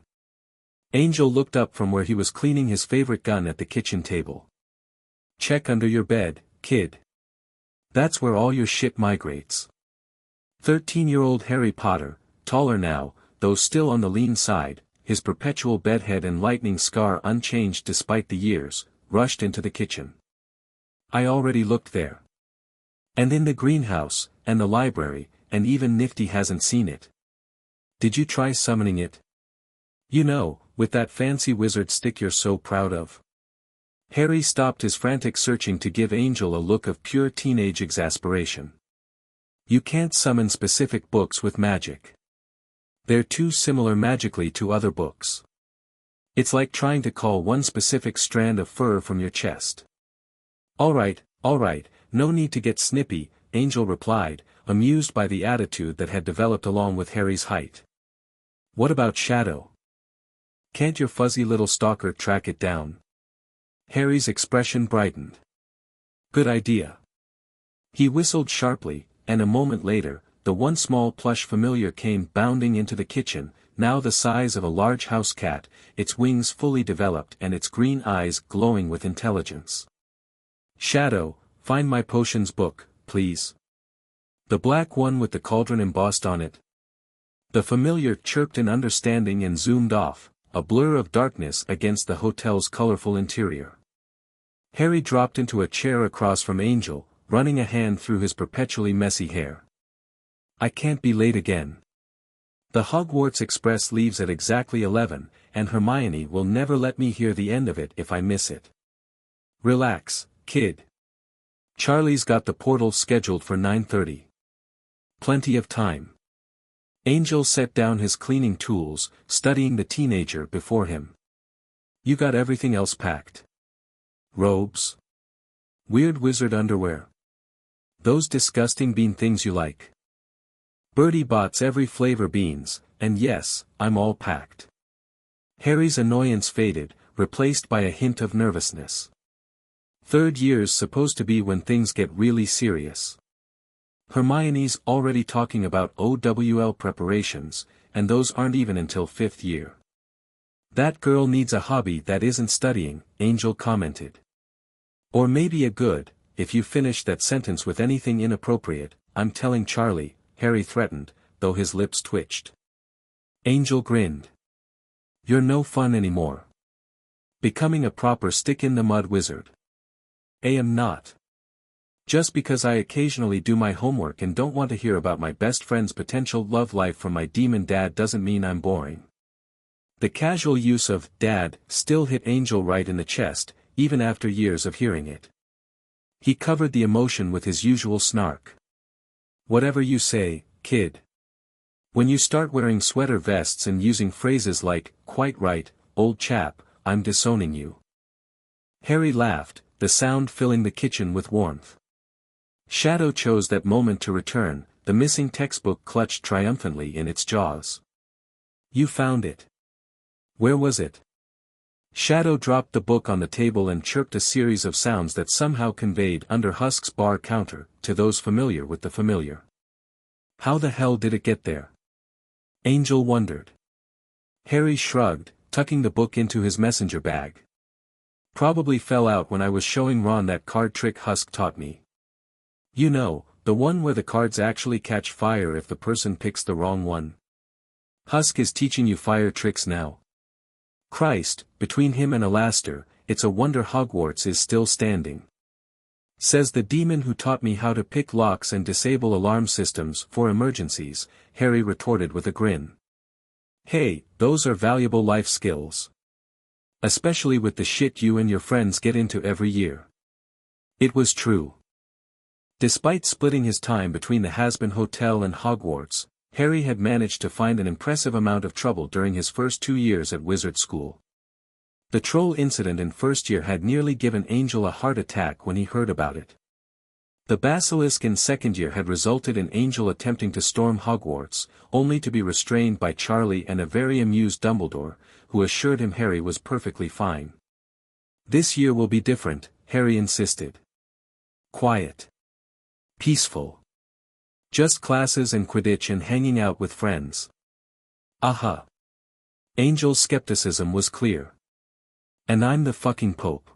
Speaker 1: Angel looked up from where he was cleaning his favorite gun at the kitchen table. Check under your bed, kid. That's where all your shit migrates. 13-year-old Harry Potter, taller now, though still on the lean side, his perpetual bedhead and lightning scar unchanged despite the years, rushed into the kitchen. I already looked there. And in the greenhouse, and the library, and even Nifty hasn't seen it. Did you try summoning it? You know, with that fancy wizard stick you're so proud of. Harry stopped his frantic searching to give Angel a look of pure teenage exasperation. You can't summon specific books with magic. They're too similar magically to other books. It's like trying to call one specific strand of fur from your chest. All right, no need to get snippy, Angel replied, amused by the attitude that had developed along with Harry's height. What about Shadow? Can't your fuzzy little stalker track it down? Harry's expression brightened. Good idea. He whistled sharply, and a moment later, the one small plush familiar came bounding into the kitchen, now the size of a large house cat, its wings fully developed and its green eyes glowing with intelligence. Shadow, find my potions book, please. The black one with the cauldron embossed on it. The familiar chirped in understanding and zoomed off, a blur of darkness against the hotel's colorful interior. Harry dropped into a chair across from Angel, running a hand through his perpetually messy hair. I can't be late again. The Hogwarts Express leaves at exactly 11, and Hermione will never let me hear the end of it if I miss it. Relax, kid. Charlie's got the portal scheduled for 9:30. Plenty of time. Angel set down his cleaning tools, studying the teenager before him. You got everything else packed? Robes? Weird wizard underwear? Those disgusting bean things you like? Bertie bots every flavor beans, and yes, I'm all packed. Harry's annoyance faded, replaced by a hint of nervousness. Third year's supposed to be when things get really serious. Hermione's already talking about OWL preparations, and those aren't even until 5th year. That girl needs a hobby that isn't studying, Angel commented. Or maybe a good, if you finish that sentence with anything inappropriate, I'm telling Charlie, Harry threatened, though his lips twitched. Angel grinned. You're no fun anymore. Becoming a proper stick-in-the-mud wizard. I am not. Just because I occasionally do my homework and don't want to hear about my best friend's potential love life from my demon dad doesn't mean I'm boring. The casual use of dad still hit Angel right in the chest, even after years of hearing it. He covered the emotion with his usual snark. Whatever you say, kid. When you start wearing sweater vests and using phrases like, quite right, old chap, I'm disowning you. Harry laughed, the sound filling the kitchen with warmth. Shadow chose that moment to return, the missing textbook clutched triumphantly in its jaws. You found it. Where was it? Shadow dropped the book on the table and chirped a series of sounds that somehow conveyed under Husk's bar counter, to those familiar with the familiar. How the hell did it get there? Angel wondered. Harry shrugged, tucking the book into his messenger bag. Probably fell out when I was showing Ron that card trick Husk taught me. You know, the one where the cards actually catch fire if the person picks the wrong one. Husk is teaching you fire tricks now. Christ, between him and Alastair, it's a wonder Hogwarts is still standing. Says the demon who taught me how to pick locks and disable alarm systems for emergencies, Harry retorted with a grin. Hey, those are valuable life skills. Especially with the shit you and your friends get into every year. It was true. Despite splitting his time between the Hazbin Hotel and Hogwarts, Harry had managed to find an impressive amount of trouble during his first 2 years at wizard school. The troll incident in first year had nearly given Angel a heart attack when he heard about it. The basilisk in second year had resulted in Angel attempting to storm Hogwarts, only to be restrained by Charlie and a very amused Dumbledore, who assured him Harry was perfectly fine. This year will be different, Harry insisted. Quiet. Peaceful. Just classes and Quidditch and hanging out with friends. Aha. Angel's skepticism was clear. And I'm the fucking Pope.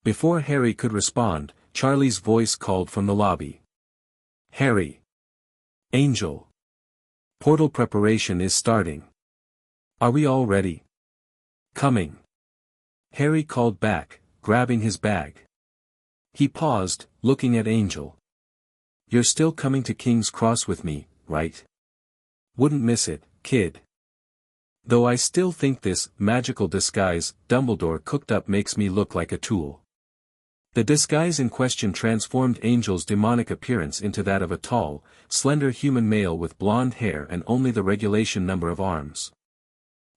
Speaker 1: Before Harry could respond, Charlie's voice called from the lobby. Harry. Angel. Portal preparation is starting. Are we all ready? Coming. Harry called back, grabbing his bag. He paused, looking at Angel. You're still coming to King's Cross with me, right? Wouldn't miss it, kid. Though I still think this magical disguise Dumbledore cooked up makes me look like a tool. The disguise in question transformed Angel's demonic appearance into that of a tall, slender human male with blonde hair and only the regulation number of arms.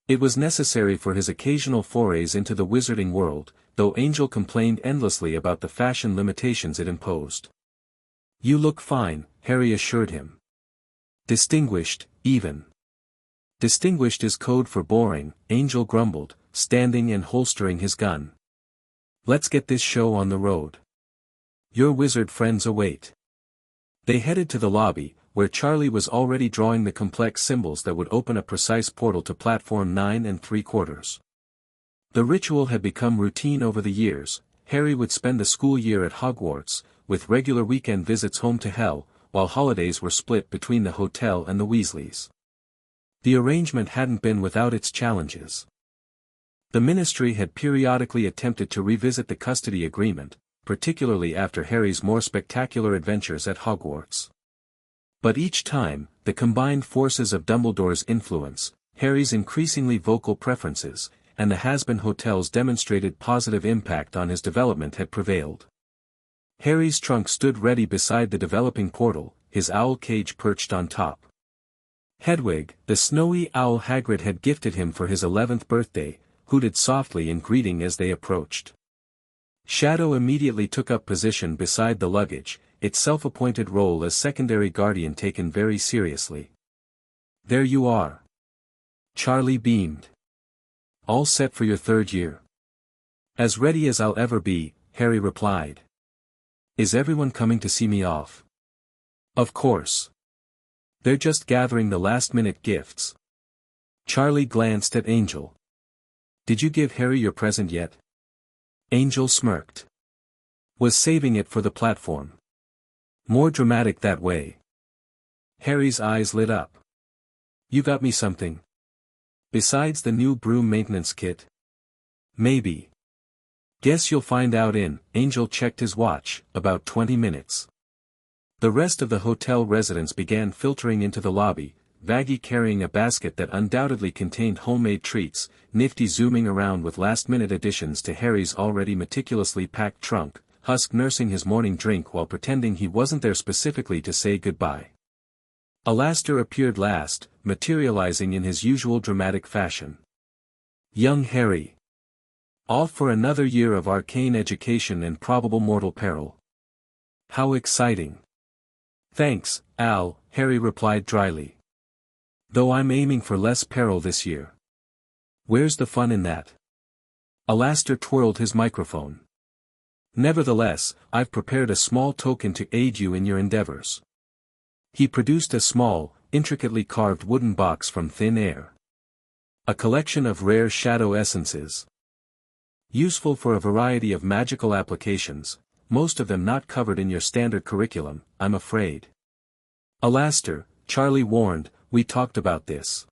Speaker 1: It was necessary for his occasional forays into the wizarding world, though Angel complained endlessly about the fashion limitations it imposed. You look fine, Harry assured him. Distinguished, even. Distinguished is code for boring, Angel grumbled, standing and holstering his gun. Let's get this show on the road. Your wizard friends await. They headed to the lobby, where Charlie was already drawing the complex symbols that would open a precise portal to platform 9 3/4. The ritual had become routine over the years. Harry would spend the school year at Hogwarts, with regular weekend visits home to Hell, while holidays were split between the hotel and the Weasleys. The arrangement hadn't been without its challenges. The Ministry had periodically attempted to revisit the custody agreement, particularly after Harry's more spectacular adventures at Hogwarts. But each time, the combined forces of Dumbledore's influence, Harry's increasingly vocal preferences, and the Hazbin Hotel's demonstrated positive impact on his development had prevailed. Harry's trunk stood ready beside the developing portal, his owl cage perched on top. Hedwig, the snowy owl Hagrid had gifted him for his 11th birthday, hooted softly in greeting as they approached. Shadow immediately took up position beside the luggage, its self-appointed role as secondary guardian taken very seriously. There you are. Charlie beamed. All set for your third year. As ready as I'll ever be, Harry replied. Is everyone coming to see me off? Of course. They're just gathering the last-minute gifts. Charlie glanced at Angel. Did you give Harry your present yet? Angel smirked. Was saving it for the platform. More dramatic that way. Harry's eyes lit up. You got me something. Besides the new broom maintenance kit? Maybe. Guess you'll find out in, Angel checked his watch, about 20 minutes. The rest of the hotel residents began filtering into the lobby, Vaggie carrying a basket that undoubtedly contained homemade treats, Nifty zooming around with last-minute additions to Harry's already meticulously packed trunk, Husk nursing his morning drink while pretending he wasn't there specifically to say goodbye. Alastor appeared last, materializing in his usual dramatic fashion. Young Harry. Off for another year of arcane education and probable mortal peril. How exciting. Thanks, Al, Harry replied dryly. Though I'm aiming for less peril this year. Where's the fun in that? Alastor twirled his microphone. Nevertheless, I've prepared a small token to aid you in your endeavors. He produced a small, intricately carved wooden box from thin air. A collection of rare shadow essences. Useful for a variety of magical applications, most of them not covered in your standard curriculum, I'm afraid. Alastor, Charlie warned, we talked about this.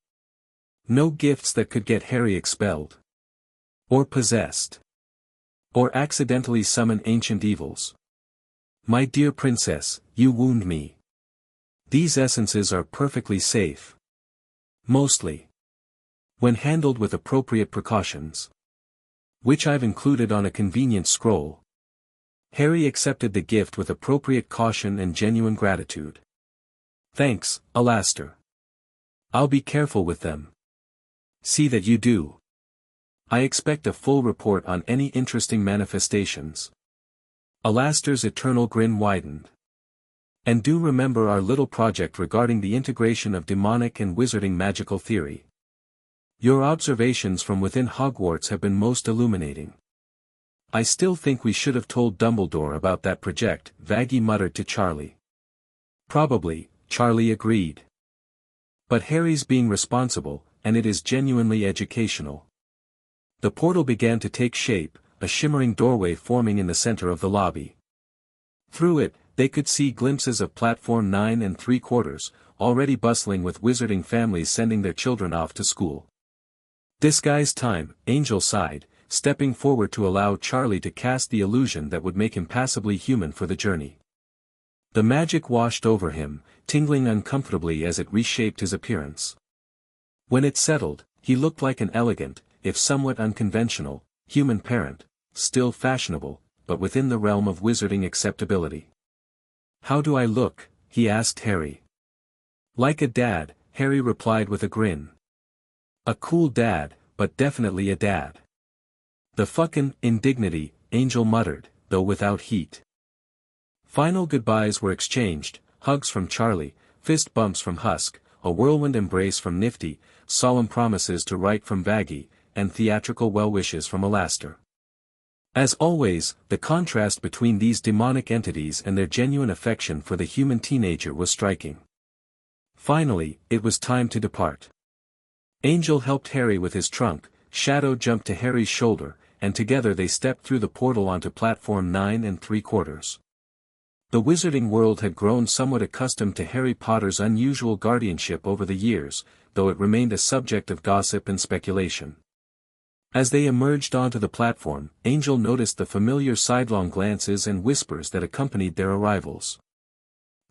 Speaker 1: No gifts that could get Harry expelled. Or possessed. Or accidentally summon ancient evils. My dear princess, you wound me. These essences are perfectly safe. Mostly. When handled with appropriate precautions. Which I've included on a convenient scroll. Harry accepted the gift with appropriate caution and genuine gratitude. Thanks, Alastor. I'll be careful with them. See that you do. I expect a full report on any interesting manifestations. Alastair's eternal grin widened. And do remember our little project regarding the integration of demonic and wizarding magical theory. Your observations from within Hogwarts have been most illuminating. I still think we should have told Dumbledore about that project, Vaggie muttered to Charlie. Probably, Charlie agreed. But Harry's being responsible, and it is genuinely educational. The portal began to take shape, a shimmering doorway forming in the center of the lobby. Through it, they could see glimpses of platform 9 3/4, already bustling with wizarding families sending their children off to school. This guy's time, Angel sighed, stepping forward to allow Charlie to cast the illusion that would make him passably human for the journey. The magic washed over him, tingling uncomfortably as it reshaped his appearance. When it settled, he looked like an elegant, if somewhat unconventional, human parent, still fashionable, but within the realm of wizarding acceptability. How do I look? He asked Harry. Like a dad, Harry replied with a grin. A cool dad, but definitely a dad. The fucking indignity, Angel muttered, though without heat. Final goodbyes were exchanged, hugs from Charlie, fist bumps from Husk, a whirlwind embrace from Nifty, solemn promises to write from Vaggie, and theatrical well-wishes from Alastair. As always, the contrast between these demonic entities and their genuine affection for the human teenager was striking. Finally, it was time to depart. Angel helped Harry with his trunk, Shadow jumped to Harry's shoulder, and together they stepped through the portal onto platform 9 3/4. The wizarding world had grown somewhat accustomed to Harry Potter's unusual guardianship over the years, though it remained a subject of gossip and speculation. As they emerged onto the platform, Angel noticed the familiar sidelong glances and whispers that accompanied their arrivals.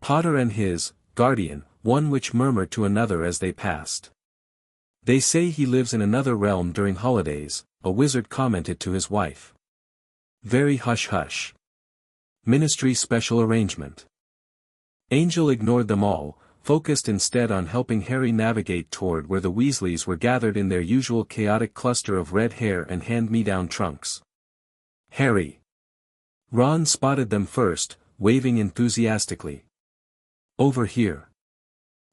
Speaker 1: Potter and his guardian, one which murmured to another as they passed. They say he lives in another realm during holidays, a wizard commented to his wife. Very hush-hush. Ministry special arrangement. Angel ignored them all, focused instead on helping Harry navigate toward where the Weasleys were gathered in their usual chaotic cluster of red hair and hand-me-down trunks. Harry. Ron spotted them first, waving enthusiastically. Over here.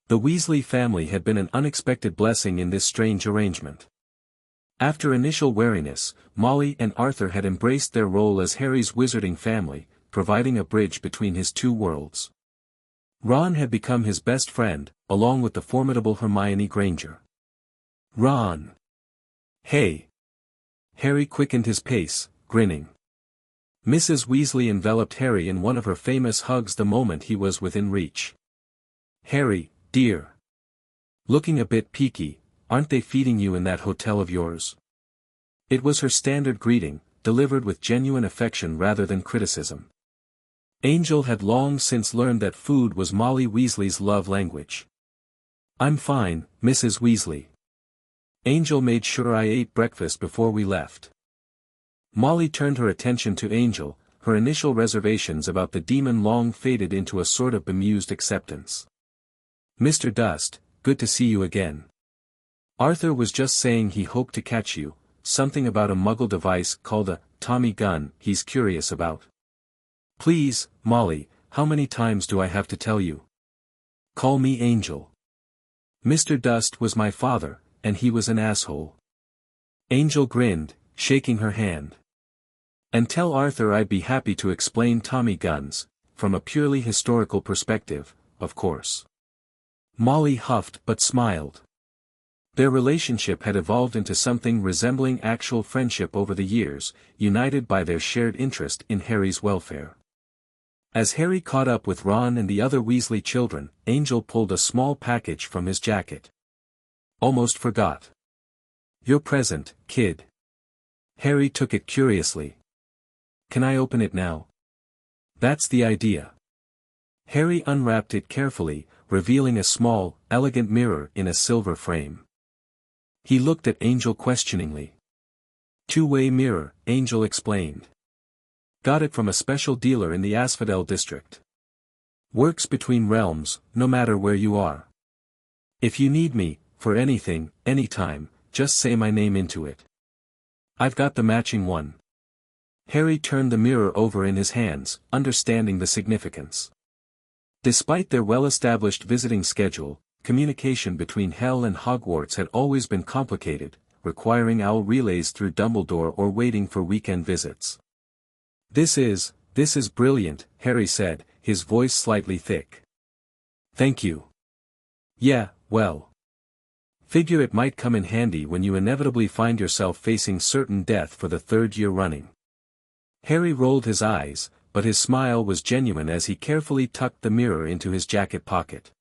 Speaker 1: The Weasley family had been an unexpected blessing in this strange arrangement. After initial wariness, Molly and Arthur had embraced their role as Harry's wizarding family, providing a bridge between his two worlds. Ron had become his best friend, along with the formidable Hermione Granger. Ron. Hey. Harry quickened his pace, grinning. Mrs. Weasley enveloped Harry in one of her famous hugs the moment he was within reach. Harry, dear. Looking a bit peaky, aren't they feeding you in that hotel of yours? It was her standard greeting, delivered with genuine affection rather than criticism. Angel had long since learned that food was Molly Weasley's love language. I'm fine, Mrs. Weasley. Angel made sure I ate breakfast before we left. Molly turned her attention to Angel, her initial reservations about the demon long faded into a sort of bemused acceptance. Mr. Dust, good to see you again. Arthur was just saying he hoped to catch you, something about a muggle device called a Tommy gun he's curious about. Please, Molly, how many times do I have to tell you? Call me Angel. Mr. Dust was my father, and he was an asshole. Angel grinned, shaking her hand. And tell Arthur I'd be happy to explain Tommy guns, from a purely historical perspective, of course. Molly huffed but smiled. Their relationship had evolved into something resembling actual friendship over the years, united by their shared interest in Harry's welfare. As Harry caught up with Ron and the other Weasley children, Angel pulled a small package from his jacket. Almost forgot. Your present, kid. Harry took it curiously. Can I open it now? That's the idea. Harry unwrapped it carefully, revealing a small, elegant mirror in a silver frame. He looked at Angel questioningly. Two-way mirror, Angel explained. Got it from a special dealer in the Asphodel district. Works between realms, no matter where you are. If you need me, for anything, anytime, just say my name into it. I've got the matching one. Harry turned the mirror over in his hands, understanding the significance. Despite their well-established visiting schedule, communication between Hell and Hogwarts had always been complicated, requiring owl relays through Dumbledore or waiting for weekend visits. This is brilliant, Harry said, his voice slightly thick. Thank you. Yeah, well. Figure it might come in handy when you inevitably find yourself facing certain death for the third year running. Harry rolled his eyes, but his smile was genuine as he carefully tucked the mirror into his jacket pocket.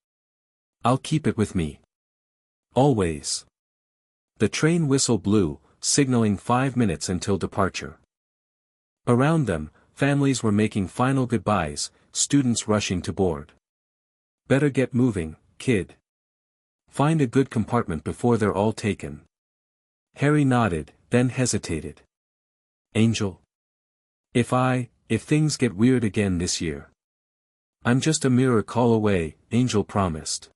Speaker 1: I'll keep it with me. Always. The train whistle blew, signaling 5 minutes until departure. Around them, families were making final goodbyes, students rushing to board. Better get moving, kid. Find a good compartment before they're all taken. Harry nodded, then hesitated. Angel? If things get weird again this year. I'm just a mirror call away, Angel promised.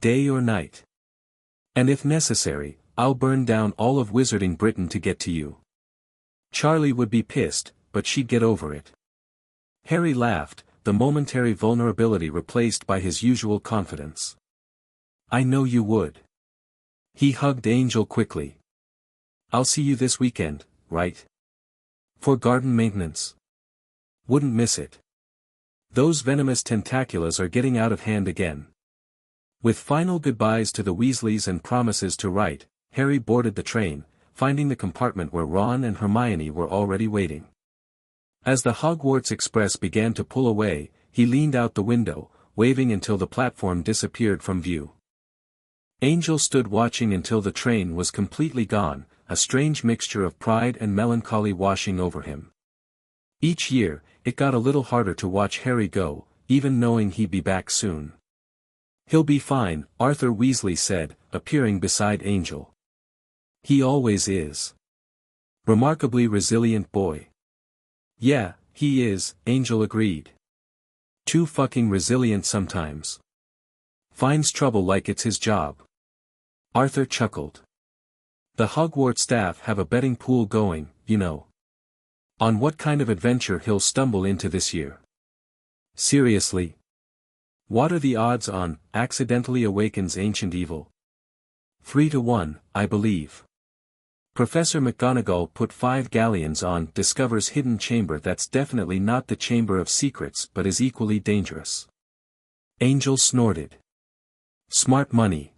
Speaker 1: Day or night. And if necessary, I'll burn down all of Wizarding Britain to get to you. Charlie would be pissed, but she'd get over it. Harry laughed, the momentary vulnerability replaced by his usual confidence. I know you would. He hugged Angel quickly. I'll see you this weekend, right? For garden maintenance. Wouldn't miss it. Those venomous tentaculas are getting out of hand again. With final goodbyes to the Weasleys and promises to write, Harry boarded the train, finding the compartment where Ron and Hermione were already waiting. As the Hogwarts Express began to pull away, he leaned out the window, waving until the platform disappeared from view. Angel stood watching until the train was completely gone, a strange mixture of pride and melancholy washing over him. Each year, it got a little harder to watch Harry go, even knowing he'd be back soon. He'll be fine, Arthur Weasley said, appearing beside Angel. He always is. Remarkably resilient boy. Yeah, he is, Angel agreed. Too fucking resilient sometimes. Finds trouble like it's his job. Arthur chuckled. The Hogwarts staff have a betting pool going, you know. On what kind of adventure he'll stumble into this year. Seriously? What are the odds on, accidentally awakens ancient evil? 3 to 1, I believe. Professor McGonagall put 5 galleons on, discovers hidden chamber that's definitely not the Chamber of Secrets but is equally dangerous. Angel snorted. Smart money.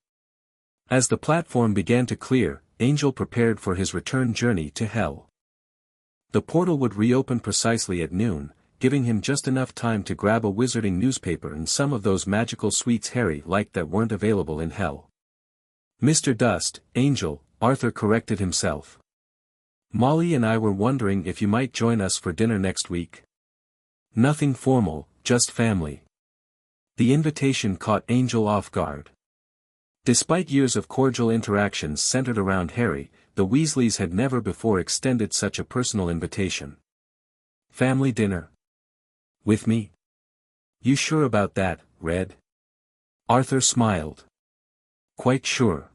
Speaker 1: As the platform began to clear, Angel prepared for his return journey to Hell. The portal would reopen precisely at noon, giving him just enough time to grab a wizarding newspaper and some of those magical sweets Harry liked that weren't available in Hell. Mr. Dust, Angel, Arthur corrected himself. Molly and I were wondering if you might join us for dinner next week. Nothing formal, just family. The invitation caught Angel off guard. Despite years of cordial interactions centered around Harry, the Weasleys had never before extended such a personal invitation. Family dinner? With me? You sure about that, Red? Arthur smiled. Quite sure.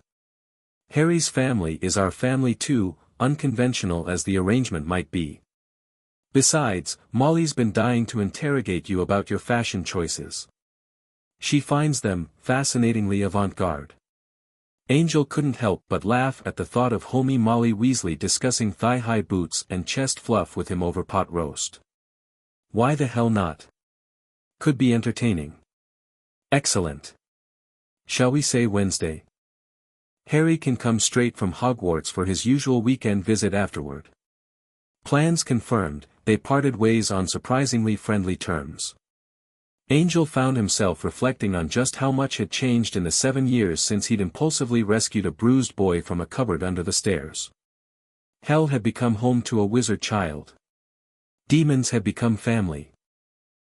Speaker 1: Harry's family is our family too, unconventional as the arrangement might be. Besides, Molly's been dying to interrogate you about your fashion choices. She finds them fascinatingly avant-garde. Angel couldn't help but laugh at the thought of homie Molly Weasley discussing thigh-high boots and chest fluff with him over pot roast. Why the hell not? Could be entertaining. Excellent. Shall we say Wednesday? Harry can come straight from Hogwarts for his usual weekend visit afterward. Plans confirmed, they parted ways on surprisingly friendly terms. Angel found himself reflecting on just how much had changed in the 7 years since he'd impulsively rescued a bruised boy from a cupboard under the stairs. Hell had become home to a wizard child. Demons had become family.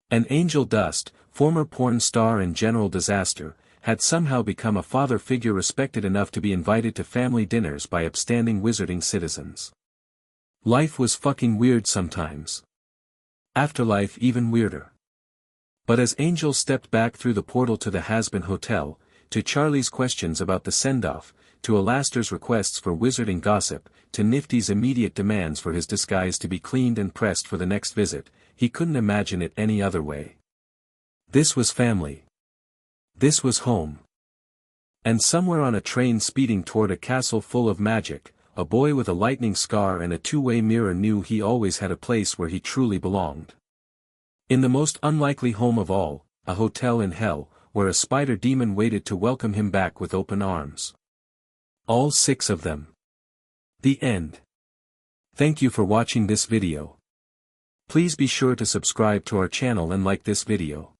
Speaker 1: And Angel Dust, former porn star and general disaster, had somehow become a father figure respected enough to be invited to family dinners by upstanding wizarding citizens. Life was fucking weird sometimes. Afterlife even weirder. But as Angel stepped back through the portal to the Hazbin Hotel, to Charlie's questions about the send-off, to Alastair's requests for wizarding gossip, to Nifty's immediate demands for his disguise to be cleaned and pressed for the next visit, he couldn't imagine it any other way. This was family. This was home. And somewhere on a train speeding toward a castle full of magic, a boy with a lightning scar and a two-way mirror knew he always had a place where he truly belonged. In the most unlikely home of all, a hotel in hell, where a spider demon waited to welcome him back with open arms. All 6 of them. The end. Thank you for watching this video. Please be sure to subscribe to our channel and like this video.